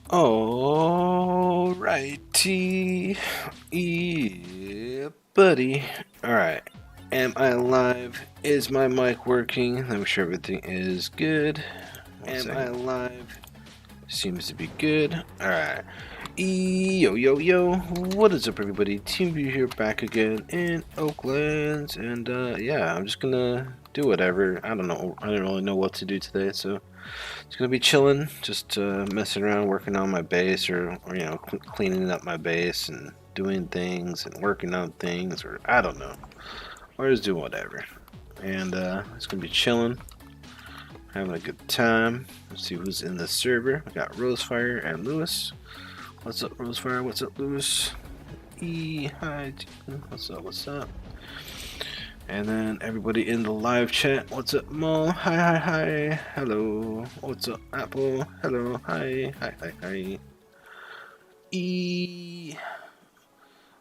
Alrighty. Yeah, buddy. Alright. Am I live? Is my mic working? Let me sure everything is good. Am I live? Seems to be good. Alright. Yo, yo, yo. What is up, everybody? TeamView here, back again in Oaklands. And, yeah, I'm just gonna do whatever. I don't know. I don't really know what to do today, so it's gonna be chilling, just messing around, working on my base, or you know, cleaning up my base and doing things and working on things, or I don't know, or just doing whatever. And it's gonna be chilling, having a good time. Let's see who's in the server. We got Rosefire and Lewis. What's up, Rosefire? What's up, Lewis? Hi. What's up? What's up? And then everybody in the live chat. What's up, Mo? Hi, hi, hi. Hello. What's up, Apple? Hello. Hi, hi, hi, hi.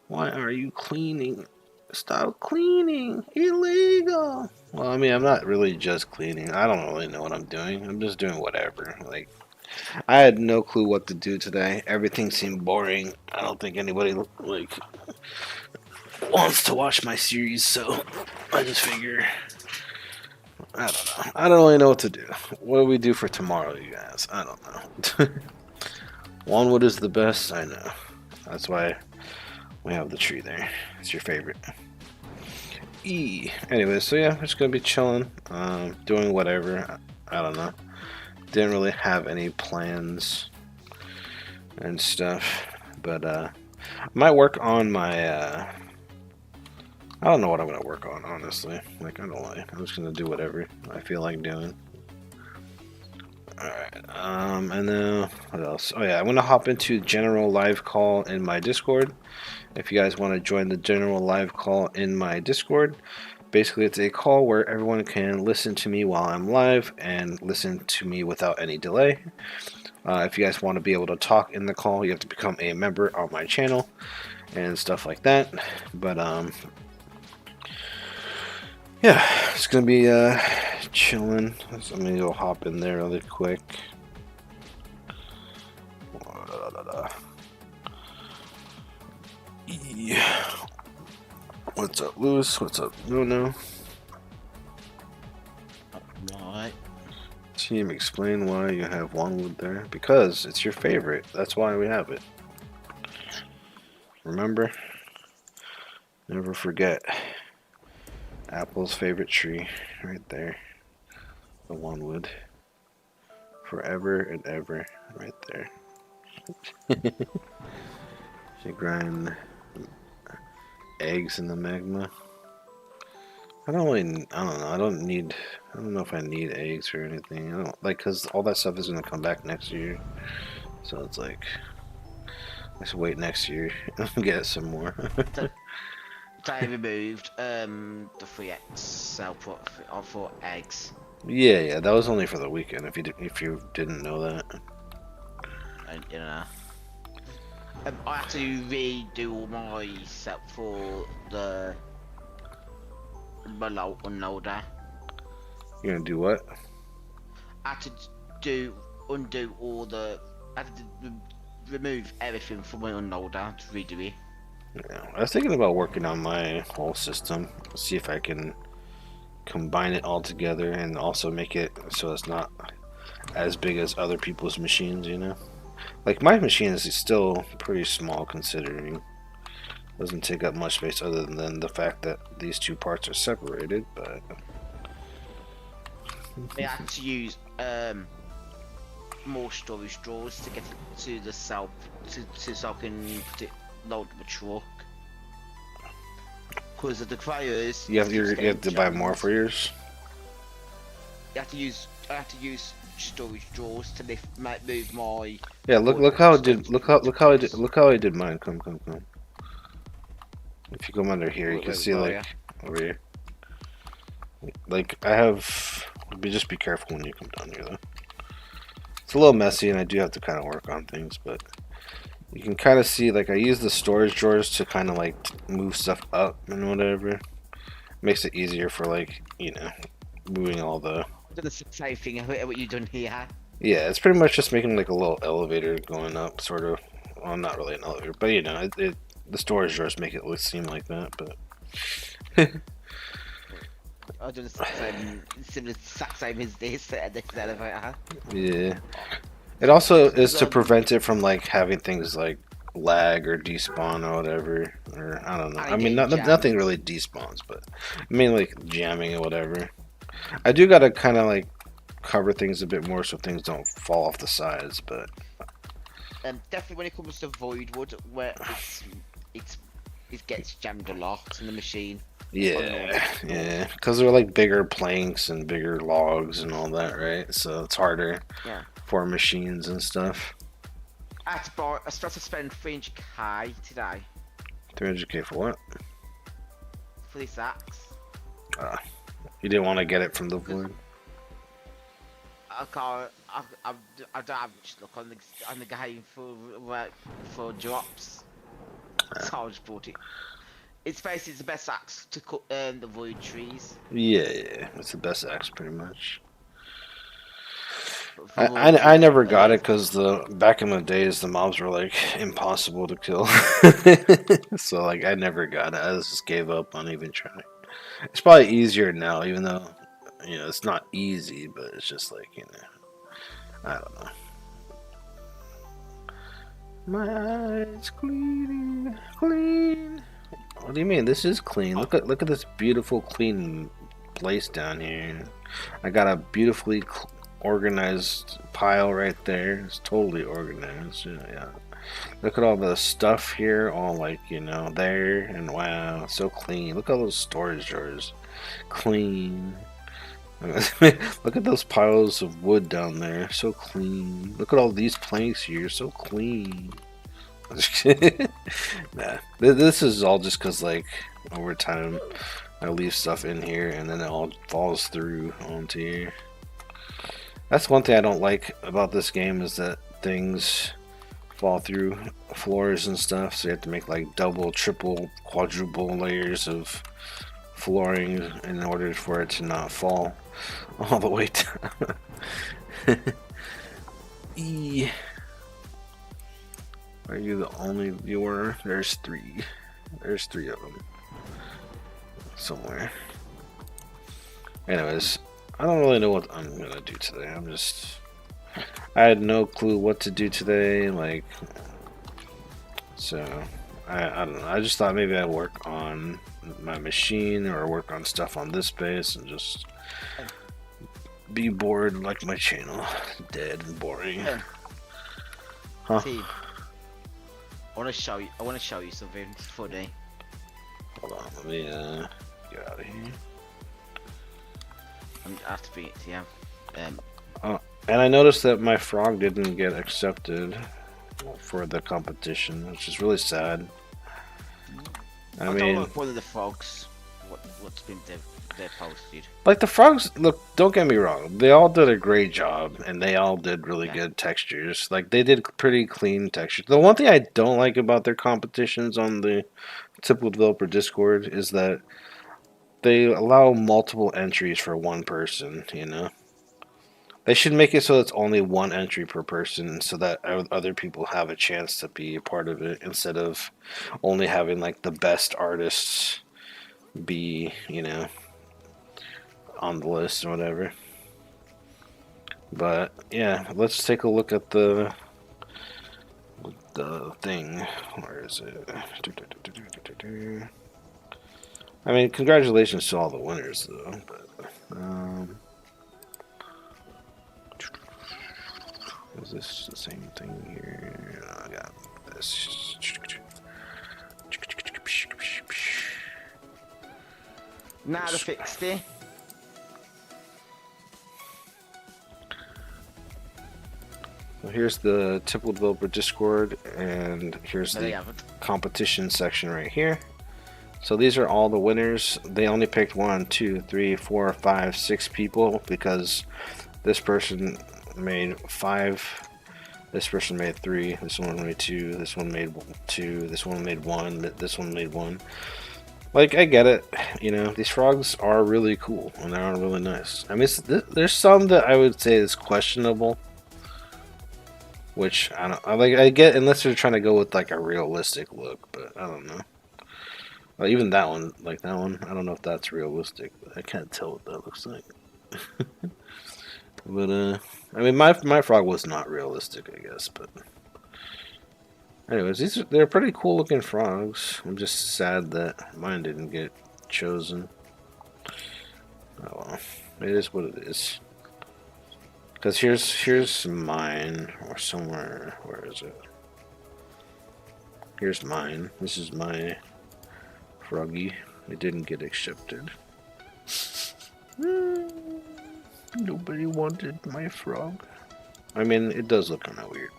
Why are you cleaning? Stop cleaning. Illegal. Well, I mean, I'm not really just cleaning. I don't really know what I'm doing. I'm just doing whatever. Like, I had no clue what to do today. Everything seemed boring. I don't think anybody, like, wants to watch my series, so I just figure, I don't know. I don't really know what to do. What do we do for tomorrow, you guys? I don't know. Wanwood is the best, I know. That's why we have the tree there. It's your favorite. Anyway, so yeah, we're just gonna be chilling, doing whatever. I don't know. Didn't really have any plans and stuff, but I might work on my I don't know what I'm gonna work on, honestly. Like, I don't like. I'm just gonna do whatever I feel like doing. Alright, and then what else? Oh yeah, I'm gonna hop into general live call in my Discord. If you guys want to join the general live call in my Discord, basically it's a call where everyone can listen to me while I'm live and listen to me without any delay. If you guys want to be able to talk in the call, you have to become a member on my channel and stuff like that. But yeah, it's gonna be chilling. So I'm gonna go hop in there really quick. Yeah. What's up, Lewis? What's up, No? Right. Team, explain why you have Wanwood there. Because it's your favorite. That's why we have it. Remember? Never forget. Apple's favorite tree. Right there. The Wanwood. Forever and ever. Right there. You grind eggs in the magma. I don't know. I don't know if I need eggs or anything. I don't like, cause all that stuff is gonna come back next year. So it's like, let's wait next year and get some more. They removed the 3x cell for eggs. Yeah, that was only for the weekend. If you didn't know that. And you know, I had to redo all my set for the unloader. You're gonna do what? I had to undo all the. I had to remove everything from my unloader to redo it. Yeah, I was thinking about working on my whole system. See if I can combine it all together and also make it so it's not as big as other people's machines, you know? Like, my machine is still pretty small considering. Doesn't take up much space other than the fact that these two parts are separated, but I had to use more storage drawers to get it to the cell so I can put it load the truck. Because of the crayons, you have to buy more for yours. I have to use storage drawers to move my. Yeah, look how I did mine. Come. If you come under here, you can see like over here. Like, I have. Just be careful when you come down here, though. It's a little messy, and I do have to kind of work on things, but you can kind of see, like, I use the storage drawers to kind of like move stuff up and whatever. Makes it easier for, like, you know, moving all the. The same thing what you done here. Yeah, it's pretty much just making like a little elevator going up, sort of. Well, not really an elevator, but you know, the storage drawers make it seem like that. But I do the exact same as this elevator. yeah, it also is to prevent it from like having things like lag or despawn or whatever, or I don't know. I mean, nothing really despawns, but I mean like jamming or whatever. I do gotta kind of like cover things a bit more so things don't fall off the sides, but definitely when it comes to Voidwood, where it gets jammed a lot in the machine. Yeah, because they're like bigger planks and bigger logs and all that, right? So it's harder for machines and stuff. I supposed to spend 300k today. 300k for what? For this axe. You didn't want to get it from the void? I can't. I don't have much luck on the game for drops. So I just bought it. It's basically the best axe to cut the void trees. Yeah, it's the best axe pretty much. I never got it because back in the days the mobs were like impossible to kill. So like I never got it. I just gave up on even trying. It's probably easier now, even though you know it's not easy, but it's just like, you know, I don't know. My eyes clean. What do you mean? This is clean. Look at this beautiful clean place down here. I got a beautifully organized pile right there. It's totally organized. Yeah. Look at all the stuff here, all like, you know, there, and wow, so clean. Look at all those storage drawers. Clean. Look at those piles of wood down there. So clean. Look at all these planks here. So clean. Nah. This is all just because, like, over time, I leave stuff in here and then it all falls through onto here. That's one thing I don't like about this game, is that things fall through floors and stuff. So you have to make like double, triple, quadruple layers of flooring in order for it to not fall all the way down. Are you the only viewer? There's three of them somewhere. Anyways, I don't really know what I'm gonna do today. I had no clue what to do today, like, so I don't know. I just thought maybe I'd work on my machine or work on stuff on this base and just be bored like my channel. Dead and boring. Huh? See, I want to show you something funny. Hold on, let me get out of here. I have to beat it to you. And I noticed that my frog didn't get accepted for the competition, which is really sad. I mean, don't like one of the frogs. What's been they posted. Like the frogs, look, don't get me wrong, they all did a great job and they all did really good textures. Like they did pretty clean textures. The one thing I don't like about their competitions on the typical developer Discord is that they allow multiple entries for one person, you know. They should make it so it's only one entry per person so that other people have a chance to be a part of it, instead of only having like the best artists be, you know, on the list or whatever. But yeah, let's take a look at the thing. Where is it? I mean, congratulations to all the winners though, but is this the same thing here? I got this. Now to fix it. Well, here's the typical developer Discord, and here's the competition section right here. So these are all the winners. They only picked 1, 2, 3, 4, 5, 6 people because this person made 5, this person made 3, this one made 2, this one made 2, this one made 1, this one made 1. Like, I get it, you know, these frogs are really cool and they are really nice. I mean, there's some that I would say is questionable, Which I don't. I get unless they're trying to go with like a realistic look, but I don't know. Well, even that one, like that one, I don't know if that's realistic. But I can't tell what that looks like. But I mean, my frog was not realistic, I guess. But anyways, they're pretty cool looking frogs. I'm just sad that mine didn't get chosen. Oh well, it is what it is. Cause here's mine or somewhere. Where is it? Here's mine. This is my froggy. It didn't get accepted. Nobody wanted my frog. I mean, it does look kind of weird,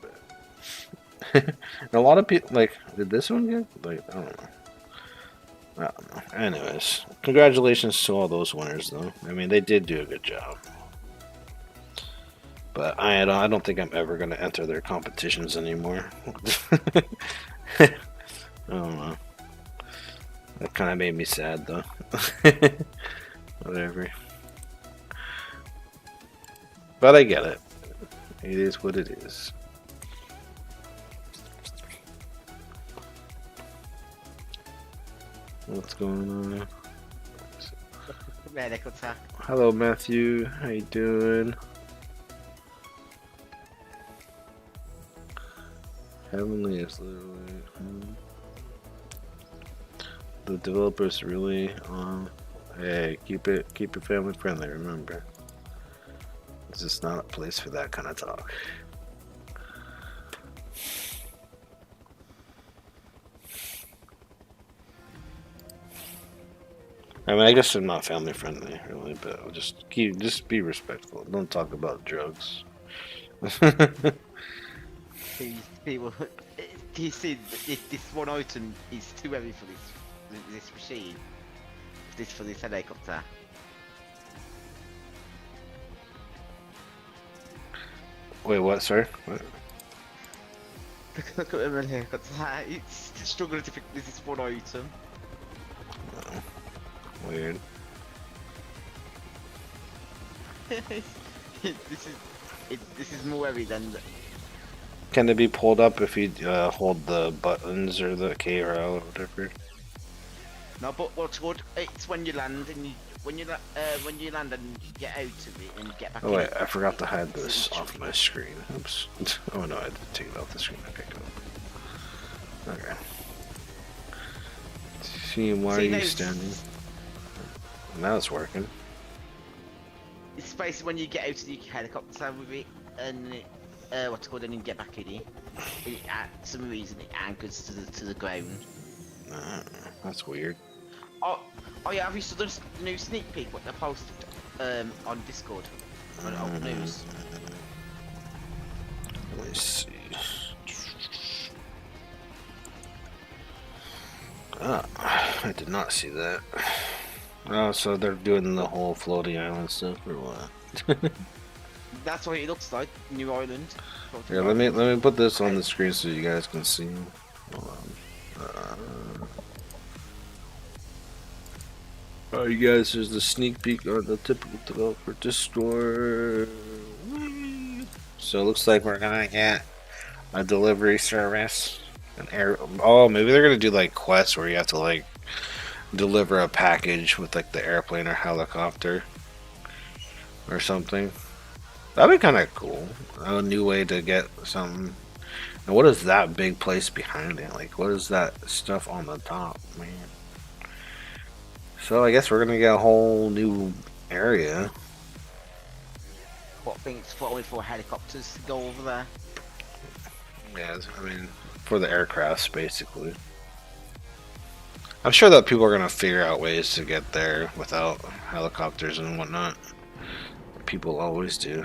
but a lot of people like. Did this one get? Like, I don't know. I don't know. Anyways, congratulations to all those winners, though. I mean, they did do a good job. But I don't think I'm ever gonna enter their competitions anymore. I don't know. That kind of made me sad, though. Whatever. But I get it. It is what it is. What's going on? Medical attack. Hello, Matthew. How you doing? Heavenly is literally. The developers really. Hey, keep it family friendly. Remember, this is not a place for that kind of talk. I mean, I guess they're not family friendly, really, but just be respectful. Don't talk about drugs. These people, you see, this one item is too heavy for this machine. For this helicopter. Wait, what? Sorry? What? Look at the helicopter. It's struggling to pick this one item. Oh, weird. This is more heavy than. Can it be pulled up if you hold the buttons or the K or L or whatever? No, but what's good? It's when you land and when you land and you get out of it and get back. Oh wait, I forgot to hide this off my screen. Oops. Oh no, I had to take it off the screen. Okay, cool. Okay. See, why are you standing? Now it's working. It's basically when you get out of the helicopter with it and what's called, and you get back in it. For some reason it anchors to the ground. That's weird. Oh yeah, have you seen the new sneak peek what they posted on Discord? On Old News. Let me see. I did not see that. Oh, so they're doing the whole floating island stuff or what? That's what it looks like, New Island. Yeah, let me put this on the screen so you guys can see. Hold on. Alright, you guys, here's the sneak peek on the typical developer Discord. So it looks like we're gonna get a delivery service. Oh, maybe they're gonna do like quests where you have to like deliver a package with like the airplane or helicopter or something. That'd be kind of cool. A new way to get something. And what is that big place behind it? Like, what is that stuff on the top, man? So I guess we're gonna get a whole new area. What things for helicopters to go over there? Yeah, I mean, for the aircrafts, basically. I'm sure that people are gonna figure out ways to get there without helicopters and whatnot. People always do.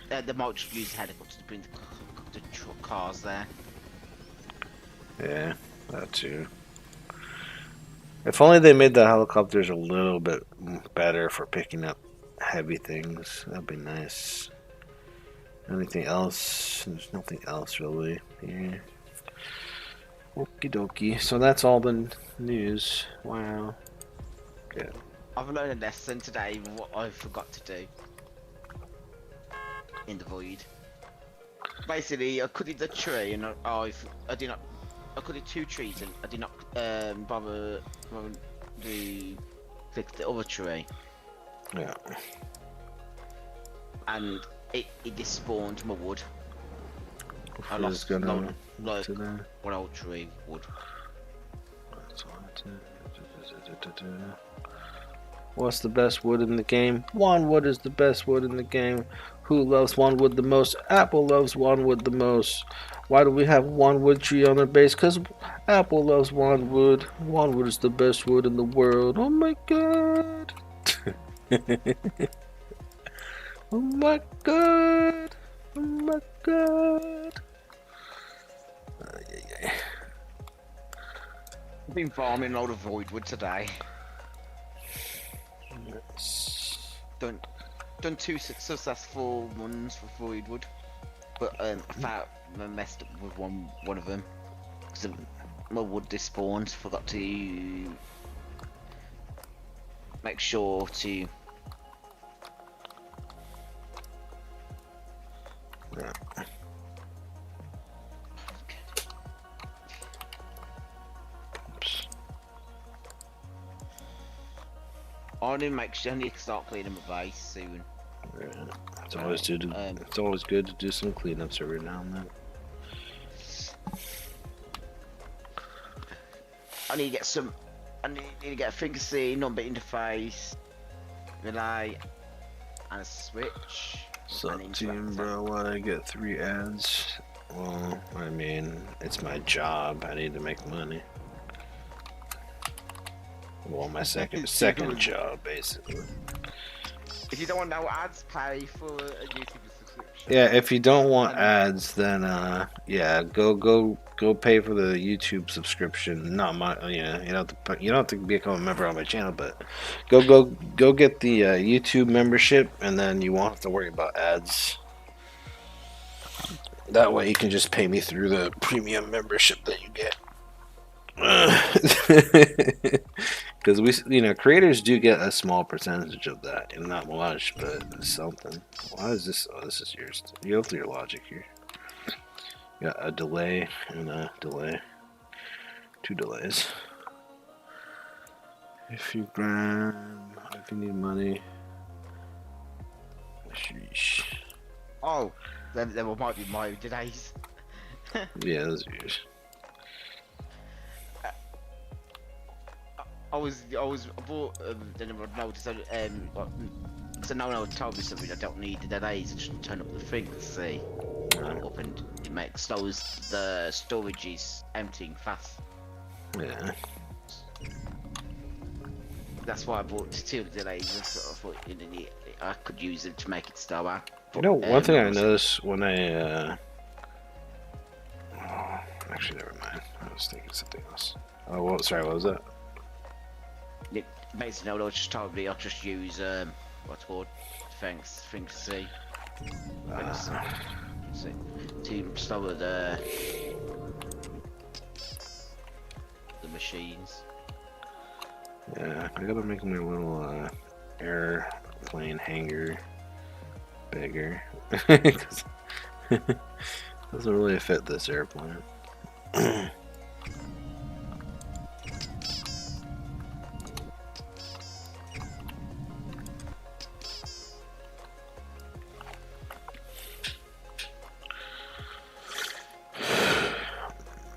They might just use helicopters to bring the cars there. Yeah, that too. If only they made the helicopters a little bit better for picking up heavy things. That'd be nice. Anything else? There's nothing else really here. Okie dokie. So that's all the news. Wow. Good. I've learned a lesson today what I forgot to do in the void. Basically, I cut the tree, and I did not. I cut it 2 trees, and I did not bother to fix the other tree, Yeah. and it despawned my wood. I Who's lost gonna like today? 1 old tree wood. What's the best wood in the game? Wanwood is the best wood in the game. Who loves wanwood the most? Apple loves wanwood the most. Why do we have wanwood tree on our base? Because Apple loves wanwood. Wanwood is the best wood in the world. Oh my god. Oh my god. Oh my god. I've been farming a load of voidwood today. Done 2 successful ones for voidwood, but I found I messed up with one of them because my wood despawned. Forgot to make sure to. Yeah. Oops. I need to start cleaning my base soon. Yeah. It's always good. It's always good to do some cleanups every now and then. I need to get some. I need to get a finger C, number interface, relay, and a switch. Sup team, bro? Why I get 3 ads? Well, I mean, it's my job. I need to make money. Well, my second job, basically. If you don't want no ads, pay for a YouTube subscription. Yeah, if you don't want ads, then yeah, go pay for the YouTube subscription. Not my, you don't have to become a member on my channel, but go get the YouTube membership, and then you won't have to worry about ads. That way, you can just pay me through the premium membership that you get. Because creators do get a small percentage of that, and not much, but something. Why is this? Oh, this is yours. You go through your logic here. You got a delay and a delay. 2 delays. If you need money. Sheesh. Oh, there might be my delays. Yeah, those are yours. I bought then I noticed so no one told me something I don't need the delays. I just turn up the thing to see up, and it slows the storage is emptying fast. Yeah. That's why I bought 2 delays. I thought I could use them to make it slower. You know, one thing I noticed when I actually, never mind. I was thinking something else. Oh, well, sorry. What was that? Basically, no, just told me I'll just use what's called things to see. To slower the machines. Yeah, I gotta make my little airplane hangar bigger. Cause doesn't really fit this airplane.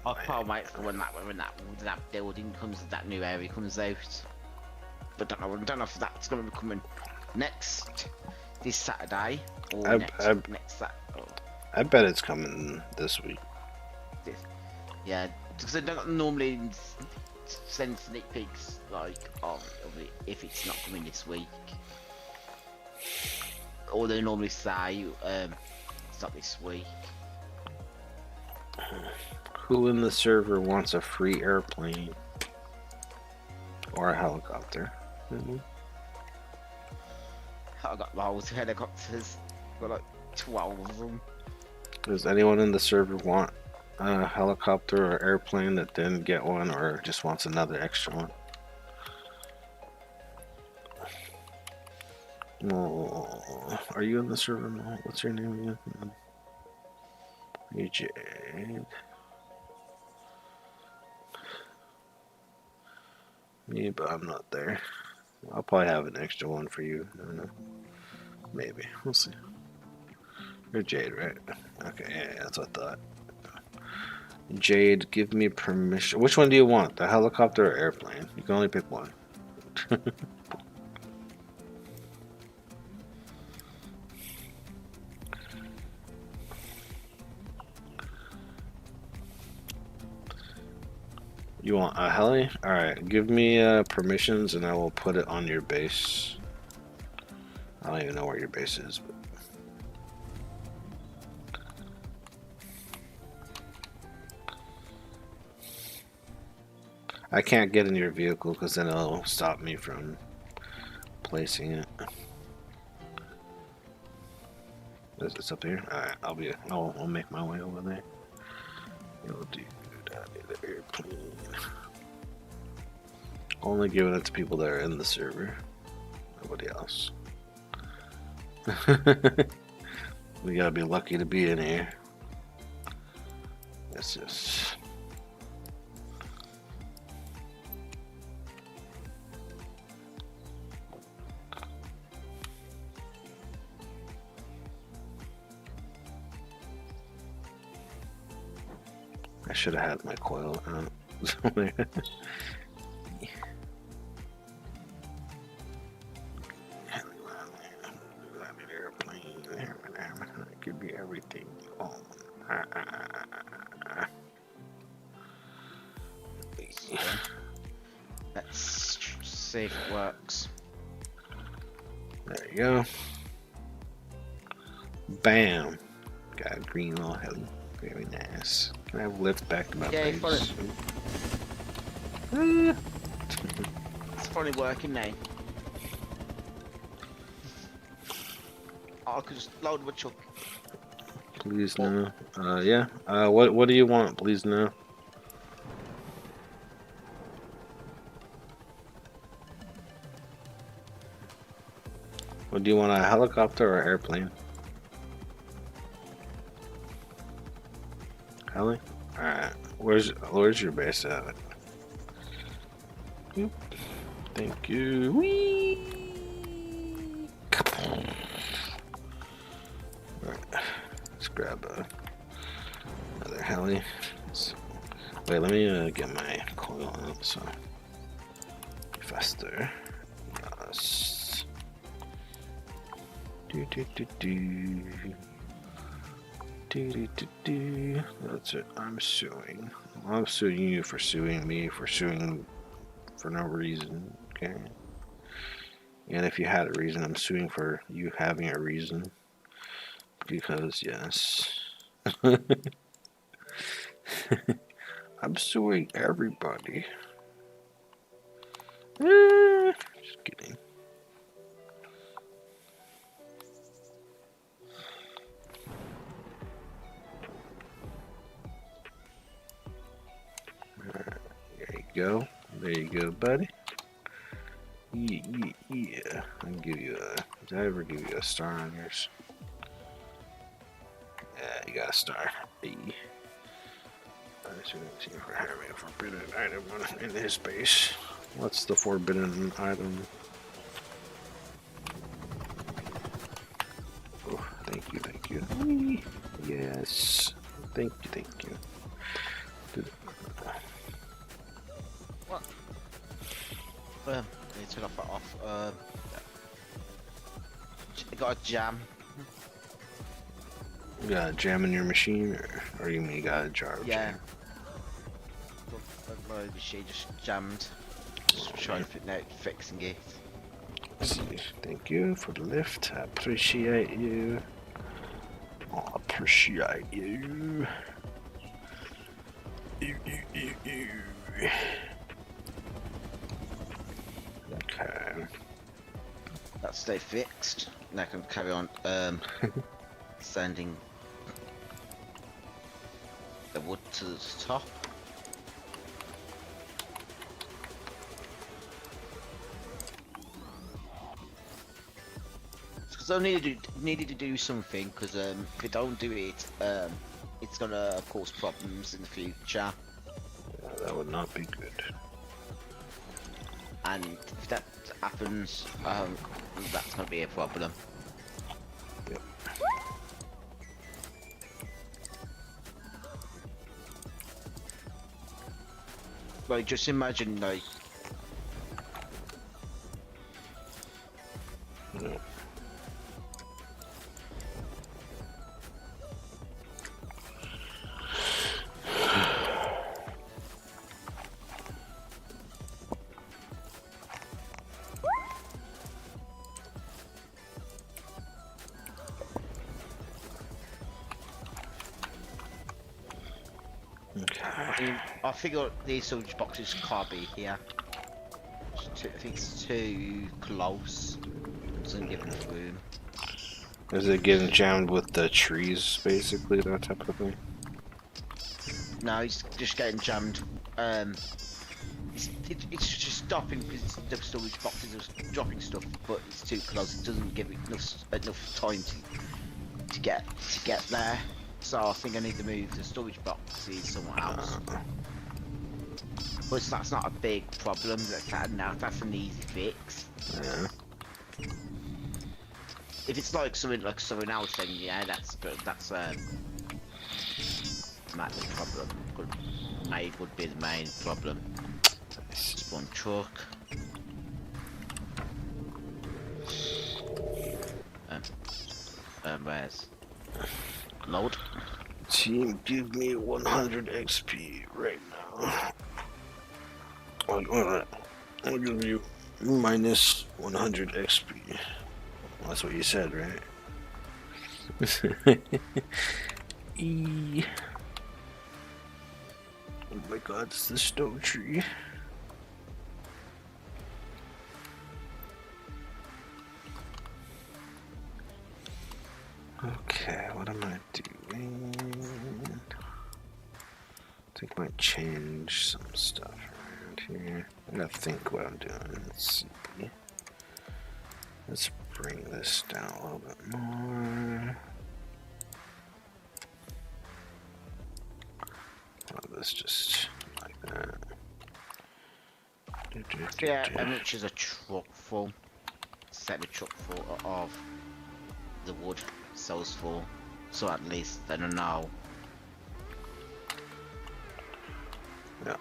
I can't wait for when that building comes, that new area comes out. But I don't know if that's going to be coming this Saturday or next Saturday. I bet it's coming this week. Yeah, because they don't normally send sneak peeks like of it if it's not coming this week. Or they normally say it's not this week. Who in the server wants a free airplane or a helicopter? I got loads of helicopters. Got like 12 of them. Does anyone in the server want a helicopter or airplane that didn't get one, or just wants another extra one? Oh, are you in the server? What's your name again? You Jade. Me, but I'm not there. I'll probably have an extra one for you. I don't know. Maybe. We'll see. You're Jade, right? Okay, yeah, that's what I thought. Jade, give me permission. Which one do you want? The helicopter or airplane? You can only pick one. You want a heli? Alright, give me permissions and I will put it on your base. I don't even know where your base is, but I can't get in your vehicle because then it'll stop me from placing it. It's up here? Alright, I'll make my way over there. You'll do that in the airplane. Only giving it to people that are in the server. Nobody else. We gotta be lucky to be in here. That's just... I should have had my coil out somewhere. It could be everything. Oh. Let's see if it works. There you go. Bam. Got a green little heli. Very nice. Can I have lift back to my Yeah, base? It's funny working now. I could just load my truck. Please no. Yeah. What do you want? Please no. What do you want? A helicopter or airplane? Heli? Alright. Where's your base at? Oop. Thank you. Whee! Alright. Let's grab another heli. Wait, let me get my coil out so faster. Yes. That's it. I'm suing. I'm suing you for suing me for suing for no reason. Okay. And if you had a reason, I'm suing for you having a reason. Because yes. I'm suing everybody. Just kidding. There you go. There you go, buddy. Yeah. I can give you a... Did I ever give you a star on yours? Yeah, you got a star. Hey. I should see if I have a forbidden item in his base. What's the forbidden item? Oh, thank you, thank you. Whee. Yes. Thank you, thank you. What? They turn off that off. I got a jam. You got a jam in your machine, or you mean you got a jar of Yeah. jam? My machine just jammed. Just trying to fixing it. See, thank you for the lift. I appreciate you. I appreciate you. You. Okay. That stay fixed. Now I can carry on sending the wood to the top. Because I needed to do something. Because if I don't do it, it's gonna cause problems in the future. Yeah, that would not be good. And if that happens, that's gonna be a problem. Yep. Like, just imagine, like, No. Okay. I figure these storage boxes can't be here. I think it's too close. It doesn't give enough room. Is it getting jammed with the trees, basically, that type of thing? No, it's just getting jammed. It's just stopping because the storage boxes are dropping stuff, but it's too close. It doesn't give it enough time to get there. So I think I need to move the storage boxes somewhere else. But that's not a big problem. That's an easy fix. Yeah. If it's like something else, then yeah, that's might be a problem. Would be the main problem. Spawn truck. Where's load? Team, give me 100 XP right now. I'll give you minus 100 XP. That's what you said, right? Oh my god, it's the stone tree. Okay, what am I doing? I think I might change some stuff around here. I gotta think what I'm doing. Let's see. Let's bring this down a little bit more. Oh, this just like that. Yeah, and which is a truck full. Set the truck full of the wood cells full, so at least then I know. Yeah.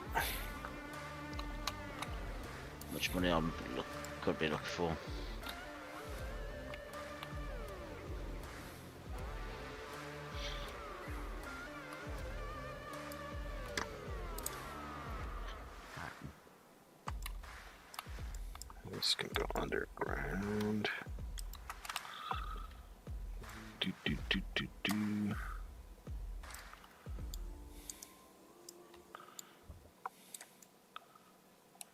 Much money I'm could be looking for. This can go underground. Do.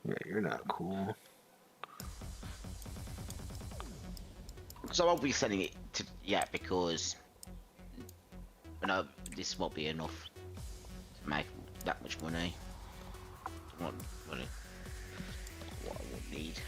Yeah, you're not cool. So I won't be sending it to yet because this won't be enough to make that much money. What money? What I would need.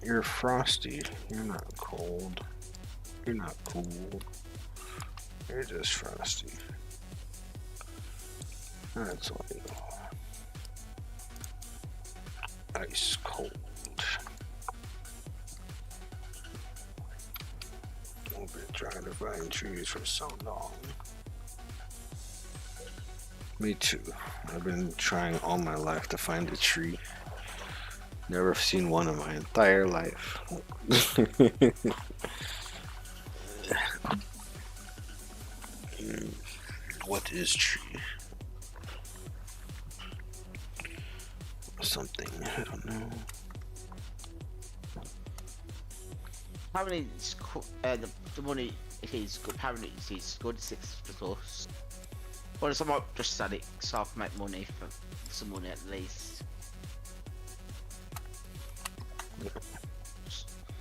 You're frosty. You're not cold. You're not cool. You're just frosty. That's all you know. Ice cold. I've been trying to find trees for so long. Me too. I've been trying all my life to find a tree. Never seen one in my entire life. What is tree? Something, I don't know. Apparently, the money is good. Apparently, it's good 6+. Well, I might just sell it so I can make money for some money at least.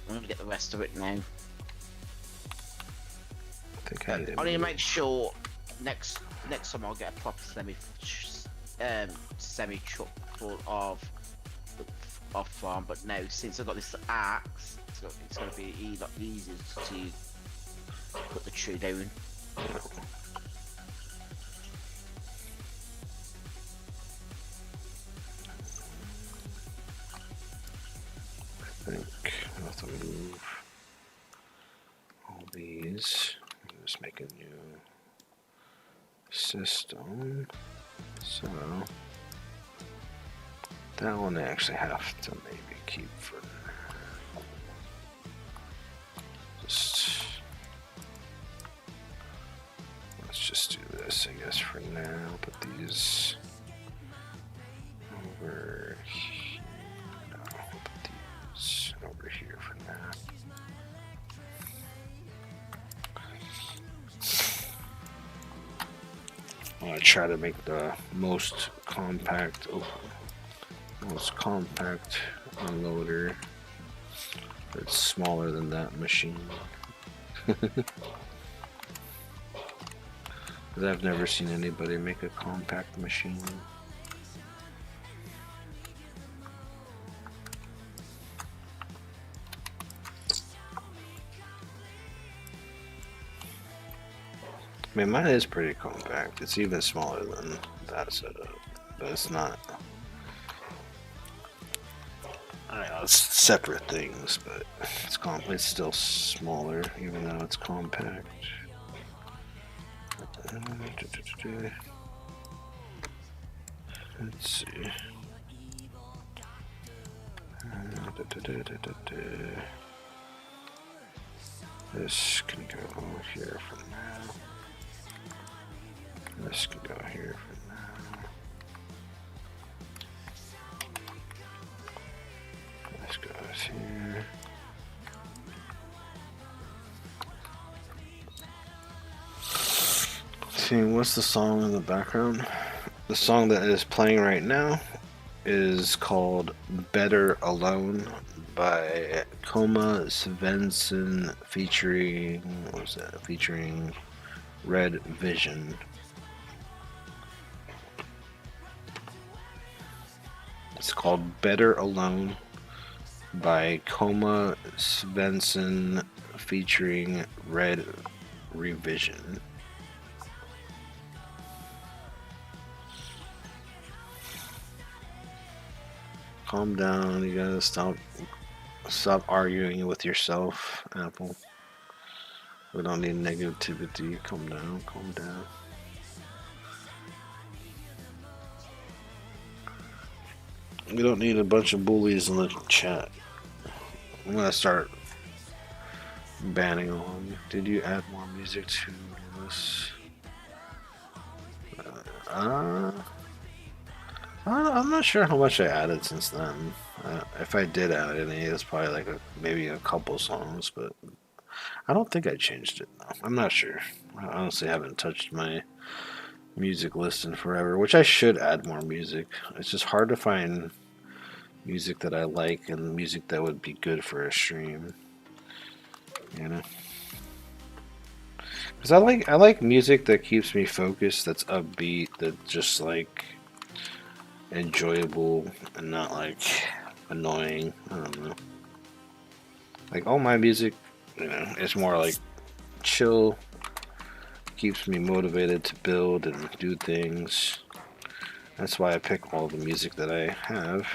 I'm gonna get the rest of it now. think I did. I need to make sure next time I'll get a proper semi truck full of farm. But now since I've got this axe, it's gonna be a lot easier to put the tree down. I think I'll have to move all these. Just make a new system. So that one I actually have to maybe keep for just. Let's just do this, I guess, for now. Put these over here. No, we'll put these over here for now. I want to try to make the most compact unloader. It's smaller than that machine. Because I've never seen anybody make a compact machine. I mean, mine is pretty compact. It's even smaller than that setup, but it's not. I know it's separate things, but it's still smaller, even though it's compact. Let's see. This can go here for now. This can go here for now. This goes here. See, what's the song in the background? The song that is playing right now is called Better Alone by Coma Svensson featuring, what was that? Featuring Red Vision. It's called Better Alone by Coma Svensson featuring Red Revision. Calm down, you gotta stop arguing with yourself, Apple. We don't need negativity. Calm down, calm down. We don't need a bunch of bullies in the chat. I'm gonna start banning on you. Did you add more music to this? I'm not sure how much I added since then. If I did add any, it's probably like maybe a couple songs, but I don't think I changed it. No. I'm not sure. I honestly haven't touched my music list in forever, which I should add more music. It's just hard to find music that I like and music that would be good for a stream. You know? Because I like music that keeps me focused, that's upbeat, that's just like enjoyable and not like annoying. I don't know. Like all my music, you know, it's more like chill, keeps me motivated to build and do things. That's why I pick all the music that I have,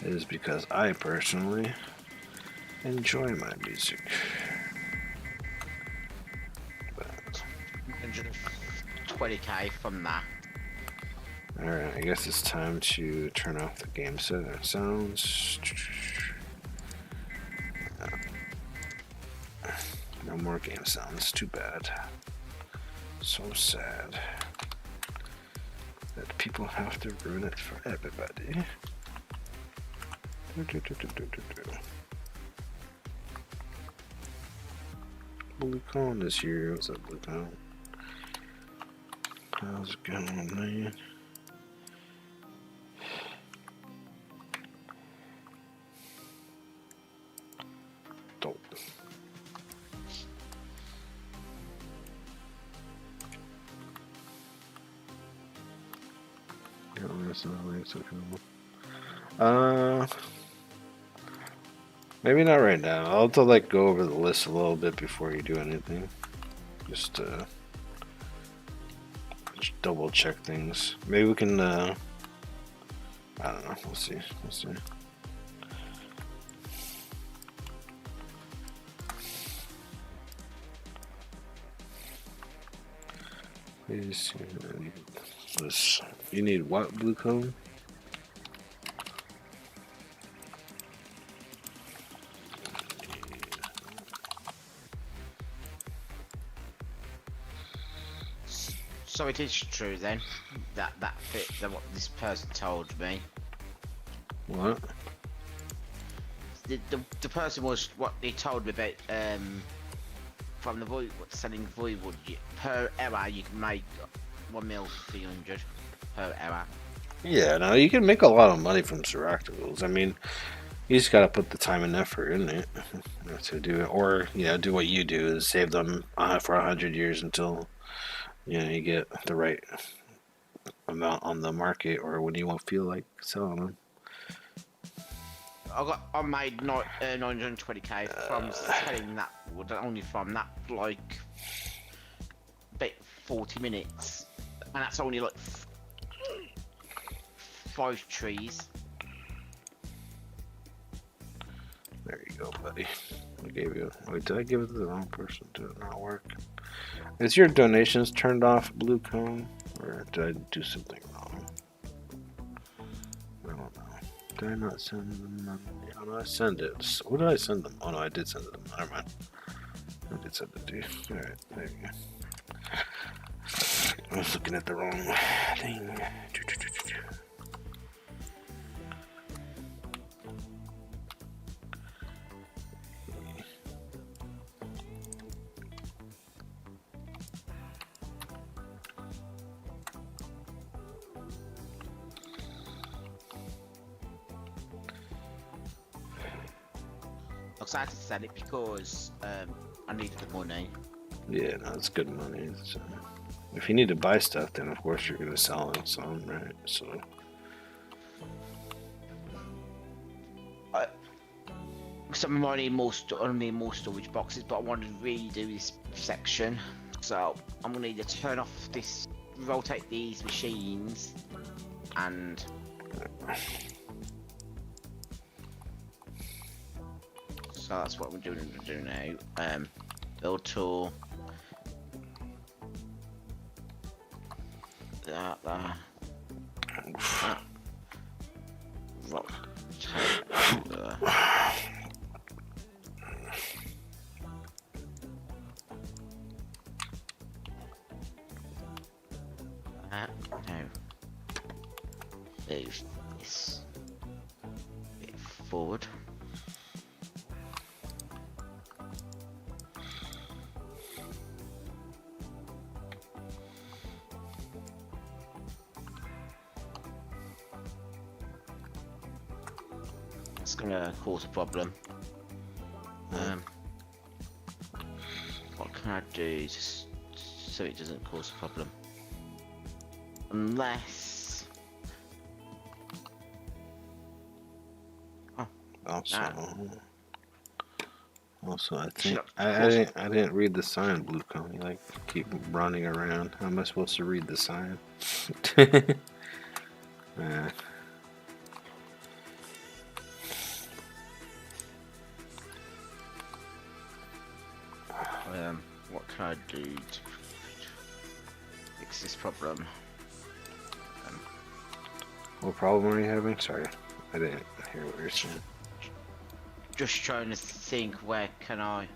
is because I personally enjoy my music. But 120k from that. alright, I guess it's time to turn off the game sounds. No more game sounds, too bad. So sad that people have to ruin it for everybody. Blue Con is here. What's up, Blue Con? How's it going, man? Dope. Maybe not right now. I'll have to like go over the list a little bit before you do anything. Just double check things. Maybe we can. I don't know. We'll see. We'll see. Please, you need what, blue cone? So it is true then that fit than what this person told me. What? The person was what they told me about from the void selling voidwood per hour. You can make 1,300,000 per hour. Yeah, no, you can make a lot of money from Seracticals. I mean, you just gotta put the time and effort in it to do it, or do what you do is save them for 100 years until you get the right amount on the market, or when you won't feel like selling them. I made 920k from selling that wood, only from that like about 40 minutes, and that's only like 5 trees. There you go, buddy. I gave you. Wait, did I give it to the wrong person? Did it not work? Is your donations turned off, blue cone, or did I do something wrong? I don't know. Did I not send them money? Oh no, I send it. What did I send them? Oh no, I did send it them. Never mind. I did send it to you. Alright, there you go. I was looking at the wrong thing. I had to sell it because I needed the money. Yeah, no, it's good money. So, if you need to buy stuff, then of course you're gonna sell it some, right? So. Some money more storage boxes, but I wanted to redo this section, so I'm gonna need to turn off this, rotate these machines, and. So that's what we're doing now. Build tool. That. No. Move this bit forward. It's gonna cause a problem. What can I do just so it doesn't cause a problem? Unless. Also, I think I didn't read the sign, blue cone. You like keep running around. How am I supposed to read the sign? What can I do to fix this problem? What problem are you having? Sorry, I didn't hear what you're saying. Just trying to think where can I.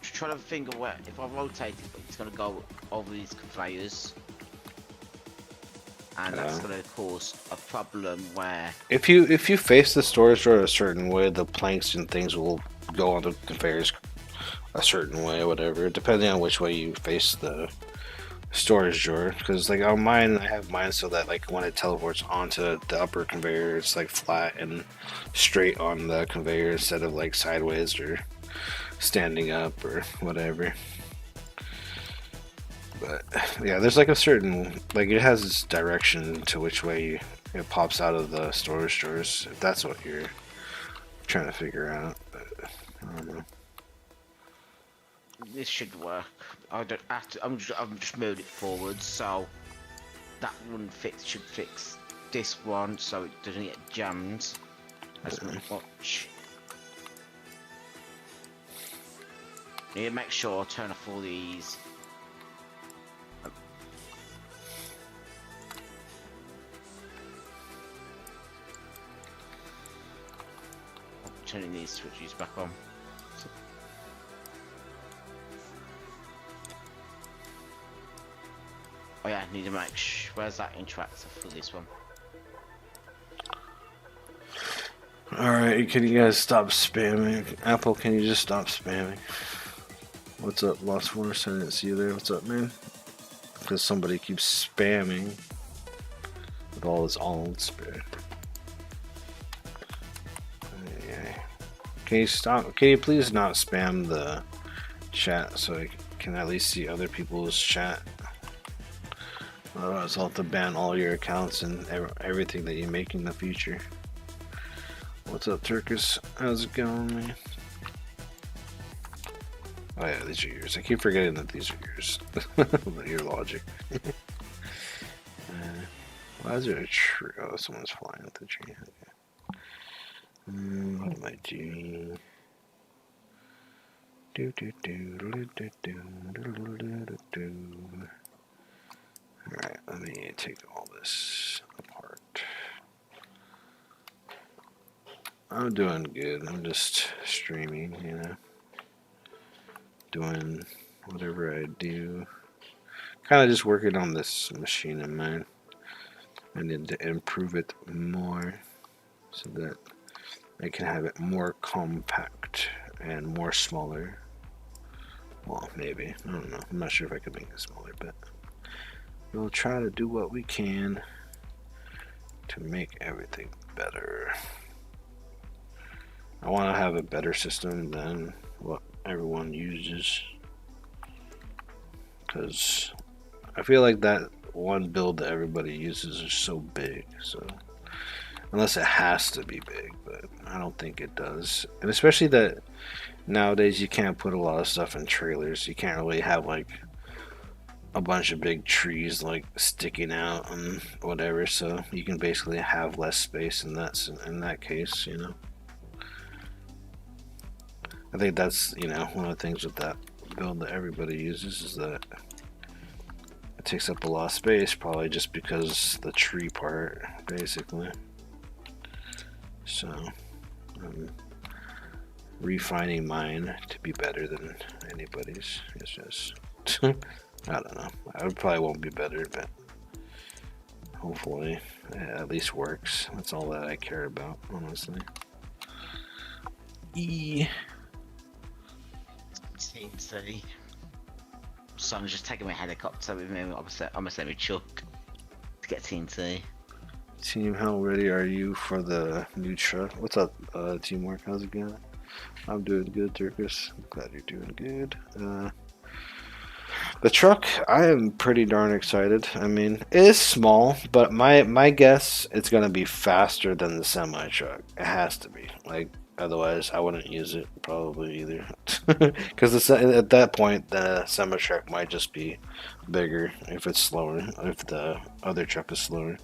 Just trying to think of where. If I rotate it, it's gonna go over these conveyors, and that's gonna cause a problem where. If you face the storage door a certain way, the planks and things will go on the conveyors a certain way, whatever, depending on which way you face the storage drawer. Because like on mine, I have mine so that like when it teleports onto the upper conveyor, it's like flat and straight on the conveyor instead of like sideways or standing up or whatever. But yeah, there's like a certain, like it has its direction to which way it pops out of the storage drawers, if that's what you're trying to figure out. But I don't know. This should work. I don't have to. I'm just moved it forward, so that one should fix this one, so it doesn't get jammed as much. Need to make sure I turn off all these. Turning these switches back on. Oh yeah, I need to make sure. Where's that interactor for this one? Alright, can you guys stop spamming? Apple, can you just stop spamming? What's up, Lost Force? I didn't see you there. What's up, man? Because somebody keeps spamming with all this old spam. Can you stop? Can you please not spam the chat so I can at least see other people's chat? Otherwise, I'll have to ban all your accounts and everything that you make in the future. What's up, Turkus? How's it going, man? Oh yeah, these are yours. I keep forgetting that these are yours. Your logic. Why is there a tree? Oh, someone's flying with the tree. Okay. What am I doing? Alright, let me take all this apart. I'm doing good. I'm just streaming, you know. Doing whatever I do. Kind of just working on this machine of mine. I need to improve it more so that I can have it more compact and more smaller. Well, maybe. I don't know. I'm not sure if I can make it smaller, but we'll try to do what we can to make everything better. I want to have a better system than what everyone uses, because I feel like that one build that everybody uses is so big, so unless it has to be big, but I don't think it does. And especially that nowadays you can't put a lot of stuff in trailers. You can't really have like a bunch of big trees like sticking out and whatever, so you can basically have less space in that case, you know. I think that's, you know, one of the things with that build that everybody uses is that it takes up a lot of space, probably just because the tree part, basically. So I'm refining mine to be better than anybody's. It's just I don't know. I probably won't be better, but hopefully it at least works. That's all that I care about, honestly. TNT. Son's just taking my helicopter with me. I'm a semi-chuck to get TNT. Team, how ready are you for the new truck? What's up, Teamwork? How's it going? I'm doing good, Turkus. I'm glad you're doing good. The truck, I am pretty darn excited. I mean, it is small, but my guess, it's gonna be faster than the semi truck. It has to be. Like, otherwise, I wouldn't use it probably either. Because at that point, the semi truck might just be bigger if it's slower. If the other truck is slower.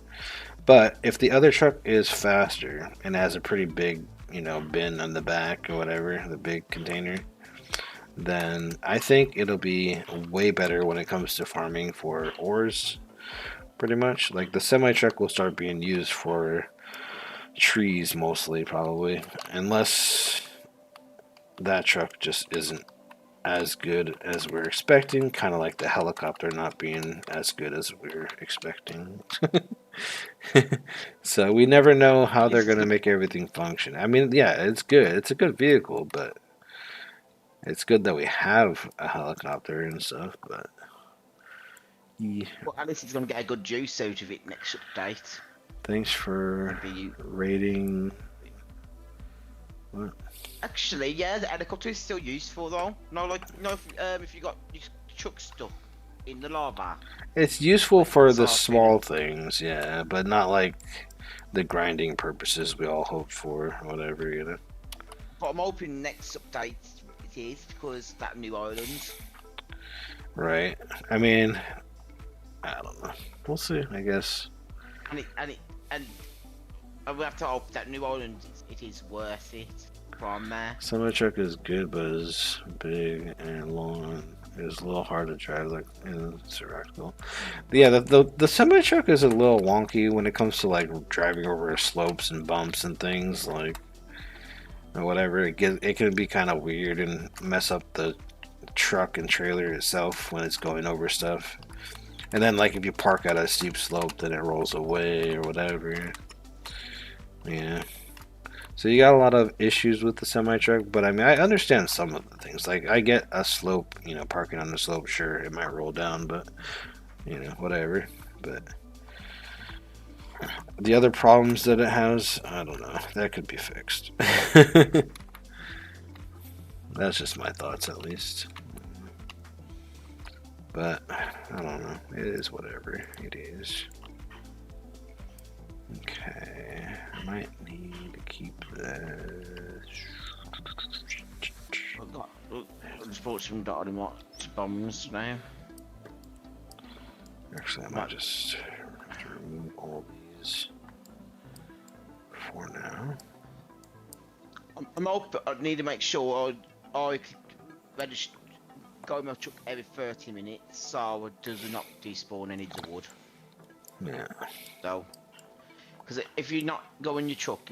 But if the other truck is faster and has a pretty big, you know, bin on the back or whatever, the big container, then I think it'll be way better when it comes to farming for ores, pretty much. Like, the semi-truck will start being used for trees mostly, probably, unless that truck just isn't as good as we're expecting, kind of like the helicopter not being as good as we're expecting. So we never know how they're going to make everything function. I mean, yeah, it's good. It's a good vehicle, but it's good that we have a helicopter and stuff, but yeah. Well, at least he's going to get a good juice out of it next update. Thanks for rating. What? Actually, yeah, the helicopter is still useful though. No, like, no, if you got your truck stuck, in the lava. It's useful for the Sort of small things, yeah, but not like the grinding purposes we all hoped for, or whatever, you know. But I'm hoping next update it is because that new island. Right. I mean, I don't know. We'll see, I guess. And we have to hope that new island it is worth it from there. Semi-truck is good, but it's big and long. It's a little hard to drive, like in Siracco. Yeah, the semi-truck is a little wonky when it comes to like driving over slopes and bumps and things, like or whatever. It can be kind of weird and mess up the truck and trailer itself when it's going over stuff. And then like if you park at a steep slope, then it rolls away or whatever. Yeah. So you got a lot of issues with the semi-truck, but I mean, I understand some of the things. Like, I get a slope, you know, parking on the slope, sure, it might roll down, but, you know, whatever. But the other problems that it has, I don't know. That could be fixed. That's just my thoughts, at least. But, I don't know. It is whatever it is. Okay. I might need to keep this. I just bought some dynamite bombs now. Actually, I might just remove all these for now. I'm hoping I need to make sure I register go in my truck every 30 minutes so it does not despawn any of the wood. Yeah. So, because if you're not going your truck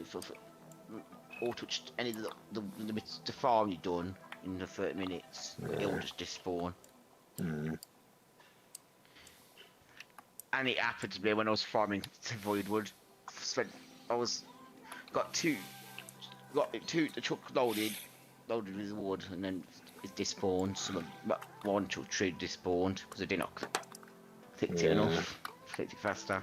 or touch any of the farm you've done in the 30 minutes, it'll just despawn. Mm. And it happened to me when I was farming to Voidwood. Got the truck loaded with wood, and then it despawned. One truck tree despawned because I did not click it enough, clicked it faster.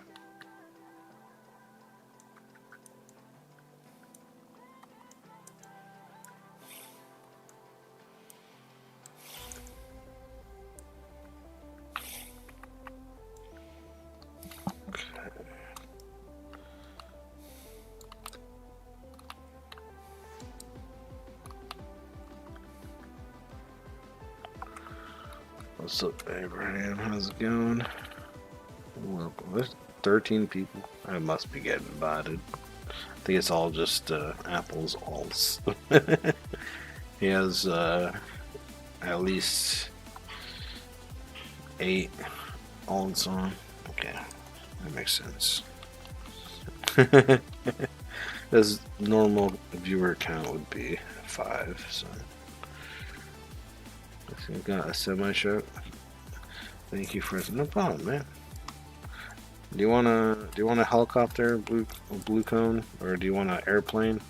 What's up, Abraham? How's it going? Welcome. There's 13 people. I must be getting invited. I think it's all just Apple's alts. He has at least 8 alts on. Okay, that makes sense. His normal viewer count would be 5, so. We've got a semi-truck. Thank you for no problem, man. Do you want a helicopter, blue cone, or do you want an airplane?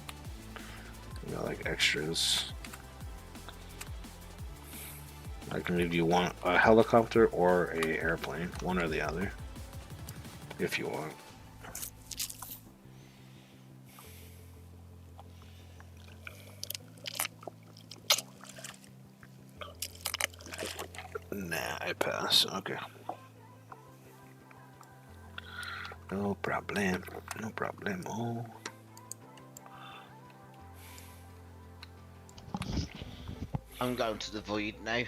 You got like extras. I can leave you want a helicopter or a airplane, one or the other, if you want. Nah, I pass. Okay. No problem. No problemo. I'm going to the void now.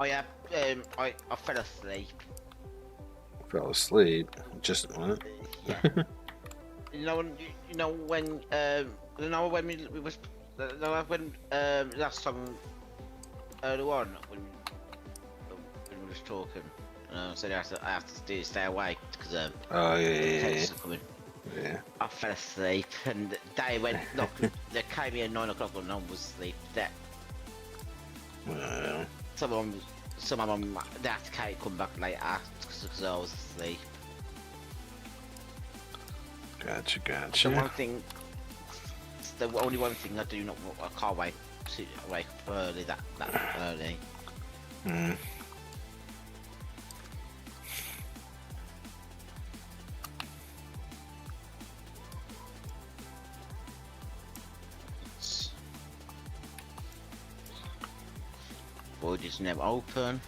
I fell asleep. Fell asleep. Just what? Yeah. You know when we was last time earlier on when we was talking, said I have to stay awake because Oh yeah. coming. Yeah. I fell asleep and they went look. They came here at 9 o'clock and no one was asleep. That Well. some of them they had to come back later because I was asleep. Gotcha. The only one thing I can't wait to wake up early that early. Hmm. void is now open.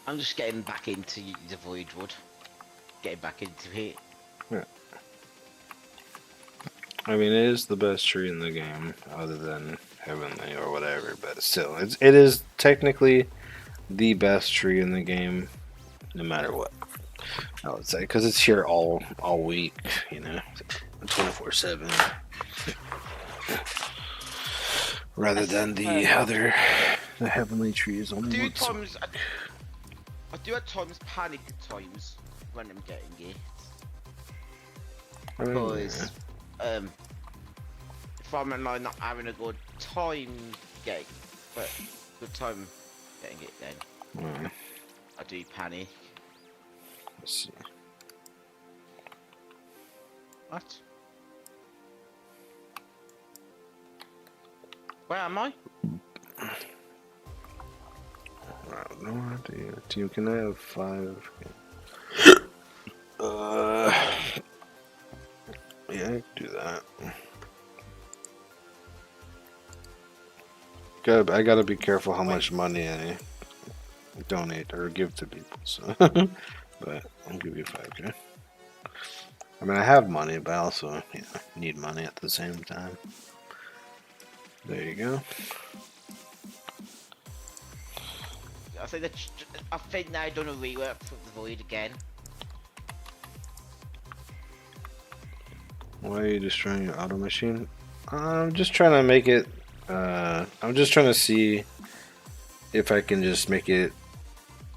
I'm just getting back into the void wood. Getting back into it. Yeah. I mean, it is the best tree in the game, other than Heavenly or whatever. But still, it is technically the best tree in the game, no matter what. I would say, because it's here all week, you know, 24/7. Rather than the Heavenly trees only once. I do at times panic at times when I'm getting it. Because if I'm like not having a good time getting it, then I do panic. Let's see. What? Where am I? I have no idea. Team, can I have 5? Yeah, I can do that. I gotta be careful how much money I donate or give to people. So, but I'll give you 5K. I mean, I have money, but I also need money at the same time. There you go. I think now I've done a rework for the void again. Why are you destroying your auto machine? I'm just trying to make it. I'm just trying to see if I can just make it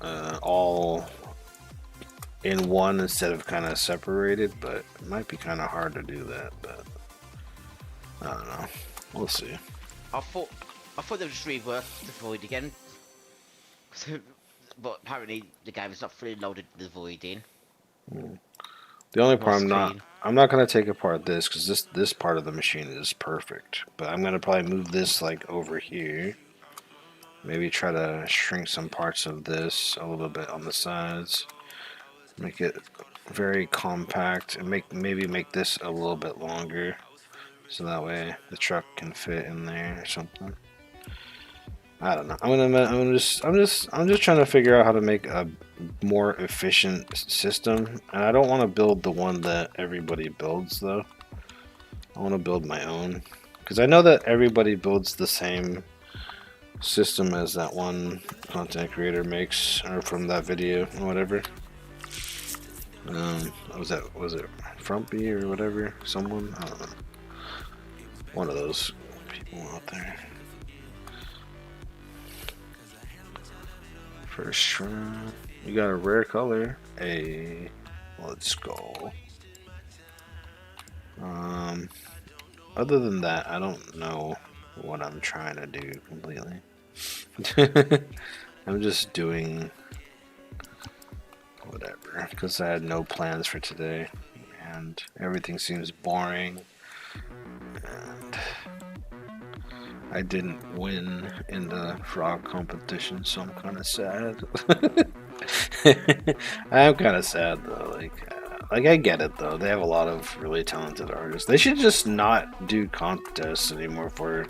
all in one instead of kind of separated, but it might be kind of hard to do that. But I don't know. We'll see. I thought they just reworked the void again. But apparently the game is not fully loaded the void in. The only part I'm not gonna take apart this because this part of the machine is perfect. But I'm gonna probably move this like over here. Maybe try to shrink some parts of this a little bit on the sides. Make it very compact and maybe make this a little bit longer, so that way the truck can fit in there or something. I don't know. I'm just trying to figure out how to make a more efficient system, and I don't want to build the one that everybody builds though. I want to build my own because I know that everybody builds the same system as that one content creator makes, or from that video or whatever. Was it Frumpy or whatever? Someone? I don't know. One of those people out there. First round. You got a rare color. Let's go. Other than that, I don't know what I'm trying to do completely. I'm just doing whatever because I had no plans for today and everything seems boring and I didn't win in the frog competition, so I'm kind of sad. I am kind of sad though. Like I get it though. They have a lot of really talented artists. They should just not do contests anymore for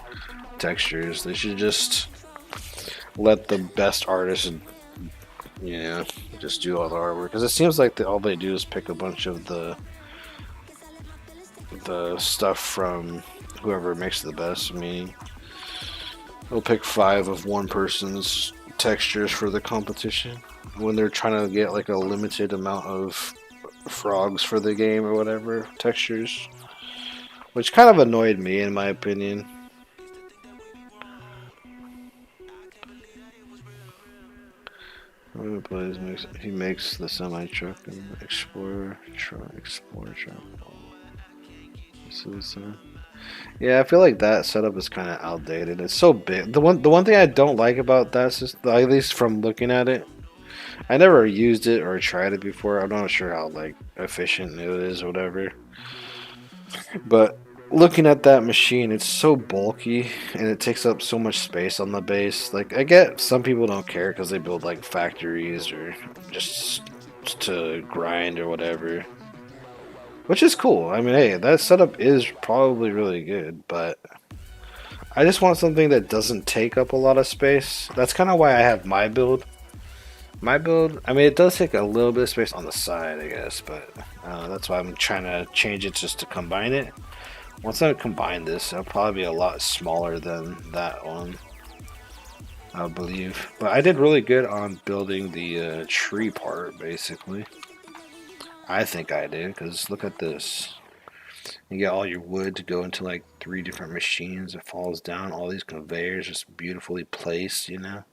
textures. They should just let the best artists, just do all the artwork. Because it seems like all they do is pick a bunch of the stuff from whoever makes the best. I mean, they'll pick 5 of one person's textures for the competition when they're trying to get like a limited amount of frogs for the game or whatever textures, which kind of annoyed me in my opinion. He makes the semi truck and explorer truck. Yeah, I feel like that setup is kind of outdated. It's so big. The one thing I don't like about that system, at least from looking at it, I never used it or tried it before. I'm not sure how like efficient it is or whatever. But looking at that machine, it's so bulky and it takes up so much space on the base. Like, I get some people don't care because they build like factories or just to grind or whatever, which is cool. I mean, hey, that setup is probably really good, but I just want something that doesn't take up a lot of space. That's kind of why I have my build. My build, I mean, it does take a little bit of space on the side, I guess, but that's why I'm trying to change it just to combine it. Once I combine this, it'll probably be a lot smaller than that one, I believe. But I did really good on building the tree part, basically. I think I did, because look at this. You get all your wood to go into like 3 different machines. It falls down. All these conveyors just beautifully placed, you know?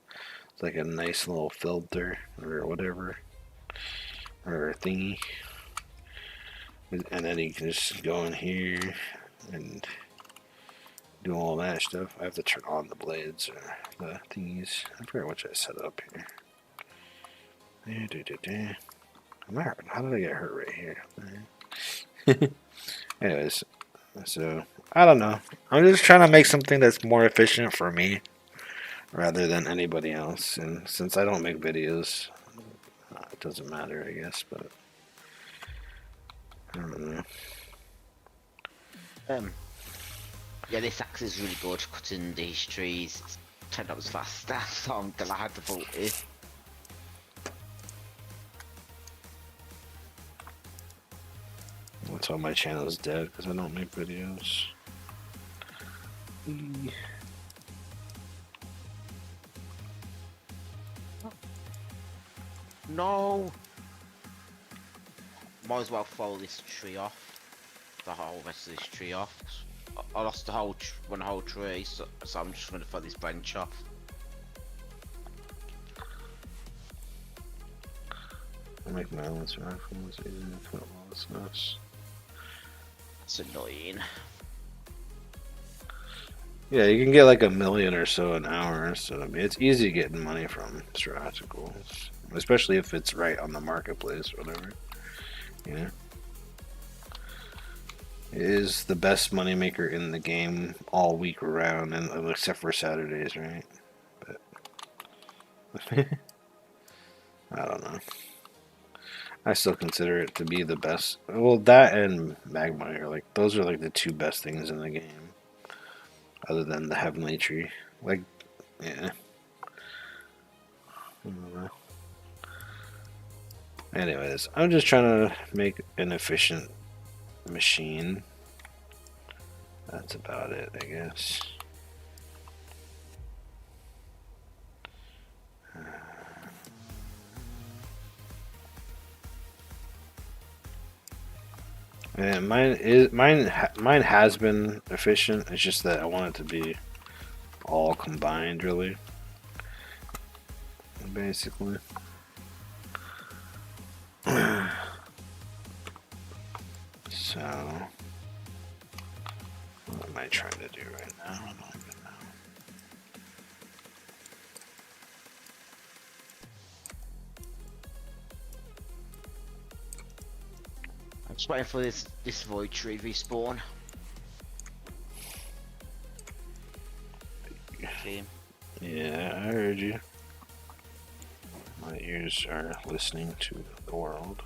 It's like a nice little filter or whatever. Or thingy. And then you can just go in here and do all that stuff. I have to turn on the blades or the thingies. I forget what I set up here. I'm hurt. How did I get hurt right here? Anyways, so I don't know. I'm just trying to make something that's more efficient for me rather than anybody else. And since I don't make videos, it doesn't matter, I guess. But I don't know. Yeah, this axe is really good cutting these trees. It's 10 times faster, so I'm glad I bought it. That's why my channel is dead, because I don't make videos. No! Might as well follow this tree off. The whole rest of this tree off. I lost the whole one whole tree, so I'm just going to follow this branch off. I'll make my own rifles. That's nice. It's annoying. Yeah, you can get like 1,000,000 or so an hour, so I mean it's easy getting money from strategicals, especially if it's right on the marketplace or whatever. Yeah, it is the best moneymaker in the game all week around, and except for Saturdays, right? But I don't know. I still consider it to be the best. Well, that and Magma are like those are like the 2 best things in the game. Other than the Heavenly Tree. Like, yeah. I don't know. Anyways, I'm just trying to make an efficient machine. That's about it, I guess. And mine has been efficient. It's just that I want it to be all combined, really. Basically. So, what am I trying to do right now? I don't even know. I'm just waiting for this void tree respawn. Okay. Yeah, I heard you. My ears are listening to the world.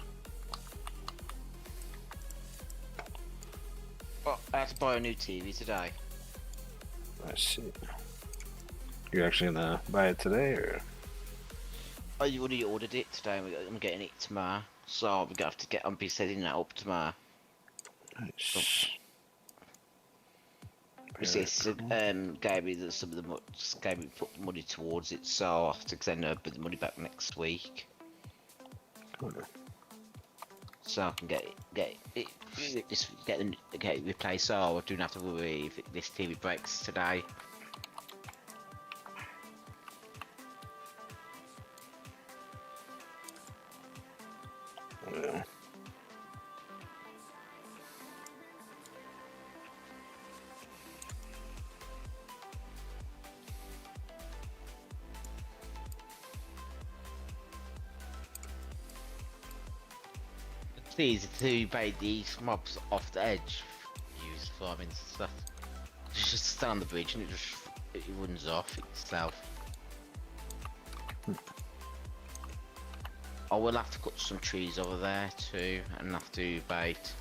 Oh, I had to buy a new TV today. I see. You're actually gonna buy it today, or? I already ordered it today. I'm getting it tomorrow, so we're gonna have to be setting that up tomorrow. Nice. It's gave me some of the gave me put money towards it, so I have to send her the money back next week. Cool. So I can get it replaced, so I don't have to worry if this TV breaks today. Yeah. It's easy to bait these mobs off the edge. Useful. farming stuff. Just stand on the bridge and it runs off itself. I will have to cut some trees over there too, and have to bait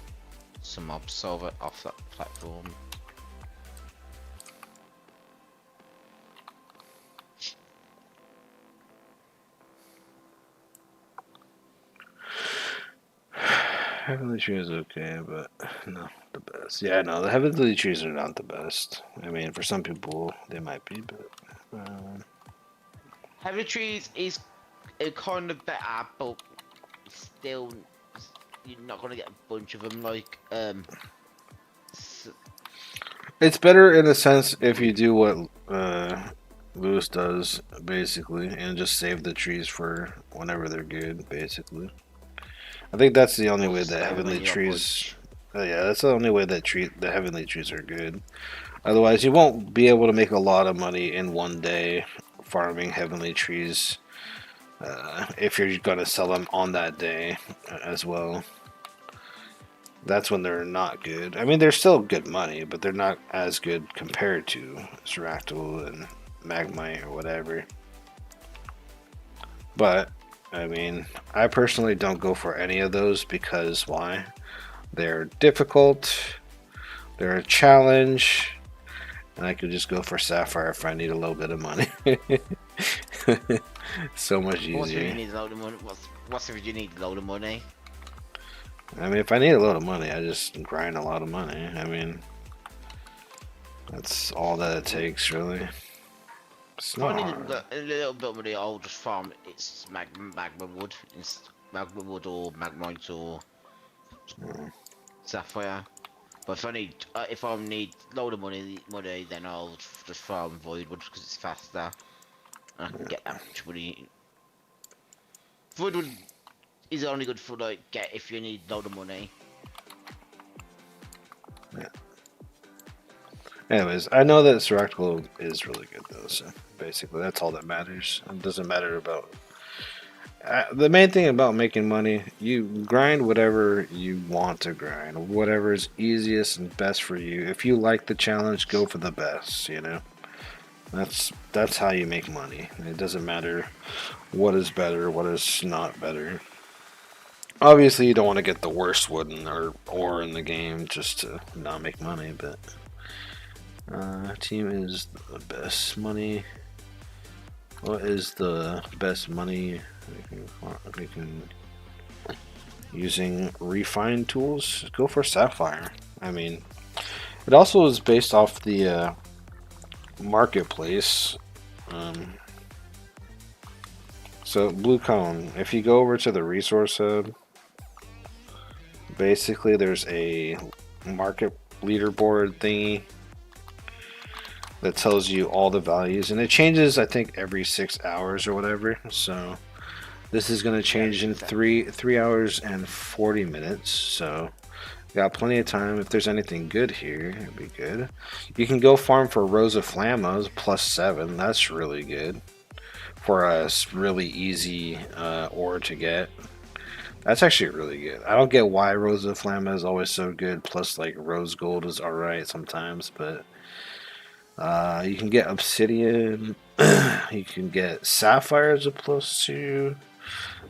some mobs over off that platform. Heavenly Tree is okay, but not the best. Yeah, no, the Heavenly Trees are not the best. I mean, for some people, they might be, but... Heavy trees is kind of better, but still, you're not gonna get a bunch of them. Like, it's better in a sense if you do what Lewis does, basically, and just save the trees for whenever they're good, basically. I think that's the only way that Heavenly Trees... yeah, that's the only way that the Heavenly Trees are good. Otherwise, you won't be able to make a lot of money in one day farming Heavenly Trees if you're going to sell them on that day as well. That's when they're not good. I mean, they're still good money, but they're not as good compared to Sractal and Magmite or whatever. But, I mean, I personally don't go for any of those because why? They're difficult, they're a challenge, and I could just go for Sapphire if I need a little bit of money. So much easier. What's if you need a load of money? What's if you need a load of money? I mean, if I need a lot of money, I just grind a lot of money. I mean, that's all that it takes, really. It's not hard. A little bit of money, I'll just farm it's magma wood. It's magma wood or magmite or sapphire. But if I need load of money, then I'll just farm void wood because it's faster. And I can get that much money. Void wood is only good for like if you need load of money. Yeah. Anyways, I know that Sractal is really good though, so basically that's all that matters. It doesn't matter about... the main thing about making money, you grind whatever you want to grind, whatever is easiest and best for you. If you like the challenge, go for the best, you know. That's how you make money. It doesn't matter what is better, what is not better. Obviously, you don't want to get the worst wood or ore in the game just to not make money, but team is the best money. What is the best money we can using refined tools? Go for Sapphire. I mean, it also is based off the marketplace. So Blue Cone, if you go over to the resource hub, basically there's a market leaderboard thingy that tells you all the values, and it changes I think every 6 hours or whatever. So this is going to change in 3 hours and 40 minutes, so got plenty of time. If there's anything good here, it'd be good. You can go farm for Rosa Flammas +7. That's really good for a really easy ore to get. That's actually really good. I don't get why Rosa Flamma is always so good. Plus, like, Rose Gold is alright sometimes, but you can get Obsidian. You can get Sapphire as a +2.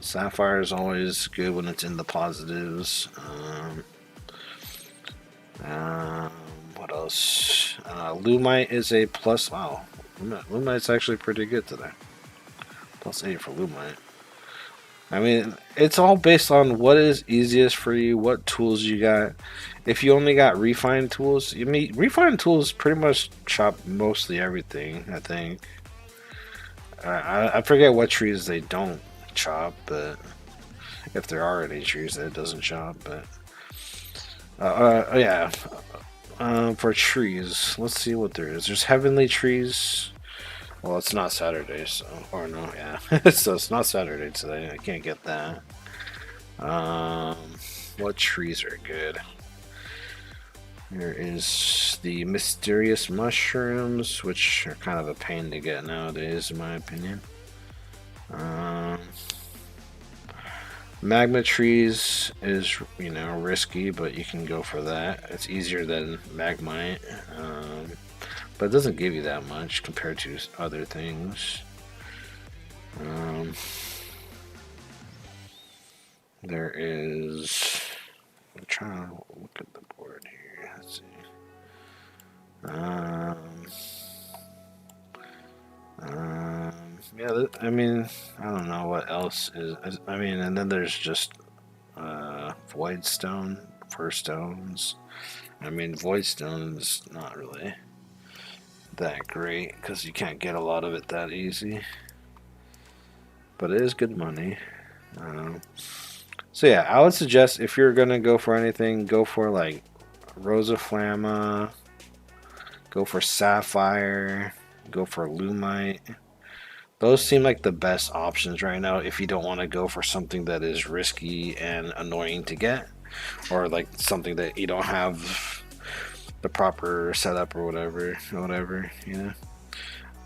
Sapphire is always good when it's in the positives. What else? Lumite is a plus. Wow, Lumite's actually pretty good today. +8 for Lumite. I mean, it's all based on what is easiest for you, what tools you got. If you only got refined tools, refined tools pretty much chop mostly everything, I think. I forget what trees they don't chop, but if there are any trees that it doesn't chop, but yeah. For trees, let's see what there is. There's Heavenly Trees. Well, it's not Saturday, so... Or no, yeah. So it's not Saturday today. I can't get that. What trees are good? There is the Mysterious Mushrooms, which are kind of a pain to get nowadays, in my opinion. Magma trees is, you know, risky, but you can go for that. It's easier than Magmite, but it doesn't give you that much compared to other things. There is. I'm trying to look at the board here. Let's see. Yeah, I mean, I don't know what else is. I mean, and then there's just void stone for stones. I mean, void stone is not really that great because you can't get a lot of it that easy, but it is good money. So yeah, I would suggest if you're gonna go for anything, go for like Rosa Flamma, go for Sapphire, go for Lumite. Those seem like the best options right now if you don't want to go for something that is risky and annoying to get, or like something that you don't have the proper setup or whatever, you know.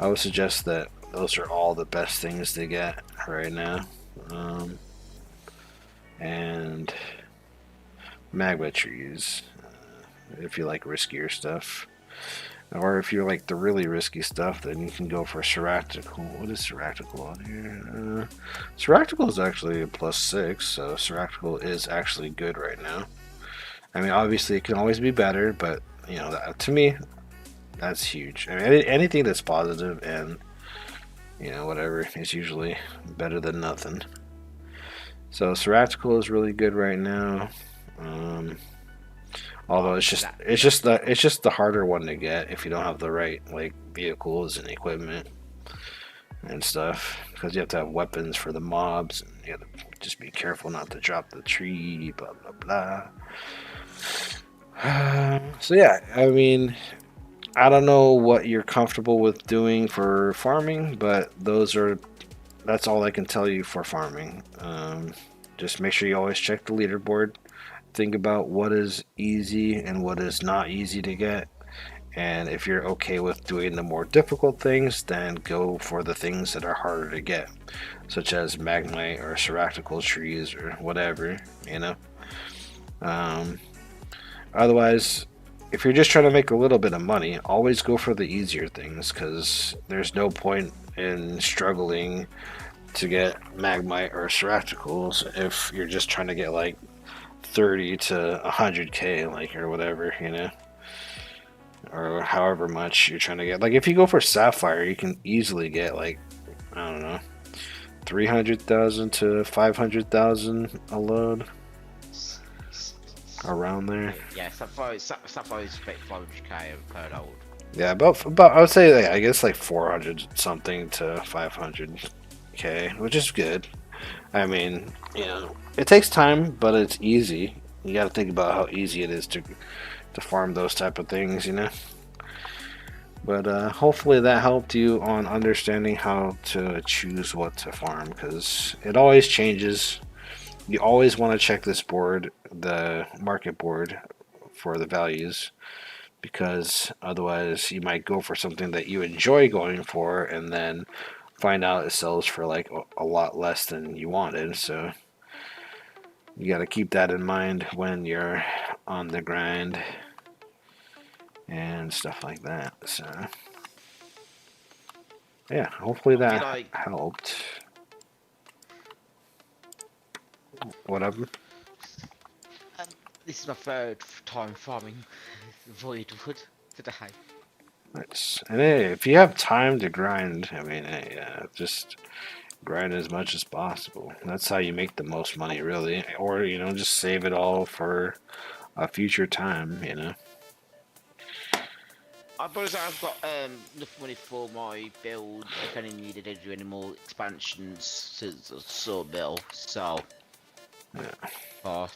I would suggest that those are all the best things to get right now. And magma trees, if you like riskier stuff. Or if you like the really risky stuff, then you can go for Seractical. What is Seractical on here? Seractical is actually a +6, so Seractical is actually good right now. I mean, obviously it can always be better, but you know, to me, that's huge. I mean, anything that's positive and you know whatever is usually better than nothing. So Seractical is really good right now. Although it's just the harder one to get if you don't have the right like vehicles and equipment and stuff, because you have to have weapons for the mobs and you have to just be careful not to drop the tree, blah blah blah. So yeah, I mean, I don't know what you're comfortable with doing for farming, but that's all I can tell you for farming. Just make sure you always check the leaderboard. Think about what is easy and what is not easy to get, and if you're okay with doing the more difficult things, then go for the things that are harder to get, such as Magmite or Seractical trees or whatever, you know. Otherwise, if you're just trying to make a little bit of money, always go for the easier things, because there's no point in struggling to get Magmite or Seracticals if you're just trying to get like 30 to 100k, like, or whatever, you know, or however much you're trying to get. Like if you go for Sapphire, you can easily get like, I don't know, 300,000 to 500,000 a load, around there. Yeah, Sapphire is about 500k per load. Yeah, about I would say like, I guess like 400 something to 500k, which is good. I mean, you know, it takes time, but it's easy. You got to think about how easy it is to farm those type of things, you know. But hopefully that helped you on understanding how to choose what to farm, because it always changes. You always want to check this board, the market board, for the values, because otherwise you might go for something that you enjoy going for and then find out it sells for like a lot less than you wanted. So you got to keep that in mind when you're on the grind and stuff like that. So yeah, hopefully that helped. Whatever. This is my third time farming Voidwood today. Nice. And hey, if you have time to grind, I mean, hey, just grind as much as possible. That's how you make the most money, really. Or, you know, just save it all for a future time, you know. I suppose I've got enough money for my build if any needed to do any more expansions to the sawmill, so yeah.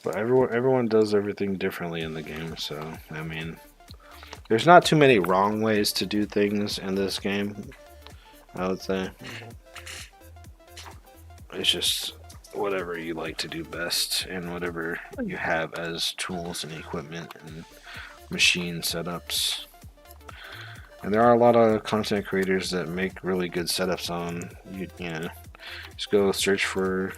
But everyone does everything differently in the game, so I mean, there's not too many wrong ways to do things in this game, I would say. It's just whatever you like to do best and whatever you have as tools and equipment and machine setups. And there are a lot of content creators that make really good setups on you know, just go search for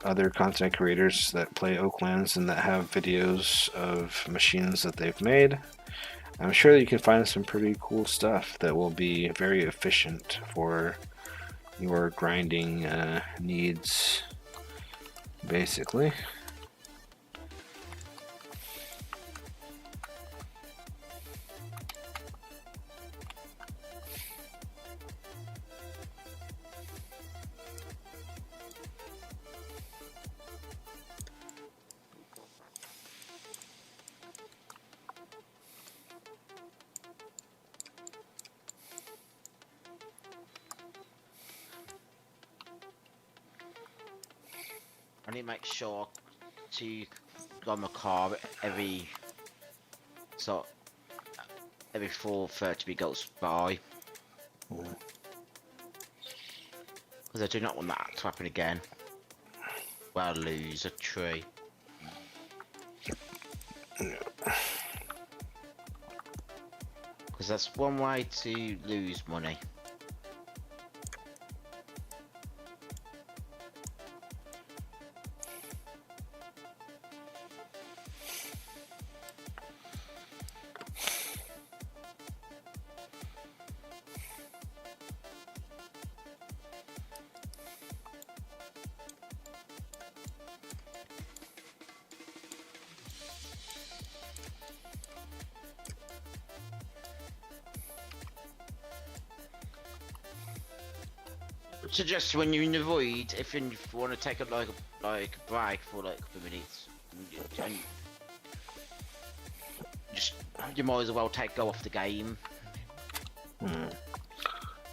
other content creators that play Oaklands and that have videos of machines that they've made. I'm sure that you can find some pretty cool stuff that will be very efficient for your grinding needs, basically. I need to make sure to go on my car every 4:30 goes by. Because I do not want that to happen again. Where I lose a tree. Because that's one way to lose money. Suggest when you're in the void, if you want to take a break for like a couple of minutes, and you might as well go off the game.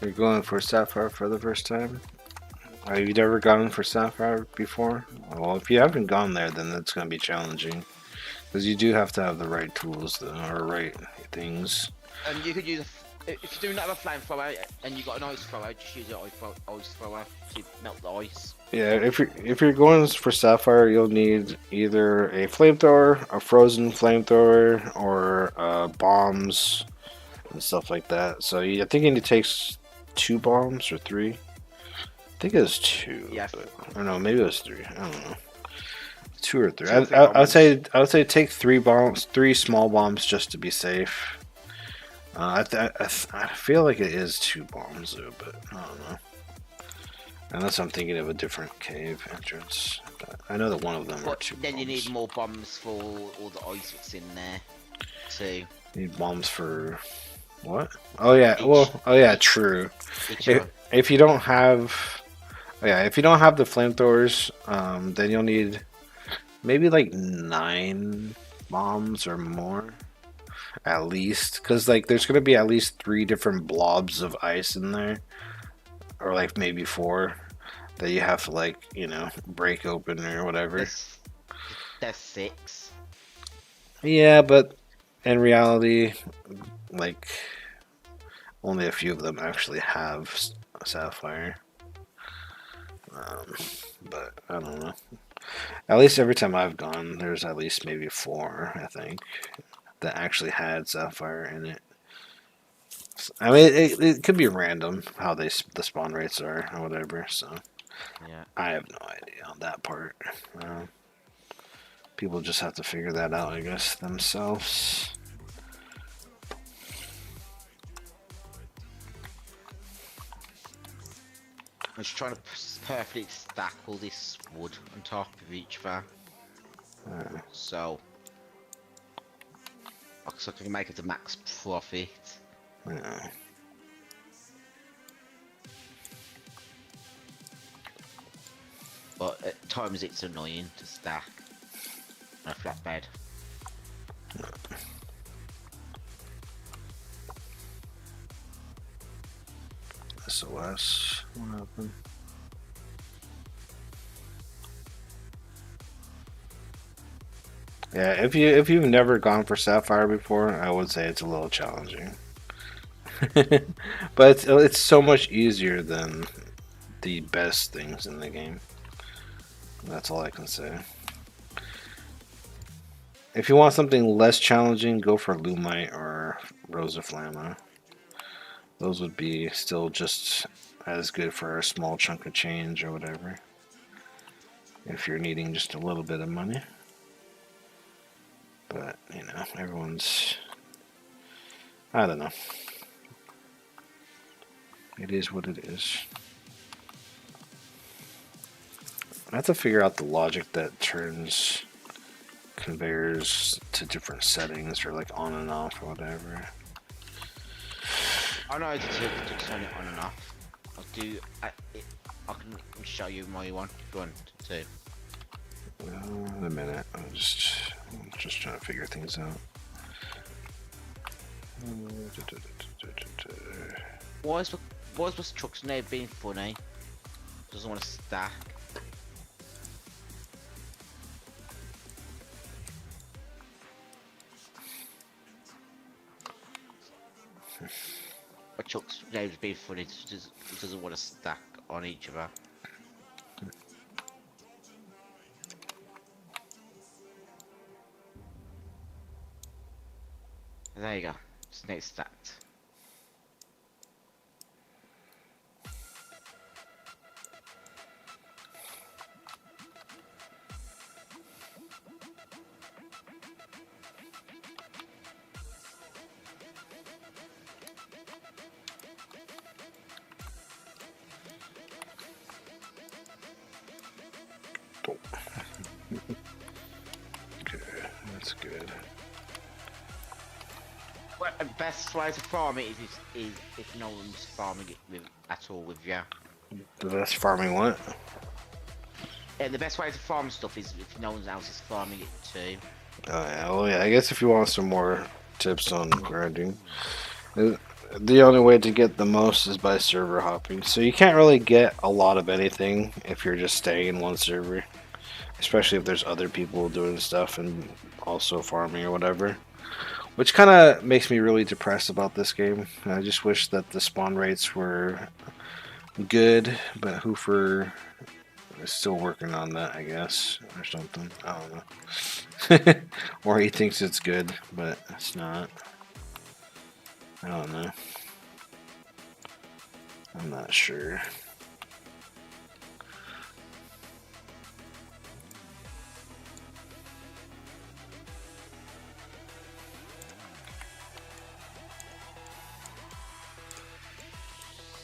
You're going for Sapphire for the first time? Have you ever gone for Sapphire before? Well, if you haven't gone there, then that's going to be challenging. Because you do have to have the right tools, or right things. And you could use, if you do not have a flamethrower and you got an ice thrower, just use an ice thrower to melt the ice. Yeah, if you're going for Sapphire, you'll need either a flamethrower, a frozen flamethrower, or bombs and stuff like that. So I think it takes 2 bombs or 3. I think it was 2. Yeah. But, or no, maybe it was 3. I don't know. 2 or 3. 2 or 3 I would say take 3 bombs, 3 small bombs just to be safe. I feel like it is 2 bombs though, but I don't know. Unless I'm thinking of a different cave entrance. But I know that one of them are 2 then bombs. you need more bombs for all the ice that's in there, too. You need bombs for what? Oh yeah, true. If you don't have, if you don't have the flamethrowers, then you'll need maybe like 9 bombs or more, at least. Because like there's gonna be at least 3 different blobs of ice in there, or like maybe 4 that you have to like break open or whatever. There's 6. Yeah, but in reality, like only a few of them actually have Sapphire. But I don't know. At least every time I've gone, there's at least maybe 4, I think, that actually had Sapphire in it. I mean, it could be random how the spawn rates are or whatever. So Yeah. I have no idea on that part. People just have to figure that out, I guess, themselves. I'm just trying to perfectly stack all this wood on top of each other. So I can make it a max profit. Yeah. But at times it's annoying to stack on a flatbed. SOS. What happened? Yeah, if you've never gone for Sapphire before, I would say it's a little challenging. But it's so much easier than the best things in the game. That's all I can say. If you want something less challenging, go for Lumite or Rosa Flamma. Those would be still just as good for a small chunk of change or whatever. If you're needing just a little bit of money. But, you know, everyone's... I don't know. It is what it is. I have to figure out the logic that turns conveyors to different settings or like on and off or whatever. I know to turn it on and off. I can show you my one. Go on to. In a minute. I'm just trying to figure things out. Why is my truck's name being funny? Doesn't want to stack. My truck's name's being funny. It doesn't want to stack on each other. There you go. It's next stacked. Okay, that's good. Well, the best way to farm it is if no one's farming it at all with you. The best farming what? And the best way to farm stuff is if no one else is farming it too. Oh yeah, well yeah, I guess if you want some more tips on grinding, the only way to get the most is by server hopping. So you can't really get a lot of anything if you're just staying in one server. Especially if there's other people doing stuff and also farming or whatever. Which kind of makes me really depressed about this game. I just wish that the spawn rates were good, but Hoofer is still working on that, I guess, or something. I don't know. Or he thinks it's good, but it's not. I don't know. I'm not sure.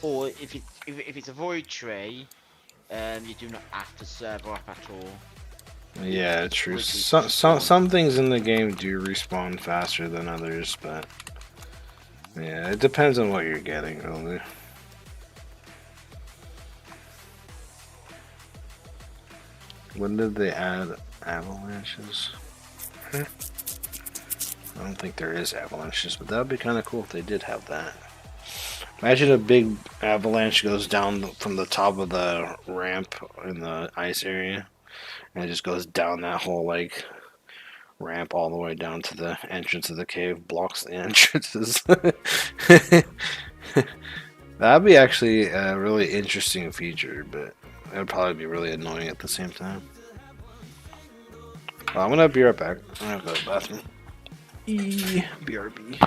Or if it's a void tree, you do not have to server up at all. Yeah, true. Some things in the game do respawn faster than others, but yeah, it depends on what you're getting, really. When did they add avalanches? I don't think there is avalanches, but that would be kind of cool if they did have that. Imagine a big avalanche goes down from the top of the ramp in the ice area, and it just goes down that whole like ramp all the way down to the entrance of the cave, blocks the entrances. That'd be actually a really interesting feature, but it'd probably be really annoying at the same time. Well, I'm gonna be right back. I'm gonna go to the bathroom. BRB.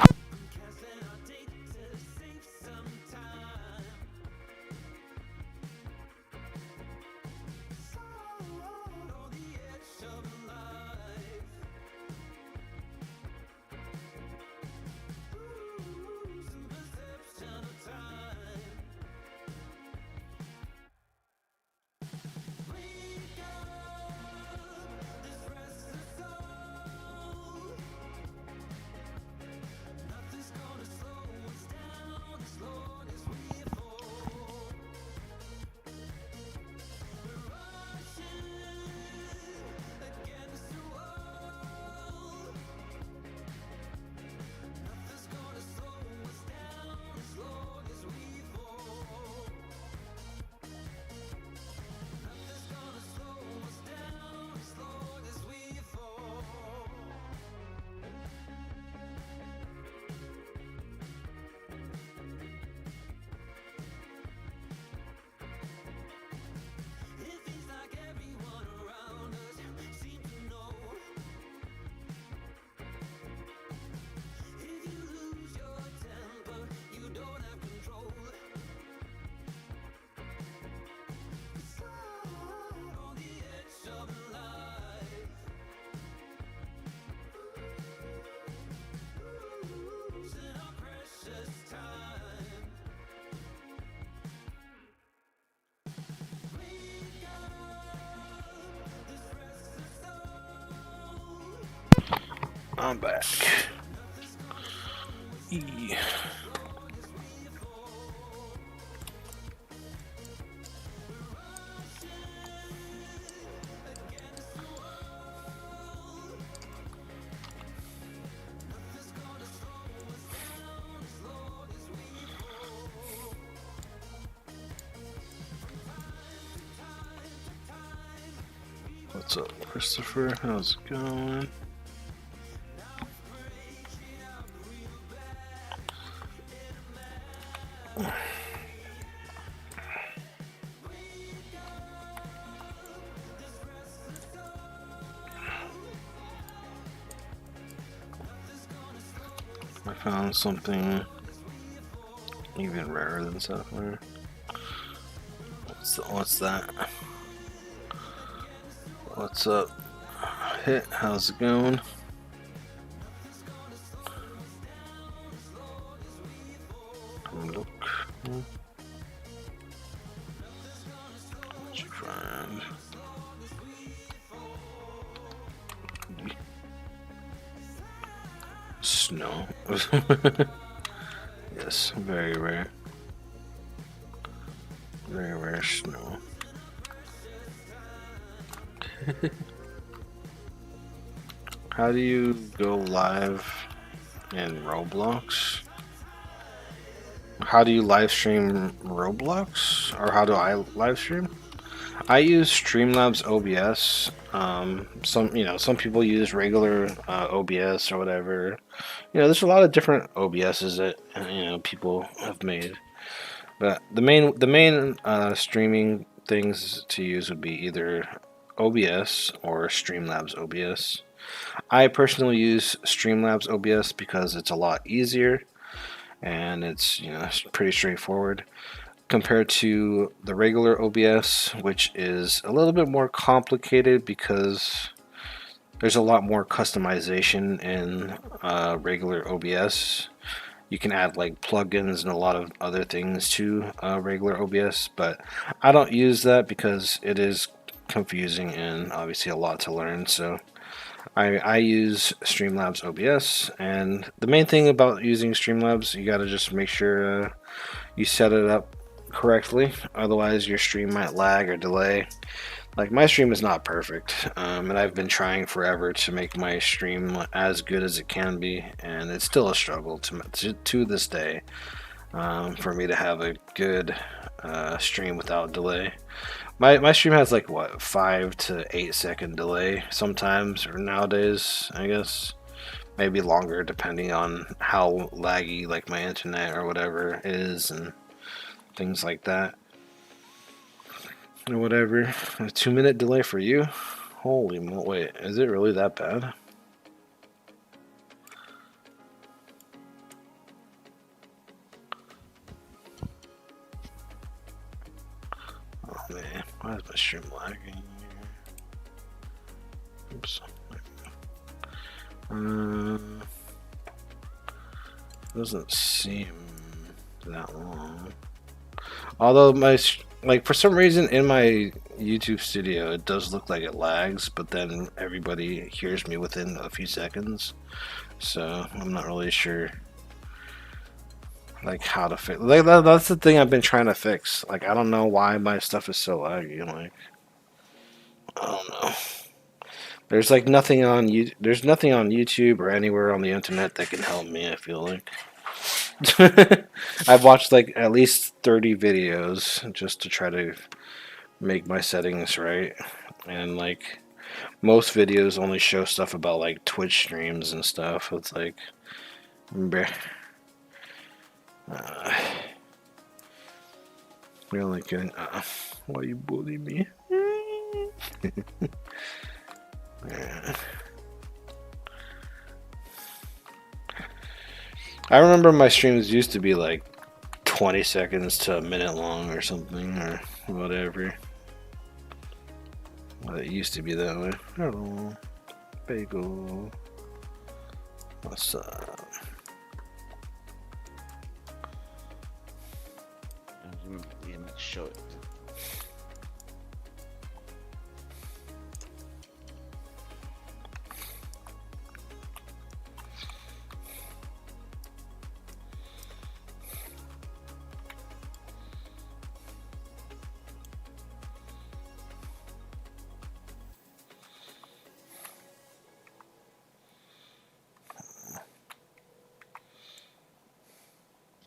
I'm back. E. What's up, Christopher? How's it going? I found something even rarer than sapphire. What's that? What's up? Hit, how's it going? Look. What'd you find? Snow. Yes, very rare. Very rare snow. How do you go live in Roblox? How do you live stream Roblox? Or how do I live stream? I use Streamlabs OBS. Some people use regular OBS or whatever. There's a lot of different OBSs that people have made. But the main streaming things to use would be either OBS or Streamlabs OBS. I personally use Streamlabs OBS because it's a lot easier and it's pretty straightforward compared to the regular OBS, which is a little bit more complicated because there's a lot more customization in regular OBS. You can add like plugins and a lot of other things to regular OBS, but I don't use that because it is confusing and obviously a lot to learn. So I use Streamlabs OBS, and the main thing about using Streamlabs, you gotta just make sure you set it up correctly, otherwise your stream might lag or delay. Like, my stream is not perfect, and I've been trying forever to make my stream as good as it can be, and it's still a struggle to this day for me to have a good stream without delay. My stream has like what, 5 to 8 second delay sometimes, or nowadays, I guess. Maybe longer depending on how laggy like my internet or whatever is and things like that. Or whatever. A 2-minute delay for you? Holy moly, wait, is it really that bad? Oh man, why is my stream lagging? Oops. Doesn't seem that long. Although for some reason in my YouTube studio it does look like it lags, but then everybody hears me within a few seconds. So I'm not really sure like how to fix. Like that's the thing I've been trying to fix. Like, I don't know why my stuff is so laggy. Like, I don't know. There's like nothing on There's nothing on YouTube or anywhere on the internet that can help me, I feel like. I've watched like at least 30 videos just to try to make my settings right, and like most videos only show stuff about like Twitch streams and stuff. It's like, you're only kidding. Why you bully me? I remember my streams used to be like 20 seconds to a minute long or something, or whatever. Well, it used to be that way. Hello, Bagel. What's up? Yeah, make sure.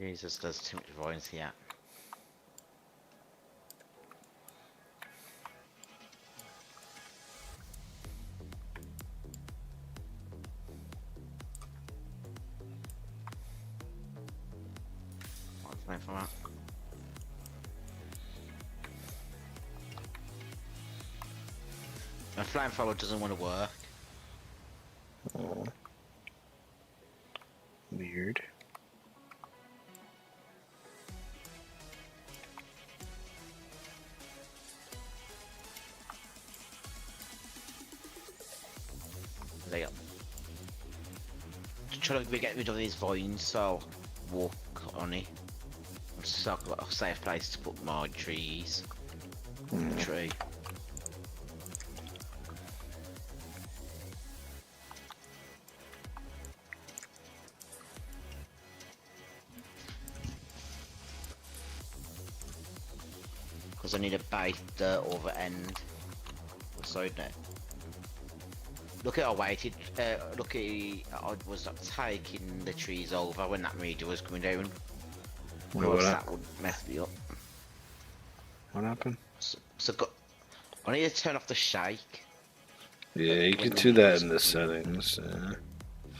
Jesus, there's too much vines here. What's my for that? My flamethrower doesn't want to work. Oh. Weird. There you go. Trying to get rid of these vines, so walk on it. So I've got a safe place to put my trees. Tree. Because I need to bait the other end. So no. Look at I waited. Look at I was taking the trees over when that meteor was coming down. What That would mess me up. What happened? So I need to turn off the shake. Yeah, you can do that in the settings.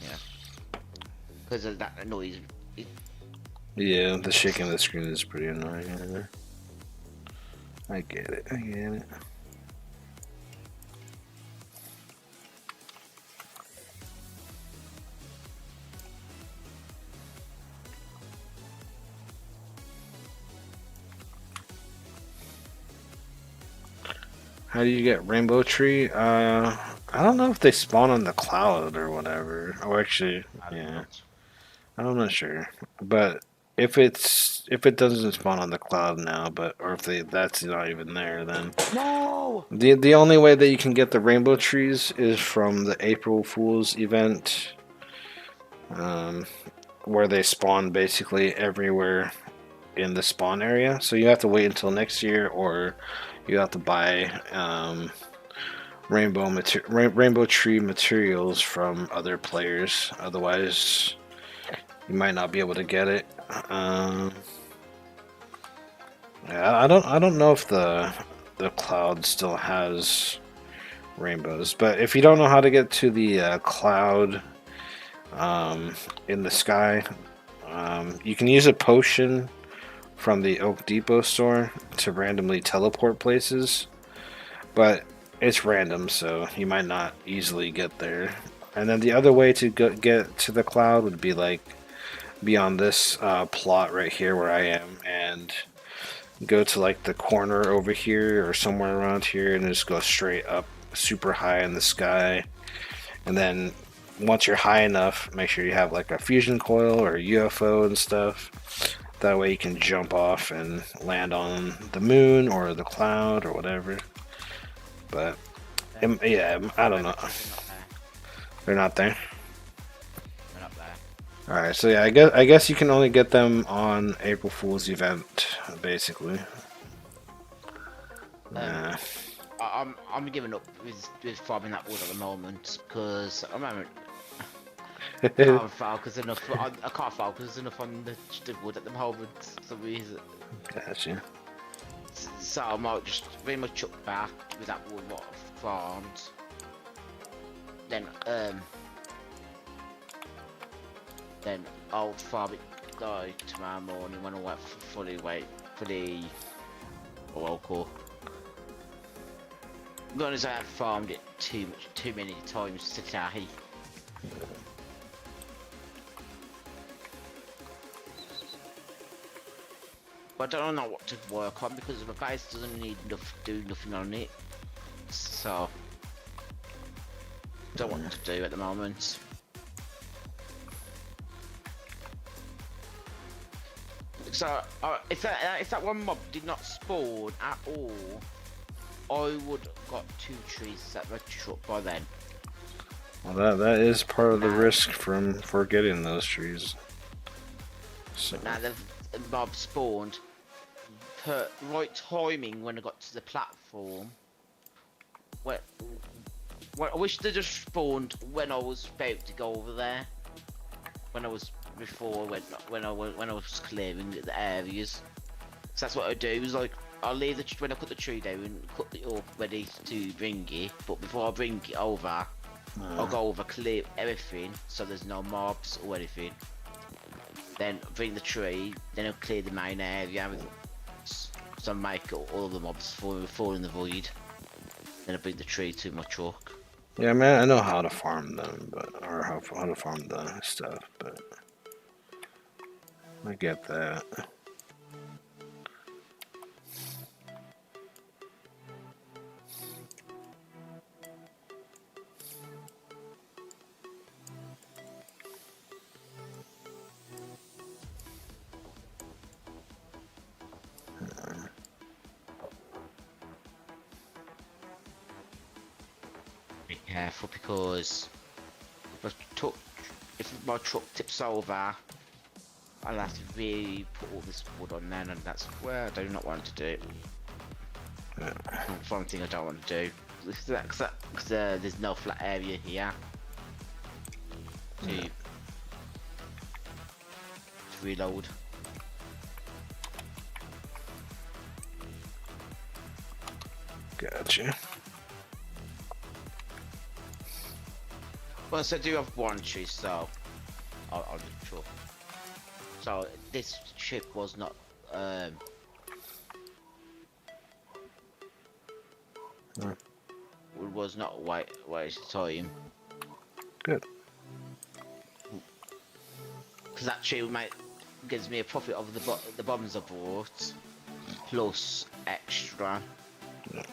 Yeah. Because of that noise. Yeah, the shaking of the screen is pretty annoying. I get it. I get it. How do you get rainbow tree? I don't know if they spawn on the cloud or whatever. Oh, actually, yeah, I'm not sure. But if it doesn't spawn on the cloud now, or if that's not even there, then No. the only way that you can get the rainbow trees is from the April Fool's event, where they spawn basically everywhere in the spawn area. So you have to wait until next year, or you have to buy rainbow tree materials from other players. Otherwise, you might not be able to get it. Yeah, I don't know if the cloud still has rainbows, but if you don't know how to get to the cloud in the sky, you can use a potion from the Oak Depot store to randomly teleport places, but it's random, so you might not easily get there. And then the other way to get to the cloud would be on this plot right here where I am, and go to like the corner over here or somewhere around here, and just go straight up super high in the sky. And then once you're high enough, make sure you have like a fusion coil or a UFO and stuff. That way you can jump off and land on the moon or the cloud or whatever. But yeah, I don't know. They're not there. They're not there. All right, so yeah, I guess you can only get them on April Fool's event, basically. I'm giving up with farming that wood at the moment because at the moment I can't focus enough. I can't focus enough on the wood at the moment for some reason. Gotcha. So I might just very much chuck back with that wood what I've farmed. Then I'll farm it like tomorrow morning when I fully local. As I have farmed it too many times today. But I don't know what to work on because the base doesn't need do nothing on it. So don't know what to do at the moment. So if that one mob did not spawn at all, I would have got 2 trees that were shot by then. Well, that is part of the risk for getting those trees. So. But now the mob spawned per right timing when I got to the platform. Well, I wish they just spawned when I was about to go over there. When I was before when I was clearing the areas. So that's what I do. Is like I'll leave the when I cut the tree down and cut it up ready to bring it. But before I bring it over, I'll go over clear everything so there's no mobs or anything. Then bring the tree. Then I'll clear the main area. So make all the mobs fall in the void. Then I bring the tree to my truck. Yeah, man, I know how to farm them, or how to farm the stuff, but I get that. Be careful because if my truck tips over, I'll have to really put all this wood on there, and that's where I do not want to do. That's one thing I don't want to do. Because there's no flat area here to reload. Gotcha. Well, so I do have one tree, so I'll do truck. So this ship was not it was not waste of time. Good. Because that tree gives me a profit of the bombs I bought plus extra. Yeah.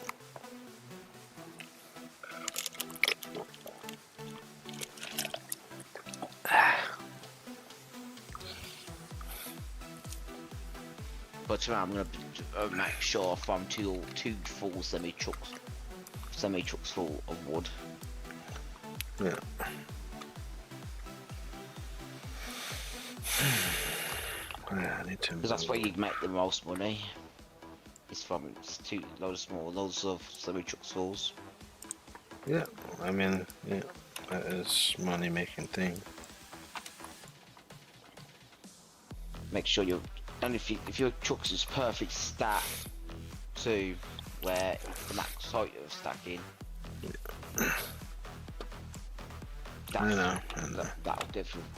But tomorrow I'm gonna make sure from two full semi trucks full of wood. Yeah. I need to. Because that's where you make the most money. It's from loads of semi trucks fulls. Yeah, I mean, yeah, that is money making thing. Make sure and if your trucks is perfect stat to where it's the max height of stacking. Yeah. I know. That'll definitely.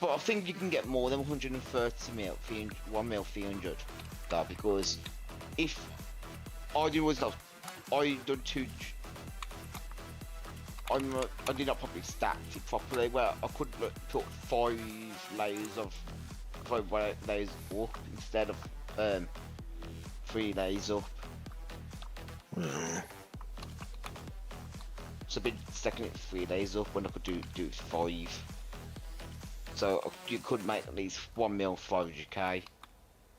But I think you can get more than 130 mil, 1 mil 300 though, because if I did I did not properly stack it properly. Well, I could put 5 layers up instead of 3 layers up. Yeah. So I've been stacking it 3 layers up when I could do 5. So you could make at least 1 mil 500k,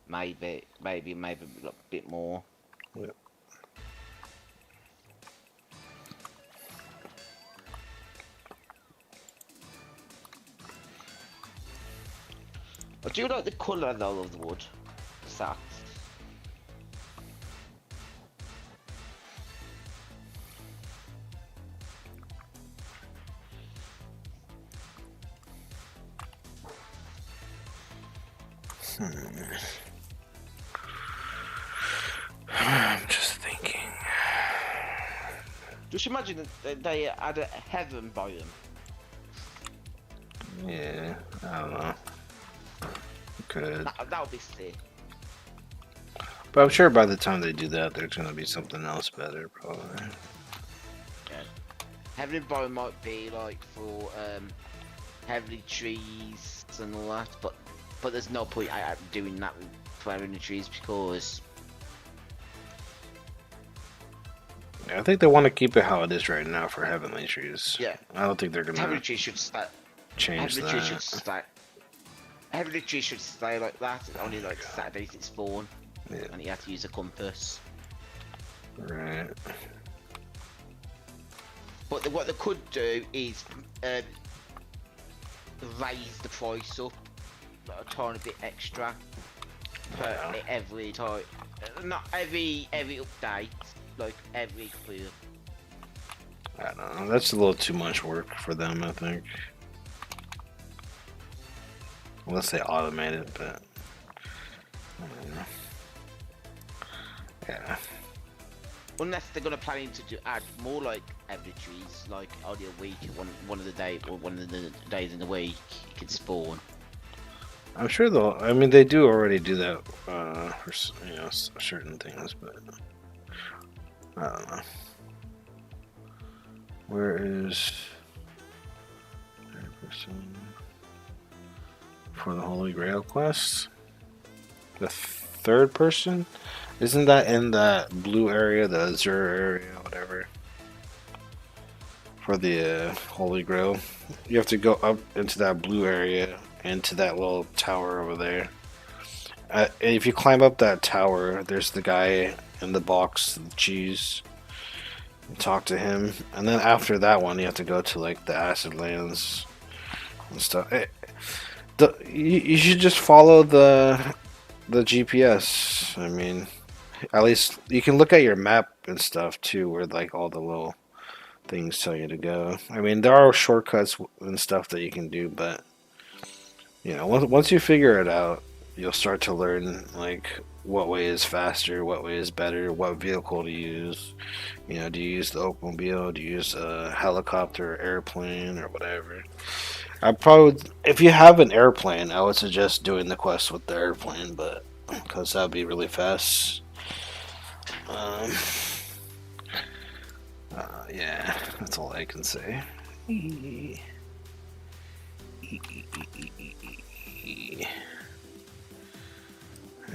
maybe a bit more. Yeah. I do like the colour though of the wood. Sacks. I'm just thinking. Just imagine that they had a heaven biome. Yeah, I don't know. Could. That would be sick. But I'm sure by the time they do that, there's gonna be something else better, probably. Yeah. Heaven biome might be like for heavy trees and all that, but there's no point doing that for heavy trees because. Yeah, I think they want to keep it how it is right now for heavenly trees. Yeah. I don't think they're gonna Heavenly trees should start. change Heavenly that. trees should stay. Heavenly trees should stay like that. Only like Saturdays it spawn, Yeah. and you have to use a compass. Right. But what they could do is raise the price up a tiny bit extra per every time. Not every update, like every clear. I don't know. That's a little too much work for them, I think. Unless they automate it, but I don't know. Yeah. Unless they're gonna planning to add more like inventories, like only a week, one of the day or one of the days in the week you can spawn. I'm sure they'll. I mean, they do already do that for certain things, but I don't know. Where is for the Holy Grail quest? The third person? Isn't that in that blue area, the Azure area, whatever? For the Holy Grail, you have to go up into that blue area, into that little tower over there. If you climb up that tower, there's the guy in the box, the cheese. Talk to him, and then after that one, you have to go to like the acid lands and stuff. You should just follow the GPS. I mean, at least you can look at your map and stuff too, where like all the little things tell you to go. I mean, there are shortcuts and stuff that you can do, but you know, once you figure it out, you'll start to learn like what way is faster, what way is better, what vehicle to use. You know, do you use the Oakmobile? Do you use a helicopter, or airplane, or whatever? I probably, if you have an airplane, I would suggest doing the quest with the airplane, but because that'd be really fast. Yeah, that's all I can say.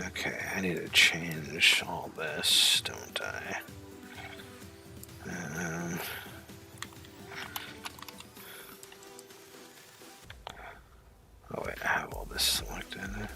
Okay, I need to change all this, don't I? Oh wait, I have all this selected.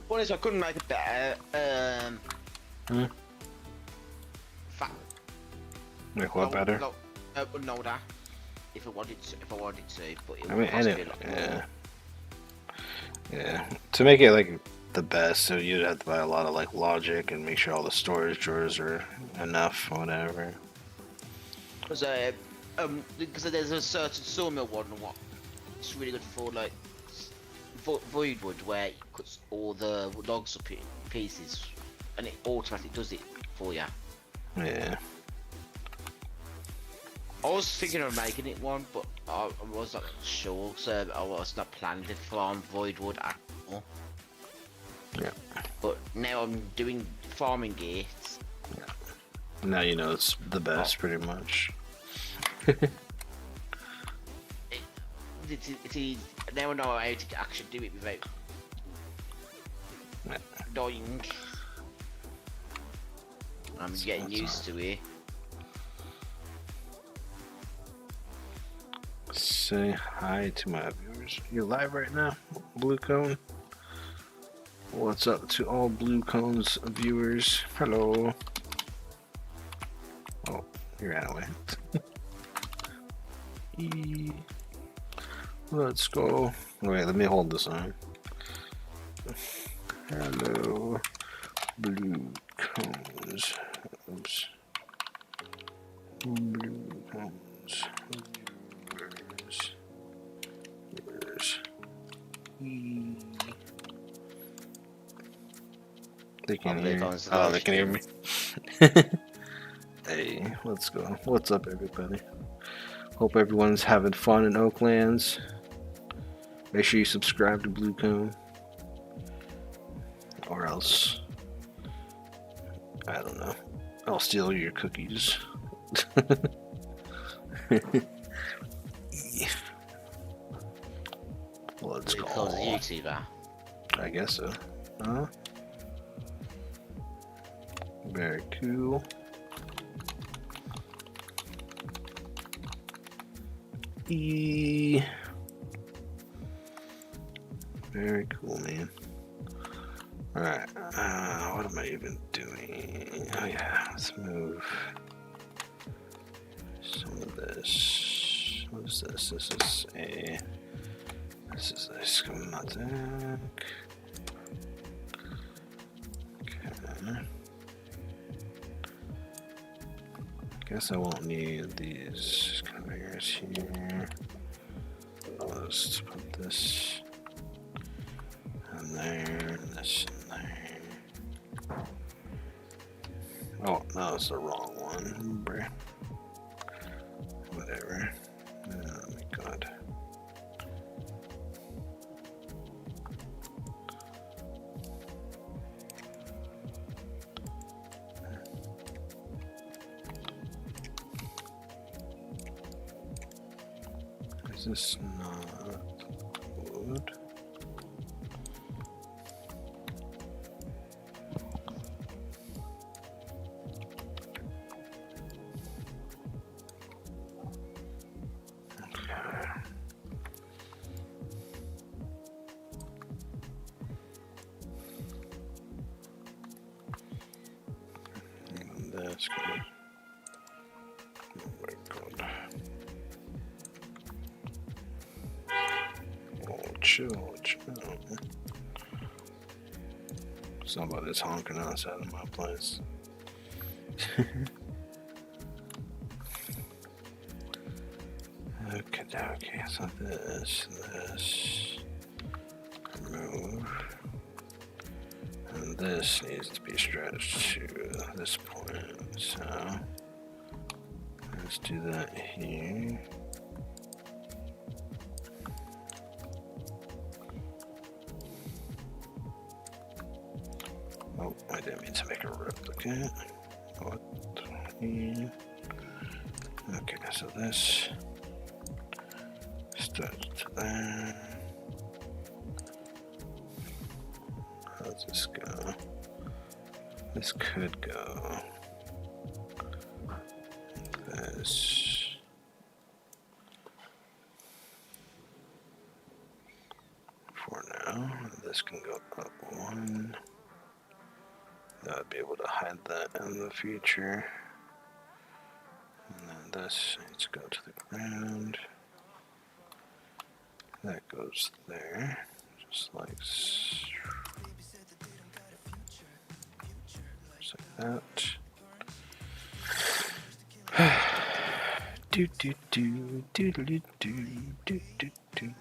One is I couldn't make a better Like what better? No, that if I wanted to, but it I would mean, cost me a anyway, lot yeah. more. Yeah, to make it like the best, so you'd have to buy a lot of like logic and make sure all the storage drawers are enough, or whatever. Because there's a certain sawmill one, what it's really good for, like Voidwood, where it cuts all the logs up in pieces, and it automatically does it for you. Yeah. I was thinking of making it one, but I was not sure, so I was not planning to farm Voidwood at all. Yeah. But now I'm doing farming gates. Yeah. Now you know it's the best, pretty much. Now I know how to actually do it without dying. I'm getting used to it. Say hi to my viewers. You're live right now, Blue Cone. What's up to all Blue Cone's viewers? Hello. Oh, he ran away. Let's go. Wait, let me hold this on. Hello, Blue Cones. Oops. Blue Cones. They can hear me. Oh, they can hear me. Hey, let's go. What's up, everybody? Hope everyone's having fun in Oaklands. Make sure you subscribe to Blue Cone. or else, I don't know, I'll steal your cookies. Let's go. Because a YouTuber. I guess so. Huh? Very cool. Very cool, man. Alright, what am I even doing? Oh yeah, let's move some of this. What is this? This is a schematic. Okay. Guess I won't need these conveyors here. I'll just put this in there, and this in there. Oh, that was the wrong one. Whatever. Oh my god. Is this not good? That's good. Oh my god. Oh, chill. Somebody's honking outside of my place. Okay, so this, remove. And this needs to be stretched to this point, so let's do that here. Oh, I didn't mean to make a replicate. What? Here. Okay, so this starts to there. How's this go? This could go like this. For now, this can go up one. I'll be able to hide that in the future. And then this needs to go to the ground. That goes there, just like that. Do do do do do do do do do.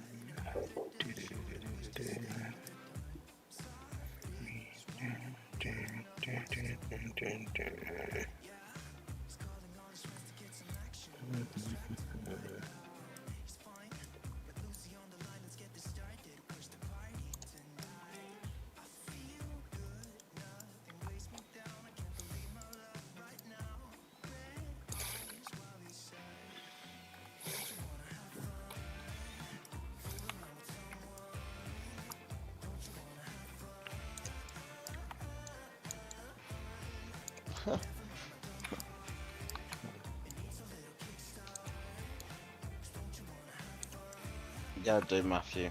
Yeah, do Matthew.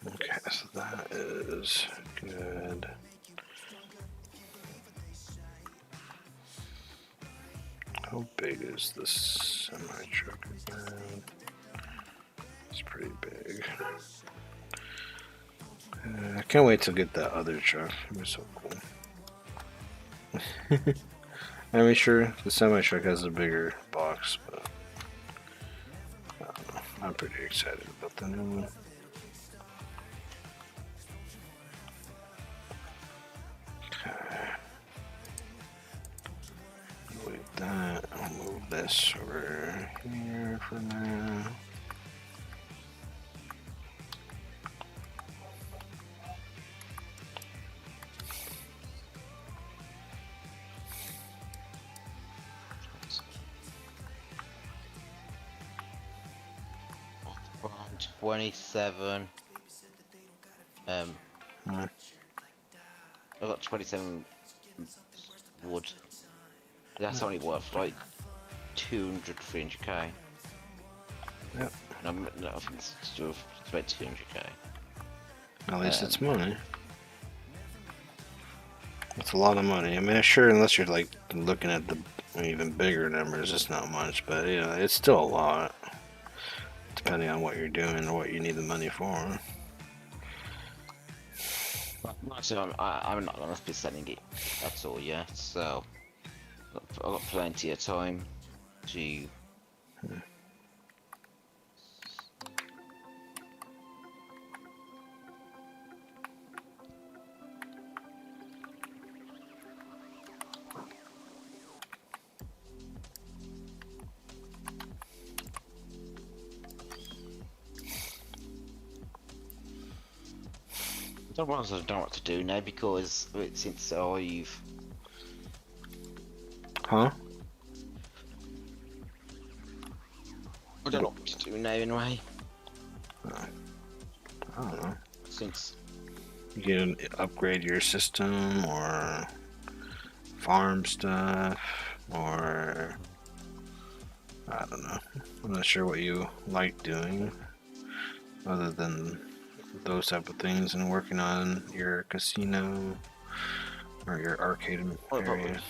Okay, so that is good. How big is this semi-truck again? It's pretty big. I can't wait to get that other truck. It'll be so cool. I mean, sure, the semi-truck has a bigger box, but I don't know. I'm pretty excited about the new one. this over here for now. From 27. Hmm. I've got 27 wood. That's only worth like 200, 300k. Yep. No, I think it's still about 200k. At least it's money. It's a lot of money. I mean, sure, unless you're like looking at the even bigger numbers, it's not much, but you know, it's still a lot. Depending on what you're doing or what you need the money for. Actually, I'm not gonna be selling it at all yet, so I've got plenty of time to. I don't know what to do now because since I've. Huh? I don't know what to do now anyway. I don't know. Since You can upgrade your system or farm stuff or I don't know. I'm not sure what you like doing other than those type of things and working on your casino or your arcade area.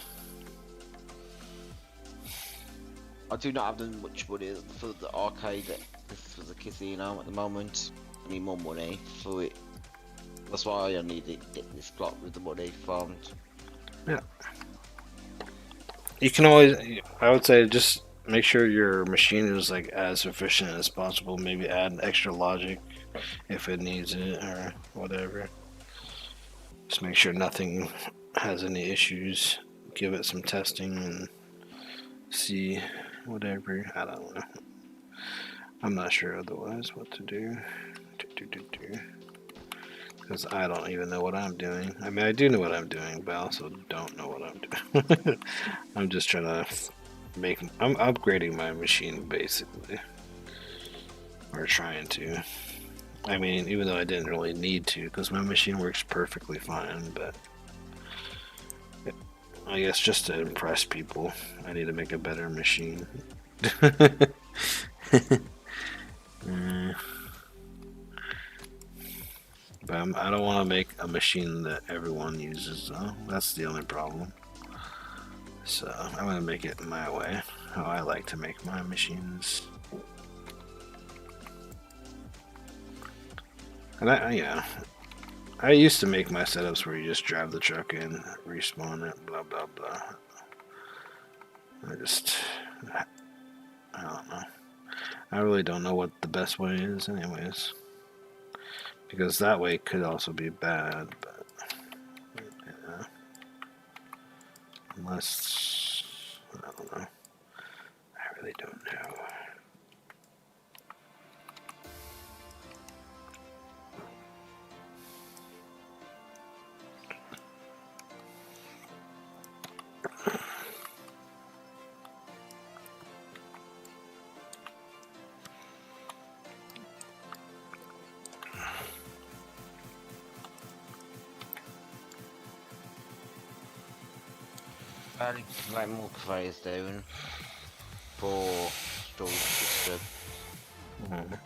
I do not have much money for the arcade, for the casino at the moment. I need more money for it. That's why I need to get this plot with the money farmed. Yeah. You can always, I would say, just make sure your machine is like as efficient as possible. Maybe add extra logic if it needs it or whatever. Just make sure nothing has any issues. Give it some testing and see whatever. I don't know. I'm not sure otherwise what to do. Because I don't even know what I'm doing. I mean, I do know what I'm doing, but I also don't know what I'm doing. I'm just trying to I'm upgrading my machine, basically. Or trying to. I mean, even though I didn't really need to, because my machine works perfectly fine, but I guess just to impress people, I need to make a better machine. But I don't want to make a machine that everyone uses, though. That's the only problem. So I'm going to make it my way, how I like to make my machines. And I used to make my setups where you just drive the truck in, respawn it, blah blah blah. I don't know. I really don't know what the best way is, anyways. Because that way could also be bad, but yeah. Unless I don't know. I really don't know. I need to like more conveyors down for storage system. Mm.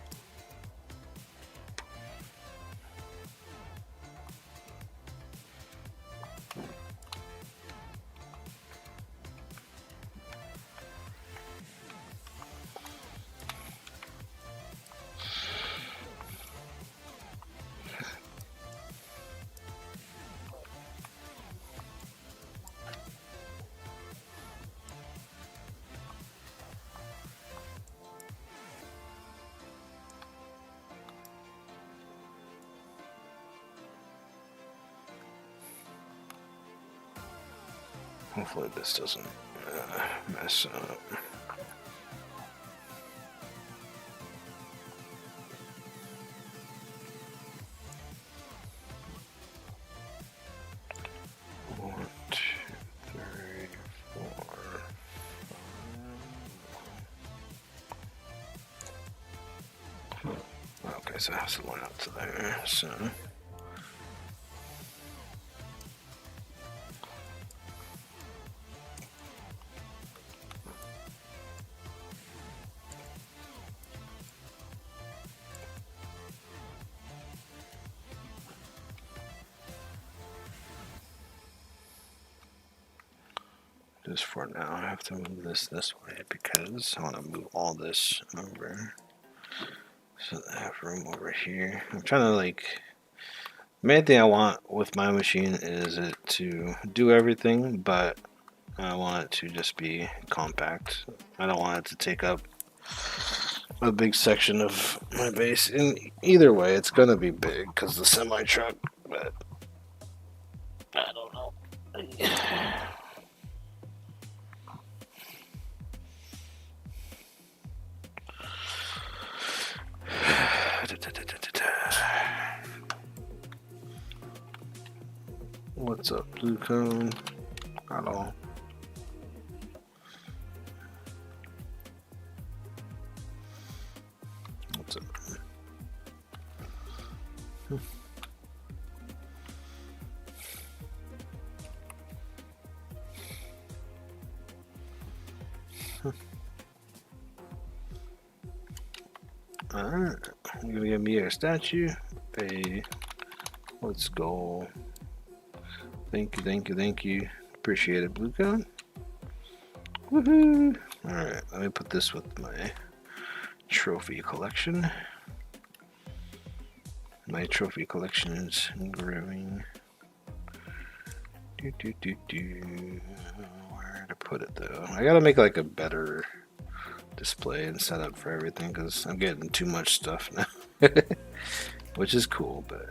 Hopefully this doesn't mess up. Okay, so it has to line up to there, so... Just for now, I have to move this way because I want to move all this over. So I have room over here. I'm trying to like... The main thing I want with my machine is it to do everything, but I want it to just be compact. I don't want it to take up a big section of my base. And either way, it's going to be big because the semi-truck, but I don't know. What's up, Blue Cone? Hello. What's up? Alright, you're gonna give me a statue. Let's go. Thank you, thank you, thank you. Appreciate it, Blue Cone. Woohoo! Alright, let me put this with my trophy collection. My trophy collection is growing. Where to put it though? I gotta make like a better display and setup for everything because I'm getting too much stuff now. Which is cool, but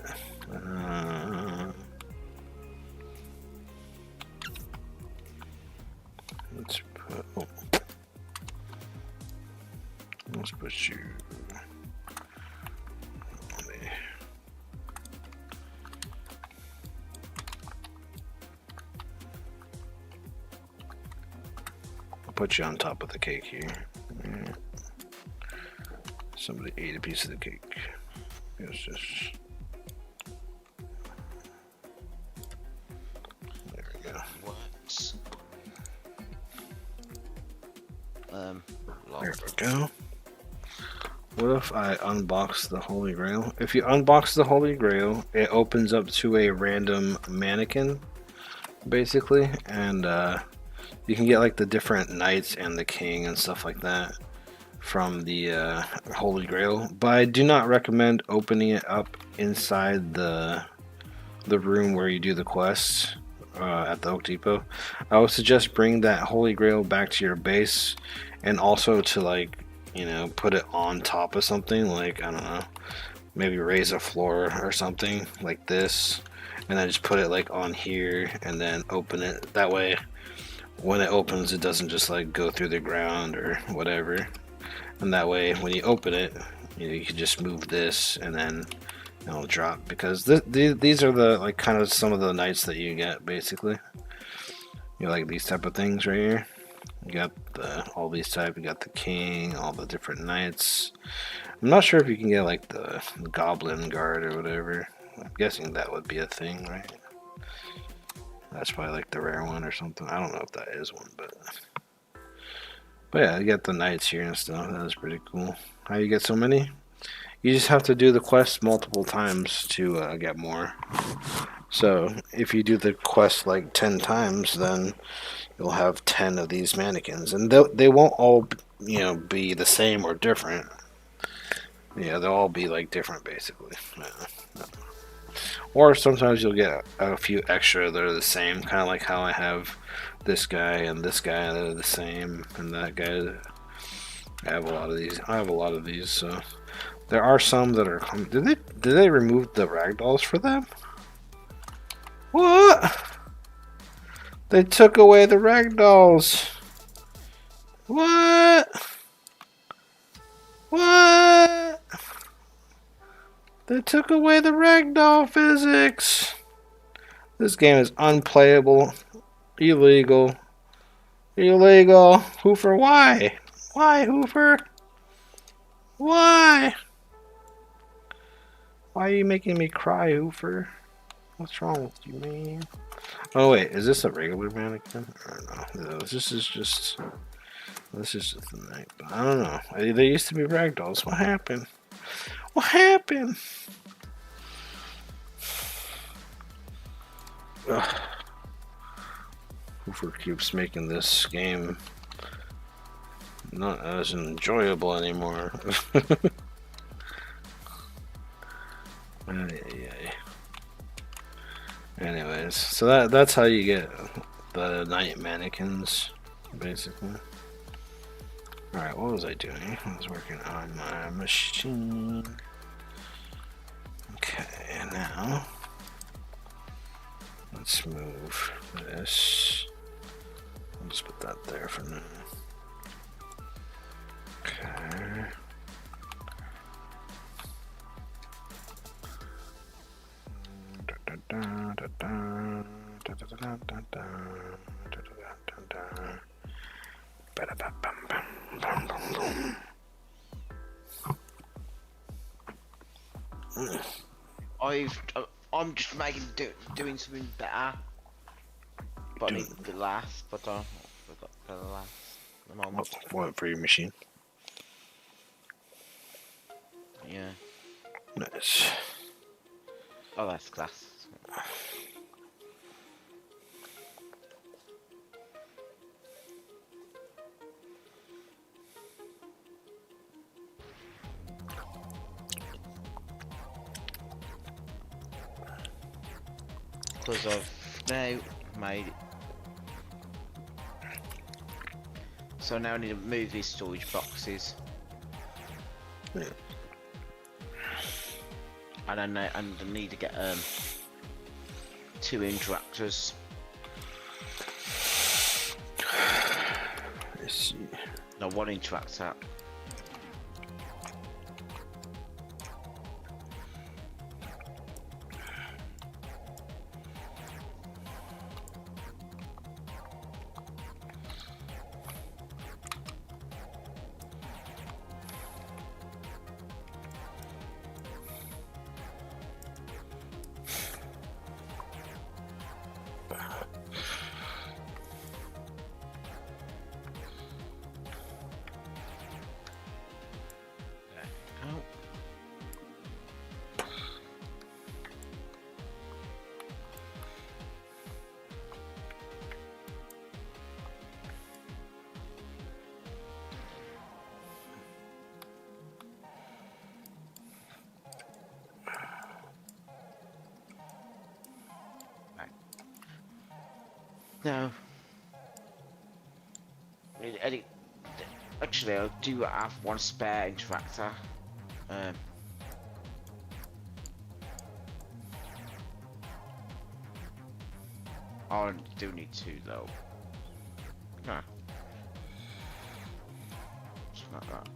let's put you. I'll put you on top of the cake here. Somebody ate a piece of the cake. It's just... There we go. What? There we go. What if I unbox the Holy Grail? If you unbox the Holy Grail, it opens up to a random mannequin, basically, and you can get like the different knights and the king and stuff like that from the Holy Grail. But I do not recommend opening it up inside the room where you do the quests at the Oak Depot. I would suggest bring that Holy Grail back to your base, and also to like, you know, put it on top of something, like, I don't know, maybe raise a floor or something like this, and then just put it like on here and then open it. That way when it opens, it doesn't just like go through the ground or whatever. And that way when you open it, you know, you can just move this and then it'll drop, because these are the like kind of some of the knights that you get basically. You know, like these type of things right here. You got all these type. You got the king, all the different knights. I'm not sure if you can get like the goblin guard or whatever. I'm guessing that would be a thing, right? That's probably like the rare one or something. I don't know if that is one, but yeah, you got the knights here and stuff. That is pretty cool. How you get so many? You just have to do the quest multiple times to get more. So if you do the quest like 10 times, then you'll have 10 of these mannequins, and they won't all, you know, be the same or different. Yeah, they'll all be like different basically. Yeah. Or sometimes you'll get a few extra that are the same, kind of like how I have this guy and this guy that are the same, and that guy. I have a lot of these. I have a lot of these. So there are some that are. Did they remove the ragdolls for them? What? They took away the ragdolls. What? What? They took away the ragdoll physics. This game is unplayable. Illegal. Illegal. Hoofer, why? Why, Hoofer? Why? Why are you making me cry, Hoofer? What's wrong with you, man? Oh wait, is this a regular mannequin? Or no, this is just the night. I don't know. They used to be ragdolls. What happened? What happened? Ugh. Hoofer keeps making this game not as enjoyable anymore. Anyways, so that's how you get the night mannequins, basically. Alright, what was I doing? I was working on my machine. Okay, now let's move this. I'll just put that there for now. Okay. I'm just doing something better. But I need the last, but I forgot the last at the moment. What for your machine? Yeah. Nice. Oh, that's glass. Because I've now made it. So now I need to move these storage boxes. Yeah. And I need to get 2 interactors. I see. No, 1 interactor. No. Actually, I do have 1 spare interactor. I do need 2 though. No. It's not that.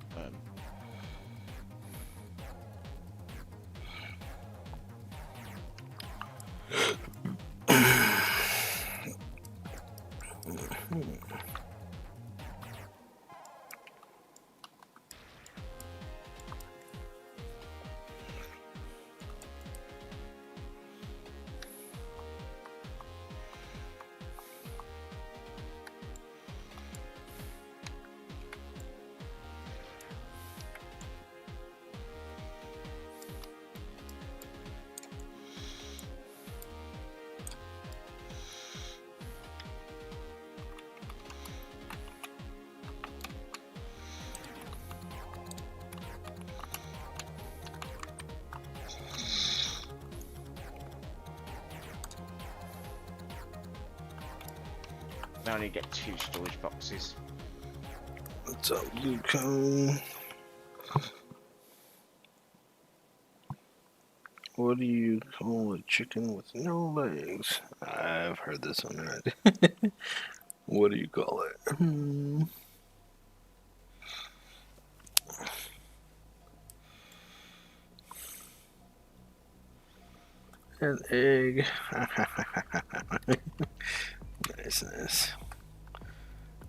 Now I need to get 2 storage boxes. What's up, Luco? What do you call a chicken with no legs? I've heard this one already. What do you call it? An egg. Nice, nice.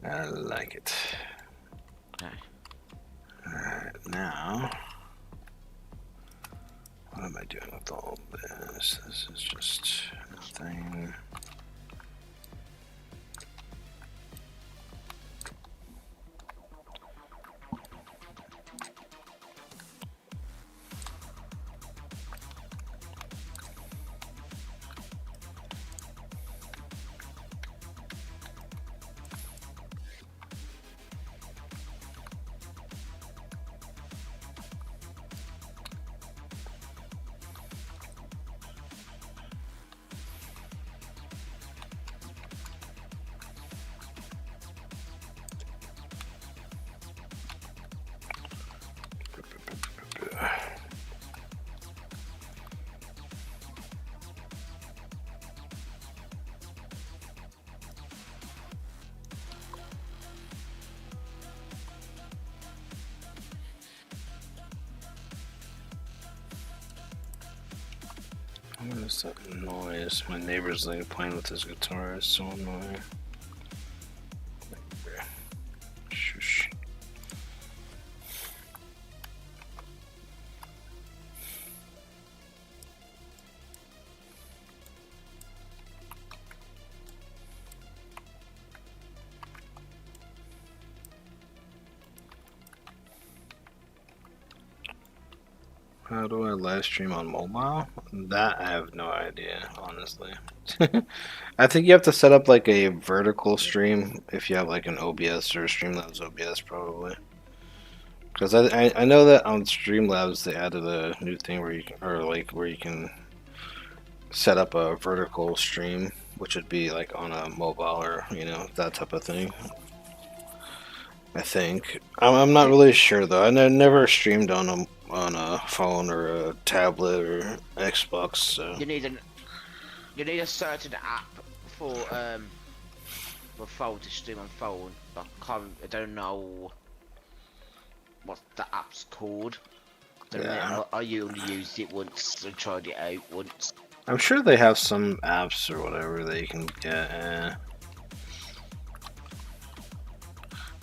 I like it. Okay. Alright, now what am I doing with all this? This is just nothing. What is that noise? My neighbor's like playing with his guitar. It's so annoying. Shush. How do I live stream on mobile? That I have no idea, honestly. I think you have to set up like a vertical stream if you have like an OBS or Streamlabs OBS probably. Because I know that on Streamlabs they added a new thing where you can, or like where you can set up a vertical stream, which would be like on a mobile or that type of thing. I think I'm not really sure though. I never streamed on a phone or a tablet or Xbox. So You need a certain app for phone to stream on phone. But I don't know what the app's called. Yeah. I only used it once and tried it out once. I'm sure they have some apps or whatever that you can get.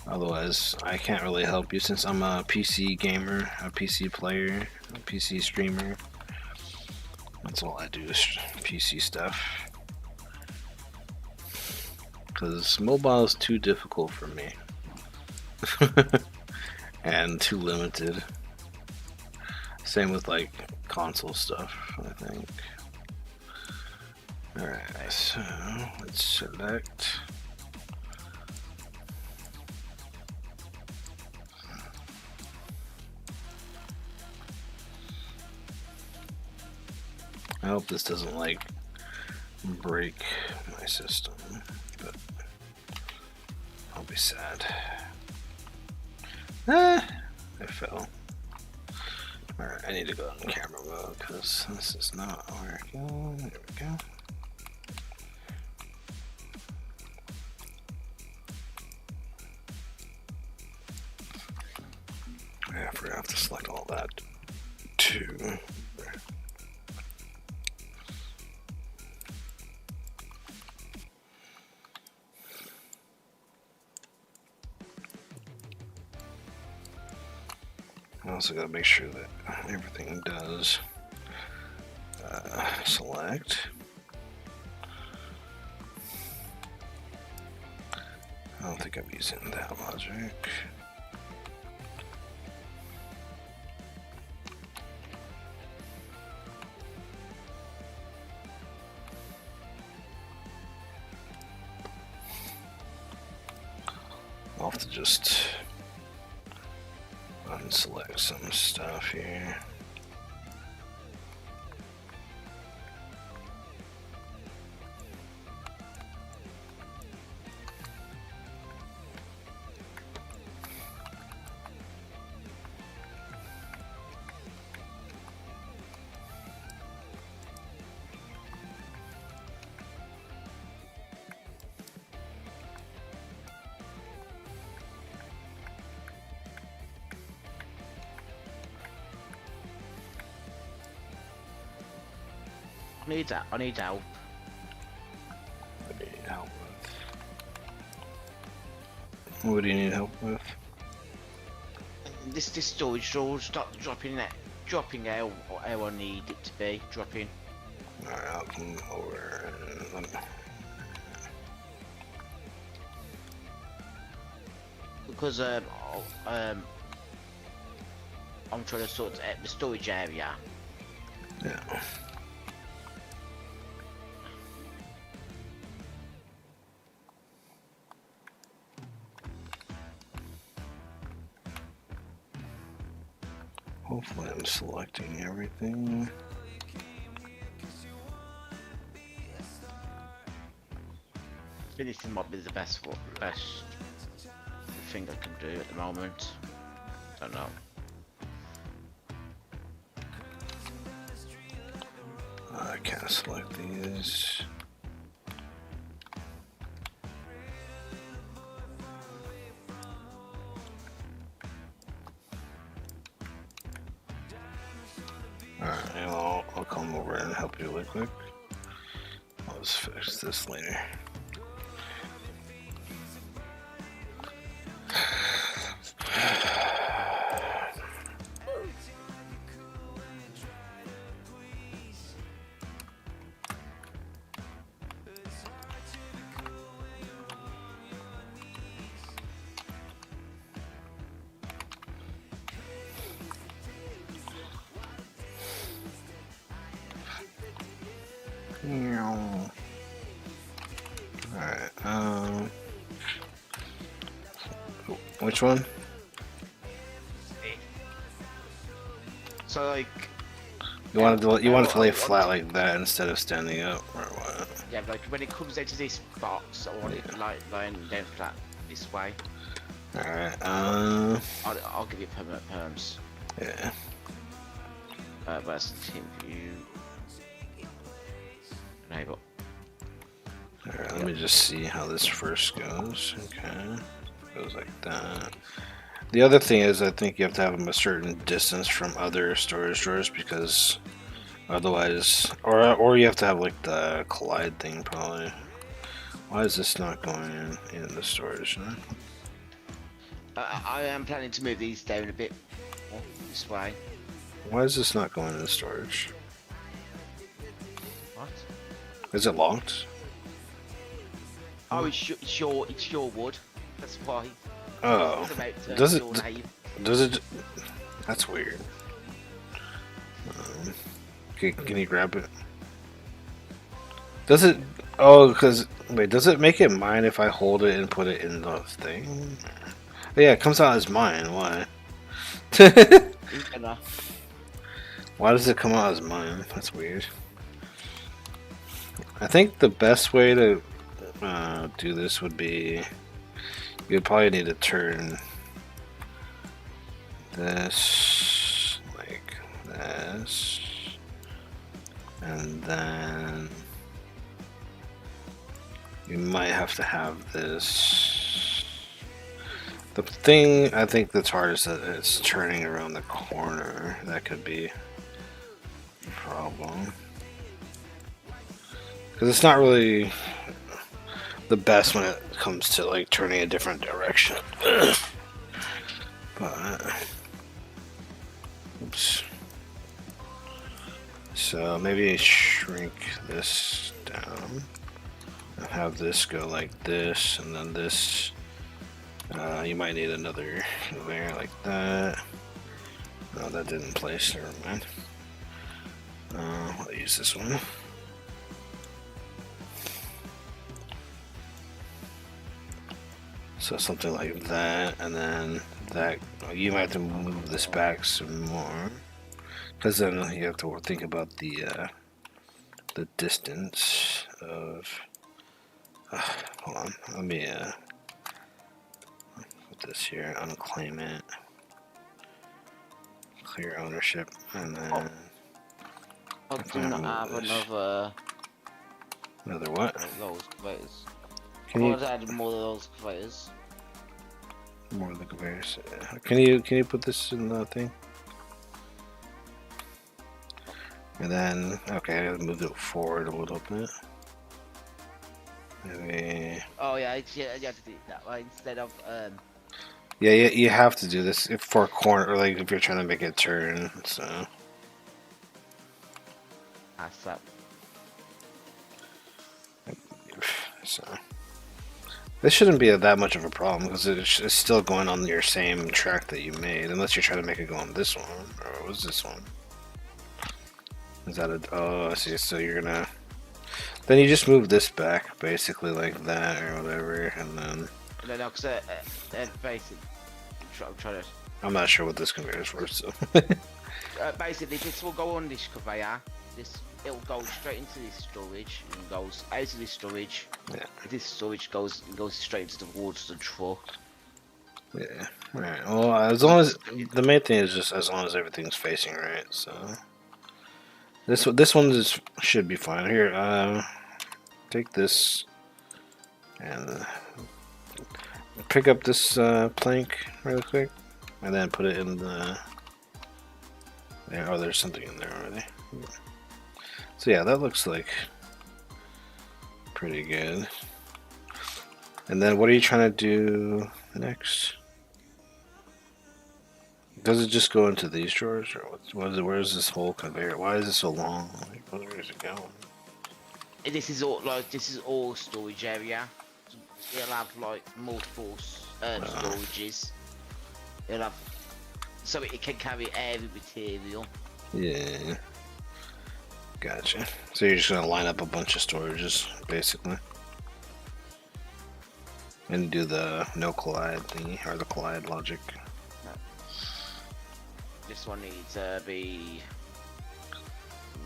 Otherwise, I can't really help you since I'm a PC gamer, a PC player, a PC streamer. That's all I do is PC stuff. Because mobile is too difficult for me. And too limited. Same with like console stuff, I think. Alright, so let's select. I hope this doesn't like break my system, but I'll be sad. I fell. Alright, I need to go in camera mode because this is not working. There we go. I forgot to select all that too. I also gotta make sure that everything does select. I don't think I'm using that logic. I'll have to just unselect some stuff here. I need help. I need help with. What do you need help with? This storage drawer stopped dropping dropping how I need it to be. Dropping. Alright, I'll come over and Because I'm trying to sort out the storage area. yeah. Hopefully I'm selecting everything. Finishing might be the best thing I can do at the moment. Don't know. I can't select these. Alright, I'll come over and help you really quick. I'll just fix this later. Alright, which one? So like, You want it to lay flat like that instead of standing up, or what? yeah, like when it comes into this box, I want it like lying down flat this way. Alright, I'll give you permanent perms. yeah. Where's team view? Enable. Alright, let me just see how this first goes. Okay. Goes like that. The other thing is, I think you have to have them a certain distance from other storage drawers because otherwise, or you have to have like the collide thing probably. Why is this not going in the storage? Huh? I am planning to move these down a bit more this way. Why is this not going in the storage? What? Is it locked? Oh, it's your wood. That's why. Oh, It's about to does it? your name. Does it? That's weird. Can you grab it? Does it? Oh, because wait, does it make it mine if I hold it and put it in the thing? Yeah, it comes out as mine. Why? Why does it come out as mine? That's weird. I think the best way to do this would be you'd probably need to turn this like this, and then you might have to have this. The thing I think that's hard is that it's turning around the corner. That could be a problem. Because it's not really the best when it comes to like turning a different direction. But oops. So maybe shrink this down and have this go like this, and then this. You might need another there like that. No, that didn't place. Never mind. I'll use this one. So something like that, and then that you might have to move this back some more, because then you have to think about the distance of. Hold on, let me put this here, unclaim it, clear ownership, and then. I do not have Another what? those conveyors. Can I you want to add more of those conveyors. more of the conveyors? Can you put this in the thing? And then okay, I gotta move it forward a little bit. Maybe. Oh yeah, you have to do it that way instead of Yeah, you have to do this if for a corner, or like if you're trying to make a turn. So That's that. so this shouldn't be that much of a problem because it's still going on your same track that you made, unless you're trying to make it go on this one. Or what was this one? Is that a? Oh, I see. So you're gonna. Then you just move this back, basically like that or whatever, and then. No, because basically, I'm trying to. I'm not sure what this conveyor is for, so. Basically, this will go on this conveyor. It'll go straight into this storage and goes out of this storage. Yeah. This storage goes straight into towards the truck. Yeah. Alright. Well, as long as the main thing is just as long as everything's facing right. So this one should be fine. Here, take this and pick up this plank really quick, and then put it in the. There. Oh, there's something in there already. So yeah, that looks like pretty good. And then what are you trying to do next? Does it just go into these drawers, or where is this whole conveyor? Why is it so long? Like, where is it going? This is all storage area. It'll have like multiple storages. It'll have so it can carry heavy material. Yeah. Gotcha. So you're just gonna line up a bunch of storages, basically, and do the no collide thingy or the collide logic. This one needs to be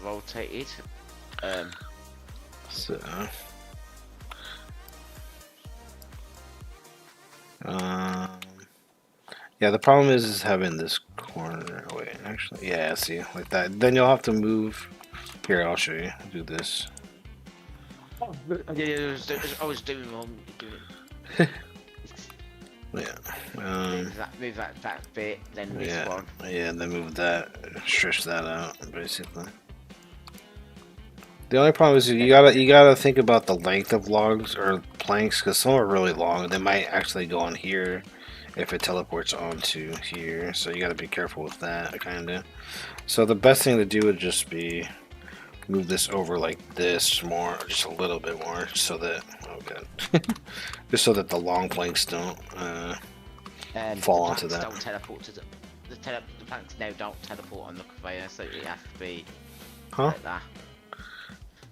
rotated. So. Yeah, the problem is having this corner. Wait, actually, yeah, see, like that. Then you'll have to move. Here, I'll show you. Do this. Yeah, I was doing wrong. Yeah. Move that bit, then this Yeah. one. Yeah, then move that, stretch that out, basically. The only problem is you gotta think about the length of logs or planks, because some are really long. They might actually go on here if it teleports onto here, so you gotta be careful with that, kinda. So the best thing to do would just be move this over like this more, just a little bit more, so that just so that the long planks don't fall onto that. Don't teleport to the planks now. Don't teleport on the conveyor, so it has to be like that.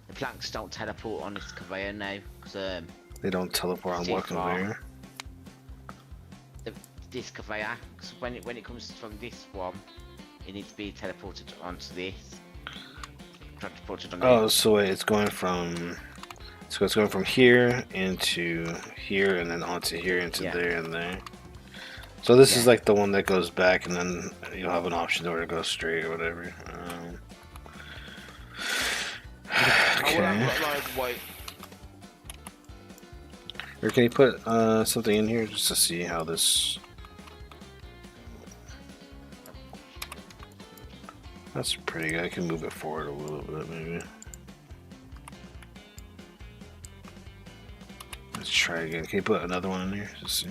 The planks don't teleport on this conveyor now, because they don't teleport on what conveyor? This conveyor, because when it comes from this one, it needs to be teleported onto this. Transported on. Oh, so wait, it's going from here into here, and then onto here into there and there. So this is like the one that goes back, and then you'll have an option where it goes straight or whatever. Okay. Or can you put something in here just to see how this? That's pretty good. I can move it forward a little bit, maybe. Let's try again. Can you put another one in here? Just see.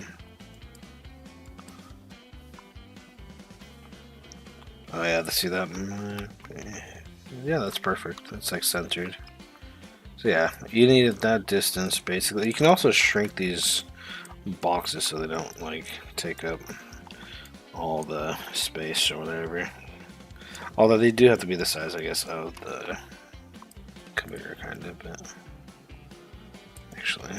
Oh yeah, let's see that. Yeah, that's perfect. That's like centered. So yeah, you need that distance basically. You can also shrink these boxes so they don't like take up all the space or whatever. Although they do have to be the size, I guess, of the conveyor, kind of, but actually,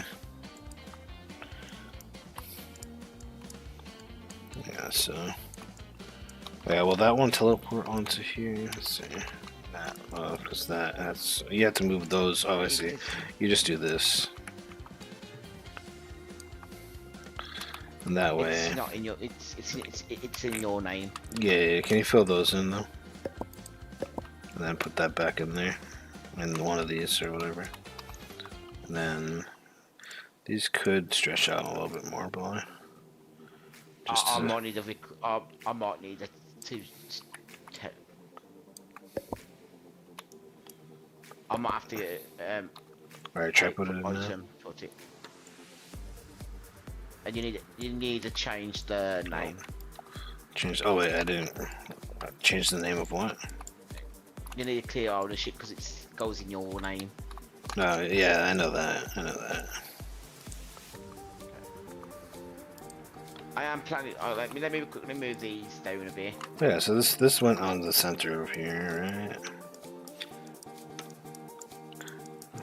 yeah. So, yeah. Well, that one teleport onto here. Let's see. That, because that's you have to move those. Oh, I see. You just do this, and that way. It's not in your. It's in your name. Yeah. Can you fill those in though? And then put that back in there, in one of these or whatever. And then these could stretch out a little bit more, but I might need I might need a two. I might have to. Alright, try put it in there. Put it. and you need to change the name. Change. Oh wait, I didn't change the name of what? You need to clear ownership because it goes in your name. No, yeah, I know that. I know that. I am planning. Oh, let me quickly move these down a bit. Yeah, so this went on the center of here, right?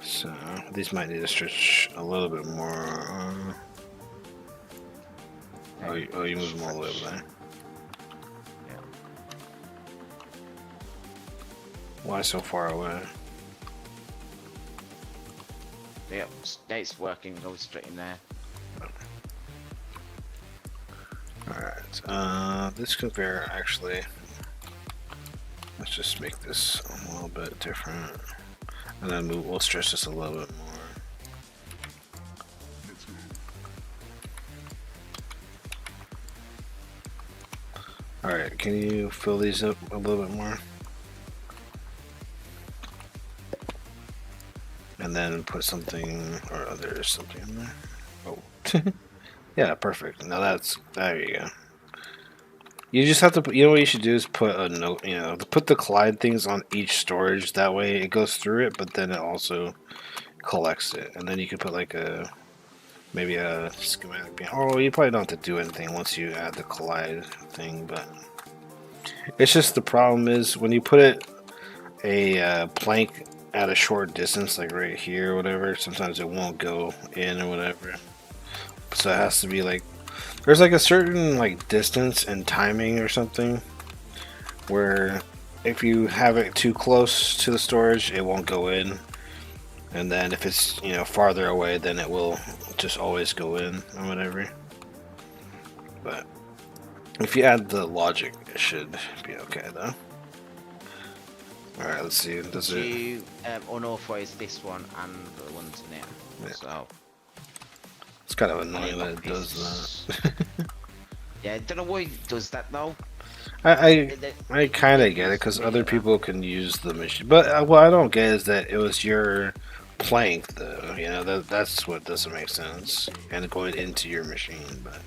So these might need to stretch a little bit more. Oh, you moved them all the way over there. Yeah. Why so far away? Yep, it's working. Goes straight in there. Alright, this conveyor actually, let's just make this a little bit different. And then we'll stretch this a little bit more. Alright, can you fill these up a little bit more? And then put something, or there's something in there. Oh. Yeah, perfect. Now there you go. You just have to put, you know what you should do is put a note, you know, put the collide things on each storage. That way it goes through it, but then it also collects it. And then you can put like maybe a schematic. Oh, you probably don't have to do anything once you add the collide thing, but it's just the problem is when you put a plank at a short distance, like right here or whatever, sometimes it won't go in or whatever. So it has to be like, there's like a certain like distance and timing or something where if you have it too close to the storage, it won't go in. And then if it's, you know, farther away, then it will just always go in or whatever. But if you add the logic, it should be okay though. Alright, let's see. Does it... You unauthorize this one and the ones in there. Yeah. So It's kind of annoying that it does that. yeah, I don't know why it does that though. I kind of get it because other people can use the machine, but what I don't get is that it was your plank though. You know, that's what doesn't make sense, and going into your machine. But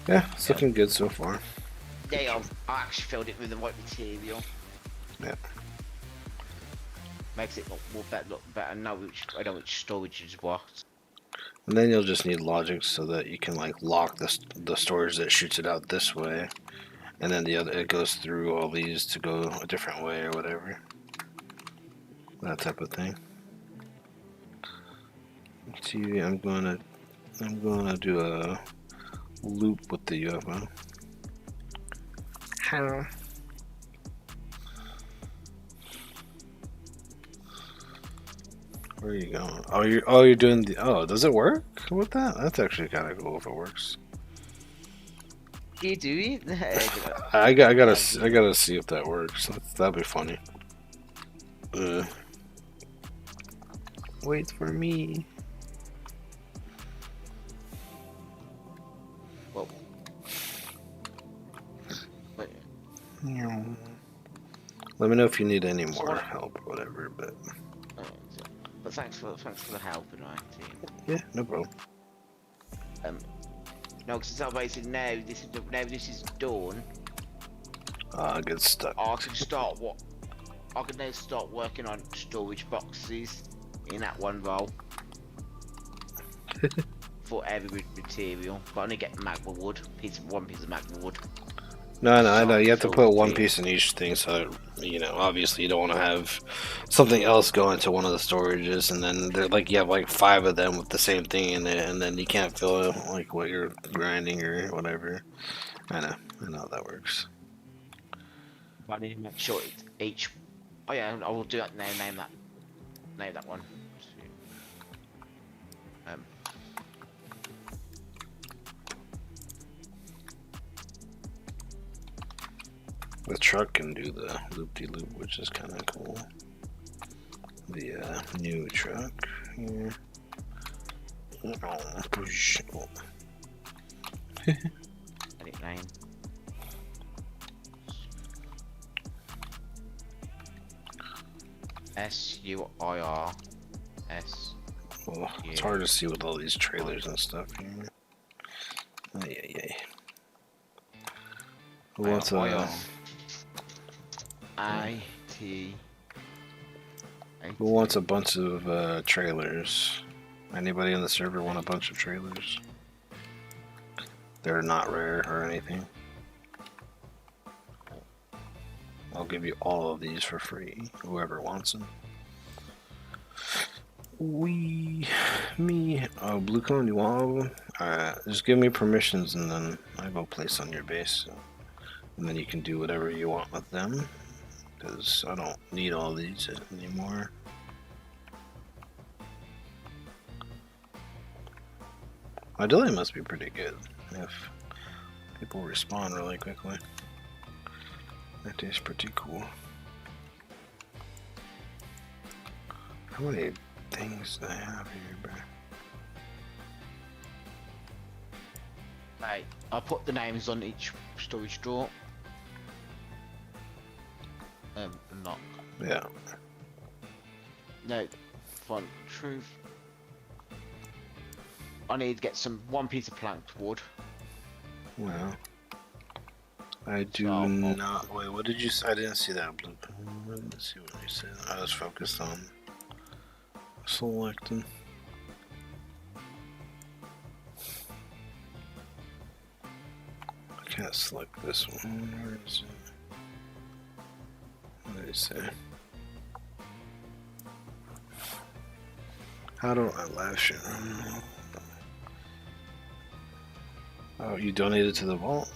yeah, it's looking good so far. Yeah, I actually filled it with the right material. Yeah. Makes it look better. I know which storage is what. And then you'll just need logic so that you can like lock the storage that shoots it out this way, and then the other it goes through all these to go a different way or whatever. That type of thing. See, I'm gonna do a loop with the UFO. How? Where are you going? You're doing the. Oh, does it work with that? That's actually kind of cool if it works. You do it? I gotta see if that works. That'd be funny. Wait for me. Well, wait. Let me know if you need any more help or whatever. But thanks for the help, right? yeah, no problem. No, because it's basically now this is done. I get stuck. I can now start working on storage boxes in that one row for every material. But I only get magma wood, one piece of magma wood. No, I know. You have to put one piece in each thing, so you know. Obviously, you don't want to have something else go into one of the storages, and then they're like you have like 5 of them with the same thing in it, and then you can't fill like what you're grinding or whatever. I know how that works. I need to make sure it's each. Oh yeah, I will do that now. Name that one. The truck can do the loop-de-loop, which is kind of cool. The new truck here. Edit name. SUIR S. Well, it's hard to see with all these trailers and stuff here. Ay. Who wants a... I-T... Who wants a bunch of trailers? Anybody in the server want a bunch of trailers? They're not rare or anything. I'll give you all of these for free, whoever wants them. Oh, Blue Cone, you want all of them? Alright, just give me permissions and then I go place on your base. And then you can do whatever you want with them. Because I don't need all these anymore. My delay must be pretty good if people respawn really quickly. That is pretty cool. How many things do I have here, bro? Right, I'll put the names on each storage drawer. Lock. Yeah. No, font truth. I need to get one piece of planked wood. Well, I do not. Wait, what did you say? I didn't see that blue. Let's see what you said. I was focused on selecting. I can't select this one. Where is it? What did he say? How do I lash it? Oh, you donated to the vault?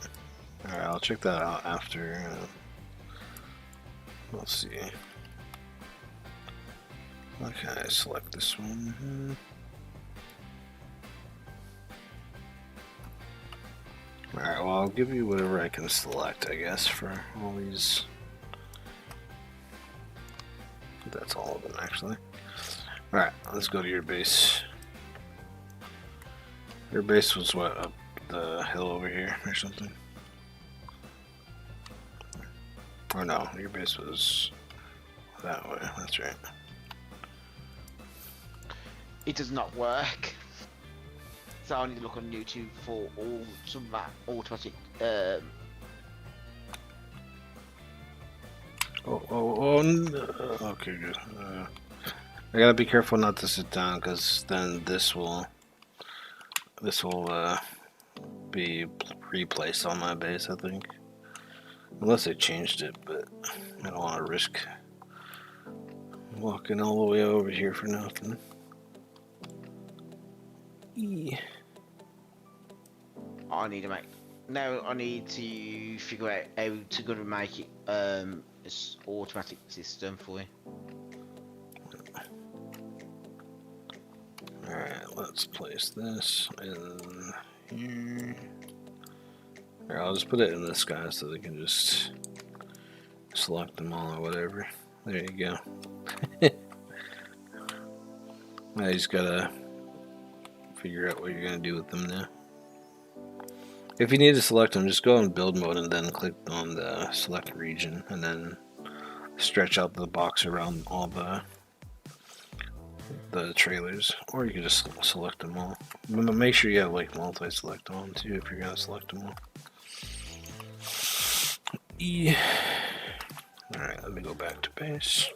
Alright, I'll check that out after. Let's see. Okay, I select this one. Alright, well, I'll give you whatever I can select, I guess, for all these. That's all of them, actually. Alright, let's go to your base. Your base was what, up the hill over here or something? Or no, your base was that way, that's right. It does not work. So I need to look on YouTube for some of that automatic Oh no. Okay, good. I gotta be careful not to sit down, because then this will be replaced on my base, I think. Unless they changed it, but I don't want to risk walking all the way over here for nothing. I need to make. Now I need to figure out how to go to make it this automatic system for you. Alright, let's place this in here. Here, I'll just put it in this guy so they can just select them all or whatever. There you go. Now you just gotta figure out what you're gonna do with them now. If you need to select them, just go in build mode and then click on the select region and then stretch out the box around all the trailers, or you can just select them all. But make sure you have like multi-select on too if you're gonna select them all. Alright, let me go back to base.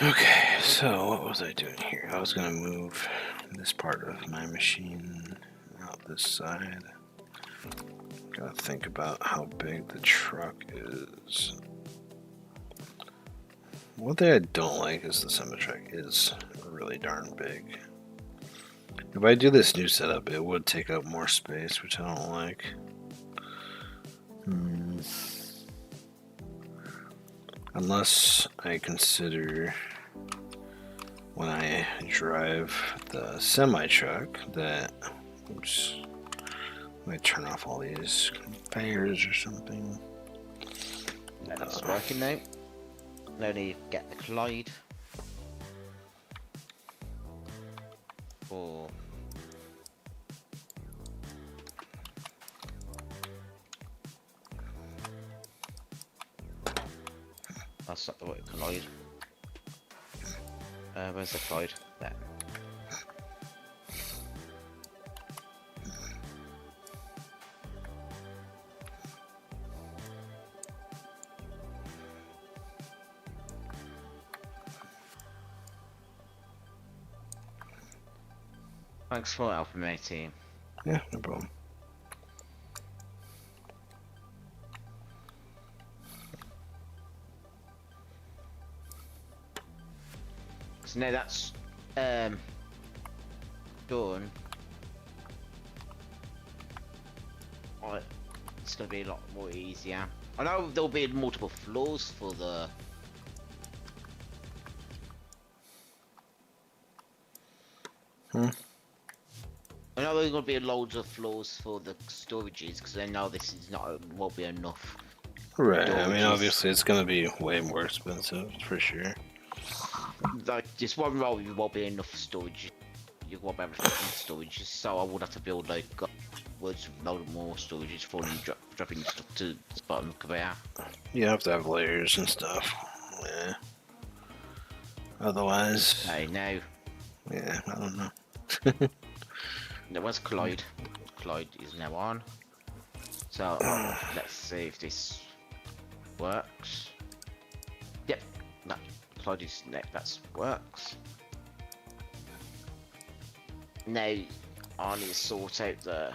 Okay, so what was I doing here? I was gonna move this part of my machine out this side. Gotta think about how big the truck is. One thing I don't like is the semi-truck is really darn big. If I do this new setup, it would take up more space, which I don't like. Unless I consider when I drive the semi-truck that, oops, let me turn off all these conveyors or something. That's working now. No need to get the Clyde. 4. That's not the right collide. Where's the collide? There. Thanks for helping me, team. Yeah, no problem. So now that's done. Right, it's gonna be a lot more easier. I know there'll be multiple floors for the I know there's gonna be loads of floors for the storages because I know this is not won't be enough. Right. I mean, Storages. obviously, it's gonna be way more expensive for sure. Like just one row, you won't be enough storage. You won't be able to fit in storage, so I would have to build like words with load more storages for you dropping stuff to the bottom conveyor. You have to have layers and stuff. Yeah. Otherwise, Okay, now yeah, I don't know. there was Clyde. Clyde is now on. So let's see if this works. Yep, no, Clyde is that works. Now I need to sort out the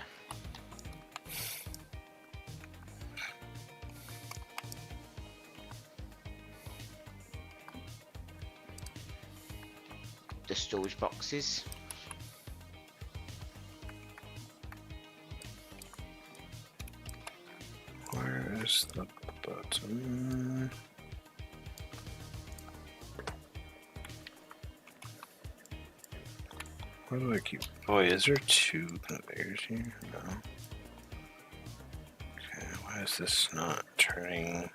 storage boxes. Where's the button? Where do I keep? Oh, is there 2 conveyors here? No. Okay, why is this not turning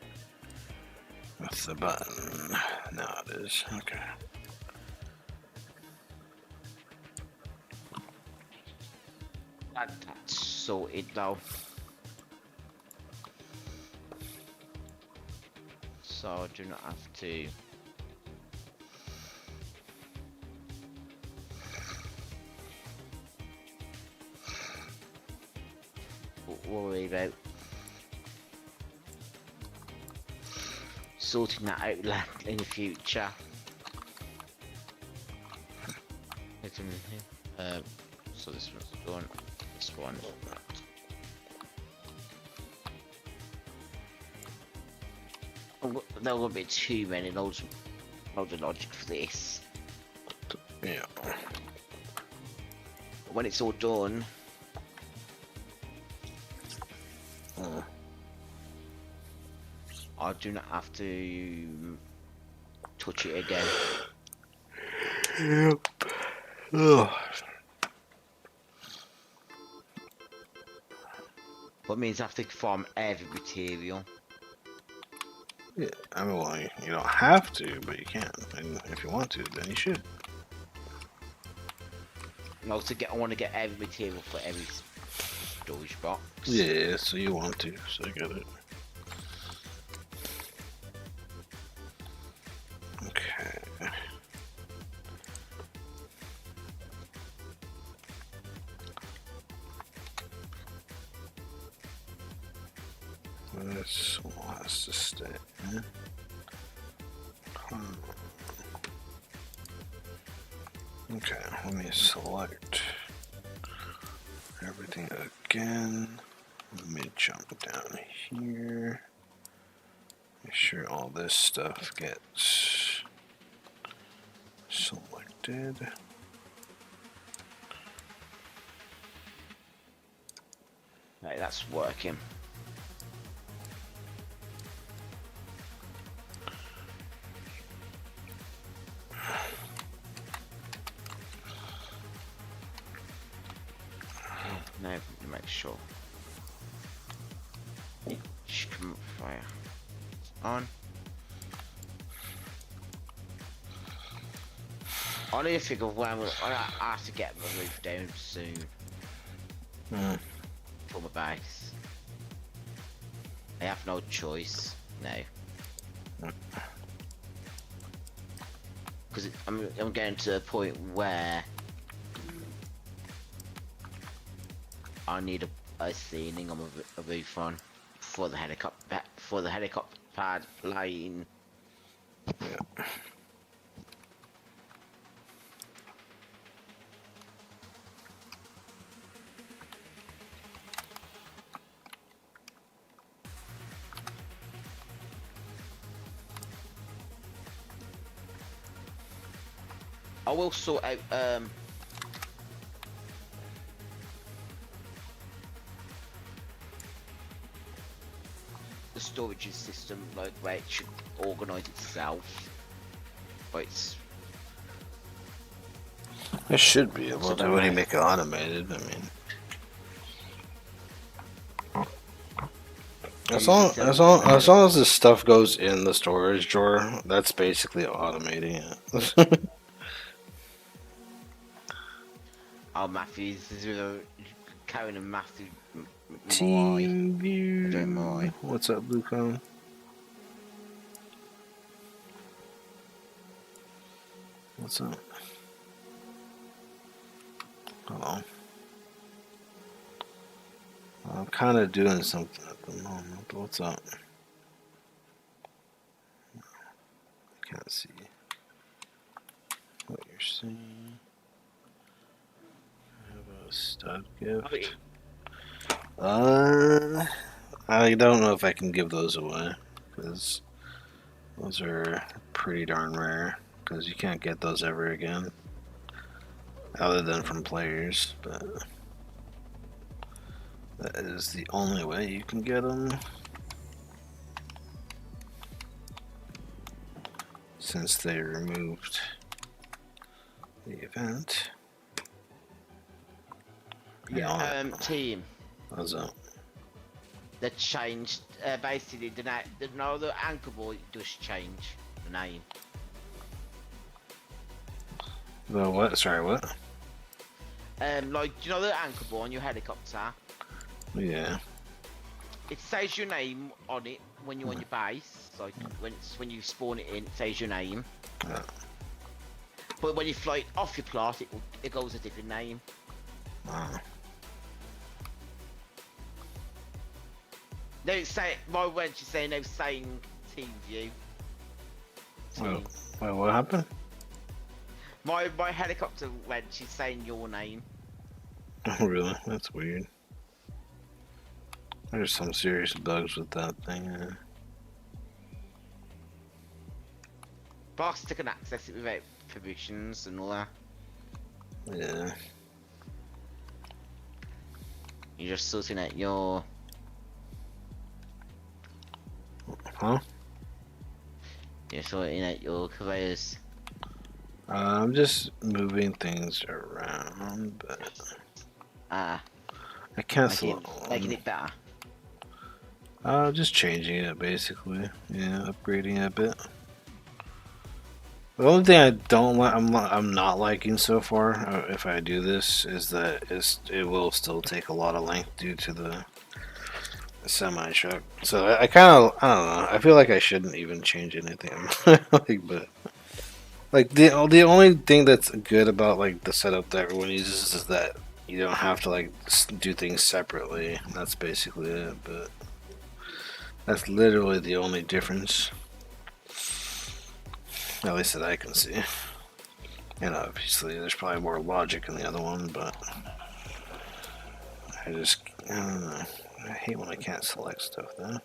with the button? Now it is. Okay. That's sorted though. So I do not have to worry about sorting that out in the future. So this one's done. This one. There will be too many loads of logic for this. Yeah. When it's all done, I do not have to touch it again. Yep. Ugh. What means I have to farm every material. Yeah, I mean, well, you don't have to, but you can. And if you want to, then you should. No, I want to get every material for every storage box. Yeah, so you want to, so I get it. Okay. This one has to stay. Okay, let me select everything again. Let me jump down here. Make sure all this stuff gets selected. Right, that's working. Now, make sure. Come fire on. I need to figure when I have to get my roof down soon Hmm. for my base. I have no choice now. Because I'm getting to a point where I need a ceiling on a roof on for the helicopter pad plane. Yeah. I will sort out the storage system, like where it should organize itself. But it's It should be able So to don't when you worry. make it automated. I mean, as long as the stuff goes in the storage drawer, that's basically automating it. oh, Matthew, this is carrying a massive Team view. Don't mind. What's up, Blue Cone? What's up? Hello. I'm kind of doing something at the moment, but what's up? I can't see what you're seeing. I have a stud gift. I don't know if I can give those away, because those are pretty darn rare, because you can't get those ever again, other than from players, but that is the only way you can get them, since they removed the event. Yeah, team. How's that? They changed basically the name. No, the anchor boy just changed the name. The what? Sorry, what? Like you know the anchor boy on your helicopter. Yeah. It says your name on it when you're on your base. Like when you spawn it in, it says your name. Yeah. But when you fly it off your plot, it goes a different name. No, it's saying my when she's saying they're saying team view. Wait, what happened? My helicopter when she's saying your name. Oh, really? That's weird. There's some serious bugs with that thing. Boss can access it without permissions and all that. Yeah. You're just sorting out your. Huh? You're sorting out your conveyors. I'm just moving things around, but I can't Making it better. just changing it basically. Yeah, upgrading it a bit. The only thing I don't like, I'm not liking so far, if I do this, is that it will still take a lot of length due to the semi truck. So I kind of, I don't know. I feel like I shouldn't even change anything. But like the only thing that's good about like the setup that everyone uses is that you don't have to like do things separately. That's basically it. But that's literally the only difference. At least that I can see. And obviously there's probably more logic in the other one, but I don't know. I hate when I can't select stuff though.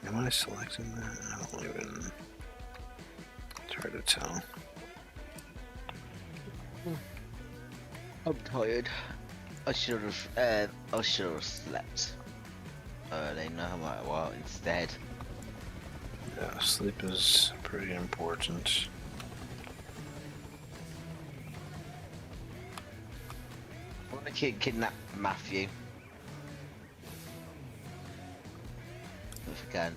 Am I selecting that? I don't even. It's hard to tell. I'm tired. I should have slept early, no matter what, instead. Yeah, sleep is pretty important. I want to kidnap Matthew. again.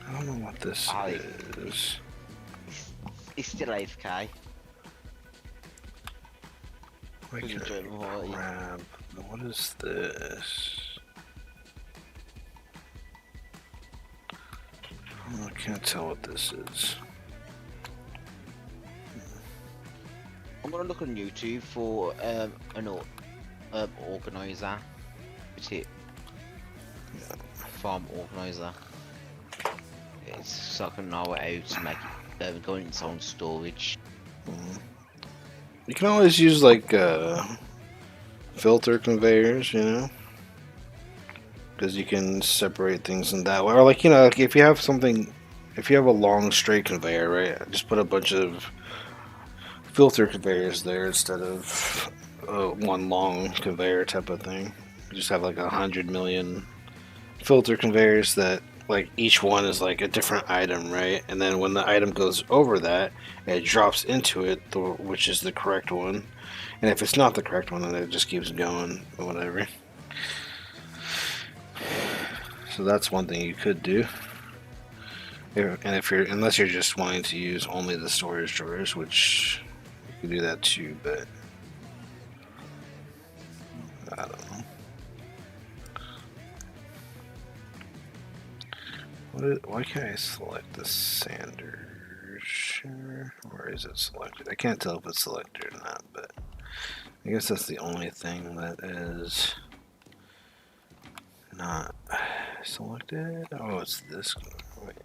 I don't know what this is. He's still AFK. Why Pretty can't I German party. grab? What is this? Oh, I can't tell what this is. I'm gonna look on YouTube for an organizer. What's it? Yeah. Farm organizer. It's so I can know how to make it go in its own storage. You can always use like filter conveyors, you know, because you can separate things in that way. Or like, you know, like if you have something, if you have a long straight conveyor, right? Just put a bunch of filter conveyors there instead of one long conveyor type of thing. You just have like 100 million filter conveyors that like each one is like a different item, right? And then when the item goes over that, it drops into it, which is the correct one. And if it's not the correct one, then it just keeps going or whatever. So that's one thing you could do. And if you're, unless you're just wanting to use only the storage drawers, which you can do that too, but I don't know. Why can't I select the Sanders? Or is it selected? I can't tell if it's selected or not, but I guess that's the only thing that is not selected. Oh, it's this. Wait.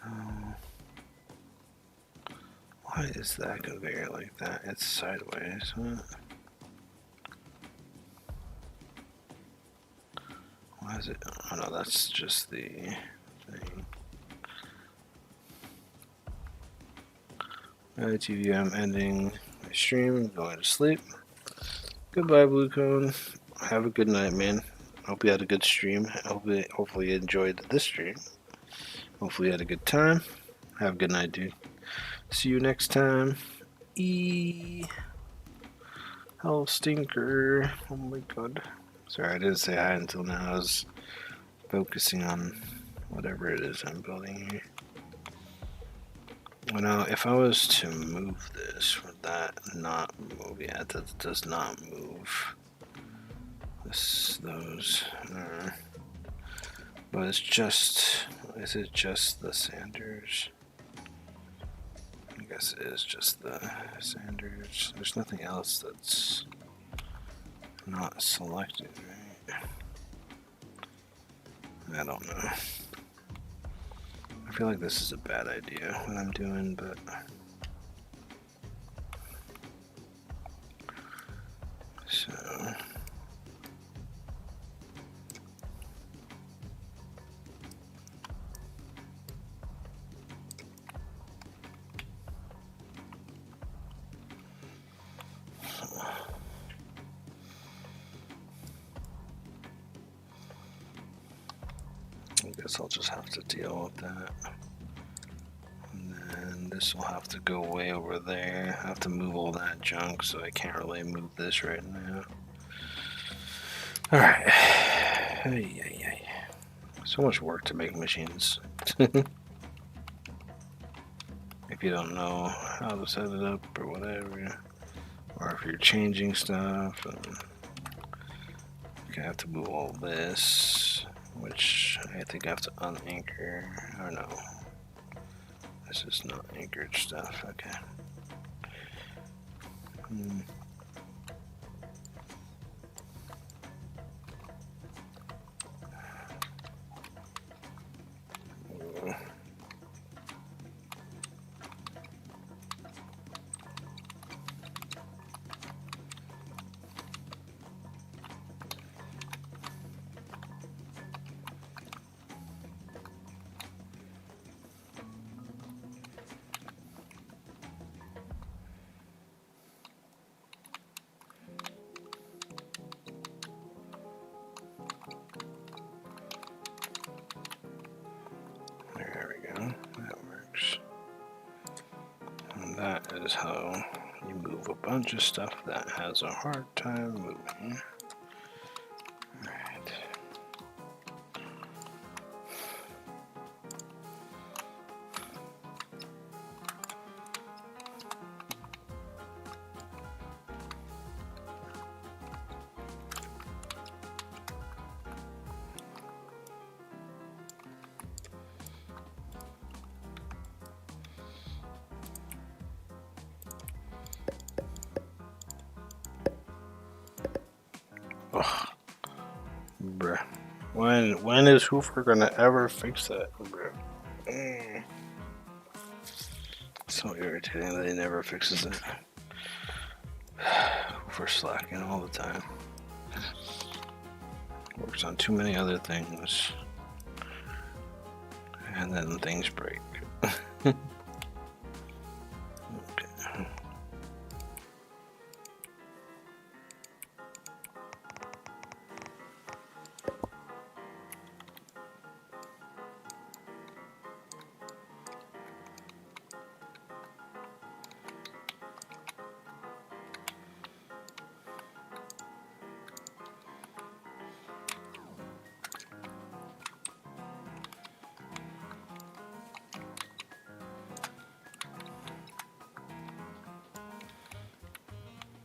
Oh. Why is that conveyor like that? It's sideways, huh? Why is it? Oh no, that's just the thing. Alright, TV, I'm ending my stream. I'm going to sleep. Goodbye, Blue Cone. Have a good night, man. Hope you had a good stream. Hopefully you enjoyed this stream. Hopefully you had a good time. Have a good night, dude. See you next time. Hell stinker. Oh my god. Sorry, I didn't say hi until now. I was focusing on whatever it is I'm building here. Well, now, if I was to move this, would that not move? Yeah, that does not move. Those. But it's just. Is it just the Sanders? I guess it is just the Sanders. There's nothing else that's not selected, right? I don't know. I feel like this is a bad idea what I'm doing, but so I guess I'll just have to deal with that. And then this will have to go way over there. I have to move all that junk, so I can't really move this right now. Alright. So much work to make machines. If you don't know how to set it up or whatever, or if you're changing stuff, you have to move all this, which I think I have to unanchor. Or no, this is not anchored stuff. Okay. That is how you move a bunch of stuff that has a hard time moving. Alright. Bruh. When is Hoover gonna ever fix that, bruh? So irritating that he never fixes it. Hoover slacking all the time. Works on too many other things. And then things break. Okay.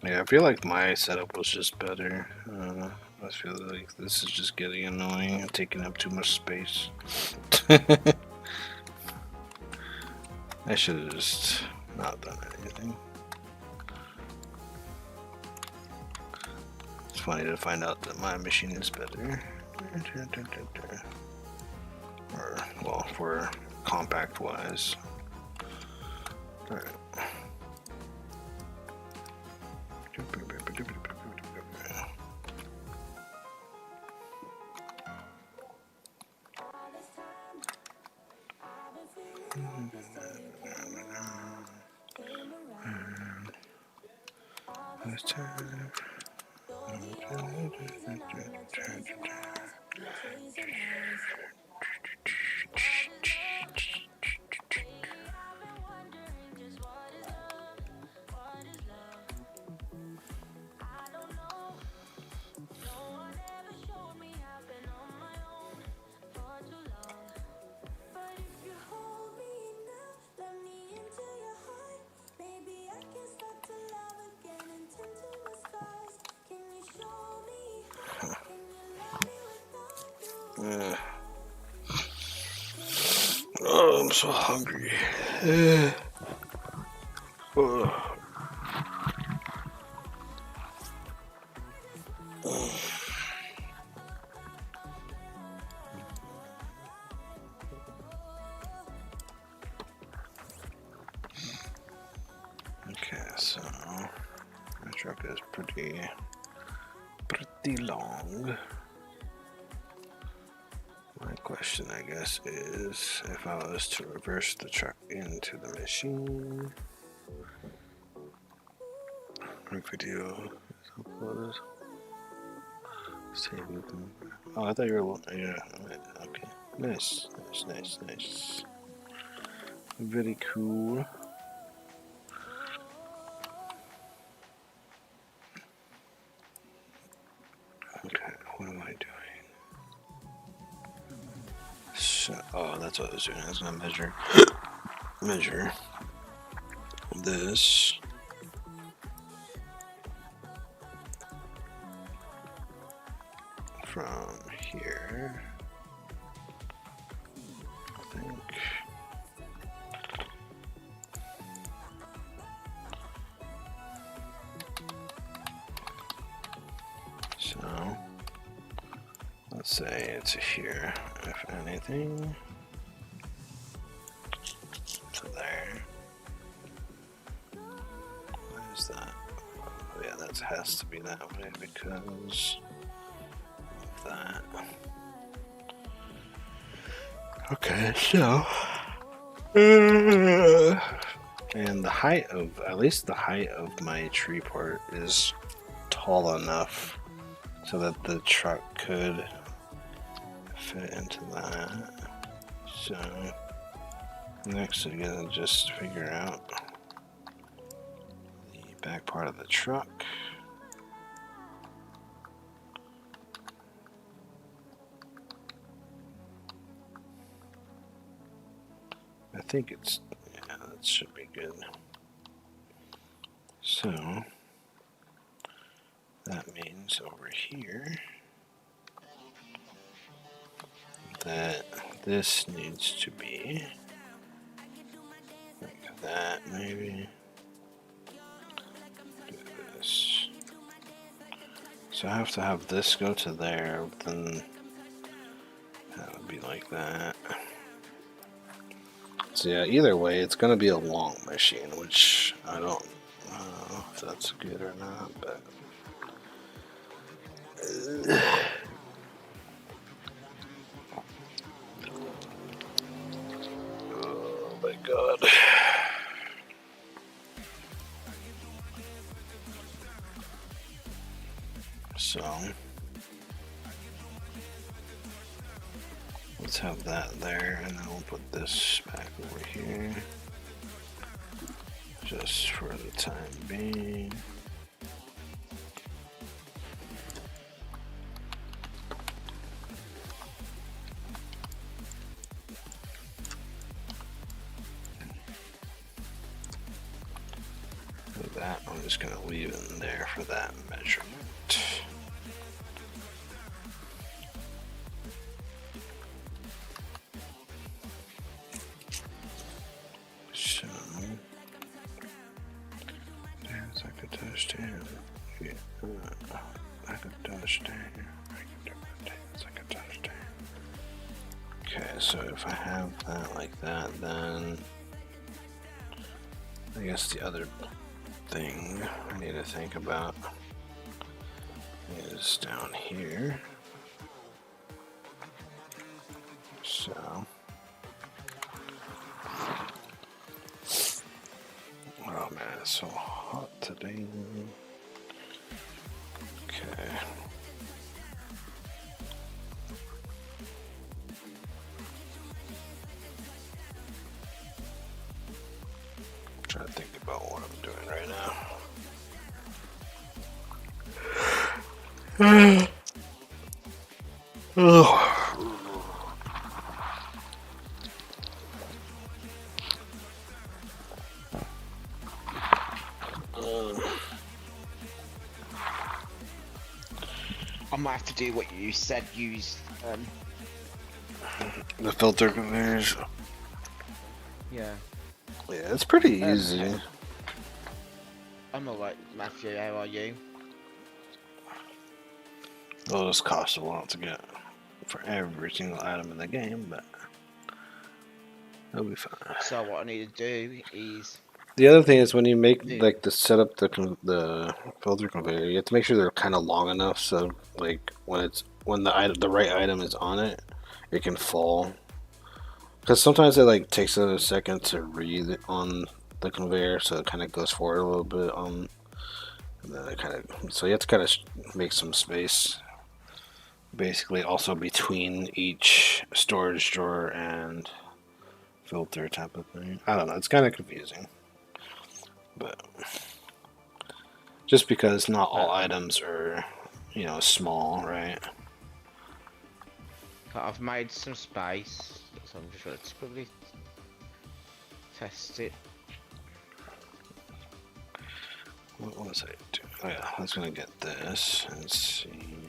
Yeah, I feel like my setup was just better. I feel like this is just getting annoying and taking up too much space. I should have just not done anything. It's funny to find out that my machine is better. Or, well, for compact wise. Alright. Oh, I'm so hungry. Okay, so my truck is pretty long. My question, I guess, is if I was to reverse the truck into the machine. Video is uploaded. Save with them. Oh, I thought you were. Yeah, okay. Nice. Very cool. Okay, what am I doing? So, oh, that's what I was doing. I was gonna measure this from here. I think. So let's say it's here, if anything. To there. Why is that? Oh, yeah, that has to be that way because of that. Okay, so. And the height of, at least the height of my tree part is tall enough so that the truck could fit into that. So next we're gonna just figure out the back part of the truck. I think it's, yeah, that should be good. So that means over here that this needs to be like that, maybe. Do this. So I have to have this go to there, then that would be like that. So yeah, either way, it's gonna be a long machine, which I don't know if that's good or not, but. Oh my god. So let's have that there, and then we'll put this back over here just for the time being. That I'm just going to leave it in there for that measurement. So, dance like a touchdown. Yeah, like a touchdown. Dance like a touchdown. Okay, so if I have that like that, then I guess the other thing I need to think about is down here. So oh man, it's so hot today. Okay. Trying to think about what I'm doing right now. Oh. I might have to do what you said. Use The filter conveyors. yeah. Yeah, it's pretty easy. I'm alright, Matthew. How are you? It'll just cost a lot to get for every single item in the game, but it'll be fine. So what I need to do is The other thing is when you make like the setup the filter conveyor, you have to make sure they're kind of long enough so like when the right item is on it, it can fall. Because sometimes it like takes a second to read on the conveyor, so it kind of goes forward a little bit. And then it kind of so you have to kind of make some space, basically, also between each storage drawer and filter type of thing. I don't know. It's kind of confusing, but just because not all items are, small, right? I've made some space, so I'm just going to probably test it. What was I doing? Oh yeah, I was gonna get this and see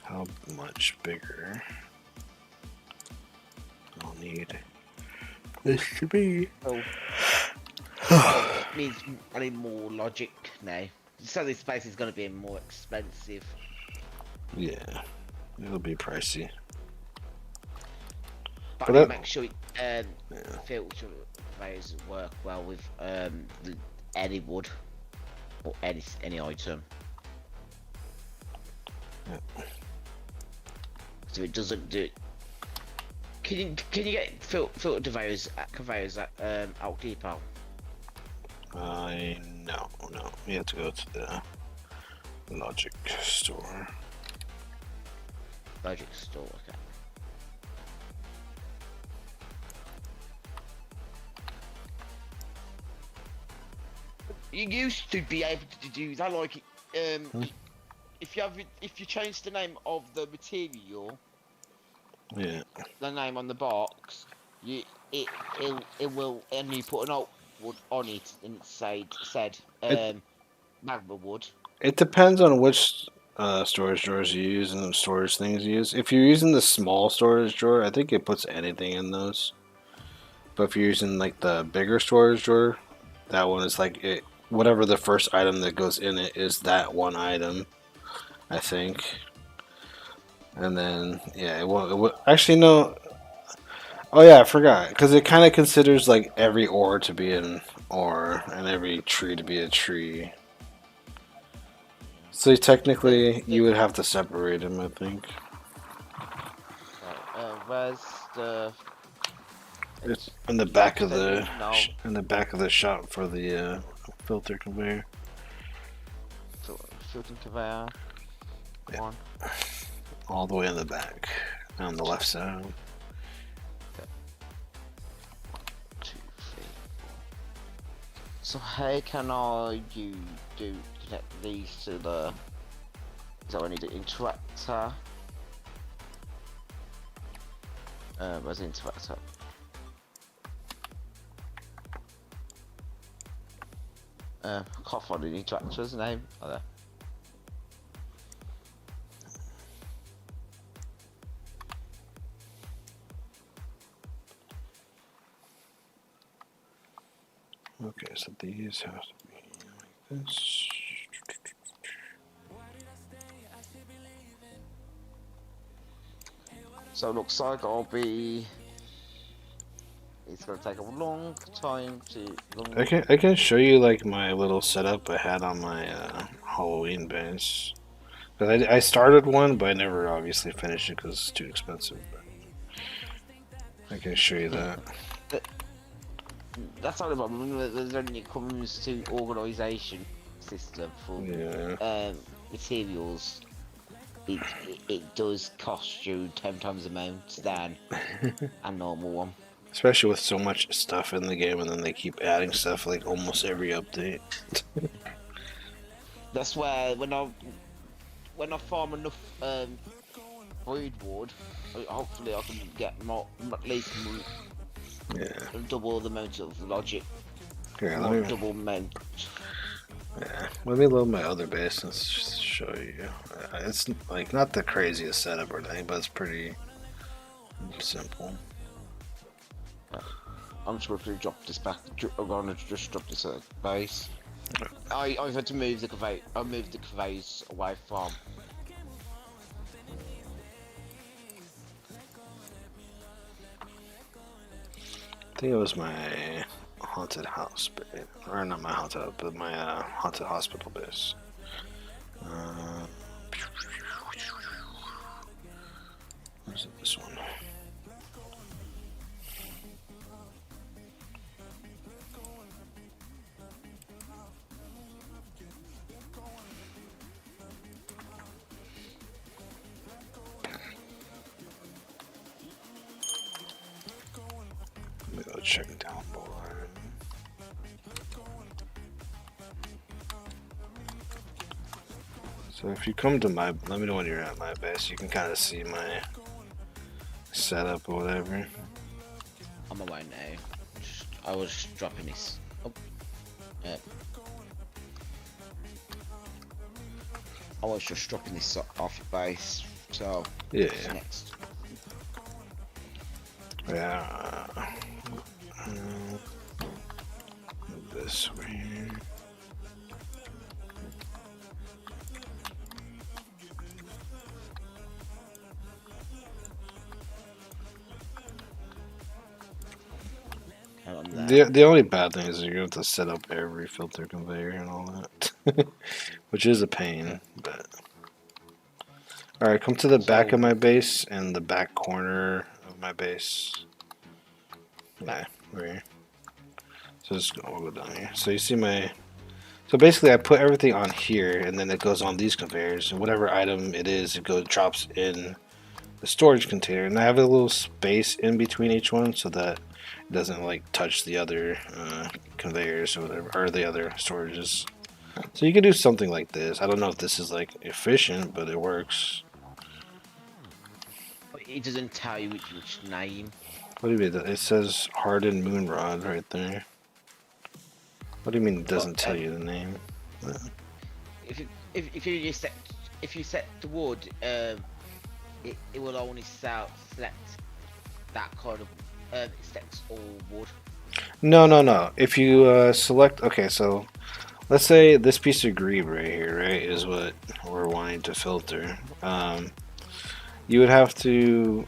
how much bigger I'll need this to be. Oh. It means I need more logic now. So this space is going to be more expensive. Yeah, it'll be pricey. But But I need that- to make sure filter conveyors work well with any wood or any item. Yeah. So it doesn't do. Can you get filter conveyors at Alt Depot? No. You have to go to the Logic store. Logic store, okay. You used to be able to do that, like if you change the name of the material, Yeah. the name on the box, it will, and you put an alt wood on it and said magma wood. It depends on which storage drawers you use and the storage things you use. If you're using the small storage drawer, I think it puts anything in those. But if you're using like the bigger storage drawer, that one is like it whatever the first item that goes in it is that one item, I think. And then yeah, it will actually no. Oh yeah, I forgot because it kind of considers like every ore to be an ore and every tree to be a tree. So technically, you would have to separate them, I think. Where's the? It's in the back of No. the shop for the filter conveyor. So, filter conveyor. Yeah. One. All the way in the back, on the left side. 2, 3, 4. So how can I connect these to the? So I need an interactor. Where's the interactor? Can't find the interactor's name. Oh, there. Okay, so these have to be like this. So it looks like I'll be. It's gonna take a long time to. I can show you like my little setup I had on my Halloween base. Cause I started one, but I never obviously finished it because it's too expensive. But I can show you that. That's not the problem. When it comes to organisation system for materials, it does cost you 10 times the amount than a normal one. Especially with so much stuff in the game, and then they keep adding stuff like almost every update. That's where when I farm enough void wood, hopefully I can get more, at least double the amount of logic. Here, let me double amount. Yeah, let me load my other base and show you. It's like not the craziest setup or anything, but it's pretty simple. I'm just going to drop this back. I'm going to just drop this base. I've had to move the conveyor. I moved the conveyors away from. I think it was my haunted house base, or not my haunted house, but my haunted hospital base. Where's it? This one. Let me go check down board. So if you come to my, let me know when you're at my base. You can kind of see my setup or whatever. I'm away now. I was just dropping this. Oh. Yeah. I was just dropping this off your base. So Yeah. Next. Yeah. This way. The only bad thing is you're going to have to set up every filter conveyor and all that, which is a pain. But all right, come to the back of my base and the back corner of my base. Yeah, right here. So just we'll go down here. So you see my. So basically, I put everything on here, and then it goes on these conveyors, and whatever item it is, it drops in the storage container. And I have a little space in between each one so that it doesn't like touch the other conveyors or whatever, or the other storages. So you can do something like this. I don't know if this is like efficient, but it works. It doesn't tell you which name. What do you mean? It says hardened moonrod right there. What do you mean it doesn't tell you the name? If you set the wood, it will only select that kind of it selects all wood. No. If you select, okay, so let's say this piece of green right here, right, is what we're wanting to filter. You would have to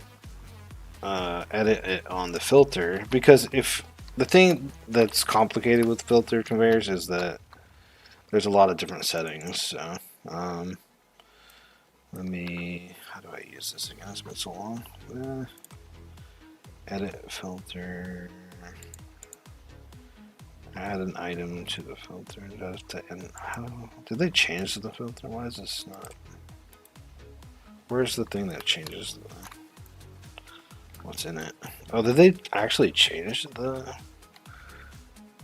edit it on the filter, because if the thing that's complicated with filter conveyors is that there's a lot of different settings. So let me, how do I use this again? It's been so long. Edit filter. Add an item to the filter. How did they change the filter? Why is this not? Where's the thing that changes what's in it? Oh, did they actually change the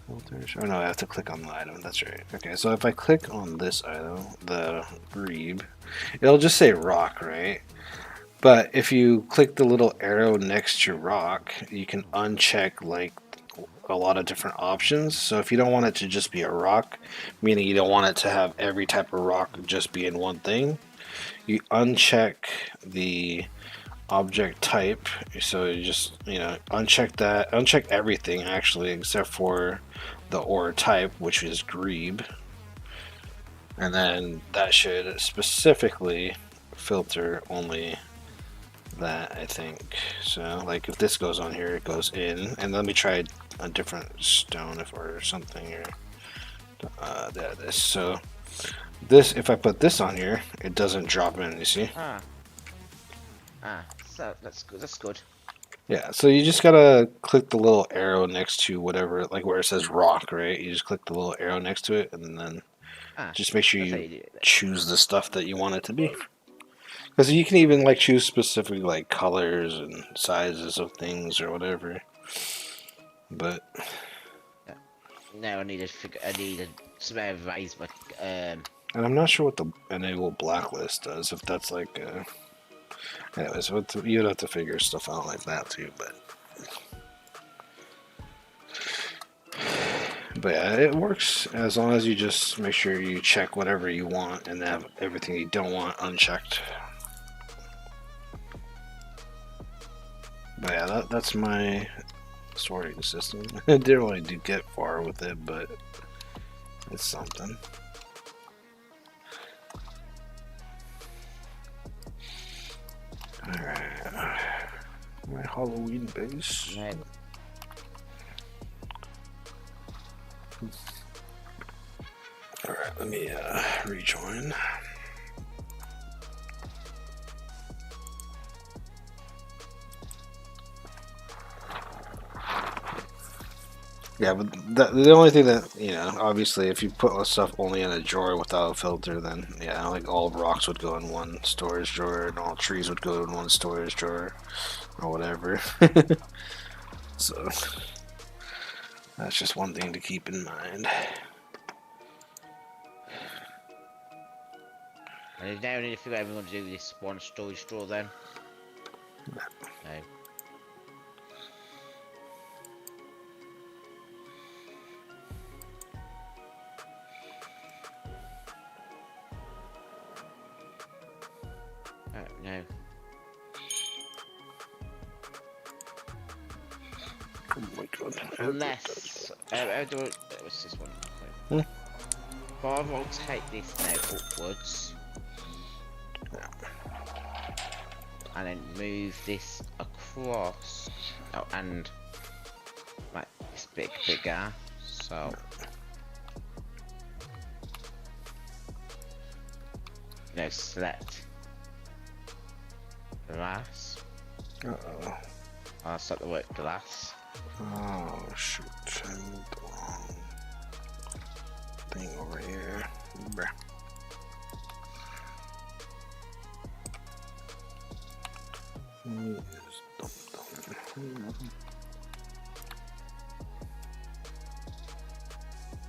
filters? Oh no, I have to click on the item. That's right. Okay, so if I click on this item, the grebe, it'll just say rock, right? But if you click the little arrow next to rock, you can uncheck like a lot of different options. So if you don't want it to just be a rock, meaning you don't want it to have every type of rock just be in one thing, you uncheck the object type. So you just, uncheck that, uncheck everything actually except for the ore type, which is grebe, and then that should specifically filter only that, I think. So like if this goes on here, it goes in, and let me try a different stone or something here. There, this. So this, if I put this on here, it doesn't drop in. You see? So that's good. That's good. Yeah. So you just gotta click the little arrow next to whatever, like where it says rock, right? You just click the little arrow next to it, and then just make sure you choose the stuff that you want it to be. Because you can even like choose specific like colors and sizes of things or whatever. But now I need some advice, but and I'm not sure what the enable blacklist does. If that's like, anyways, you'd have to figure stuff out like that too. But yeah, it works as long as you just make sure you check whatever you want and have everything you don't want unchecked. But yeah, that's my sorting system. I didn't really get far with it, but it's something. Alright. My Halloween base. right. Alright, let me rejoin. Yeah, but the only thing that, obviously if you put stuff only in a drawer without a filter, then yeah, like all rocks would go in one storage drawer and all trees would go in one storage drawer or whatever. So that's just one thing to keep in mind. And now I need to figure out if we're going to do this one storage drawer then. No. No. Oh my god. Unless, what's this one? But I will take this now upwards. And then move this across. Oh, and make this bit bigger. So. No, select glass. Uh-oh. I'll start the word glass. Oh shoot, I moved the wrong thing over here. Bruh.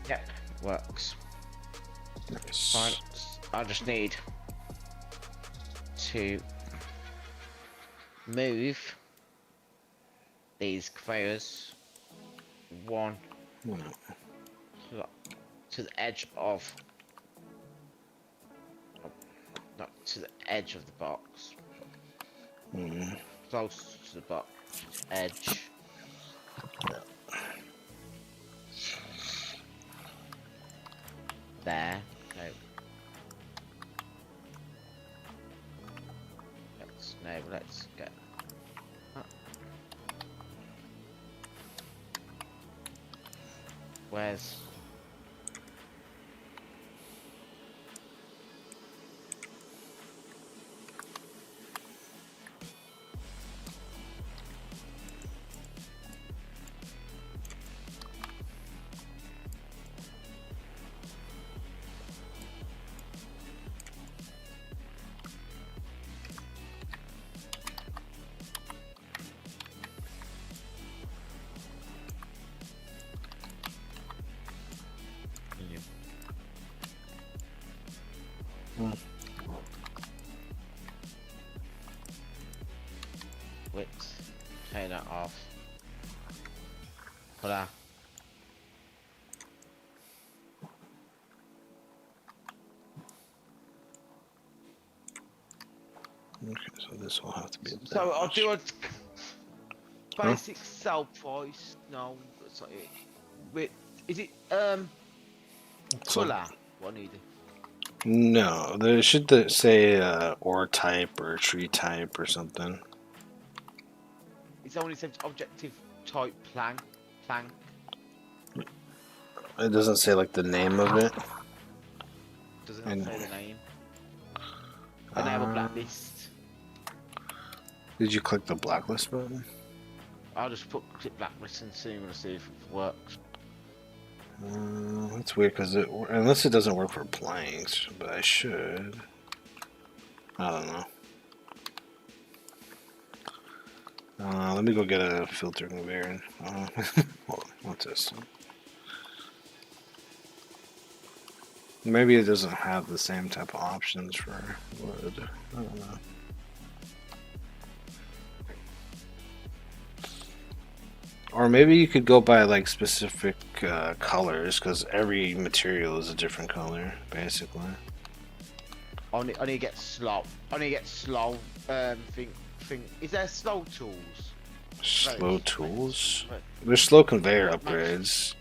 Yep, works. Nice. Fine. I just need to move these conveyors one to the edge of not to the edge of the box, close to the box edge. there. No. Let's get. Where's? Let's turn that off. Voila. Okay, so this will have to be. So I'll do a basic sell price. No, that's not it. Wait, is it colour? What I need? No, there should say ore type or tree type or something. It's only said objective type plank. It doesn't say like the name of it. Does it not say the name? Enable blacklist. Did you click the blacklist button? I'll just click blacklist and see if it works. That's weird because unless it doesn't work for planks, but I should. I don't know. Let me go get a filter conveyor. Hold on, what's this? Maybe it doesn't have the same type of options for wood. I don't know. Or maybe you could go by like specific colors, because every material is a different color, basically. I need to get slow. Thing. Is there slow tools? Slow tools? Right. There's slow conveyor upgrades.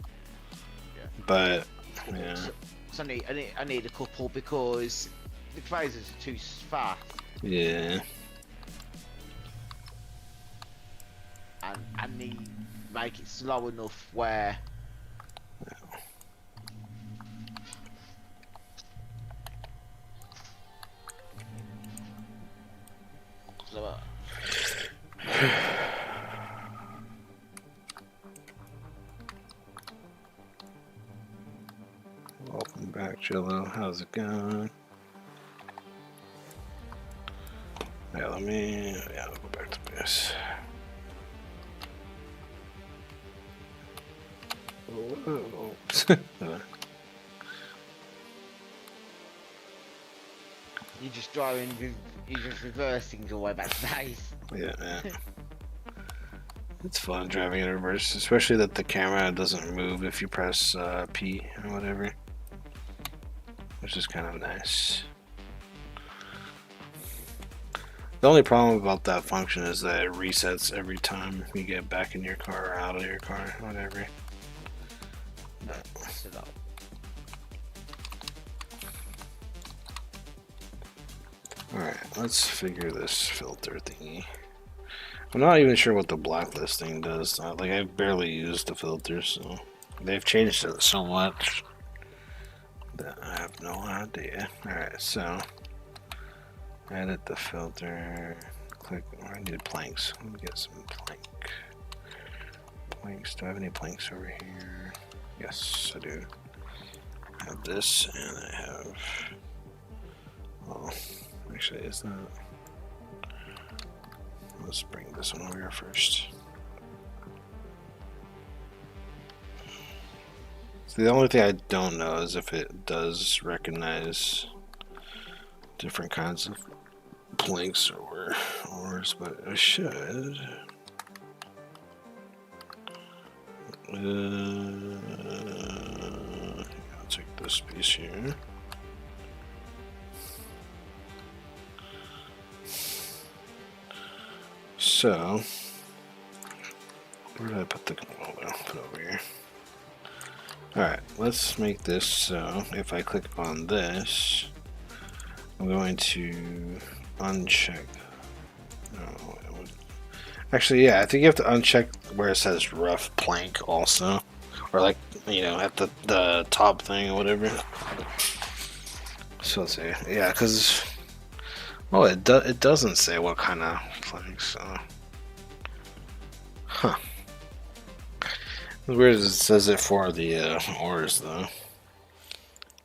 Yeah. But yeah. So I need a couple because the conveyors are too fast. Yeah. And I need to make it slow enough where Welcome back, Jello. How's it going? Yeah, I'll go back to this. Whoa. you're just driving, you're just reversing your way back to base. Yeah. It's fun driving in reverse, especially that the camera doesn't move if you press P or whatever, which is kind of nice. The only problem about that function is that it resets every time you get back in your car or out of your car, whatever. Alright, let's figure this filter thingy. I'm not even sure what the blacklist thing does. Like, I've barely used the filters, so they've changed it so much that I have no idea. Alright, so edit the filter. Click. I need planks. Let me get some planks. Do I have any planks over here? Yes, I do. I have this, and I have. Oh, actually, is that? Let's bring this one over here first. So the only thing I don't know is if it does recognize different kinds of planks or ores, but it should. I'll take this piece here. So, where did I put the? Oh, I'll put it over here. Alright, let's make this so if I click on this, I'm going to uncheck. Oh, actually, yeah, I think you have to uncheck where it says rough plank also. Or like, you know, at the top thing or whatever. So let's see. Yeah, because... Oh, it doesn't say what kind of planks, so... Huh. It's weird it says it for the ores, though.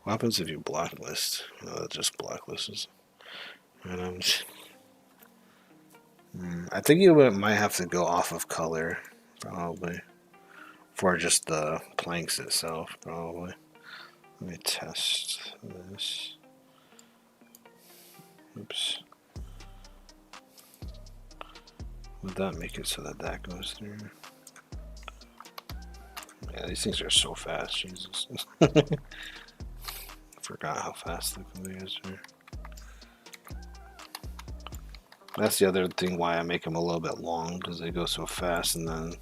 What happens if you blacklist? Oh, it just blacklists items. I think you might have to go off of color, probably. For just the planks itself, probably. Let me test this. Oops. Would that make it so that that goes through? Yeah, these things are so fast, Jesus. Forgot how fast the computers are. That's the other thing why I make them a little bit long, because they go so fast and then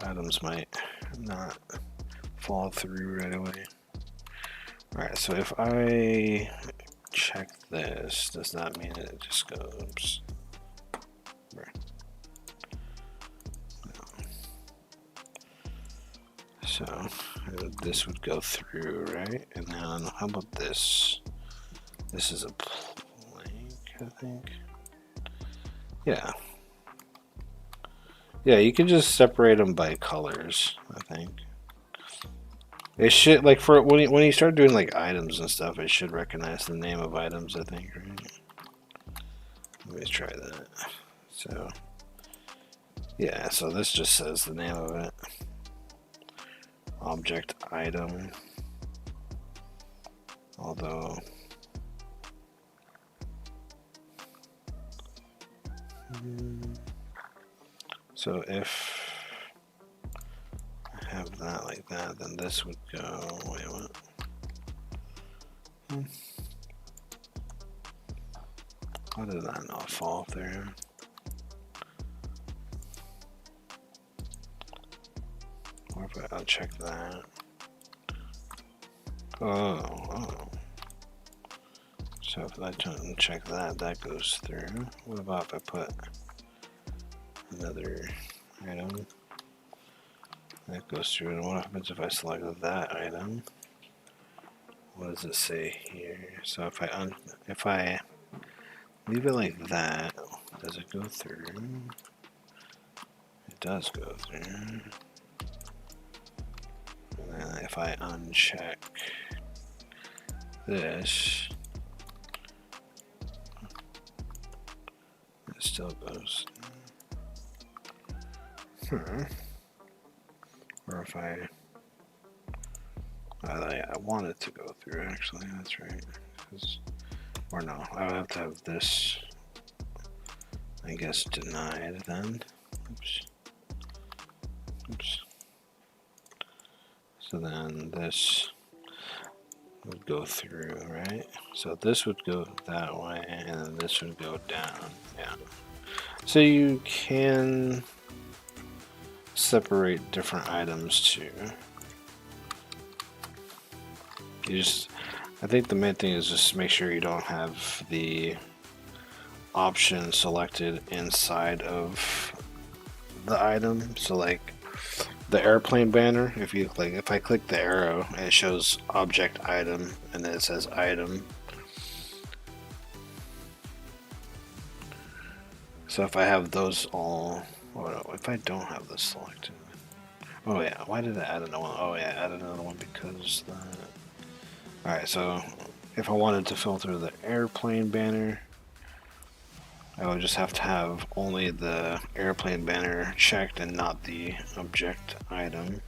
items might not fall through right away. Alright, so if I check this, does that mean it just goes? So this would go through, right? And then how about this? This is a plank, I think. Yeah. Yeah, you can just separate them by colors, I think. It should, like, for when you start doing like items and stuff, it should recognize the name of items, I think, right? Let me try that. So, yeah, so this just says the name of it. Object item. Although so if I have that like that, then this would go, wait, what? How did that not fall through? Or if I uncheck that? Oh. So if I uncheck that, that goes through. What about if I put another item? That goes through. And what happens if I select that item? What does it say here? So if I leave it like that, does it go through? It does go through. And then if I uncheck this, it still goes. Or if I want it to go through, actually, that's right. Or no, I would have to have this, I guess, denied then. Oops. So then this would go through, right? So this would go that way, and then this would go down. Yeah. So you can separate different items too. I think the main thing is just make sure you don't have the option selected inside of the item. So like the airplane banner, if I click the arrow and it shows object item and then it says item. So if I have those all, if I don't have this selected. Oh yeah, why did I add another one? Oh yeah, I added another one because that. Alright, so if I wanted to filter the airplane banner, I would just have to have only the airplane banner checked and not the object item.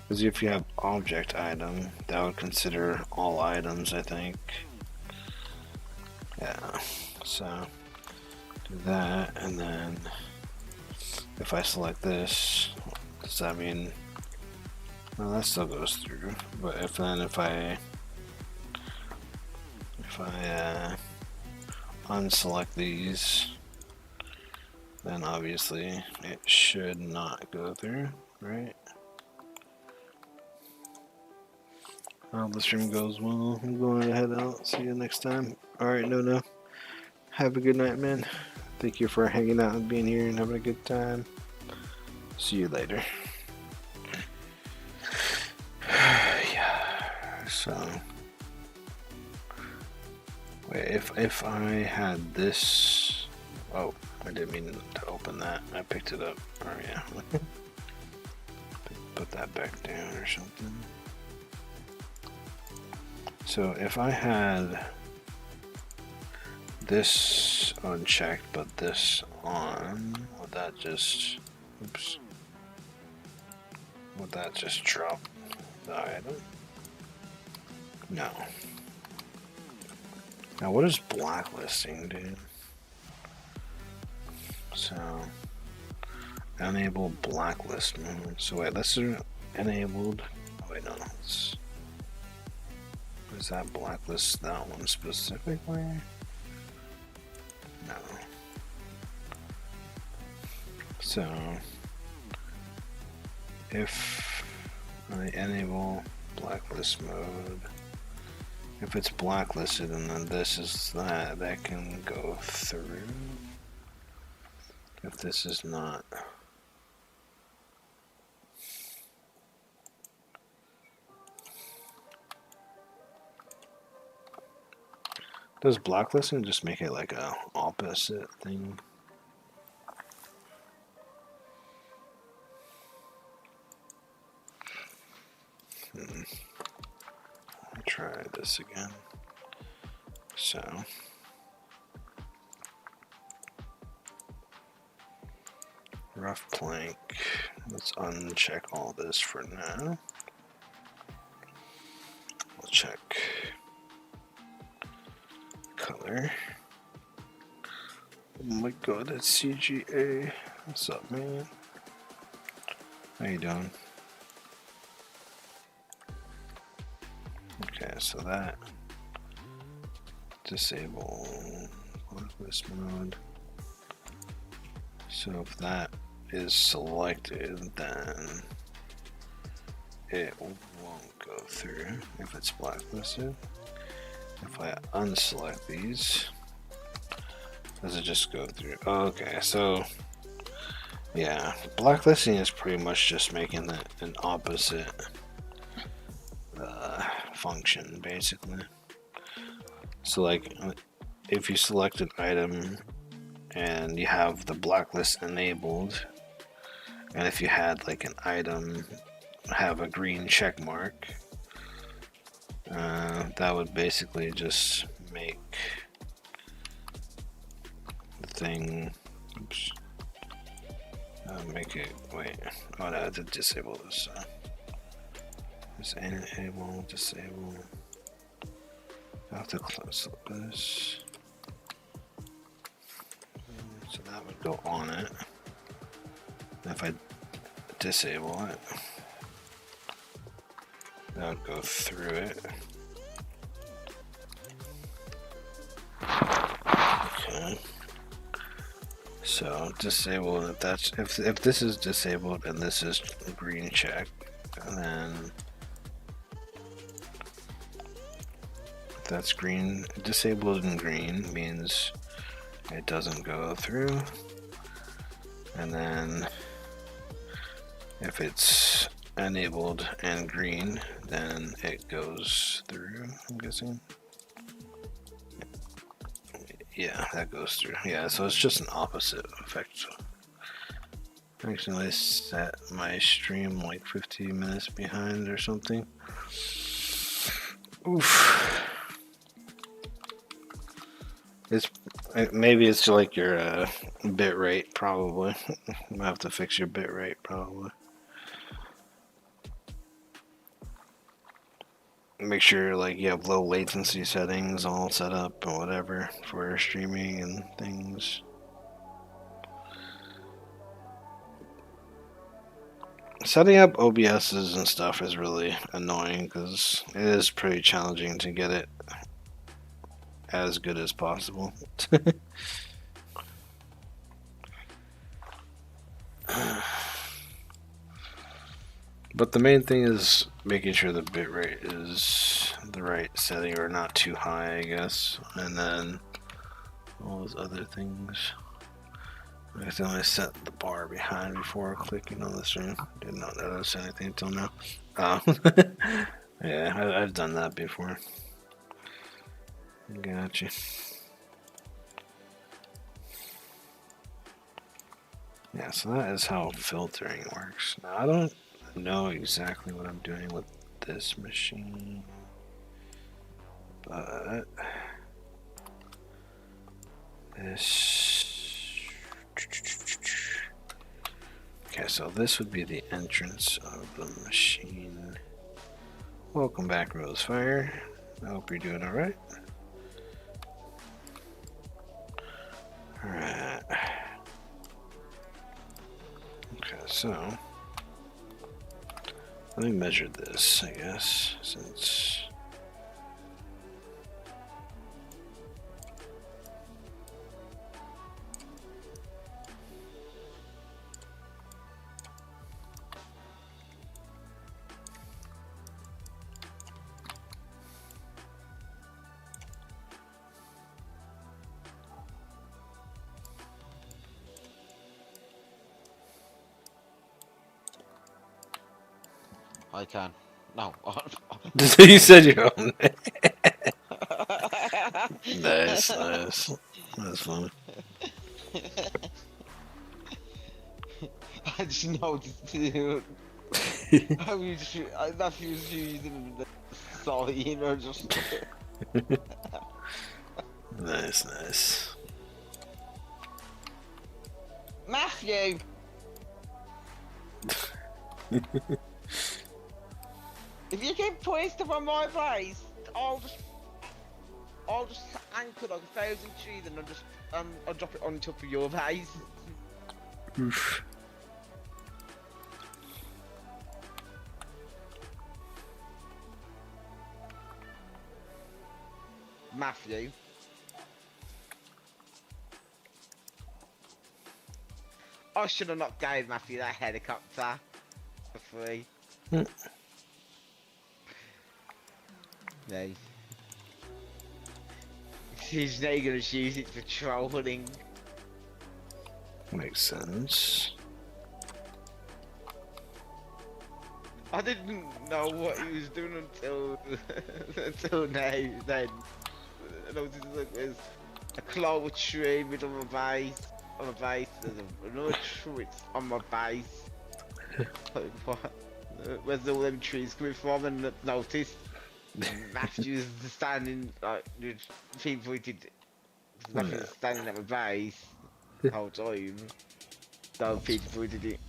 Because if you have object item, that would consider all items, I think. Yeah, so do that, and then if I select this, does that mean, well, that still goes through, but if I unselect these, then obviously it should not go through, right? I hope the stream goes well. I'm going to head out. See you next time. Alright, no. Have a good night, man. Thank you for hanging out and being here and having a good time. See you later. Yeah. So, wait, if I had this, oh, I didn't mean to open that. I picked it up. Oh yeah. Put that back down or something. So if I had this unchecked but this on, would that just, oops, would that just drop the item? No. Now what is blacklisting, dude? So, enable blacklist mode. So wait, let's do enabled, oh wait, no, let's, is that blacklist that one specifically? No. So if I enable blacklist mode, if it's blacklisted and then this is that can go through. If this is not. Does blacklisting just make it like a opposite thing? I'll try this again. So rough plank. Let's uncheck all this for now. We'll check color. Oh my god, it's CGA. What's up, man? How you doing? Okay, so that disable blacklist mode. So if that is selected, then it won't go through if it's blacklisted. If I unselect these, does it just go through? Okay, so yeah, blacklisting is pretty much just making it an opposite function, basically. So like, if you select an item and you have the blacklist enabled, and if you had like an item have a green check mark, that would basically just make the thing, oops, make it, wait, oh no, I have to disable this, just enable, disable, I have to close this, so that would go on it. If I disable it, that would go through it. Okay. So disable, if that's if this is disabled and this is green check, and then if that's green, disabled and green means it doesn't go through, and then if it's enabled and green, then it goes through, I'm guessing. Yeah, that goes through. Yeah, so it's just an opposite effect. Actually, I set my stream like 15 minutes behind or something. Oof. Maybe it's like your bit rate, probably. You have to fix your bit rate, probably. Make sure like you have low latency settings all set up or whatever for streaming and things. Setting up OBSs and stuff is really annoying because it is pretty challenging to get it as good as possible. But the main thing is making sure the bitrate is the right setting or not too high, I guess. And then all those other things. I accidentally set the bar behind before clicking on the stream. Did not notice anything until now. Yeah, I've done that before. Gotcha. Yeah, so that is how filtering works. Now, I don't know exactly what I'm doing with this machine, but this. Okay, so this would be the entrance of the machine. Welcome back, Rosefire. I hope you're doing alright. Alright. Okay, so let me measure this, I guess, since I can. No. you said your own name. Nice, nice. That's funny. I just noticed too. How you just, that you was using the sign or just. Nice, nice. Matthew! If you get putting stuff on my base, I'll just anchor like 1,000 trees and I'll drop it on top of your base. Oof. Matthew. I should have not gave Matthew that helicopter for free. Hmm. No. He's now gonna use it for trolling. Makes sense. I didn't know what he was doing until until now. Then and I was just like, there's a clover tree middle of my base. On my base, there's another tree on my base. Like, what? Where's all them trees coming from? And noticed Matthew's standing like people pointed. Matthew's standing at my base the whole time. So people pointed it.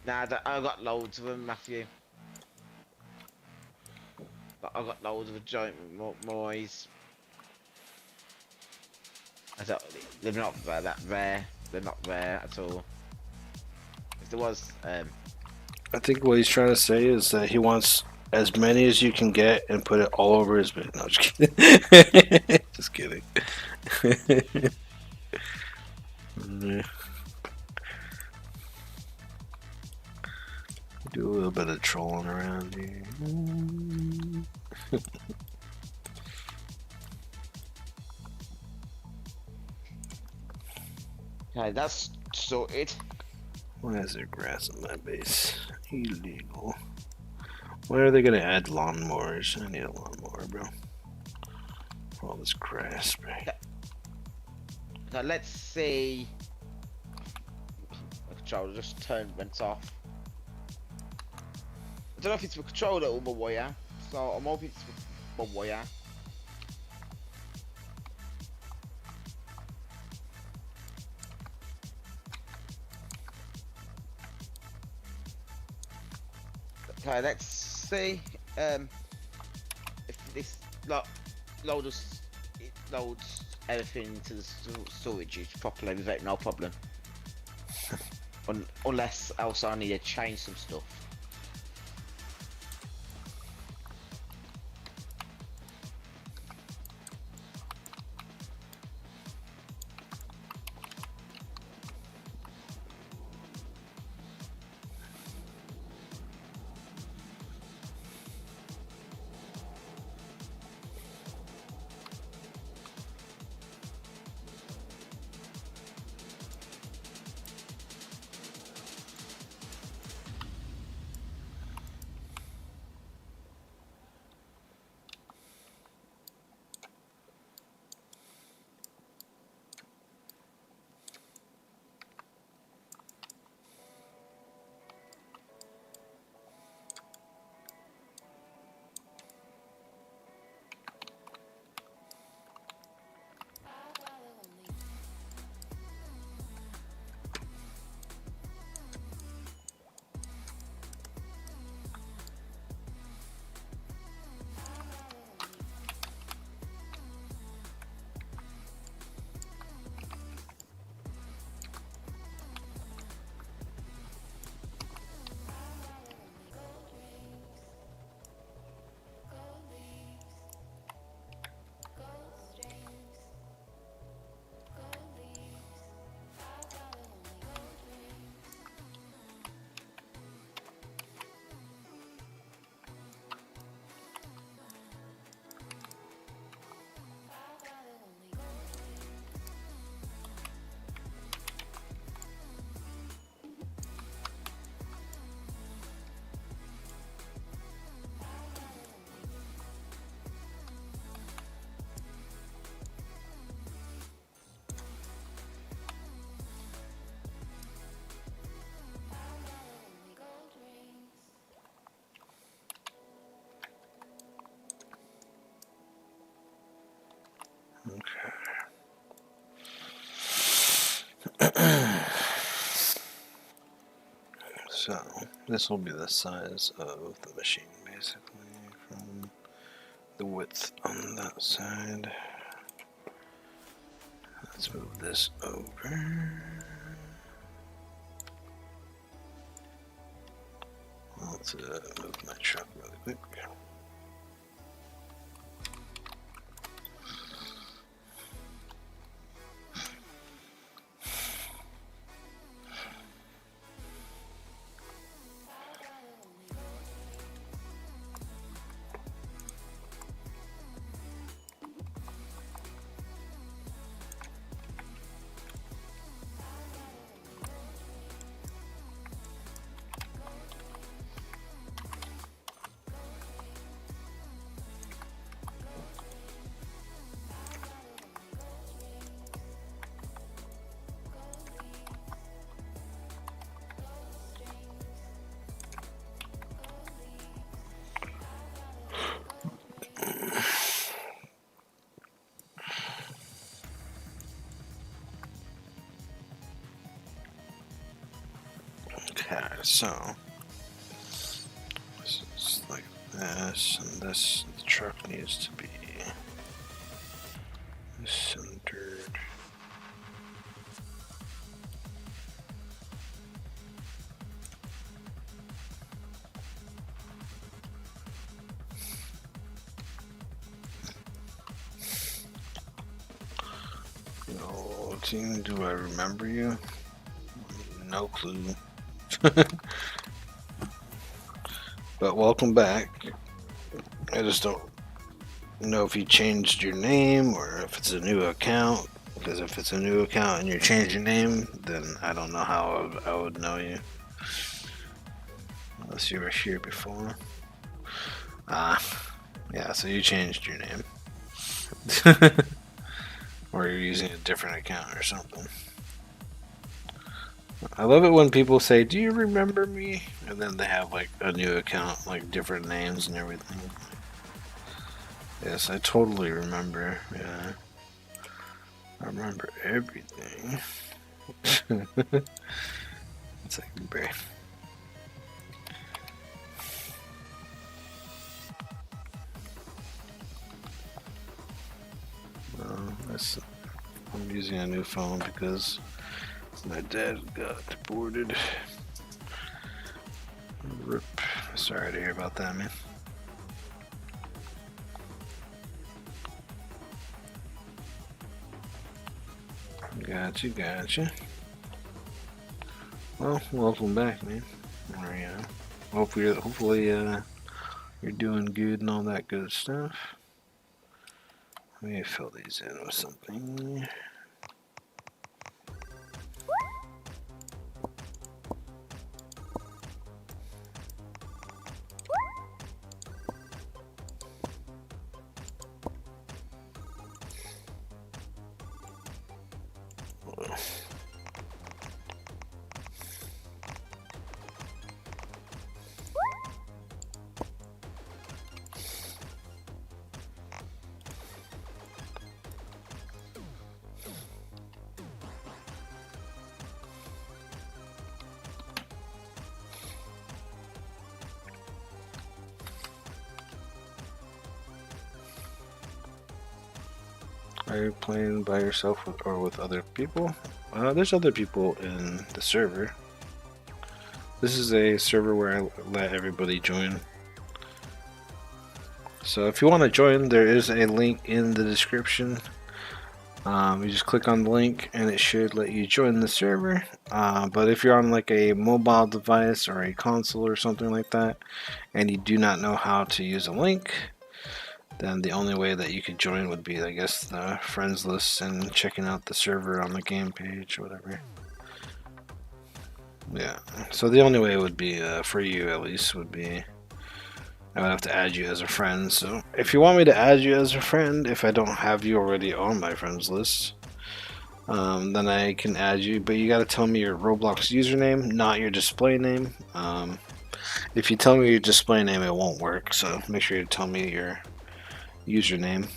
Nah, I got loads of them, Matthew. But I got loads of giant moys. They're not that rare. They're not rare at all. If there was, I think what he's trying to say is that he wants as many as you can get and put it all over his bed. No, just kidding. Just kidding. Do a little bit of trolling around here. okay, that's sorted. Why is there grass on my base? Illegal. When are they gonna add lawnmowers? I need a lawnmower, bro. For all this grass, bro. Now let's see. My controller just went off. I don't know if it's my controller or my wire, so I'm hoping it's my wire. Okay, let's see if this loads everything into the storage properly without no problem. Unless else I need to change some stuff. So this will be the size of the machine, basically, from the width on that side. Let's move this over. Let's move my truck really quick. Okay, so this is like this, and this, the truck needs to be centered. No, team, do I remember you? No clue. But welcome back. I just don't know if you changed your name or if it's a new account. Because if it's a new account and you change your name, then I don't know how I would know you. Unless you were here before. Yeah, so you changed your name. Or you're using a different account or something. I love it when people say, "Do you remember me?" And then they have like a new account, like different names and everything. Yes, I totally remember. Yeah. I remember everything. It's like very. I'm using a new phone because my dad got deported. Rip. Sorry to hear about that, man. Gotcha. Well, welcome back, man. Hopefully, you're doing good and all that good stuff. Let me fill these in with something. Are you playing by yourself or with other people? There's other people in the server. This is a server where I let everybody join. So if you want to join, there is a link in the description. You just click on the link and it should let you join the server. But if you're on like a mobile device or a console or something like that, and you do not know how to use a link, then the only way that you could join would be, I guess, the friends list and checking out the server on the game page or whatever. Yeah, so the only way it would be, for you at least, would be I would have to add you as a friend. So if you want me to add you as a friend, if I don't have you already on my friends list, then I can add you, but you got to tell me your Roblox username, not your display name. If you tell me your display name, it won't work, so make sure you tell me your username.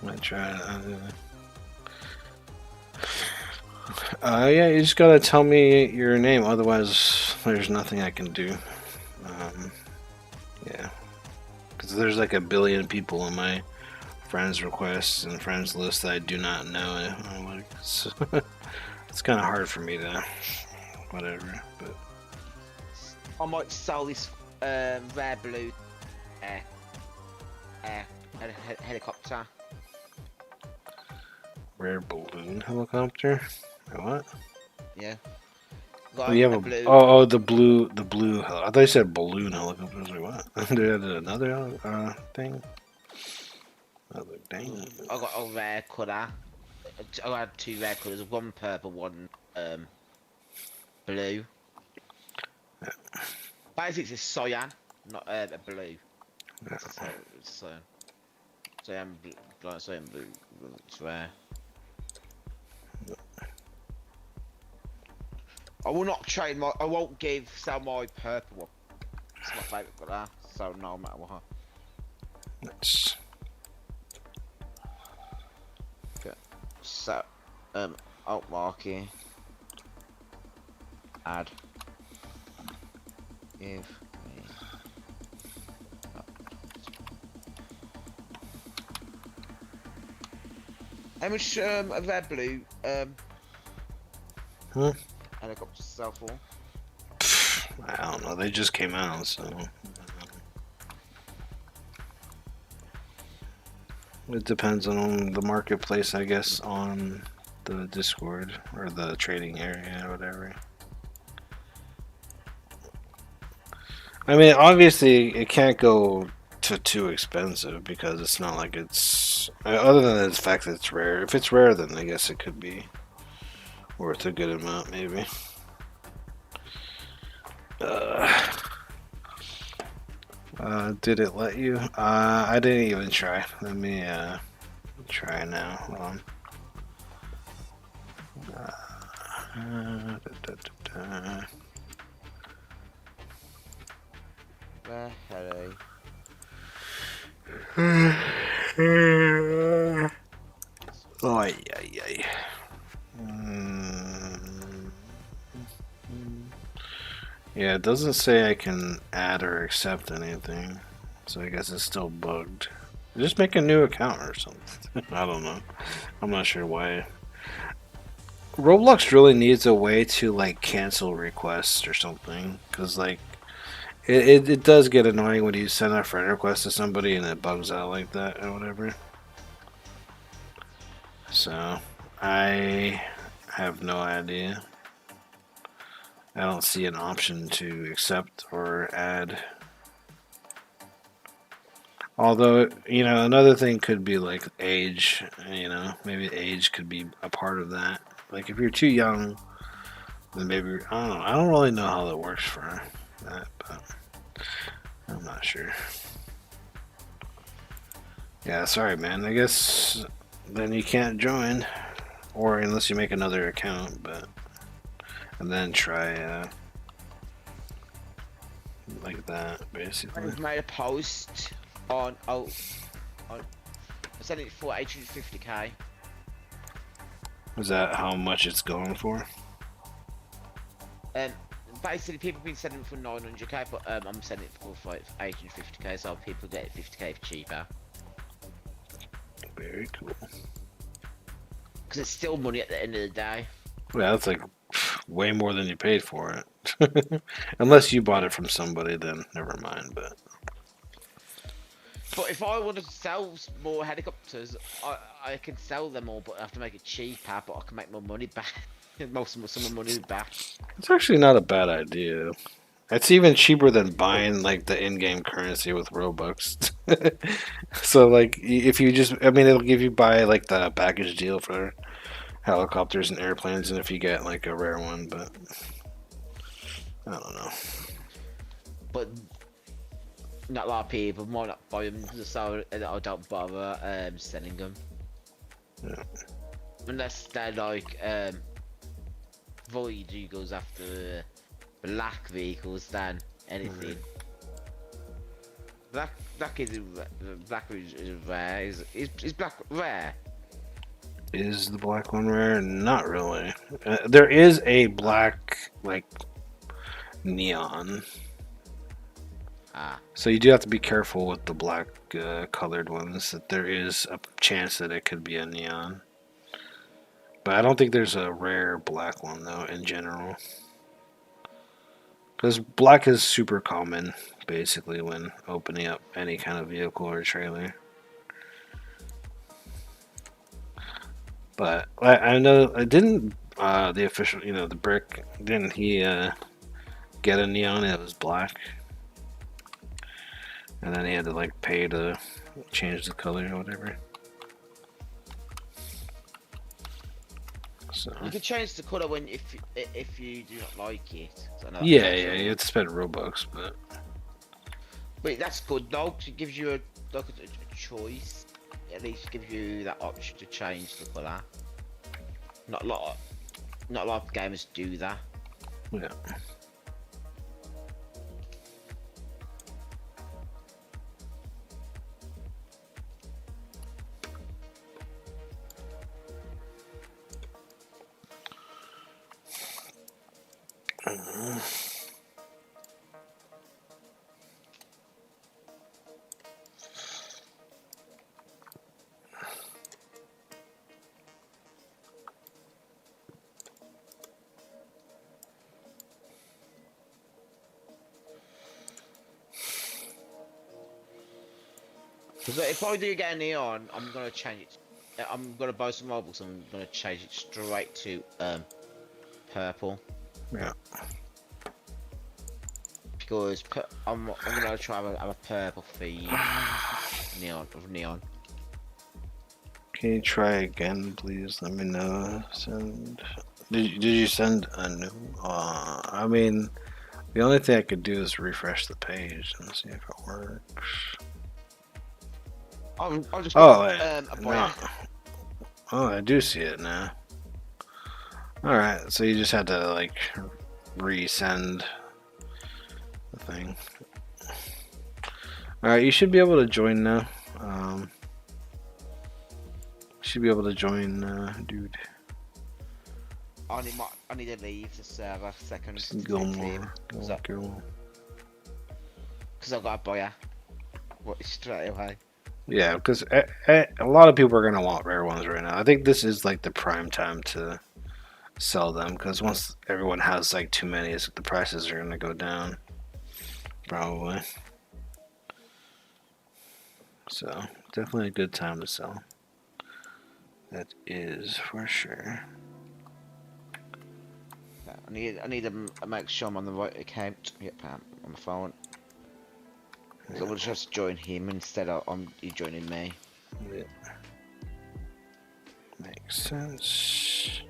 I tried. Yeah, you just gotta tell me your name, otherwise there's nothing I can do. Yeah, because there's like a billion people in my friends requests and friends list that I do not know. It's kind of hard for me to whatever. But I might sell this rare blue helicopter. rare balloon helicopter. What? Yeah. Oh, you have a blue. oh the blue I thought you said balloon helicopter. I was like, what? They added another thing. I was like, dang. I got a rare colour. I had 2 rare colours, one purple, one blue. Yeah. Basically, it's cyan, not a blue. Yeah. So cyan blue, like cyan blue. It's rare. I will not trade my. I won't sell my purple one. It's my favourite colour. So no matter what. That's Okay. So alt marking. Add. If how much of red blue helicopter sell for? I don't know. They just came out, so it depends on the marketplace, I guess, on the Discord or the trading area or whatever. I mean, obviously, it can't go to too expensive because it's not like it's. Other than the fact that it's rare. If it's rare, then I guess it could be worth a good amount, maybe. Did it let you? I didn't even try. Let me try now. Hold on. Hello. Ay, ay, ay. Yeah, it doesn't say I can add or accept anything, so I guess it's still bugged. Just make a new account or something. I don't know. I'm not sure why. Roblox really needs a way to like cancel requests or something, because like it does get annoying when you send a friend request to somebody and it bugs out like that or whatever. So I have no idea. I don't see an option to accept or add. Although, you know, another thing could be like age, you know, maybe age could be a part of that. Like if you're too young, then maybe, I don't know. I don't really know how that works for that, but I'm not sure. Yeah, sorry, man. I guess then you can't join, or unless you make another account, but and then try like that, basically. I've made a post on I said it for 850k. Is that how much it's going for? Basically people have been selling it for 900k, but I'm selling it for 850k, so people get it 50k cheaper. Very cool. Because it's still money at the end of the day. Yeah, that's like way more than you paid for it. Unless you bought it from somebody, then never mind. But if I want to sell more helicopters, I can sell them all, but I have to make it cheaper. But I can make more money back. Some of my money back. it's actually not a bad idea. It's even cheaper than buying like the in-game currency with Robux. So like, if you just, I mean, it'll give you buy like the package deal for helicopters and airplanes, and if you get like a rare one, but I don't know. But not a lot of people might not buy them, so I don't bother selling them. Yeah. Unless they're like Void Eagles after black vehicles than anything. Black is rare. Is black rare? Is the black one rare? Not really. There is a black, like, neon. Ah. So you do have to be careful with the black colored ones. That there is a chance that it could be a neon. But I don't think there's a rare black one, though, in general. Because black is super common, basically, when opening up any kind of vehicle or trailer. But I know, didn't the official, the brick, didn't he get a neon that was black? And then he had to, like, pay to change the color or whatever. So. You can change the color when if you do not like it. So Yeah, you have to spend Robux, but that's good though, 'cause it gives you a choice. At least gives you that option to change the color. Not a lot of gamers do that. yeah. Because if I do get a neon, I'm gonna change it. I'm gonna buy some Robux. I'm gonna change it straight to purple. Yeah. Because I'm gonna try have a purple theme neon. Can you try again, please? Let me know. Send. Did you send a new? I mean, the only thing I could do is refresh the page and see if it works. I'll just no. Oh, I do see it now. All right, so you just had to, like, resend the thing. All right, you should be able to join now. Should be able to join, dude. I need to leave the server second. Gilmore. Because I've got a buyer. What, straight away? Yeah, because a lot of people are gonna want rare ones right now. I think this is like the prime time to sell them, because once everyone has like too many, the prices are gonna go down, probably. So definitely a good time to sell. That is for sure. I need to make sure I'm on the right account. Yep, I'm on the phone. So we'll just join him instead of you joining me. Yeah. Makes sense.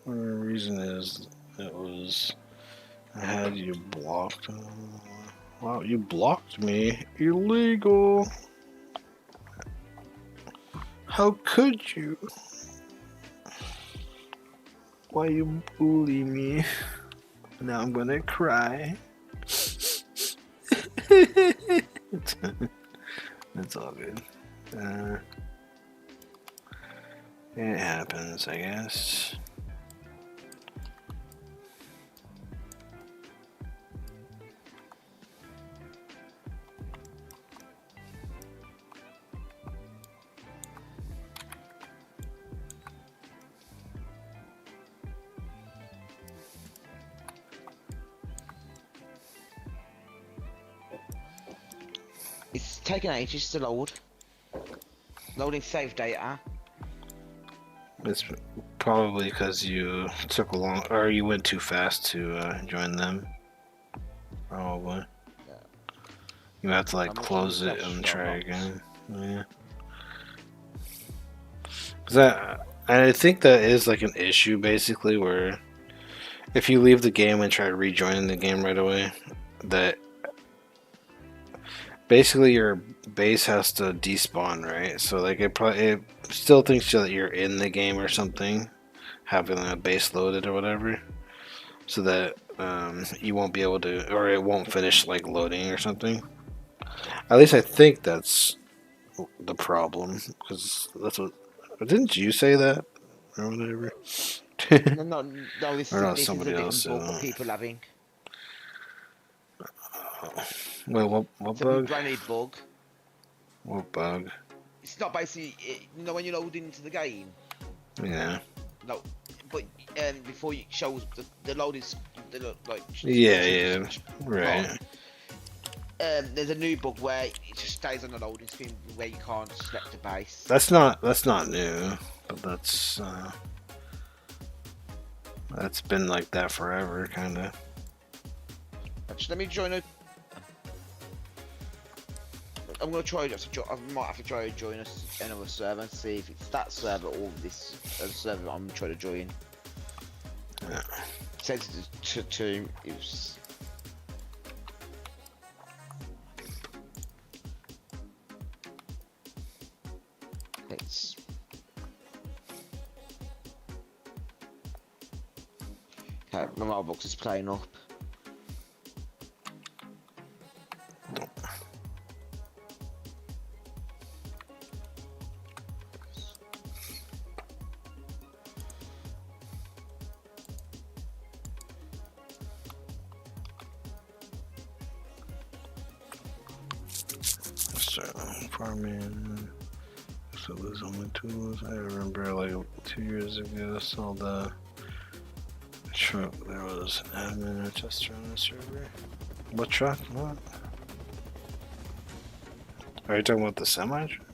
The reason is I had you blocked. Wow, you blocked me. Illegal. How could you? Why you bully me? Now I'm gonna cry. That's all good. It happens, I guess. It's taking ages to load. Loading save data. It's probably because you took a long, or you went too fast to join them. Probably. Yeah. You have to like How much close is it that and try Roblox? again. Yeah. 'Cause I think that is like an issue basically where if you leave the game and try rejoining the game right away, that basically your base has to despawn, right? So like it still thinks that you're in the game or something, having a base loaded or whatever, so that you won't be able to, or it won't finish like loading or something. At least I think that's the problem, because that's what. Didn't you say that or whatever? No, Or no, this is somebody a else different said bug that that. people are having. Well, what It's a bug? brand new bug. What bug? It's not basically, you know, when you load into the game. Yeah. No, but before you shows the load is like. Yeah, right. There's a new bug where it just stays on the loading screen where you can't select a base. That's not new, but that's been like that forever, kind of. Actually, let me join a. I'm gonna try. I might have to try to join another server and see if it's that server or this server I'm trying to join. Yeah. It says to use. It's. Okay, my mailbox is playing up. So farming. So those are my tools. I remember like 2 years ago, I saw the truck. There was an admin or tester on the server. What truck? What? Are you talking about the semi truck?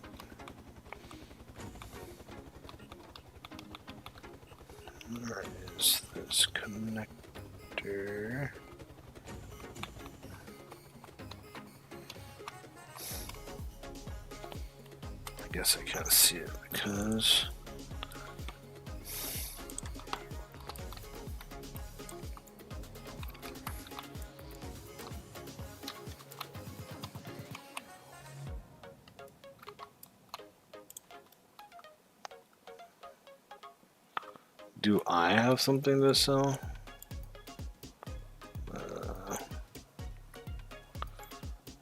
Where is this connector? I guess I can't see it because do I have something to sell?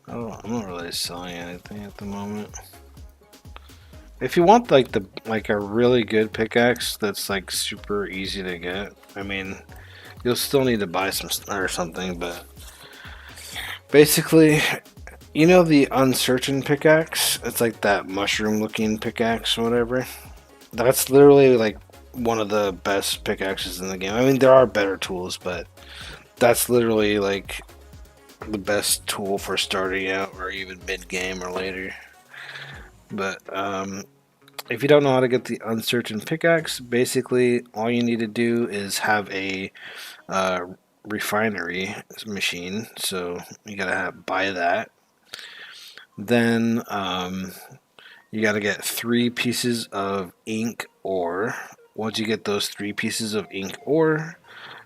I'm not really selling anything at the moment. If you want like a really good pickaxe that's like super easy to get, I mean, you'll still need to buy some or something, but basically, you know the uncertain pickaxe? It's like that mushroom looking pickaxe or whatever. That's literally like one of the best pickaxes in the game. I mean, there are better tools, but that's literally like the best tool for starting out or even mid game or later. But if you don't know how to get the uncertain pickaxe, basically all you need to do is have a refinery machine. So you gotta buy that. Then you gotta get 3 pieces of ink ore. Once you get those 3 pieces of ink ore,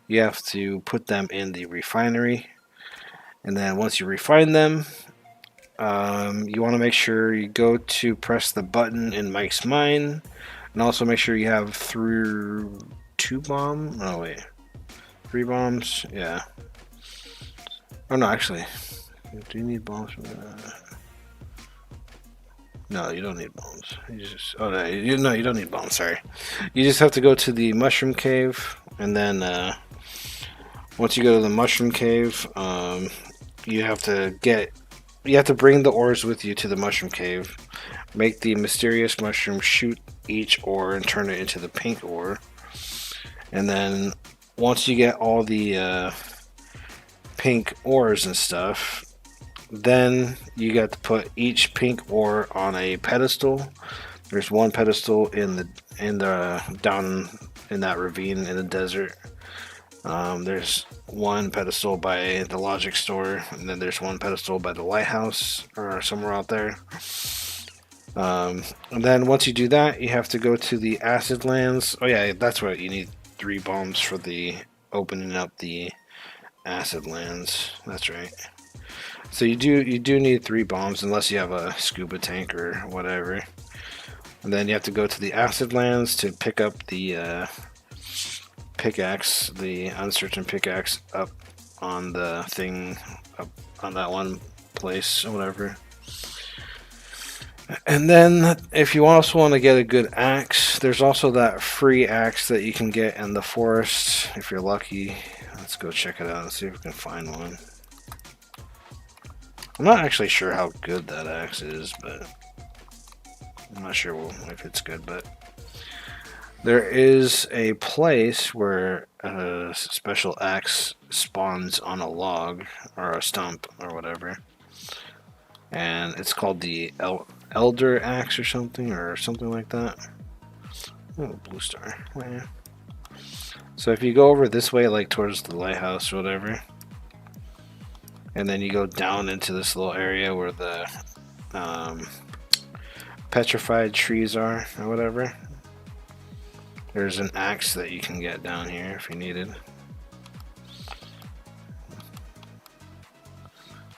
you have to put them in the refinery. And then once you refine them, you want to make sure you go to press the button in Mike's mine, and also make sure you have 2 bombs. Oh wait, 3 bombs. Yeah. Oh no, actually, do you need bombs for that? No, you don't need bombs. You just you don't need bombs. Sorry, you just have to go to the mushroom cave, and then once you go to the mushroom cave, you have to bring the ores with you to the mushroom cave. Make the mysterious mushroom shoot each ore and turn it into the pink ore. And then once you get all the pink ores and stuff, then you got to put each pink ore on a pedestal. There's one pedestal in the down in that ravine in the desert. There's one pedestal by the logic store, and then there's one pedestal by the lighthouse or somewhere out there. And then once you do that, you have to go to the acid lands. Oh yeah, that's what you need 3 bombs for the opening up the acid lands. That's right. So you do need 3 bombs unless you have a scuba tank or whatever. And then you have to go to the acid lands to pick up the pickaxe, the uncertain pickaxe, up on the thing, up on that one place or whatever. And then if you also want to get a good axe, there's also that free axe that you can get in the forest if you're lucky. Let's go check it out and see if we can find one. I'm not actually sure how good that axe is, but I'm not sure if it's good, but there is a place where a special axe spawns on a log or a stump or whatever, and it's called the Elder Axe or something like that. Oh, blue star. Yeah. So if you go over this way, like towards the lighthouse or whatever, and then you go down into this little area where the petrified trees are or whatever, there's an axe that you can get down here if you need it.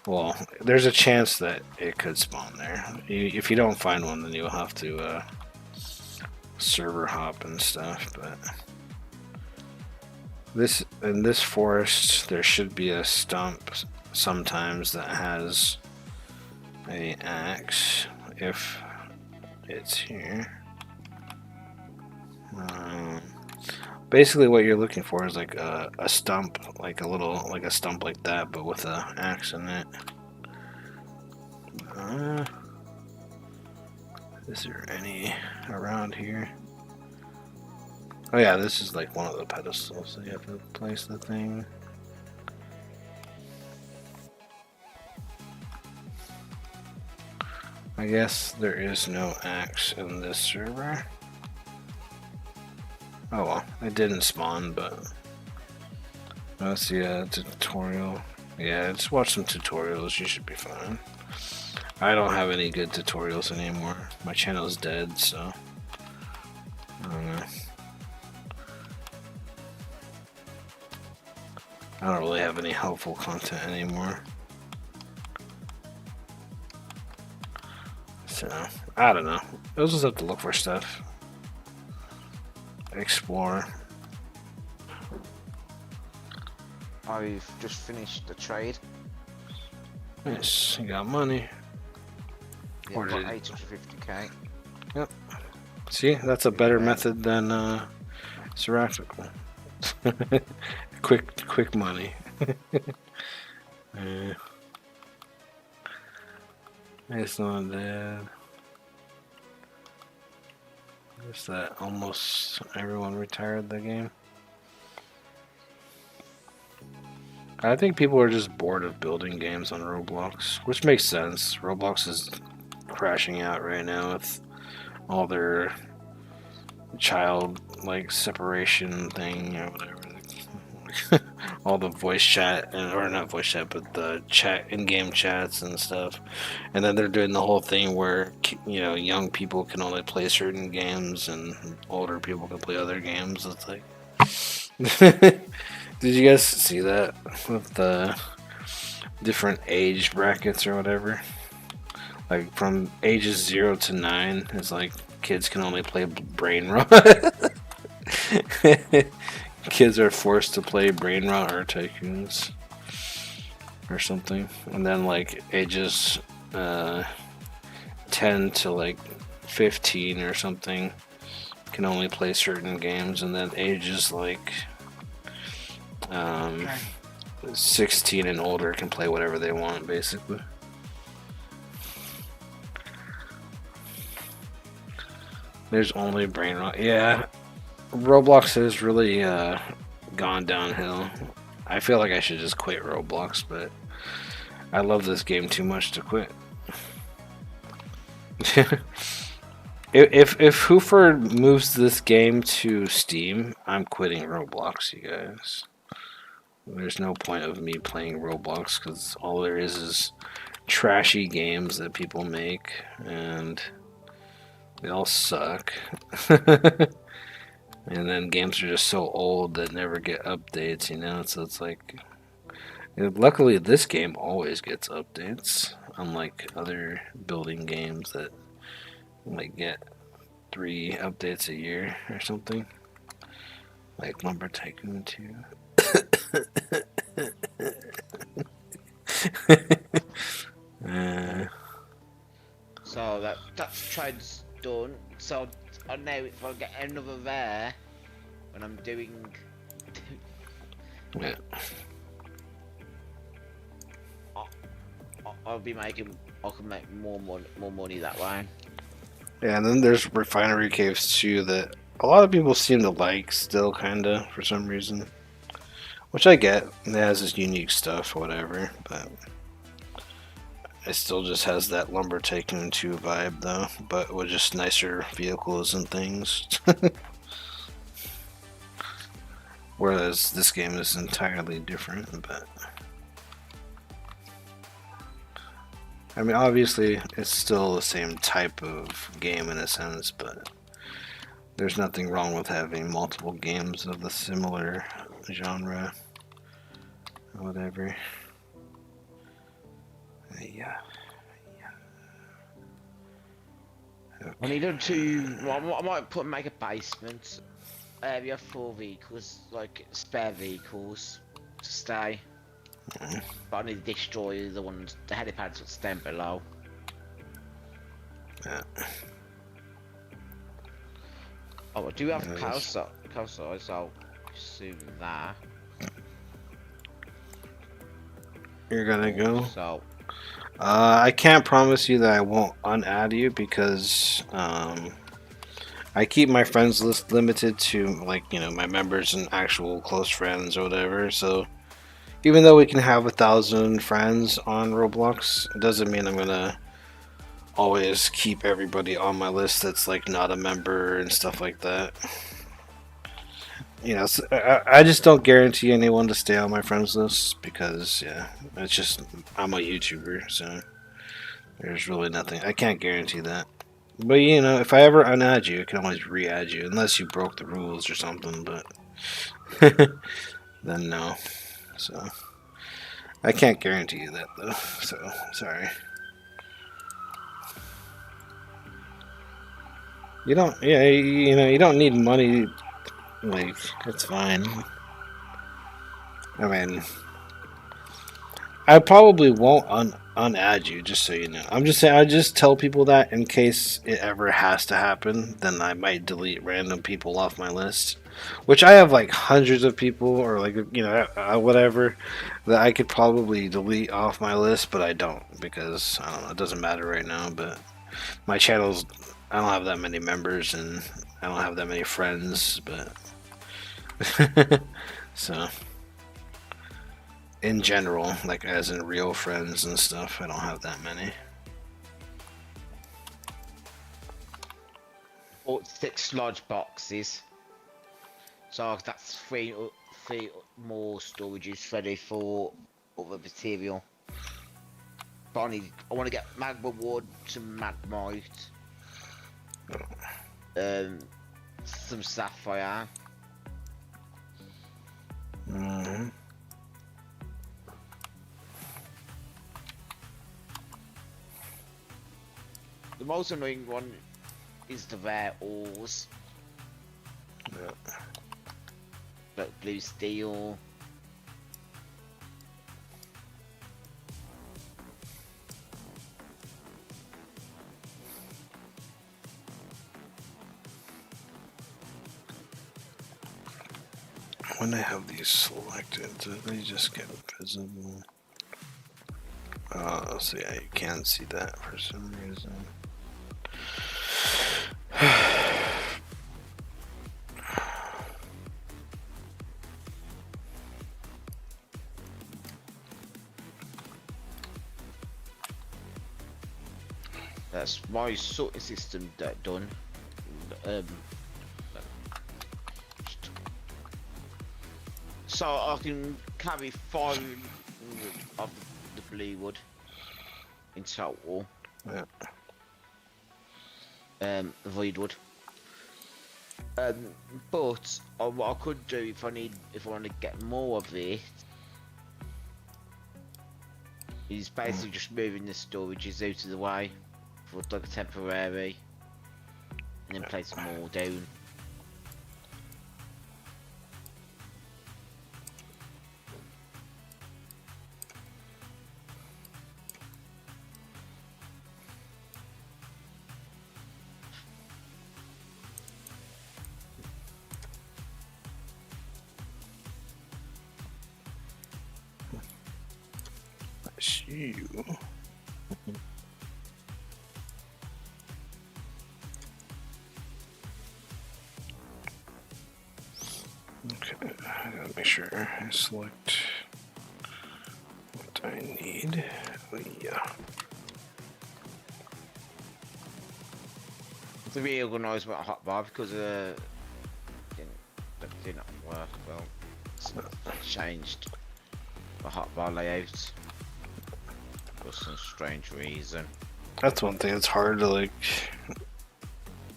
Well, there's a chance that it could spawn there. If you don't find one, then you'll have to server hop and stuff. But in this forest, there should be a stump sometimes that has a axe if it's here. Basically, what you're looking for is like a stump, like a stump like that, but with an axe in it. Is there any around here? Oh yeah, this is like one of the pedestals, so you have to place the thing. I guess there is no axe in this server. Oh well, it didn't spawn, but let's see a tutorial. Yeah, just watch some tutorials, you should be fine. I don't have any good tutorials anymore. My channel is dead, so I don't know. I don't really have any helpful content anymore. So, I don't know. You'll just have to look for stuff. Explore. I've just finished the trade. Nice, you got money. Yeah, Or I've got did- 850k. Yep. See, that's a better method than Seraphical. quick money. It's not dead. Guess that almost everyone retired the game. I think people are just bored of building games on Roblox, which makes sense. Roblox is crashing out right now with all their child separation thing or whatever. All the voice chat, or not voice chat, but the in-game chats and stuff. And then they're doing the whole thing where, young people can only play certain games and older people can play other games. It's like, did you guys see that with the different age brackets or whatever? Like from ages 0 to 9, it's like kids can only play Brain Rot. Kids are forced to play Brain Rot or Tycoons or something, and then ages 10 to 15 or something can only play certain games, and then ages 16 and older can play whatever they want, basically. There's only Brain Rot. Yeah. Roblox has really gone downhill. I feel like I should just quit Roblox, but I love this game too much to quit. If Hoofer moves this game to Steam, I'm quitting Roblox, you guys. There's no point of me playing Roblox because all there is trashy games that people make, and they all suck. And then games are just so old that never get updates, you know? So it's like, luckily this game always gets updates, unlike other building games that might get 3 updates a year or something, like Lumber Tycoon 2. So that's trade's done. So I know if I get another there when I'm doing. Yeah. I'll be making. I can make more money that way. Yeah, and then there's Refinery Caves too that a lot of people seem to like still, kinda, for some reason. Which I get. It has this unique stuff, whatever, but it still just has that Lumber Tycoon 2 vibe, though, but with just nicer vehicles and things. Whereas this game is entirely different, but I mean, obviously, it's still the same type of game in a sense, but there's nothing wrong with having multiple games of the similar genre. Whatever. Yeah. Okay. I need to. Well, I might make a basement area for vehicles, like spare vehicles, to stay. But I need to destroy the helipads that stand below. Yeah. Oh, I do have cow size, so I'll assume that. You're gonna go? So. I can't promise you that I won't unadd you because I keep my friends list limited to, like, you know, my members and actual close friends or whatever. So even though we can have 1,000 friends on Roblox, it doesn't mean I'm gonna always keep everybody on my list that's like not a member and stuff like that. You know, so I just don't guarantee anyone to stay on my friends list because, yeah, it's just, I'm a YouTuber, so there's really nothing. I can't guarantee that. But, you know, if I ever unadd you, I can always re-add you, unless you broke the rules or something, but then no. So, I can't guarantee you that, though, so, sorry. You don't, yeah, you know, you don't need money. Like, it's fine. I mean, I probably won't unadd you, just so you know. I'm just saying, I just tell people that in case it ever has to happen, then I might delete random people off my list. Which I have like hundreds of people, or like, you know, whatever, that I could probably delete off my list, but I don't, because, I don't know, it doesn't matter right now, but my channel's, I don't have that many members, and I don't have that many friends, but so in general, like as in real friends and stuff, I don't have that many. 6 large boxes. So that's three more storages ready for other material. But I want to get magma wood, some magmite, some sapphire. The most annoying one is the rare ores. Yeah. Like blue steel. When I have these selected, do they just get visible? So yeah, you can see that for some reason. That's my sorting system done. Um, so I can carry 500 of the blue wood in total. Yeah. The void wood. But what I could do if I want to get more of it is basically just moving the storages out of the way for like temporary, and then place more down. That's you. Okay, I gotta make sure I select what I need. Oh, yeah. To reorganise my hotbar because that did not work well. So I changed the hotbar layout for some strange reason. That's one thing. It's hard to like.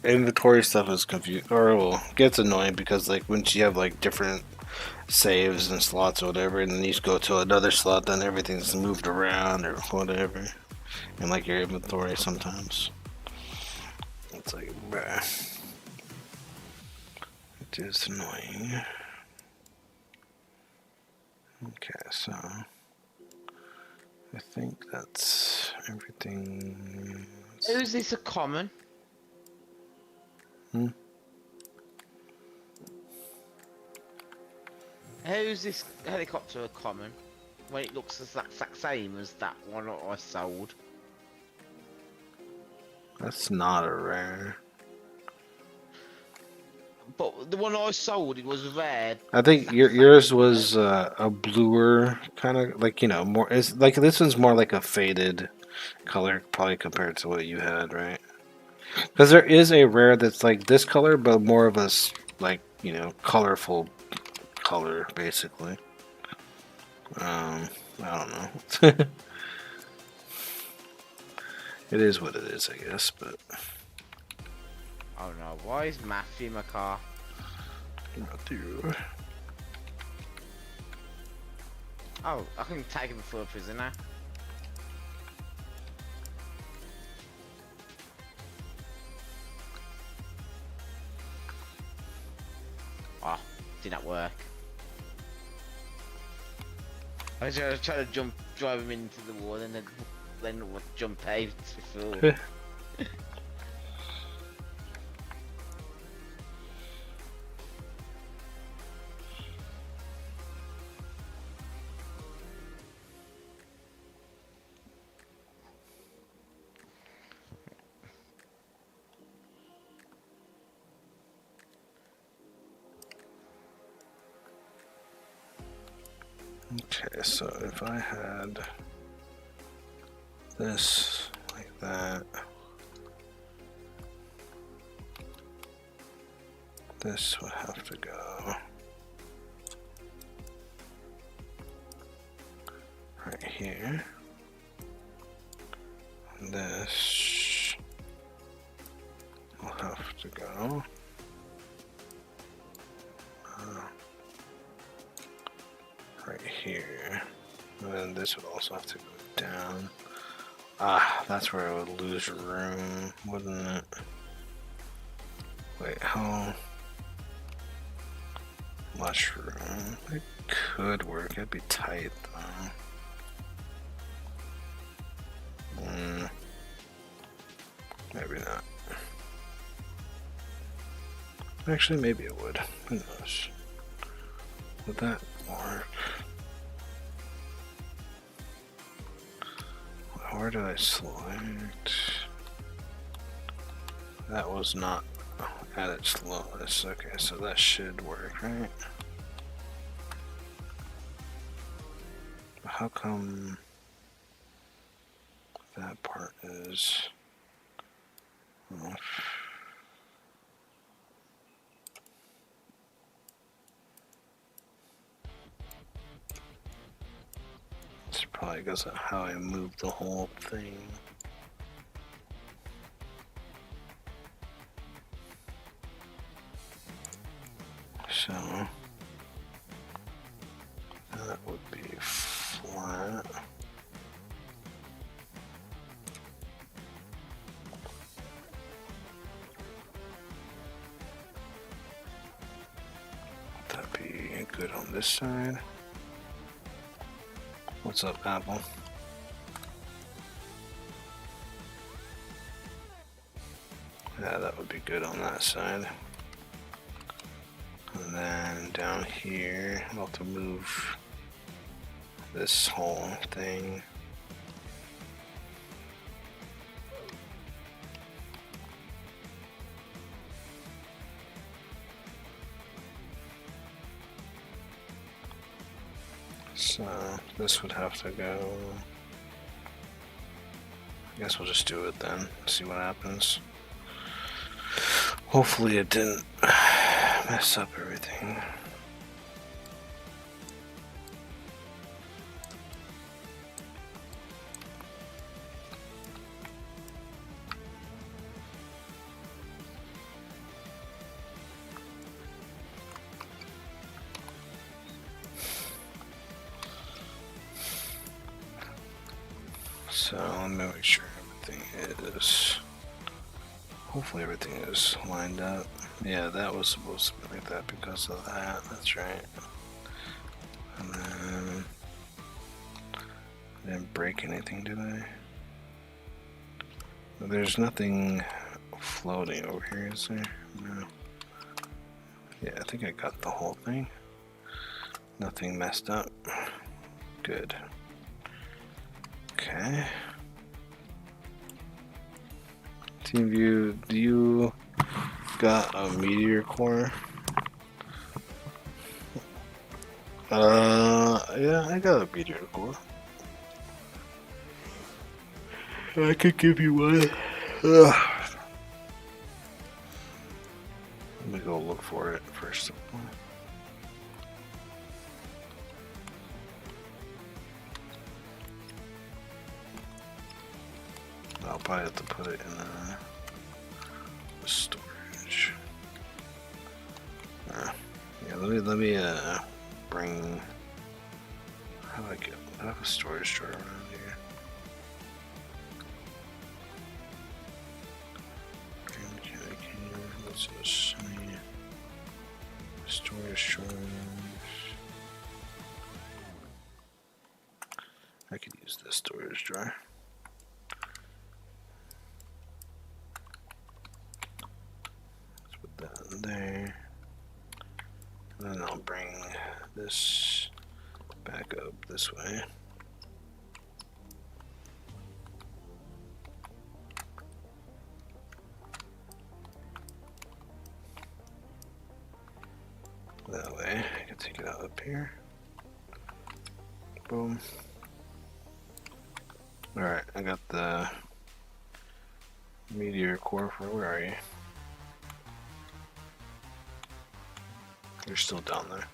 Inventory stuff is confused, or well, gets annoying because like once you have like different saves and slots or whatever, and then you just go to another slot, then everything's moved around or whatever, and like your inventory sometimes. It's like, bruh. It is annoying. Okay, so I think that's everything. Is this a common? How's this helicopter a common when it looks the exact same as that one I sold? That's not a rare. But the one I sold, it was red. I think yours was a bluer kind of like more. It's like this one's more like a faded color, probably compared to what you had, right? Because there is a rare that's like this color, but more of a like colorful color, basically. I don't know. It is what it is, I guess. But Oh no! Why is Matthew in my car? Matthew. Oh, I can take him for a prisoner. Oh, did not work. I was trying to drive him into the wall, and then jump out before. Okay, so if I had this like that, this would have to go right here. And this will have to go right here, and then this would also have to go down. Ah, that's where I would lose room, wouldn't it? Wait, how much room? It could work, it'd be tight though. Maybe not. Actually, maybe it would. Who knows? Would that work? Where did I select? That was not at its lowest. Okay, so that should work, right? How come that part is It's probably because of how I moved the whole thing. So that would be flat. That'd be good on this side. What's up, Apple? Yeah, that would be good on that side. And then down here, I'll have to move this whole thing. So this would have to go. I guess we'll just do it then, see what happens. Hopefully it didn't mess up everything. So let me make sure everything is. Hopefully everything is lined up. Yeah, that was supposed to be like that because of that. That's right. And then I didn't break anything, did I? There's nothing floating over here, is there? No. Yeah, I think I got the whole thing. Nothing messed up. Good. Okay. TeamView, do you got a meteor core? Yeah, I got a meteor core. I could give you one. Ugh. Let me go look for it first of all. I'll probably have to put it in the storage. Yeah, let me bring. How do I get? I have a storage drawer around here. Let's just see. Storage drawers. I could use this storage drawer. There, and then I'll bring this back up this way. That way I can take it out up here. Boom. Alright, I got the meteor core for where are you? You're still down there.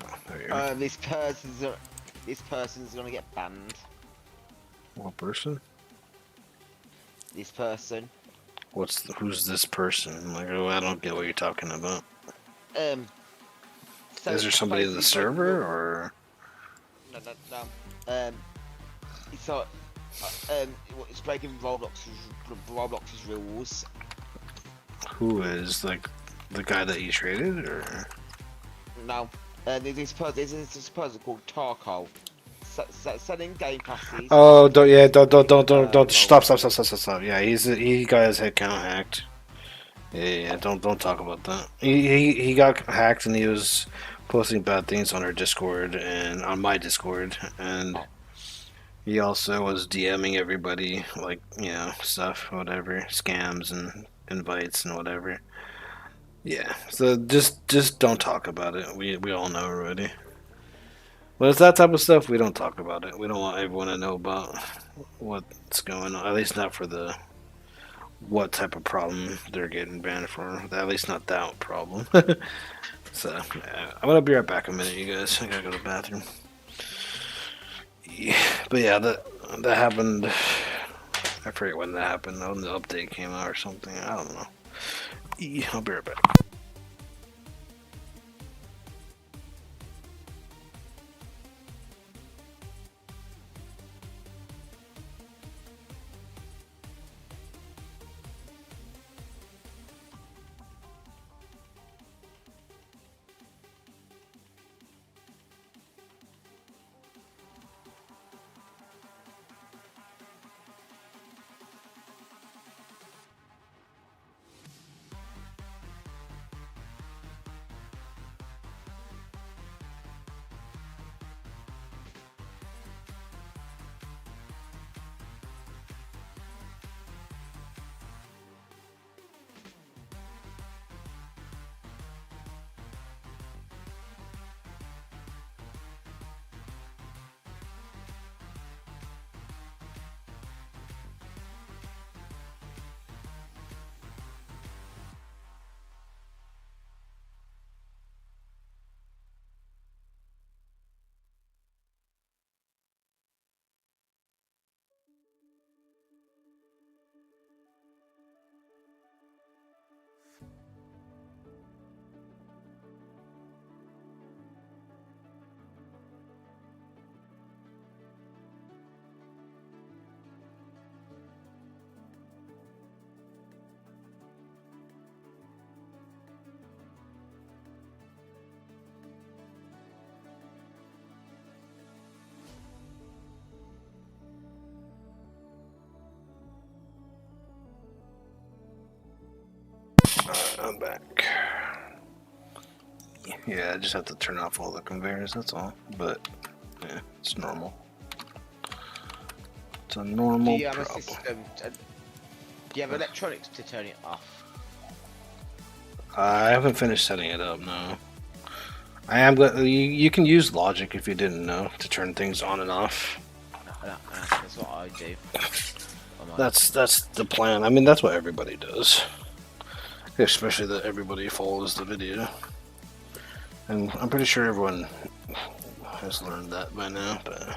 Oh, there you are. This person's gonna get banned. What person? This person. Who's this person? Like, oh, I don't get what you're talking about. So Is there somebody in the server or? No. So, it's breaking Roblox's rules. Who is, like, the guy that you traded, or? No. This person called Tarko. Selling game passes. Oh, don't stop. Yeah, he got his account hacked. Yeah, don't talk about that. He got hacked and he was posting bad things on our Discord and on my Discord, and he also was DMing everybody, like, you know, stuff, whatever, scams and invites and whatever. Yeah, so just don't talk about it. We all know already. When it's that type of stuff, we don't talk about it. We don't want everyone to know about what's going on. At least not for the what type of problem they're getting banned for. At least not that problem. So, yeah, I'm gonna be right back a minute, you guys. I gotta go to the bathroom. Yeah, but yeah, that happened. I forget when that happened. When the update came out or something. I don't know. Yeah, I'll be right back. I'm back. Yeah, I just have to turn off all the conveyors, that's all. But, yeah, it's normal. It's a normal Do you have a problem. system? Do you have electronics to turn it off? I haven't finished setting it up, no. I am going. You can use logic if you didn't know to turn things on and off. No, that's what I do. That's the plan. I mean, that's what everybody does. Especially that everybody follows the video. And I'm pretty sure everyone has learned that by now, but...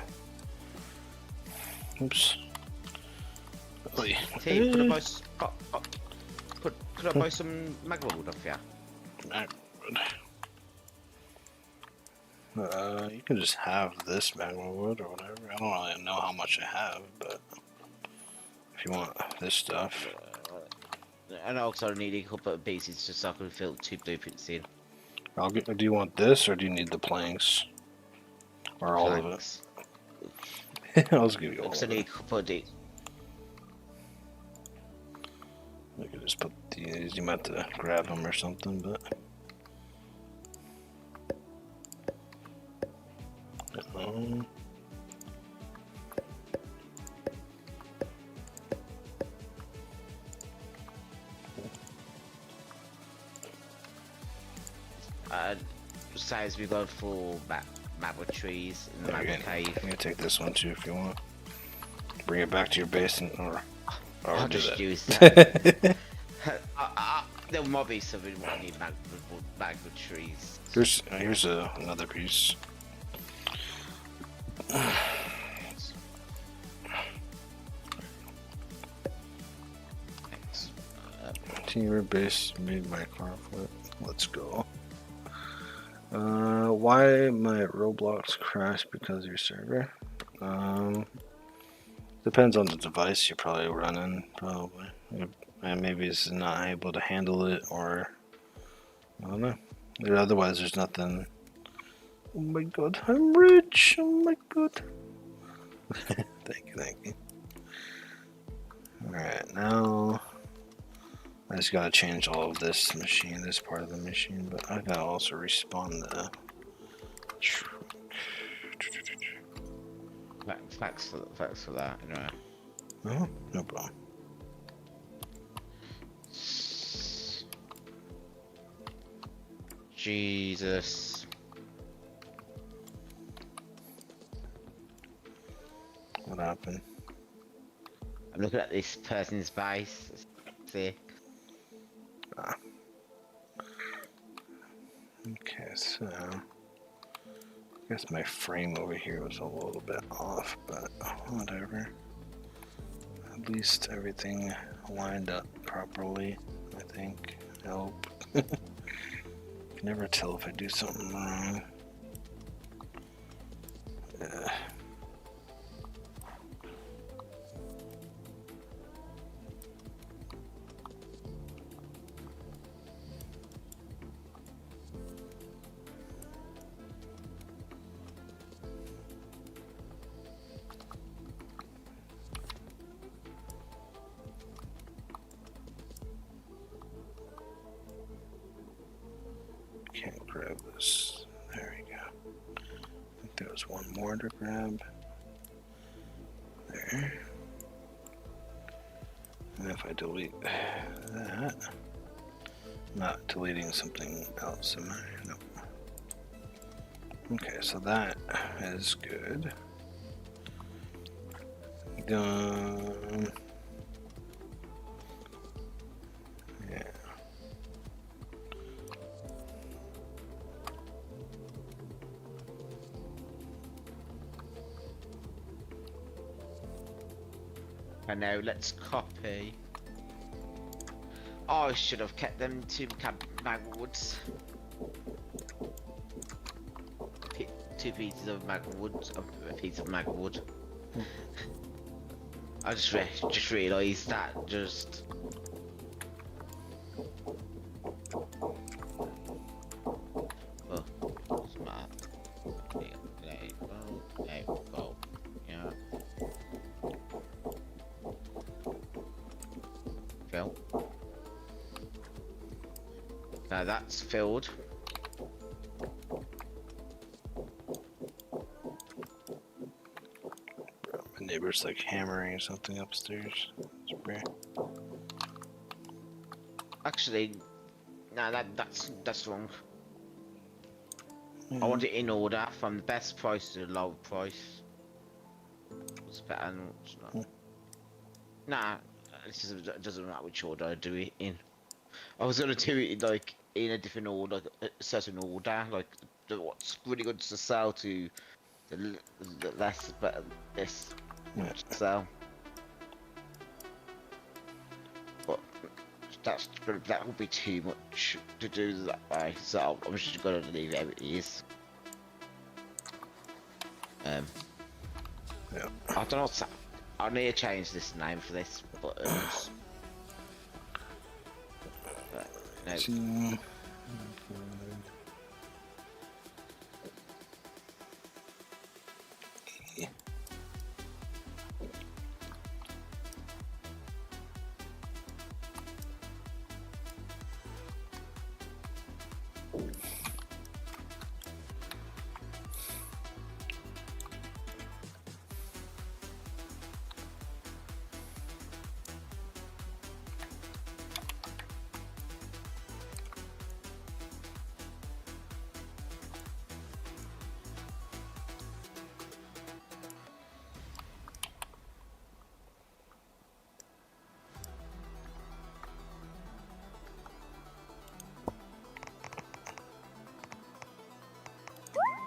Oops. Oy. T, could I buy some magma wood off you? You can just have this magma wood or whatever. I don't really know how much I have, but... If you want this stuff... And also I need a couple of pieces just so I can fill 2 blueprints in. Do you want this, or do you need the planks? Or all of it? I'll just give you all of I need it. a couple of these. You can just put these, you might have to grab them or something, but... Besides, we go for magma trees in the magma cave. You can take this one too if you want. Bring it back to your base and, or I'll do just that. use that. There might be something where I need magma trees. Here's another piece. Thanks. Your base made my car flip. Let's go. Why my Roblox crashed because of your server? Depends on the device you're probably running, probably. And maybe it's not able to handle it, or I don't know. Otherwise, there's nothing. Oh my god, I'm rich! Oh my god. Thank you. Alright, now I just gotta change all of this machine, this part of the machine, but I gotta also respawn the truck. Thanks for that. Anyway. Oh, no problem. Jesus. What happened? I'm looking at this person's base. It's sick. Okay, so I guess my frame over here was a little bit off, but whatever. At least everything lined up properly, I think. I hope. Can never tell if I do something wrong. Can't grab this. There we go. I think there was one more to grab. There. And if I delete that, not deleting something else, am I? Nope. Okay, so that is good. Done. Yeah. And now let's copy. Oh, I should have kept them two magwoods. Two pieces of magwood, a piece of magwood. I just realised that. Just. Oh, smart. There you go. Yeah. Fill. Now that's filled. My neighbor's like hammering something upstairs. It's weird. Actually, no, that's wrong. I want it in order from the best price to the low price. What's better and what's not? Nah, it doesn't matter which order I do it in. I was gonna do it like in a different order, a certain order, like what's really good to sell to the less better this to sell. But that would be too much to do that way, so I'm just gonna leave it as it is. Yeah. I don't know what's that. I need to change this name for this buttons. No.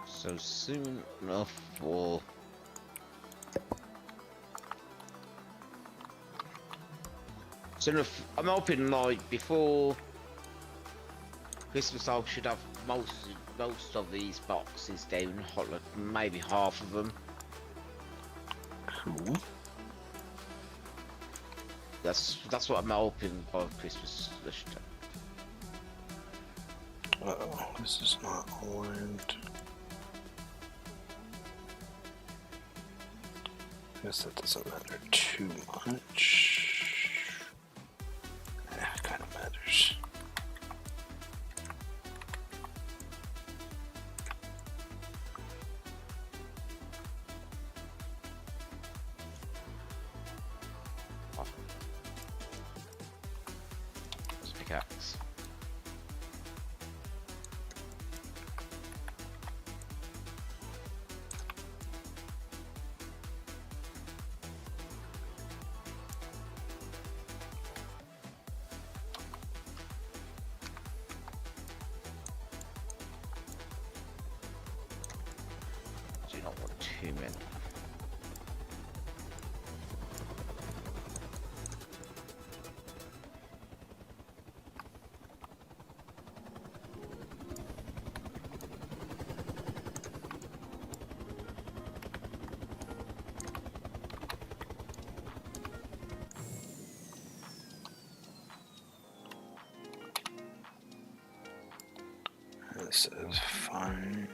So soon enough for I'm hoping like before Christmas I should have most of these boxes down, like maybe half of them. Cool. That's what I'm hoping by Christmas this time. Uh-oh, this is not aligned. Guess that doesn't matter too much. It kind of matters. Pickaxe. human. This is fine.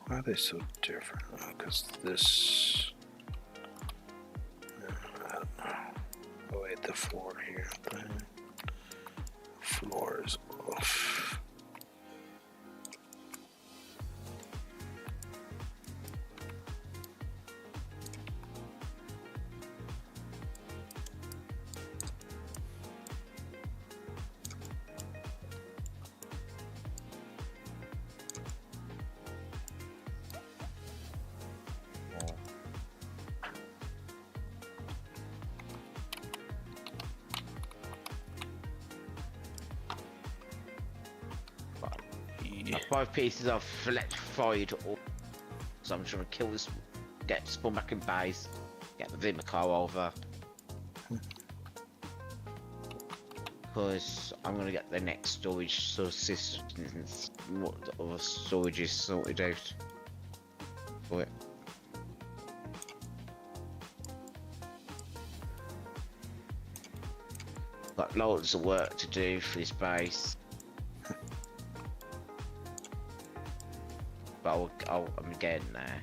Why are they so different? Because this. Oh wait, the floor here. The floor is off. Yeah. 5 pieces of electrified ore. So I'm trying to kill this, get spawn back in base, get the Vimico over. Because I'm gonna get the next storage subsistence, what other storage is sorted out for it. Got loads of work to do for this base. But I'm getting there.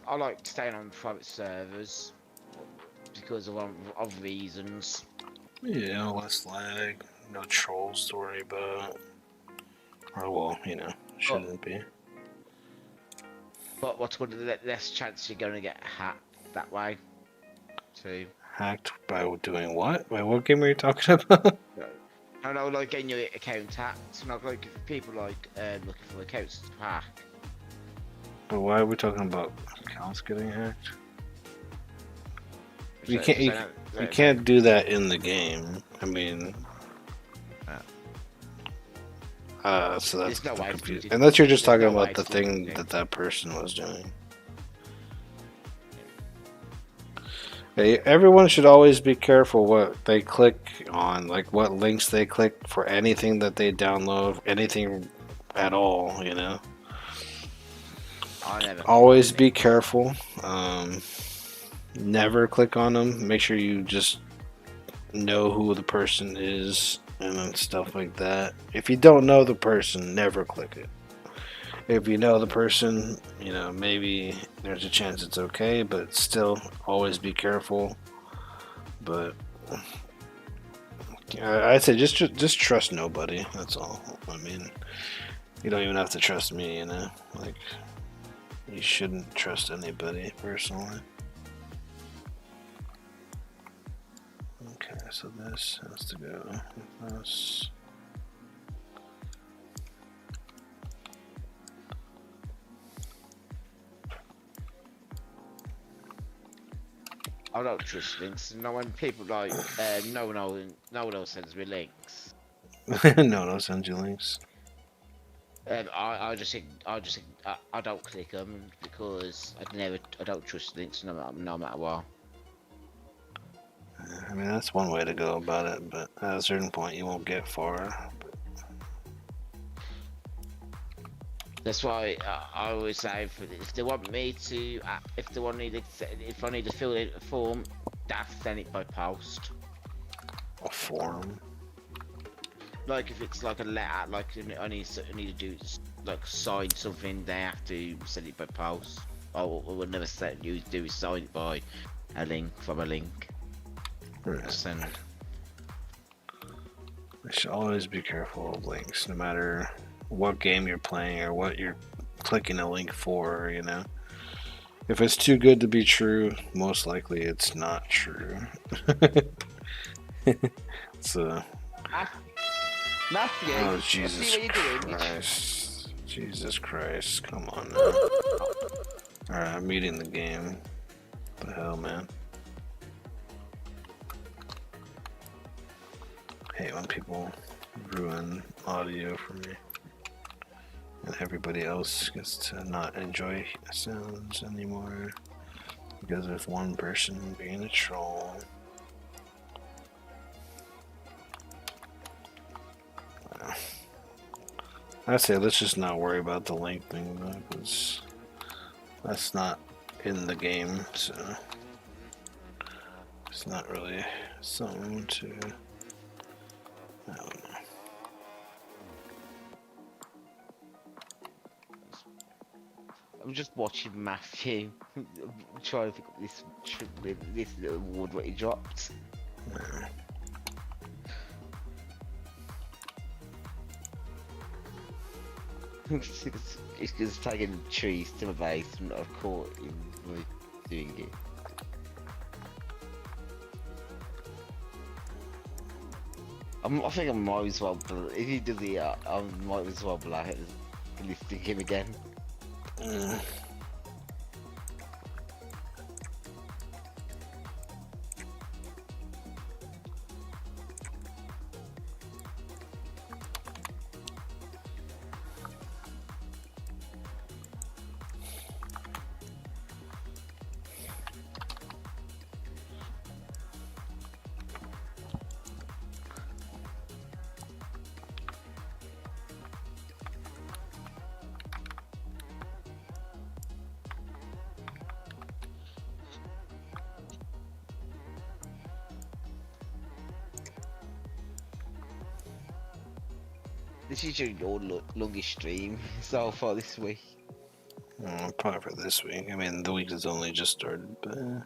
I like staying on private servers because of reasons. Yeah, less lag, no trolls to worry about. Or well, you know, shouldn't be. But what's good? Less chance you're gonna get hacked that way, too. Hacked by doing what? By what game are you talking about? I know, like getting your account hacked. Not like people like looking for accounts to hack. But why are we talking about accounts getting hacked? You can't do that in the game. I mean, so that's no confusing. Unless you're just talking about the thing that person was doing. Okay, everyone should always be careful what they click on, like what links they click for anything that they download, anything at all, you know. Always be careful. Never click on them. Make sure you just know who the person is and stuff like that. If you don't know the person, never click it. If you know the person, you know, maybe there's a chance it's okay, but still, always be careful. But I'd say just trust nobody. That's all. I mean, you don't even have to trust me, you know. Like, you shouldn't trust anybody personally. Okay, so this has to go with this. I don't trust links. No one people like no one else sends me links. No, send you links. I just think I don't click them because I don't trust links no matter what. I mean, that's one way to go about it, but at a certain point you won't get far. That's why I always say if they want me to, if I need to fill in a form, they have to send it by post. A form? Like if it's like a letter, like I need to do like sign something, they have to send it by post. I will never do is sign it by a link from a link. Right. Send. We should always be careful of links, no matter what game you're playing or what you're clicking a link for, you know. If it's too good to be true, most likely it's not true. So, Matthew, oh I see Jesus what you're doing. Christ. Jesus Christ, come on now. Alright, I'm meeting the game. What the hell, man? I hate when people ruin audio for me. And everybody else gets to not enjoy sounds anymore because of one person being a troll. I say let's just not worry about the link thing though, because that's not in the game, so it's not really something to. I don't know. I'm just watching Matthew trying to pick up this little wood that he dropped. It's just tagging trees to my base and I've caught him with doing it. I think I might as well, if he does it, I might as well like listing him again. This is your longest stream so far this week. Probably for this week. I mean, the week has only just started, but.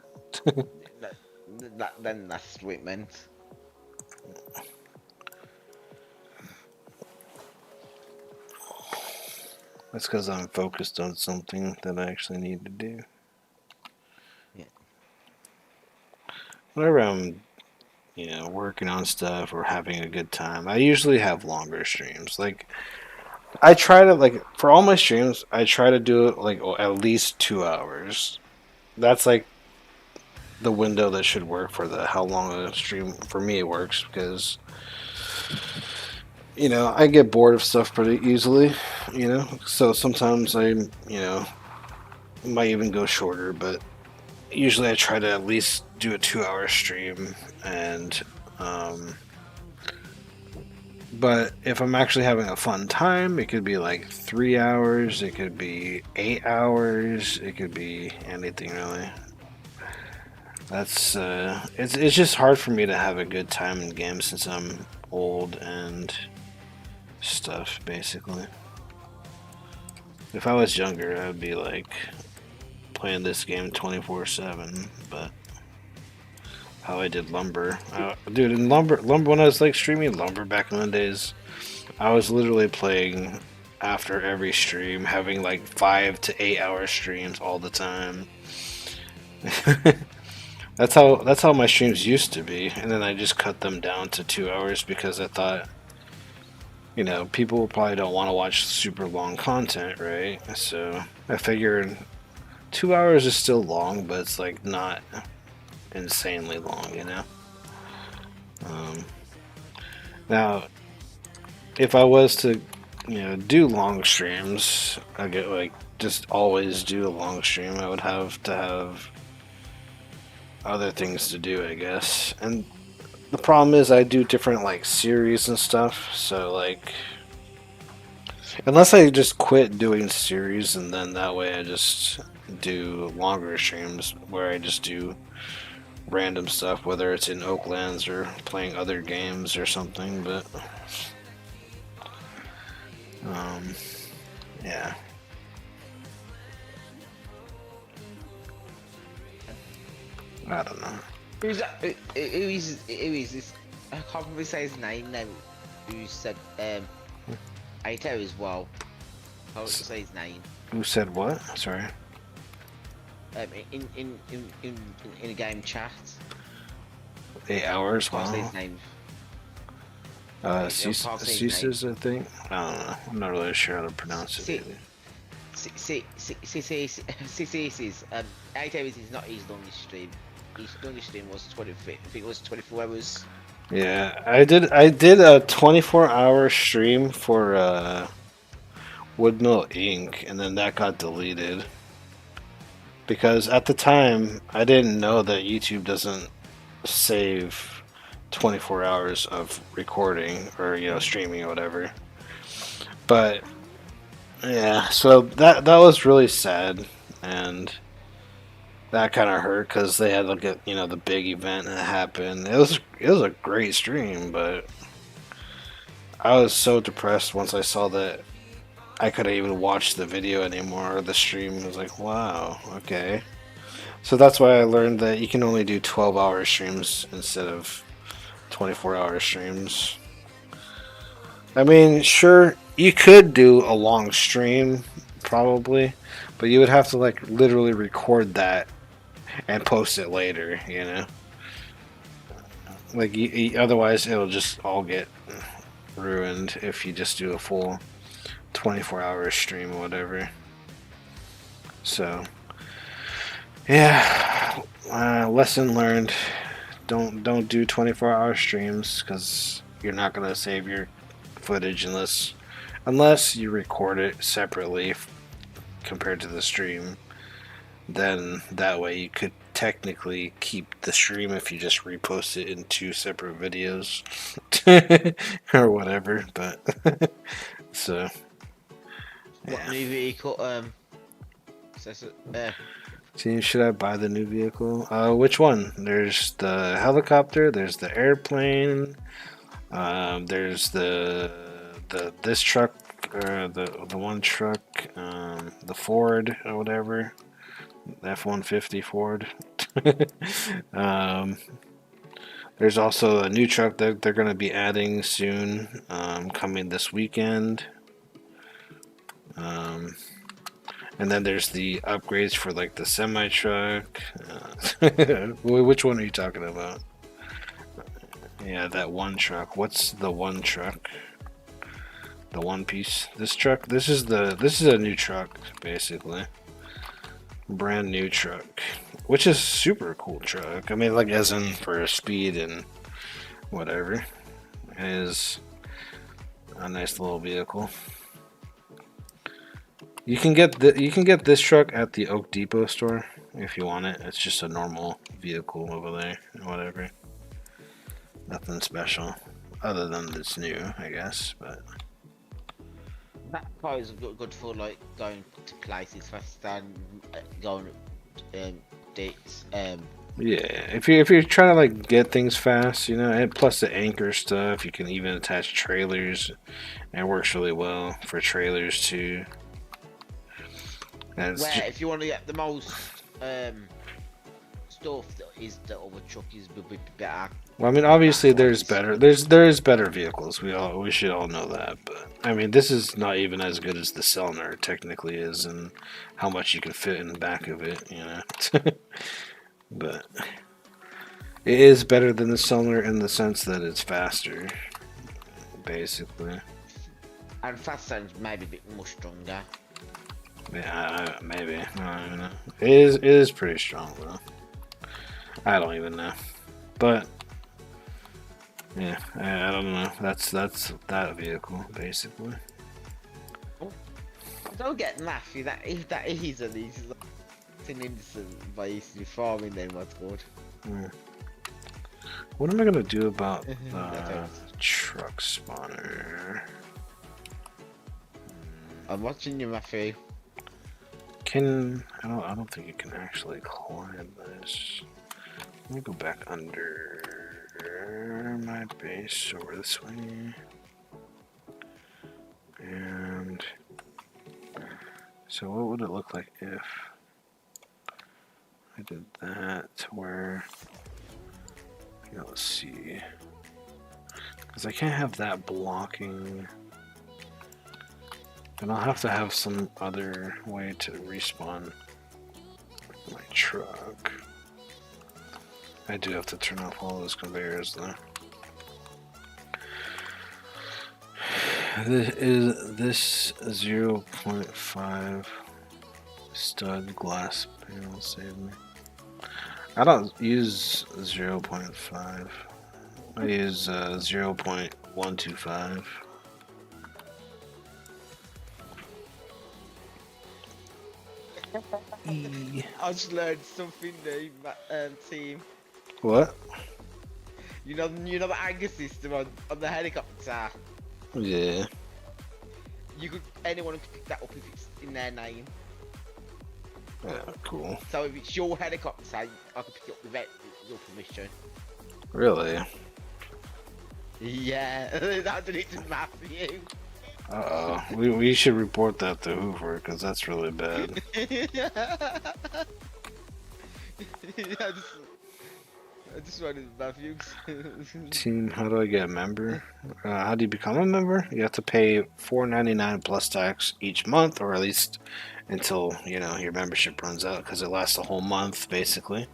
Then that's what it meant. That's because I'm focused on something that I actually need to do. Yeah. Whenever I'm, working on stuff or having a good time, I usually have longer streams. Like, I try to, for all my streams, I try to do it, at least 2 hours. That's, the window that should work for how long a stream, for me, it works, because, I get bored of stuff pretty easily, so sometimes I, might even go shorter, but usually I try to at least do a 2-hour stream, and but if I'm actually having a fun time, it could be 3 hours, it could be 8 hours, it could be anything really. That's it's just hard for me to have a good time in games since I'm old and stuff, basically. If I was younger, I'd be playing this game 24/7, but how I did Lumber. Dude, in Lumber when I was streaming Lumber back in the days, I was literally playing after every stream, having 5 to 8 hour streams all the time. That's how my streams used to be, and then I just cut them down to 2 hours because I thought, people probably don't want to watch super long content, right? So I figured 2 hours is still long, but it's not insanely long, Now, if I was to, do long streams, I get just always do a long stream. I would have to have other things to do, I guess. And the problem is I do different series and stuff, so unless I just quit doing series and then that way I just do longer streams where I just do random stuff, whether it's in Oaklands or playing other games or something, but yeah. I don't know. Who is this? I can't remember say his name now. Who said 8 hours, well. I won't say his name. Who said what? Sorry. In a game chat. 8 hours. Can't say Wow. his name. Ceases, I think. I don't know. I'm not really sure how to pronounce it either. 8 hours is not his longest stream. His longest stream was 23. I think it was 24 hours. Yeah, I did a 24-hour stream for Woodmill Inc. and then that got deleted. Because at the time I didn't know that YouTube doesn't save 24 hours of recording or streaming or whatever. But yeah, so that was really sad, and that kind of hurt because they had like the big event that happened. It was a great stream, but I was so depressed once I saw that I couldn't even watch the video anymore. The stream was like, wow, okay. So that's why I learned that you can only do 12-hour streams instead of 24-hour streams. I mean, sure, you could do a long stream, probably, but you would have to like literally record that and post it later, Like, otherwise it'll just all get ruined if you just do a full 24-hour stream or whatever. So, yeah, lesson learned. Don't do 24-hour streams because you're not gonna save your footage unless you record it separately compared to the stream. Then that way you could technically keep the stream if you just repost it in 2 separate videos or whatever. But so What yeah. new vehicle? See, should I buy the new vehicle? Which one? There's the helicopter. There's the airplane. There's this truck, the one truck, the Ford or whatever, the F-150 Ford. There's also a new truck that they're going to be adding soon, coming this weekend. And then there's the upgrades for like the semi truck. Which one are you talking about? Yeah, that one truck. What's the one truck? The one piece. This truck. This is a new truck, basically. Brand new truck, which is super cool truck. I mean, like as in for speed and whatever. It is a nice little vehicle. You can get this truck at the Oak Depot store if you want it. It's just a normal vehicle over there, whatever. Nothing special, other than it's new, I guess. But That car is good for like going to places faster and going dates. yeah, if you're trying to like get things fast, and plus the anchor stuff, you can even attach trailers. And it works really well for trailers too. If you want to get the most stuff, the other truck is a bit better. Well, I mean, obviously there's better. There is better vehicles. We should all know that. But I mean, this is not even as good as the Selner technically is, and how much you can fit in the back of it, But it is better than the Selner in the sense that it's faster, basically. And faster and maybe a bit more stronger. Yeah, maybe. I don't even know. It is pretty strong though. I don't even know, but yeah, I don't know. That's that vehicle basically. Don't get naffy. That is an innocent by easily farming. Then what's good? What am I gonna do about the truck spawner? I'm watching you, Matthew. I don't think you can actually climb this. Let me go back under my base over this way. And so what would it look like if I did that to where, let's see. Because I can't have that blocking. And I'll have to have some other way to respawn my truck. I do have to turn off all those conveyors though. This 0.5 stud glass panel save me. I don't use 0.5. I use 0.125. I just learned something new, team. What? You know the anchor system on the helicopter. Yeah. Anyone can pick that up if it's in their name. Yeah, cool. So if it's your helicopter, I can pick it up without your permission. Really? Yeah, that's what it's Matthew. Uh-oh. We should report that to Hoover, because that's really bad. I just wanted Matthew. Team, how do I get a member? How do you become a member? You have to pay $4.99 plus tax each month, or at least until, you know, your membership runs out, because it lasts a whole month, basically,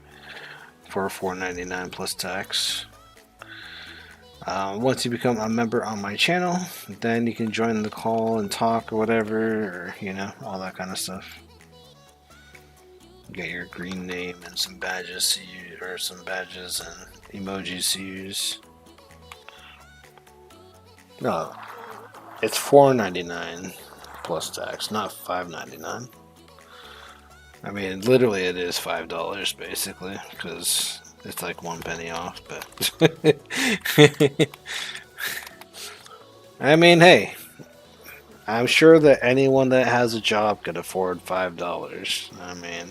for $4.99 plus tax. Once you become a member on my channel, then you can join the call and talk or whatever, or, you know, all that kind of stuff. Get your green name and some badges to use, or some badges and emojis to use. No, it's $4.99 plus tax, not $5.99. I mean, literally, it is $5 basically, because it's like 1 penny off. But I mean, hey, I'm sure that anyone that has a job could afford $5. I mean,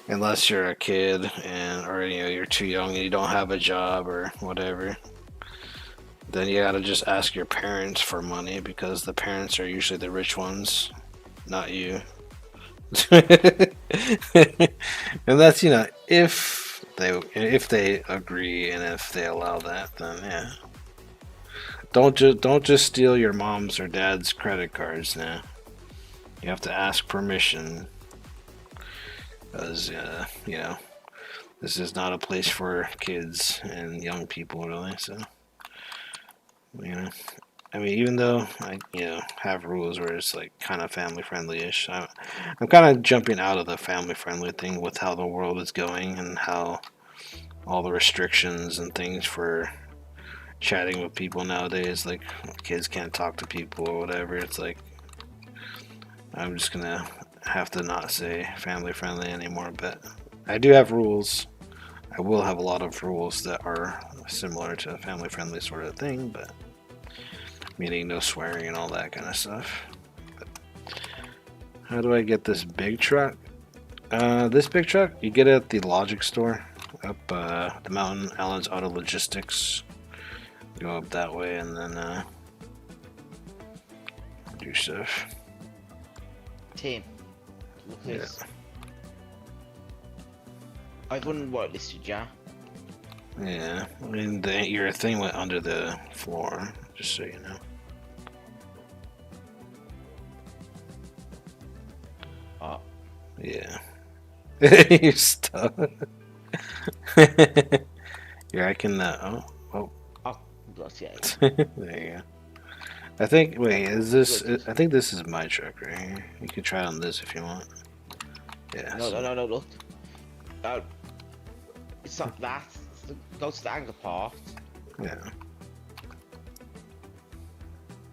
unless you're a kid and, or, you know, you're too young and you don't have a job or whatever, then you gotta just ask your parents for money, because the parents are usually the rich ones, not you. And that's, you know, if they agree and if they allow that, then yeah. Don't just steal your mom's or dad's credit cards now. You have to ask permission, because you know, this is not a place for kids and young people, really. So, you know, I mean, even though I, you know, have rules where it's like kind of family friendly-ish, I'm kind of jumping out of the family friendly thing with how the world is going and how all the restrictions and things for chatting with people nowadays, like kids can't talk to people or whatever. It's like, I'm just gonna have to not say family friendly anymore, but I do have rules. I will have a lot of rules that are similar to a family friendly sort of thing, but meaning no swearing and all that kind of stuff. But how do I get this big truck? This big truck, you get it at the Logic store up the mountain, Allen's Auto Logistics. Go up that way and then do stuff. Team, look at Yeah. this. I've unwhitelisted ya. Yeah, I mean, your thing went under the floor, just so you know. Oh. Yeah. You're stuck. Yeah, I can, oh. Bloody hell. There you go. I think, wait, is this, I think this is my truck right here. You can try it on this if you want. Yeah. No, look. No. It's not that. Go to the anchor part. Yeah.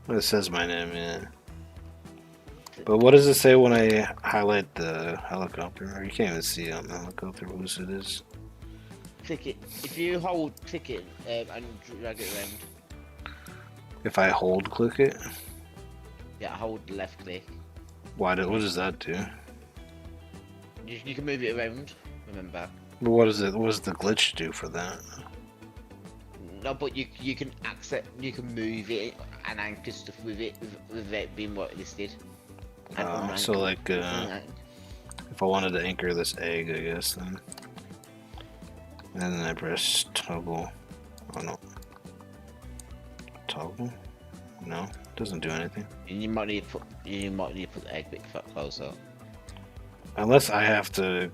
Well, it says my name, yeah. But what does it say when I highlight the helicopter? You can't even see it on the helicopter whose it is. Click it. If you click it and drag it around. If I click it? Yeah, hold left click. What does that do? You can move it around, remember. But what does the glitch do for that? No, but you can move it and anchor stuff with it without being whitelisted. So like, if I wanted to anchor this egg, I guess, then. And then I press toggle. Oh no. Toggle? No, doesn't do anything. And you might need to put the egg a bit closer. Unless I have to,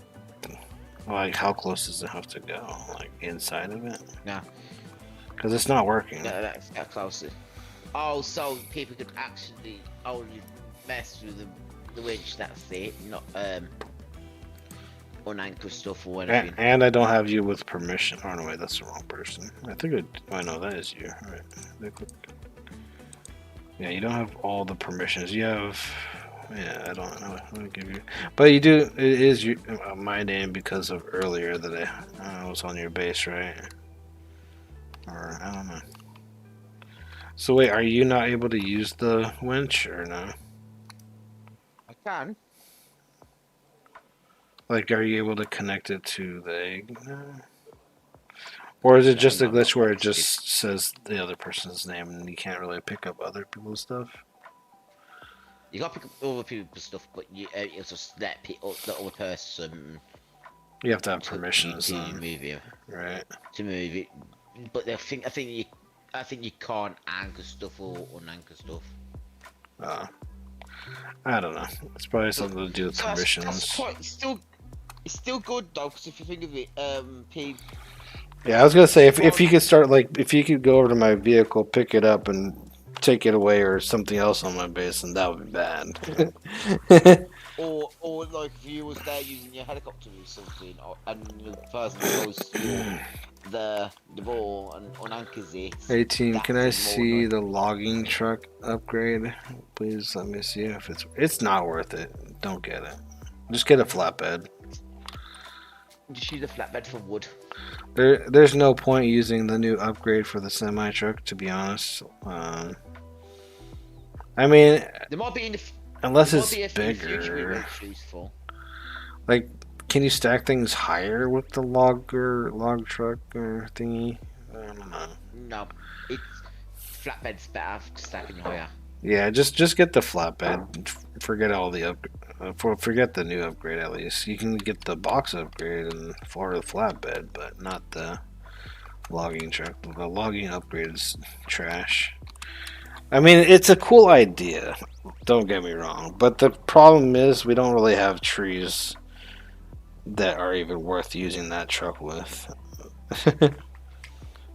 like, how close does it have to go? Like, inside of it? No. Because it's not working. No, that's closer. Oh, so people could actually only mess with the winch. That's it. Not unanchor stuff or anything. And I don't have you with permission. Oh no, wait, that's the wrong person. I think I know that is you. All right. Yeah, you don't have all the permissions. You have. Yeah, I don't know. Let me give you. But you do. It is you, my name because of earlier that I was on your base, right? Or I don't know. So wait, are you not able to use the winch or no? I can. Like, are you able to connect it to the egg? No. Or is it just a glitch where it just says the other person's name and you can't really pick up other people's stuff? You gotta pick up other people's stuff, but it's just let pick up the other person. You have to have permissions to move it, right? To move it, but I think you can't anchor stuff or unanchor stuff. I don't know. It's probably something to do with permissions. It's still good though, because if you think of it, Yeah, I was gonna say if you could start, like, if you could go over to my vehicle, pick it up, and take it away, or something else on my base, then that would be bad. or like if you was there using your helicopter or something, and the person goes through the ball and unanchors it. Hey team, can I see the logging truck upgrade? Please let me see if it's not worth it. Don't get it. Just get a flatbed. Just use a flatbed for wood. There's no point using the new upgrade for the semi truck, to be honest. I mean, there might be unless it's bigger. Like, can you stack things higher with the log truck or thingy? I don't know. No, it's flatbed's better for stacking higher. Yeah, just get the flatbed. Forget all the forget the new upgrade. At least you can get the box upgrade and for the flatbed, but not the logging truck. The logging upgrade is trash. I mean, it's a cool idea. Don't get me wrong, but the problem is we don't really have trees that are even worth using that truck with.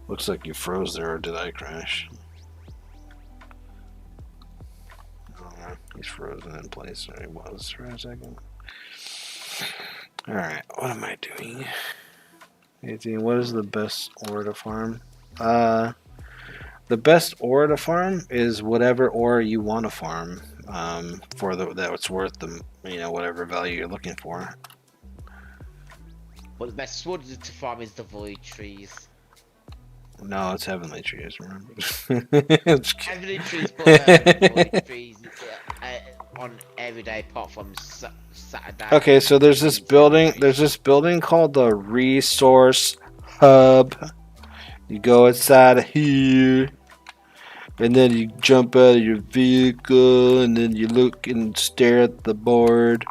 Looks like you froze there, or did I crash? He's frozen in place, or he was for a second. Alright, what am I doing? 18, what is the best ore to farm? The best ore to farm is whatever ore you want to farm, for that it's worth the, whatever value you're looking for. Well, the best wood to farm is the void trees. No, it's heavenly trees, remember? Heavenly trees, but void trees on every day apart from Saturday. Okay, so there's this building. There's this building called the Resource Hub. You go inside of here, and then you jump out of your vehicle, and then you look and stare at the board,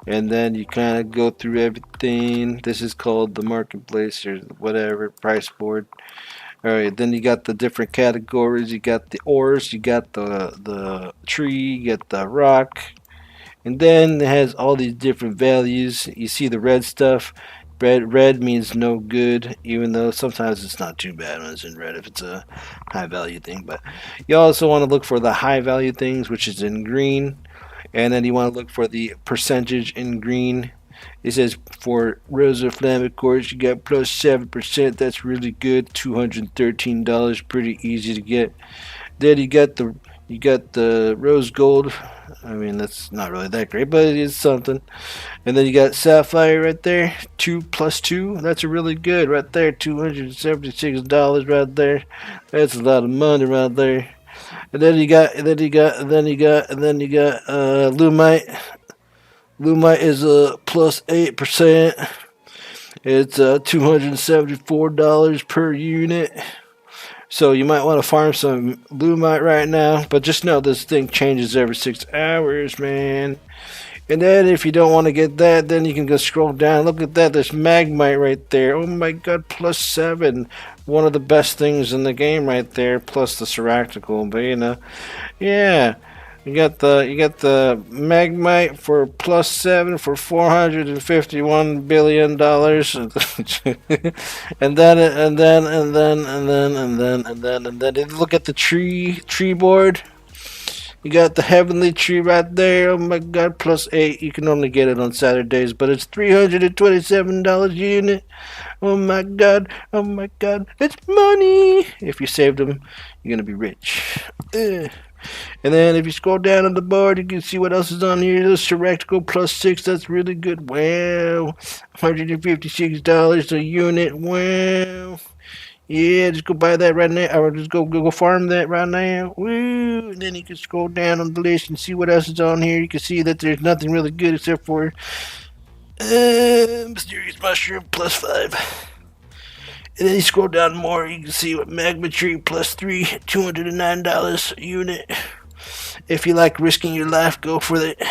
and then you kind of go through everything. This is called the marketplace or whatever, price board. Alright, then you got the different categories. You got the ores, you got the tree, you got the rock, and then it has all these different values. You see the red stuff. Red means no good, even though sometimes it's not too bad when it's in red if it's a high value thing. But you also want to look for the high value things, which is in green, and then you want to look for the percentage in green. It says for Rosa Flamic cores, you got plus 7%. That's really good. $213, pretty easy to get. Then you got the rose gold. I mean, that's not really that great, but it is something. And then you got sapphire right there. 2 plus 2. That's really good right there. $276 right there. That's a lot of money right there. And then you got Lumite. Lumite is a plus 8%. It's $274 per unit. So you might want to farm some Lumite right now. But just know this thing changes every 6 hours, man. And then if you don't want to get that, then you can go scroll down. Look at that. There's Magmite right there. Oh my god, +7. One of the best things in the game right there. Plus the Seractical. But you know, yeah. You got the Magmite for +7 for $451 billion. And then look at the tree board. You got the Heavenly Tree right there. Oh my god, +8. You can only get it on Saturdays, but it's $327 a unit. Oh my god, it's money. If you saved them, you're gonna be rich. And then if you scroll down on the board, you can see what else is on here. The Seractical +6, that's really good. Wow, $156 a unit. Wow. Yeah, just go buy that right now, or just go farm that right now. Woo! And then you can scroll down on the list and see what else is on here. You can see that there's nothing really good except for Mysterious Mushroom +5. And then you scroll down more, you can see what Magma Tree +3, $209 a unit. If you like risking your life, go for it.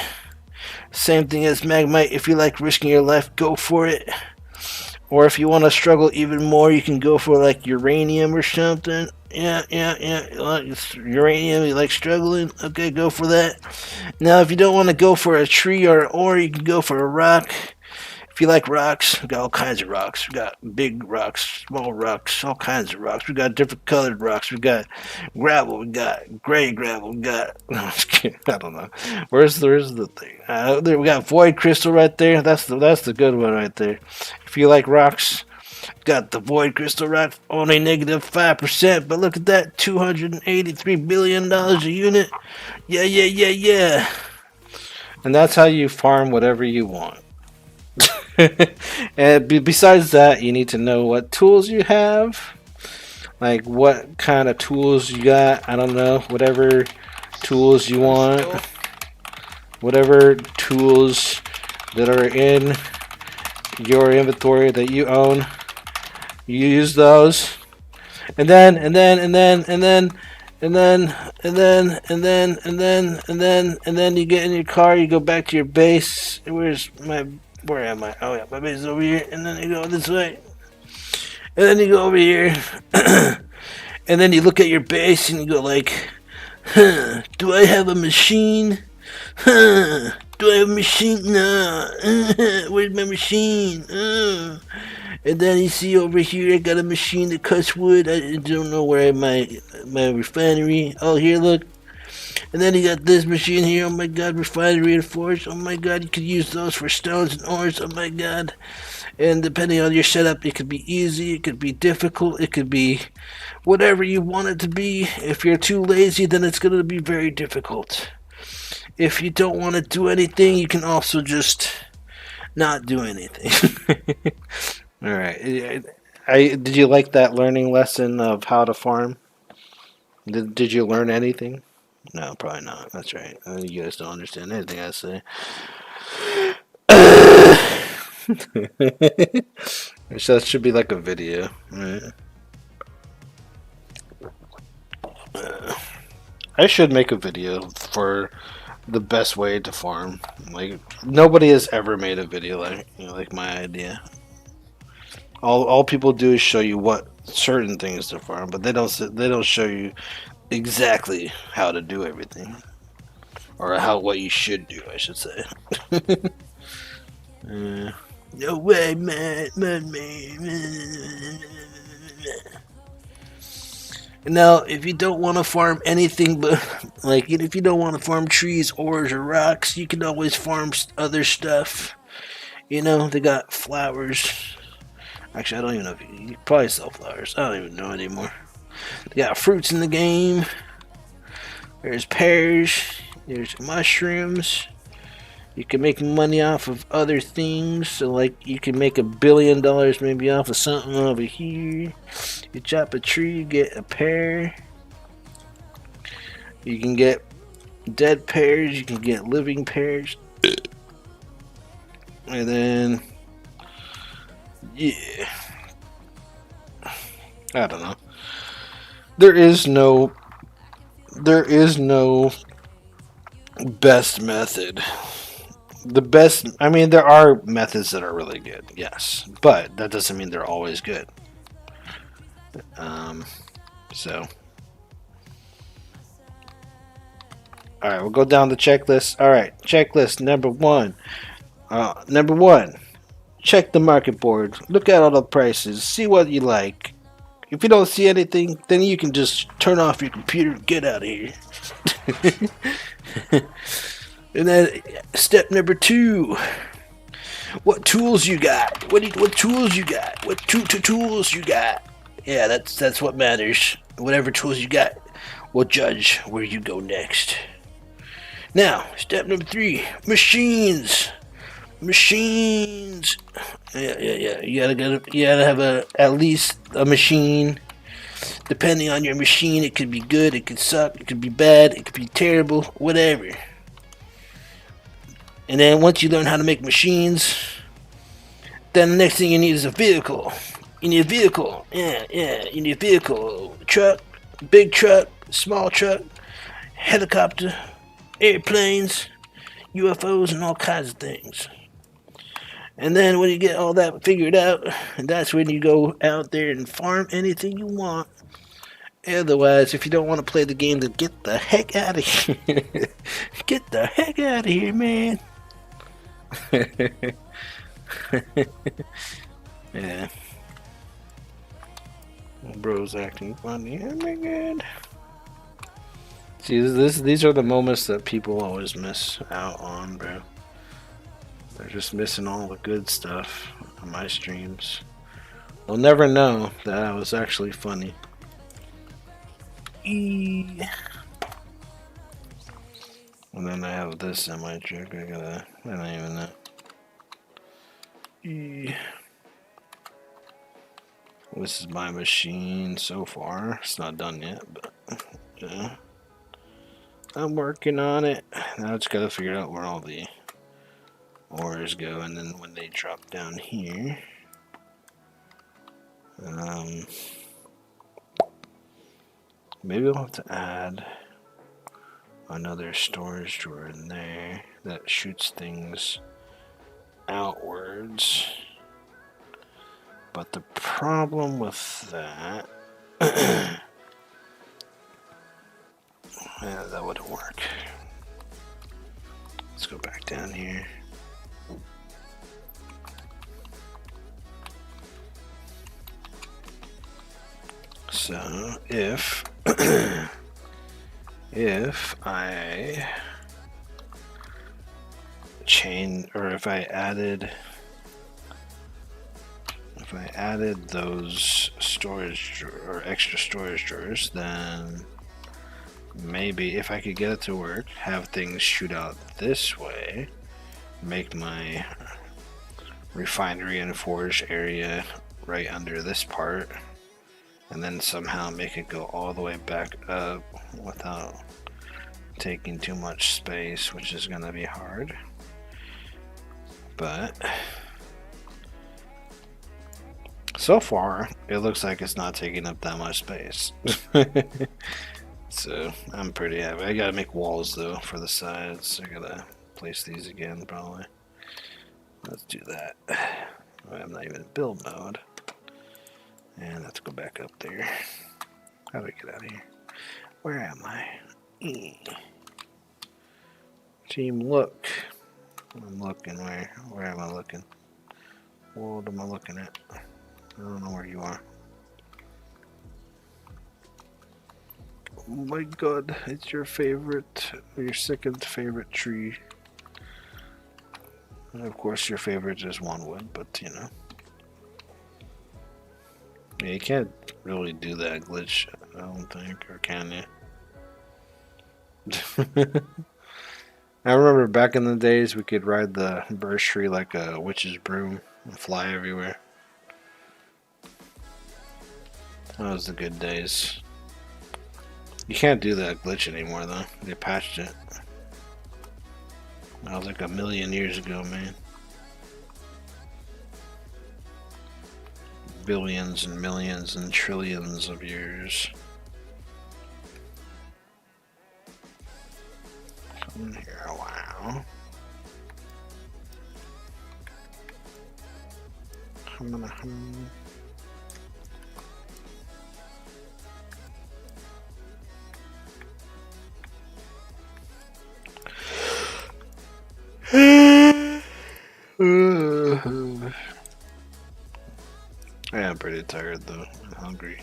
Same thing as Magmite. If you like risking your life, go for it. Or if you want to struggle even more, you can go for like uranium or something. Yeah. Like uranium, you like struggling? Okay, go for that. Now, if you don't want to go for a tree or an ore, you can go for a rock. If you like rocks, we got all kinds of rocks. We got big rocks, small rocks, all kinds of rocks. We got different colored rocks. We got gravel. We got gray gravel. We got no, I'm just kidding. I don't know. Where's the thing? There we got void crystal right there. That's the good one right there. If you like rocks, got the void crystal rock, only -5%. But look at that, $283 billion a unit. Yeah. And that's how you farm whatever you want. And besides that, you need to know what tools you have, like what kind of tools you got. I don't know, whatever tools you want, whatever tools that are in your inventory that you own, you use those. And then you get in your car, you go back to your base. Where am I? Oh yeah, my base is over here. And then you go this way. And then you go over here. And then you look at your base and you go like, do I have a machine? Do I have a machine? No. Where's my machine? And then you see over here, I got a machine that cuts wood. I don't know where my refinery. Oh, here, look. And then you got this machine here. Oh my god, refinery and forge. Oh my god, you could use those for stones and ores. Oh my god. And depending on your setup, it could be easy, it could be difficult, it could be whatever you want it to be. If you're too lazy, then it's going to be very difficult. If you don't want to do anything, you can also just not do anything. Alright. Did you like that learning lesson of how to farm? Did you learn anything? No, probably not. That's right. You guys don't understand anything I say. So that should be like a video, right? I should make a video for the best way to farm. Like nobody has ever made a video like my idea. All people do is show you what certain things to farm, but they don't show you exactly how to do everything, or what you should do, I should say. No way, man. Now, if you don't want to farm anything, but like if you don't want to farm trees, ores, or rocks, you can always farm other stuff. You know, they got flowers. Actually, I don't even know if you probably sell flowers. I don't even know anymore. They got fruits in the game. There's pears. There's mushrooms. You can make money off of other things. So, like, you can make $1 billion maybe off of something over here. You chop a tree, you get a pear. You can get dead pears. You can get living pears. And then, yeah. I don't know. There is no best method. the best. I mean, there are methods that are really good, yes, but that doesn't mean they're always good. So, all right, we'll go down the checklist. All right, checklist number one. Number one, check the market board. Look at all the prices. See what you like. If you don't see anything, then you can just turn off your computer and get out of here. And then step number two. What tools you got? What tools you got? What tools you got? Yeah, that's what matters. Whatever tools you got will judge where you go next. Now, step number three, machines. Machines. Yeah. You gotta have at least a machine. Depending on your machine, it could be good, it could suck, it could be bad, it could be terrible, whatever. And then once you learn how to make machines, then the next thing you need is a vehicle. You need a vehicle. Yeah. You need a vehicle. Truck, big truck, small truck, helicopter, airplanes, UFOs, and all kinds of things. And then when you get all that figured out, that's when you go out there and farm anything you want. Otherwise, if you don't want to play the game, then get the heck out of here. Get the heck out of here, man. Yeah. Bro's acting funny. Oh my god. See, these are the moments that people always miss out on, bro. They're just missing all the good stuff on my streams. They'll never know that I was actually funny. And then I have this in my trick. I don't even know. This is my machine so far. It's not done yet, but yeah. I'm working on it. Now it's gotta figure out where all the ores go, and then when they drop down here, maybe I'll have to add another storage drawer in there that shoots things outwards. But the problem with that, yeah, that wouldn't work. Let's go back down here. So if if I added those storage or extra storage drawers, then maybe if I could get it to work, have things shoot out this way, make my refinery and forge area right under this part, and then somehow make it go all the way back up without taking too much space, which is gonna be hard. But so far, it looks like it's not taking up that much space. So I'm pretty happy. I gotta make walls though for the sides. I gotta place these again probably. Let's do that. I'm not even in build mode. And let's go back up there. How do I get out of here? Where am I? Team look. I'm looking where am I looking? What am I looking at? I don't know where you are. Oh my god, it's your favorite, your second favorite tree. And of course your favorite is one wood, but you know. Yeah, you can't really do that glitch, I don't think, or can you? I remember back in the days we could ride the birch tree like a witch's broom and fly everywhere. That was the good days. You can't do that glitch anymore though. They patched it. That was like a million years ago, man. Billions and millions and trillions of years. Come in here, wow. Yeah, I'm pretty tired though. I'm hungry.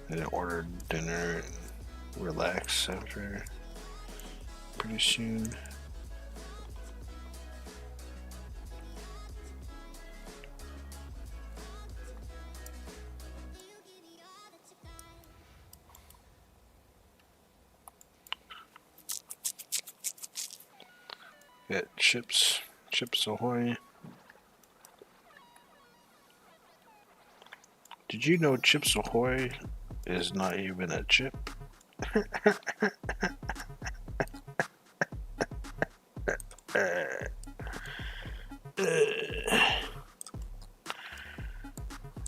I didn't order dinner and relax after pretty soon. Got Chips Ahoy. Did you know Chips Ahoy is not even a chip?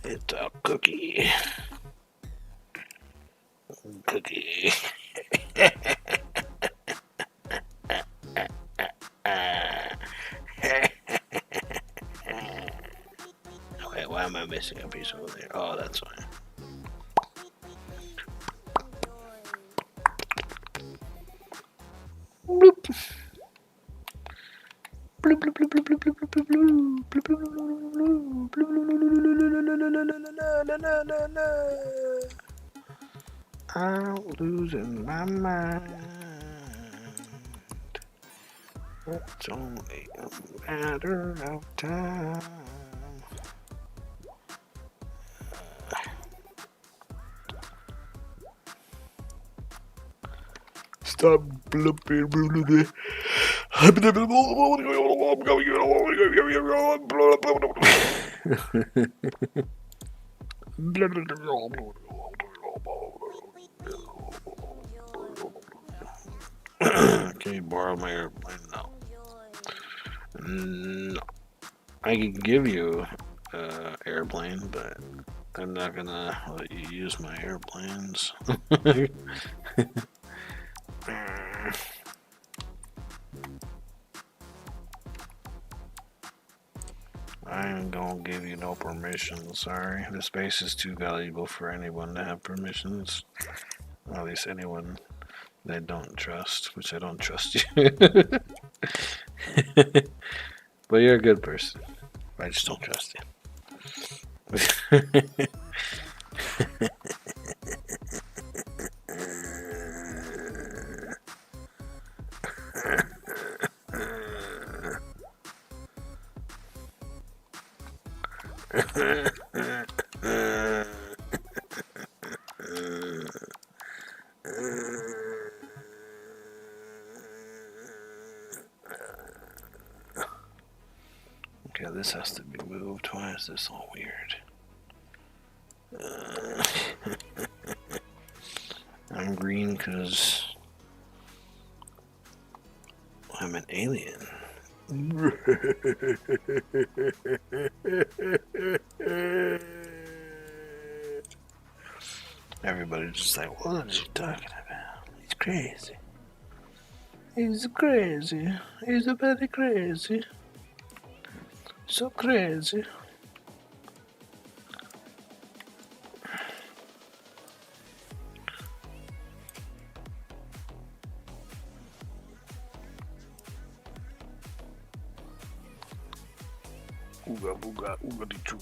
It's a cookie. Cookie. Wait, why am I missing a piece over there? Oh, that's fine. Bloop. Bloop, bloop, bloop, bloop, bloop, bloop, bloop, bloop, bloop, bloop, bloop. I'm losing my mind. It's only a matter of time. Stop blooping. Can you borrow my airplane? No. No. I can give you an airplane, but I'm not gonna let you use my airplanes. I ain't gonna give you no permission, sorry. The space is too valuable for anyone to have permissions. Or at least anyone they don't trust, which I don't trust you. But you're a good person. I just don't trust you. Okay, this has to be moved. Why is this all weird? I'm green because I'm an alien. Everybody's just like, what is he talking about? He's crazy. He's crazy. He's very crazy. So crazy. Ooga booga ooga dee choo.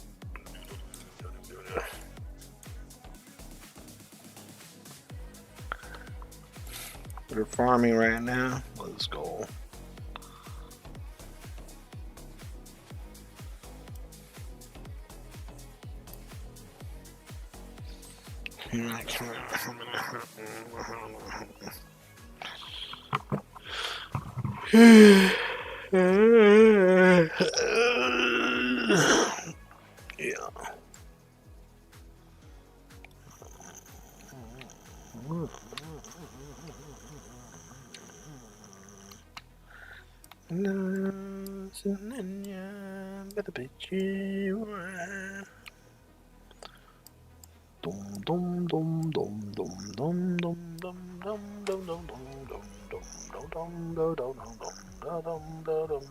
We're farming right now. Let's go. Yeah. Dum dum dum dum dum dum dum dum dum dum dum dum dum dum dum.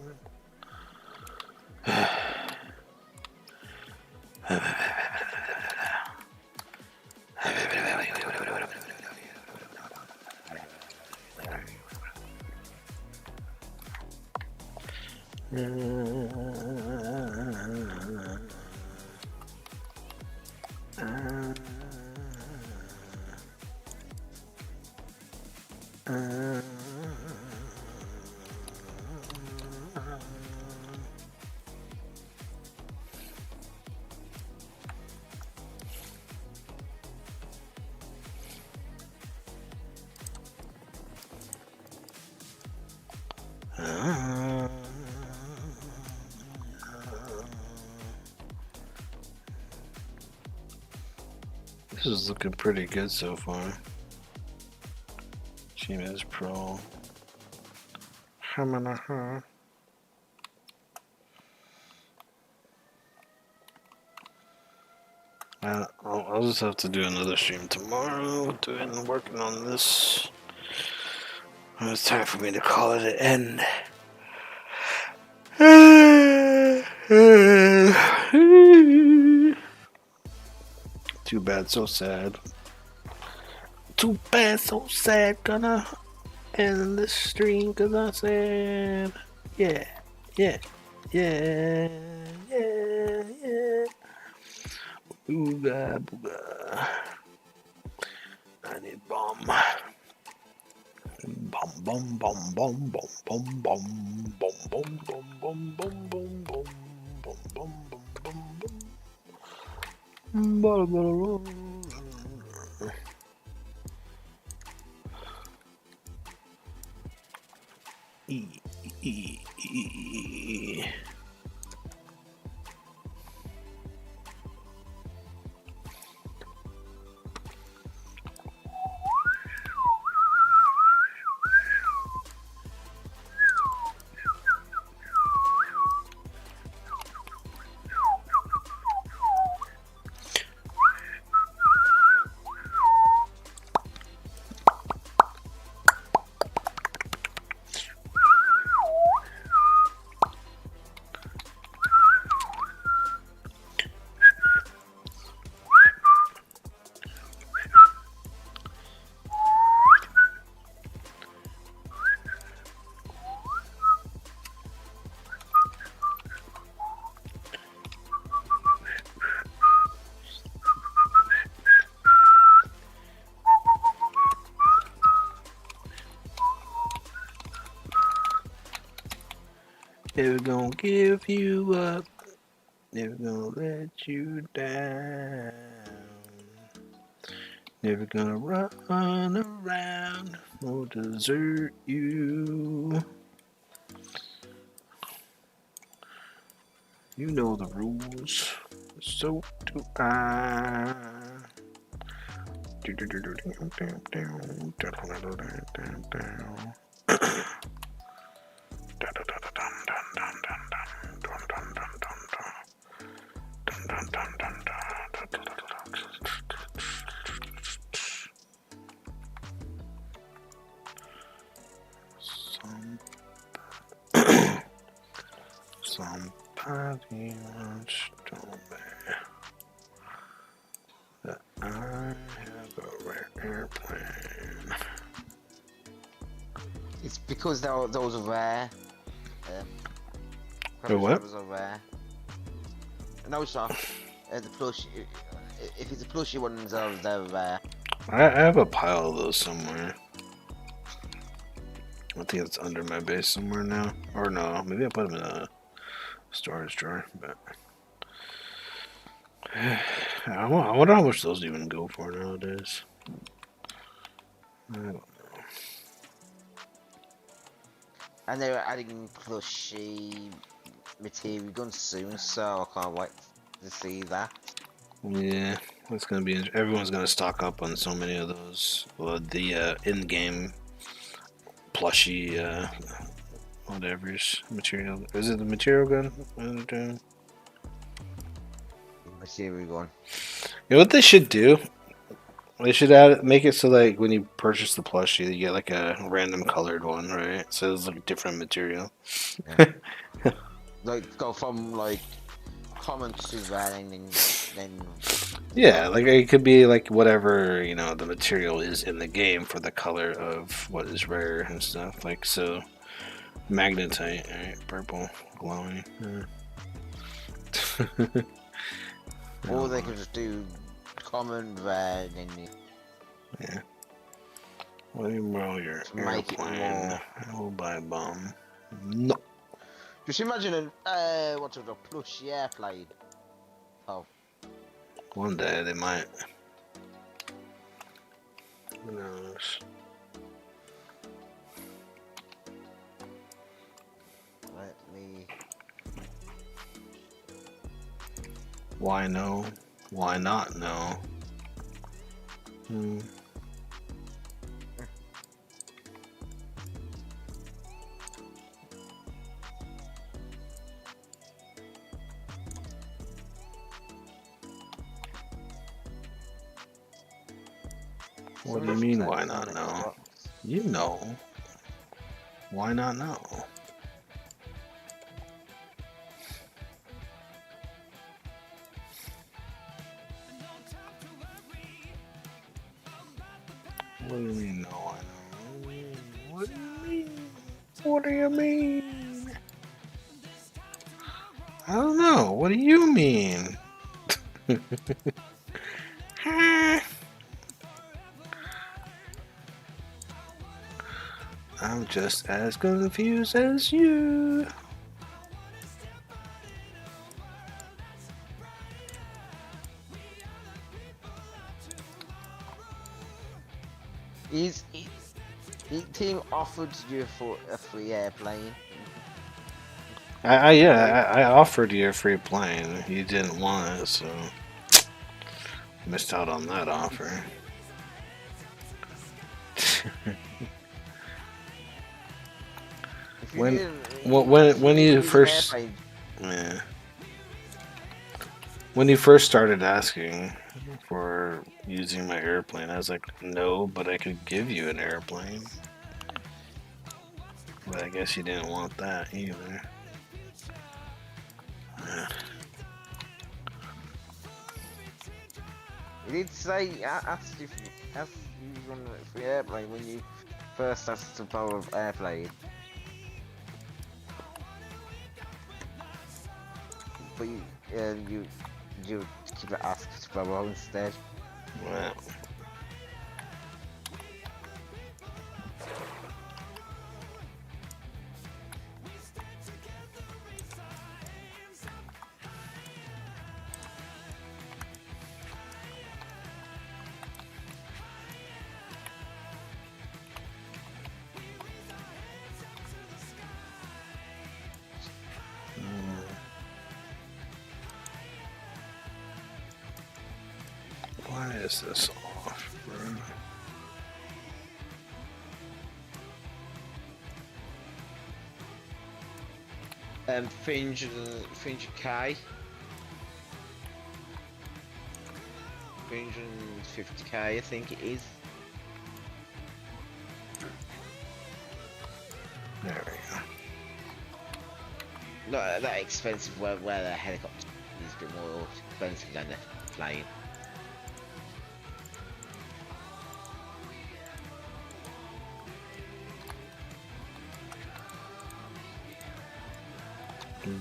This is looking pretty good so far. Gmail's Pro. Hamanaha. I'll just have to do another stream tomorrow, working on this. It's time for me to call it an end. Too bad, so sad. Too bad, so sad. Gonna end this stream because I said, yeah. Booga, booga. I need bomb. Bum bum bum bum bum bum bum bum bum bum bum bum bum bum bum bum bum bum. Never gonna give you up, never gonna let you down, never gonna run around or desert you. You know the rules, so do I. Somebody once told me that I have a rare airplane. It's because those are rare. What? Those are rare. No, sir. The plush. If it's a plushy one, they're rare. I have a pile of those somewhere. I think it's under my base somewhere now. Or no, maybe I put them in a storage drawer. But I wonder how much those even go for nowadays. I don't know. And they're adding plushy material guns soon, so I can't wait to see that. Yeah, that's gonna be. Everyone's gonna stock up on so many of those. Well, the in-game plushy, whatever's material. Is it the material gun? Material gun. You know what they should do? They should make it so like when you purchase the plushie, you get like a random colored one, right? So it's like different material. Yeah. Like go from like common to rare, and then. Yeah, like it could be like whatever the material is in the game for the color of what is rare and stuff. Like so, magnetite, right? Purple, glowing. Yeah. Or they could just do common, rare, then. Yeah. Let me borrow your To make it airplane. more. We'll buy a bomb. No. Just imagine what's it, a plushy airplane. Oh, One day they might. Who knows? let me. Why no? Why not no? What do you mean, why not no? You know. Why not no? What do you mean, no, I know? What do you mean? What do you mean? I don't know. What do you mean? I'm just as confused as you. Is team offered you for a free airplane? I offered you a free plane. You didn't want it, so missed out on that offer. When you first when you first started asking for using my airplane, I was like, no, but I could give you an airplane. But I guess you didn't want that either. You did say asked if you want a free airplane when you first asked to borrow an airplane. But you keep it asked to borrow instead. Well. Why is this off, bro? $300K. $350K, I think it is. There we go. Not that expensive where the helicopter is a bit more expensive than the plane.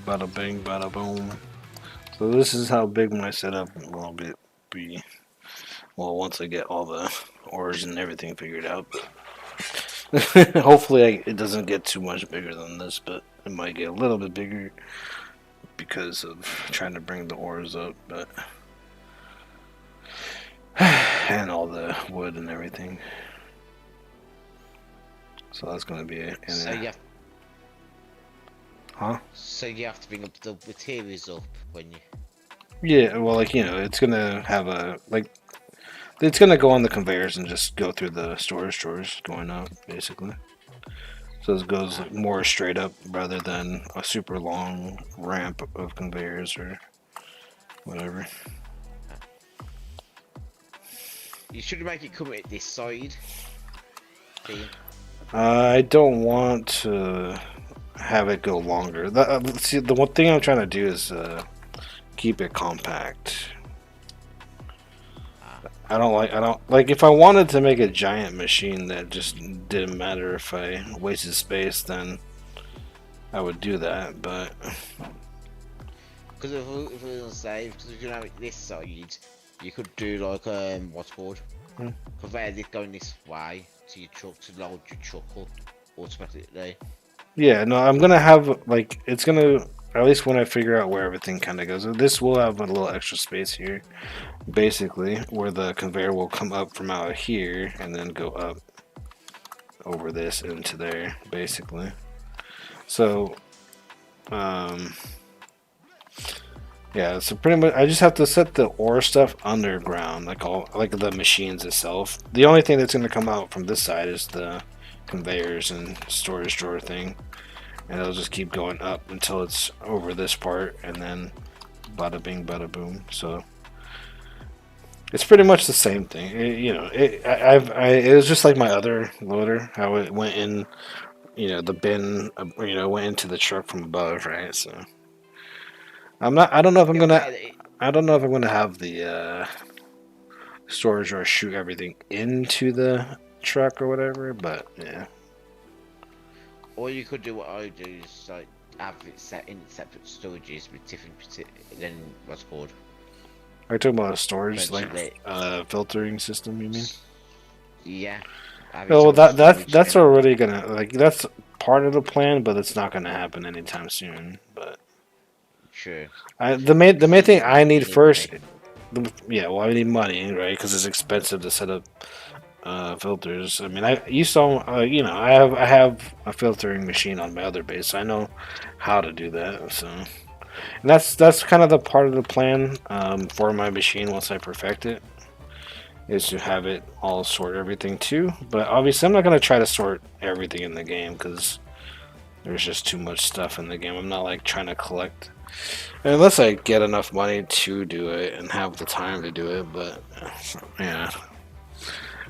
Bada bing, bada boom. So this is how big my setup will be. Well, once I get all the ores and everything figured out. Hopefully it doesn't get too much bigger than this, but it might get a little bit bigger because of trying to bring the ores up, but and all the wood and everything. So that's gonna be it. So you have, huh? So you have to bring up the materials up when you. Yeah, well, like, you know, it's gonna have a it's gonna go on the conveyors and just go through the storage drawers going up, basically. So it goes more straight up rather than a super long ramp of conveyors or whatever. You should make it come at this side. I don't want to have it go longer. See, the one thing I'm trying to do is keep it compact. I don't like if I wanted to make a giant machine that just didn't matter if I wasted space, then I would do that, but because if we don't save, because if you have it this side, you could do like what's called conveyor is going this way to your truck to load your truck up automatically. Yeah, no, I'm gonna have like it's gonna at least when I figure out where everything kind of goes. This will have a little extra space here, basically, where the conveyor will come up from out here and then go up over this into there, basically. So, yeah, so pretty much I just have to set the ore stuff underground, like the machines itself. The only thing that's gonna come out from this side is the conveyors and storage drawer thing, and it'll just keep going up until it's over this part, and then bada bing, bada boom. So it's pretty much the same thing. It was just like my other loader, how it went in, the bin, went into the truck from above, right? So I don't know if I'm gonna. I don't know if I'm gonna have the storage or shoot everything into the truck or whatever, but yeah. Or you could do what I do, is like have it set in separate storages with different, then what's called. Are you talking about a storage, Eventually. like filtering system? You mean? Yeah. Oh, well, that's already gonna that's part of the plan, but it's not gonna happen anytime soon. But True. the main thing I need first, yeah, well, I need money, right? Because it's expensive to set up filters. I mean, you saw, I have a filtering machine on my other base, so I know how to do that. So, and that's kind of the part of the plan for my machine once I perfect it, is to have it all sort everything too. But obviously, I'm not gonna try to sort everything in the game because there's just too much stuff in the game. I'm not like trying to collect. Unless I get enough money to do it and have the time to do it, but yeah,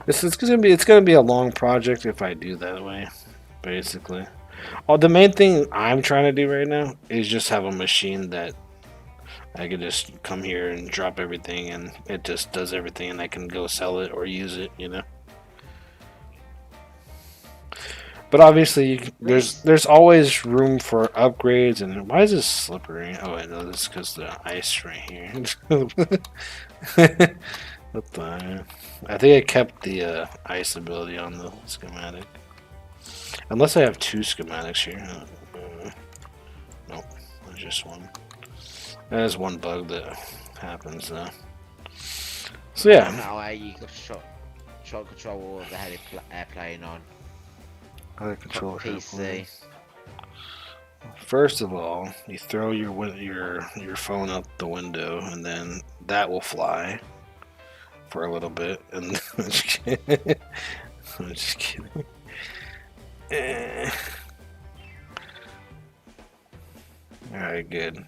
it's gonna be a long project if I do that way, basically. Oh, the main thing I'm trying to do right now is just have a machine that I could just come here and drop everything, and it just does everything, and I can go sell it or use it, But obviously, there's always room for upgrades. And why is this slippery? Oh, I know this is because the ice right here. What the? I think I kept the ice ability on the schematic. Unless I have two schematics here. Nope, there's just one. There's one bug that happens though. So yeah. Now you got shot control of the airplane on. How to control PC. First of all, you throw your phone out the window, and then that will fly for a little bit. And I'm just kidding. I'm just kidding. Alright, good.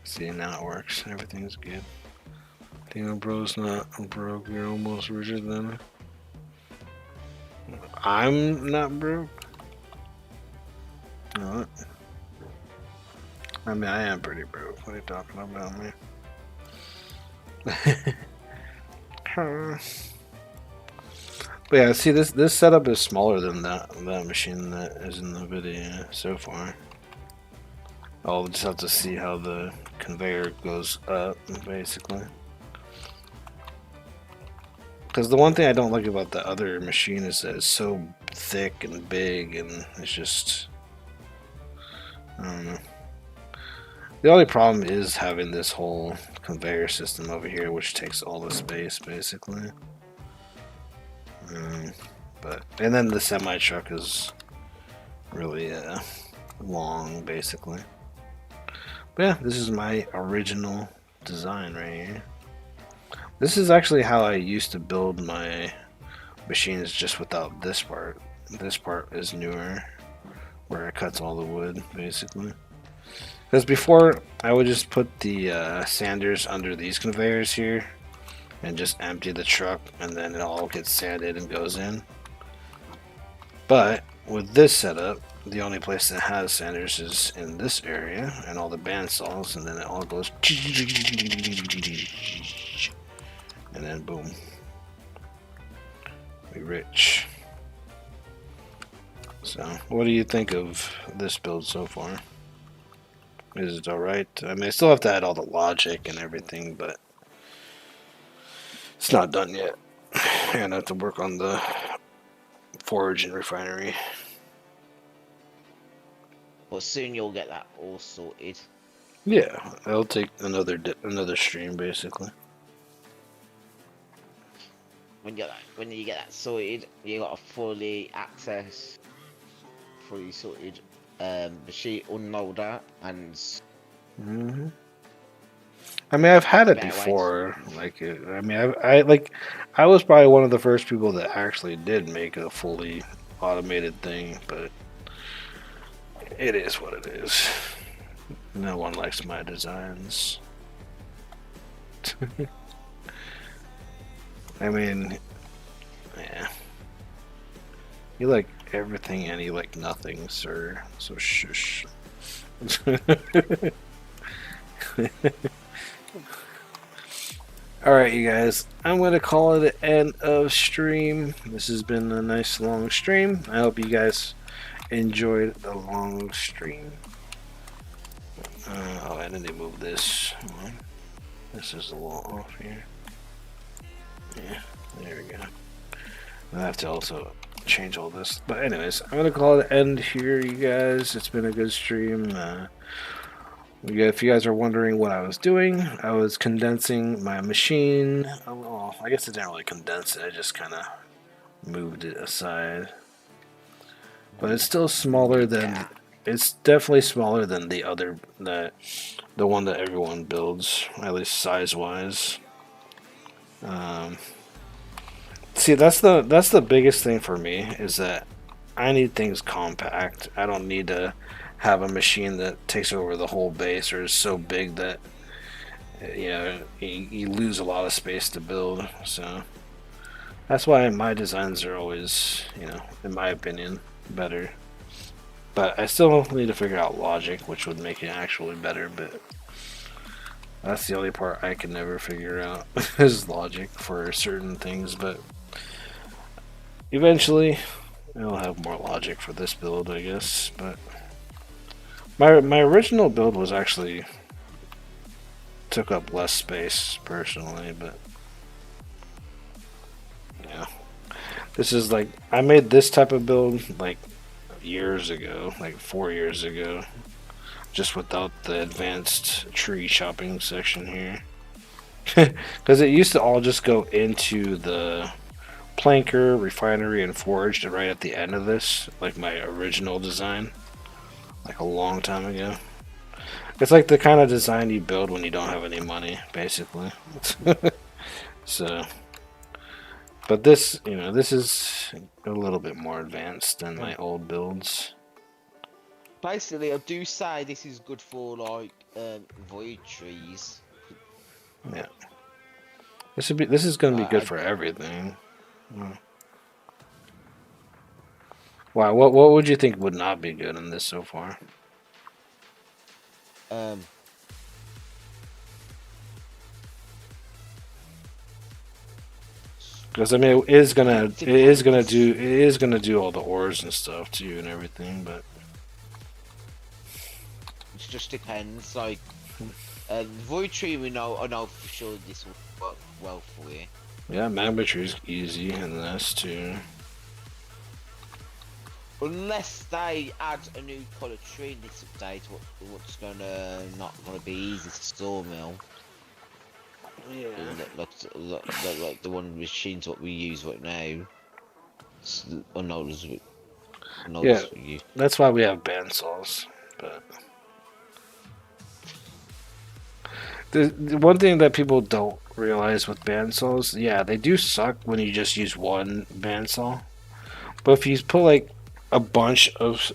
See, now it works. Everything's good. Damn, bro's not broke. You're almost richer than me. I'm not broke. No. I mean, I am pretty broke. What are you talking about, me? But yeah, see, this setup is smaller than that machine that is in the video so far. I'll just have to see how the conveyor goes up, basically. Because the one thing I don't like about the other machine is that it's so thick and big, and it's just, I don't know. The only problem is having this whole conveyor system over here, which takes all the space, basically. And then the semi truck is really long, basically. But yeah, this is my original design right here. This is actually how I used to build my machines, just without this part. This part is newer, where it cuts all the wood, basically. Because before, I would just put the sanders under these conveyors here, and just empty the truck, and then it all gets sanded and goes in. But with this setup, the only place that has sanders is in this area, and all the bandsaws, and then it all goes, and then boom, we rich. So, what do you think of this build so far? Is it alright? I mean, I still have to add all the logic and everything, but it's not done yet. and I have to work on the forge and refinery. But soon you'll get that all sorted. Yeah, it'll take another stream basically. When you get that sorted, you got a fully sorted machine unloader and. Hmm. I mean, I've had it Better before. Like, I mean, I was probably one of the first people that actually did make a fully automated thing, but it is what it is. No one likes my designs. I mean, yeah. You like everything and you like nothing, sir. So shush. Alright, you guys. I'm going to call it an end of stream. This has been a nice long stream. I hope you guys enjoyed the long stream. Oh, I need to move this. This is a little off here. Yeah, there we go. I have to also change all this. But anyways, I'm going to call it an end here, you guys. It's been a good stream. If you guys are wondering what I was doing, I was condensing my machine. Well, I guess I didn't really condense it. I just kind of moved it aside. But it's still smaller than... It's definitely smaller than the other... the one that everyone builds, at least size-wise. See, that's the biggest thing for me, is that I need things compact. I don't need to have a machine that takes over the whole base or is so big that you lose a lot of space to build. So that's why my designs are always, in my opinion, better. But I still need to figure out logic, which would make it actually better, but that's the only part I can never figure out is logic for certain things. But eventually I'll have more logic for this build, I guess. But my original build was actually took up less space personally, but yeah, this is like, I made this type of build like years ago, like 4 years ago, just without the advanced tree chopping section here, because it used to all just go into the planker, refinery, and forge right at the end of this, like my original design. Like a long time ago. It's like the kind of design you build when you don't have any money, basically. So, but this, this is a little bit more advanced than my old builds. Basically, I do say this is good for like void trees. Yeah. This is going to be good for everything. Wow, what would you think would not be good in this so far? Because I mean, it is gonna do all the ores and stuff too and everything, but it just depends. Like void tree, I know for sure this will work well for you. Yeah, magma tree is easy and this too. Unless they add a new colour tree in this update, what's not gonna be easy to sawmill. Yeah. Like the one machines what we use right now. Yeah, that's why we have bandsaws. But the one thing that people don't realize with bandsaws, yeah, they do suck when you just use one bandsaw. But if you put like a bunch of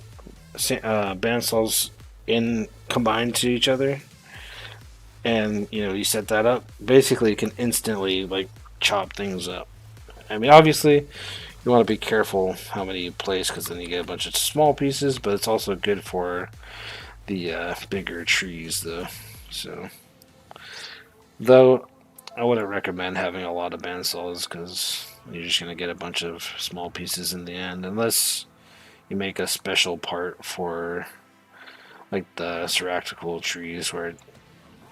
bandsaws combined to each other, and you set that up, basically you can instantly like chop things up. I mean, obviously you want to be careful how many you place, because then you get a bunch of small pieces, but it's also good for the bigger trees though. So, though I wouldn't recommend having a lot of bandsaws, because you're just going to get a bunch of small pieces in the end, unless you make a special part for like the seractical trees where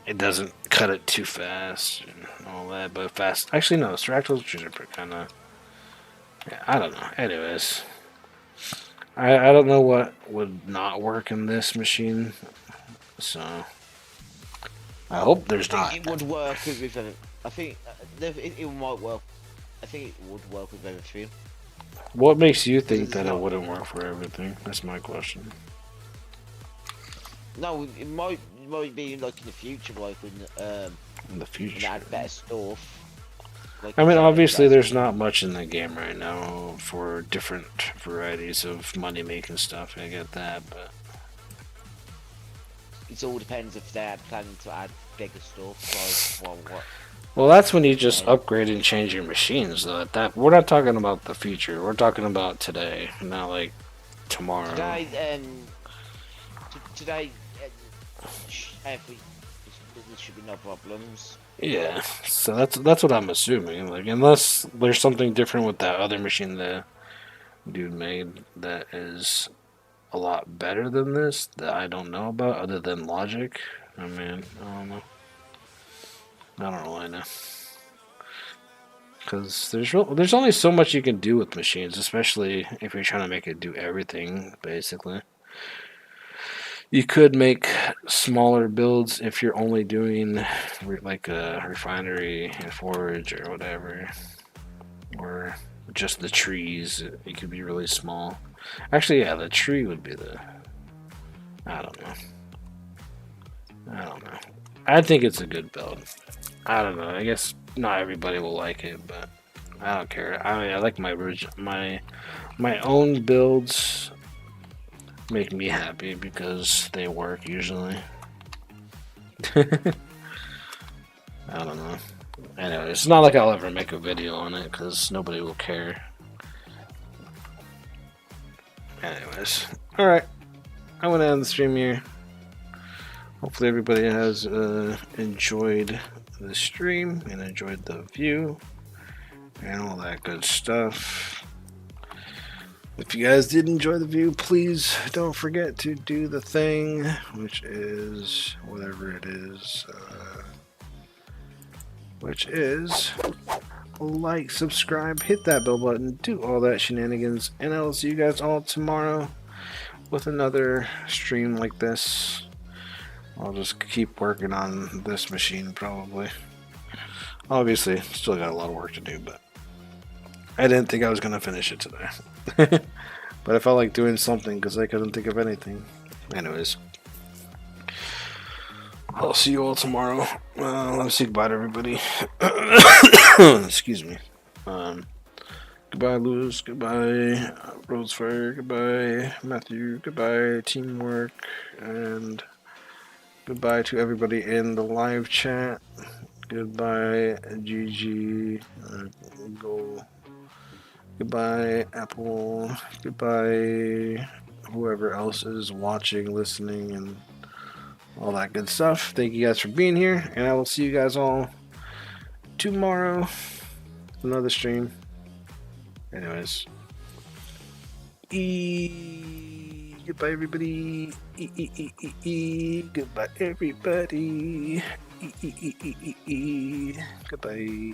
it doesn't cut it too fast and all that. But actually no, seractical trees are kind of Yeah, I don't know. Anyways, I don't know what would not work in this machine, so I hope there's I not. think it would work with. I think it might work. I think it would work with everything. What makes you think It's that it not- wouldn't work for everything? That's my question. No, it might be like in the future, like when In the when future. they add better stuff. Like I mean, certain obviously, better there's stuff. not much in the game right now for different varieties of money making stuff. I get that, but It all depends if they are planning to add bigger stuff. Like what? well, that's when you just Yeah. upgrade and change your machines. Though, at that, we're not talking about the future. We're talking about today, not like tomorrow. Today, today, every there should be no problems. Yeah, so that's what I'm assuming. Like, unless there's something different with that other machine that dude made that is a lot better than this that I don't know about, other than logic. I mean, I don't know. I don't really know. Because there's only so much you can do with machines, especially if you're trying to make it do everything, basically. You could make smaller builds if you're only doing like a refinery and forage or whatever. Or just the trees. It could be really small. Actually, yeah, the tree would be the... I don't know. I don't know. I think it's a good build. I don't know. I guess not everybody will like it, but I don't care. I mean, I like my own builds. Make me happy because they work usually. I don't know. Anyway, it's not like I'll ever make a video on it because nobody will care. Anyways, alright. I'm gonna end the stream here. Hopefully everybody has enjoyed the stream and enjoyed the view and all that good stuff. If you guys did enjoy the view, please don't forget to do the thing, which is whatever it is, which is like, subscribe, hit that bell button, do all that shenanigans, and I will see you guys all tomorrow with another stream like this. I'll just keep working on this machine probably. Obviously, still got a lot of work to do, but I didn't think I was going to finish it today. But I felt like doing something because I couldn't think of anything. Anyways, I'll see you all tomorrow. Let me say goodbye to everybody. Excuse me. Goodbye, Lewis. Goodbye, Rosefire. Goodbye, Matthew. Goodbye, Teamwork. And goodbye to everybody in the live chat. Goodbye, GG. Go. Goodbye, Apple. Goodbye, whoever else is watching, listening, and all that good stuff. Thank you guys for being here, and I will see you guys all tomorrow. Another stream. Anyways. Goodbye, everybody. Goodbye, everybody. Goodbye.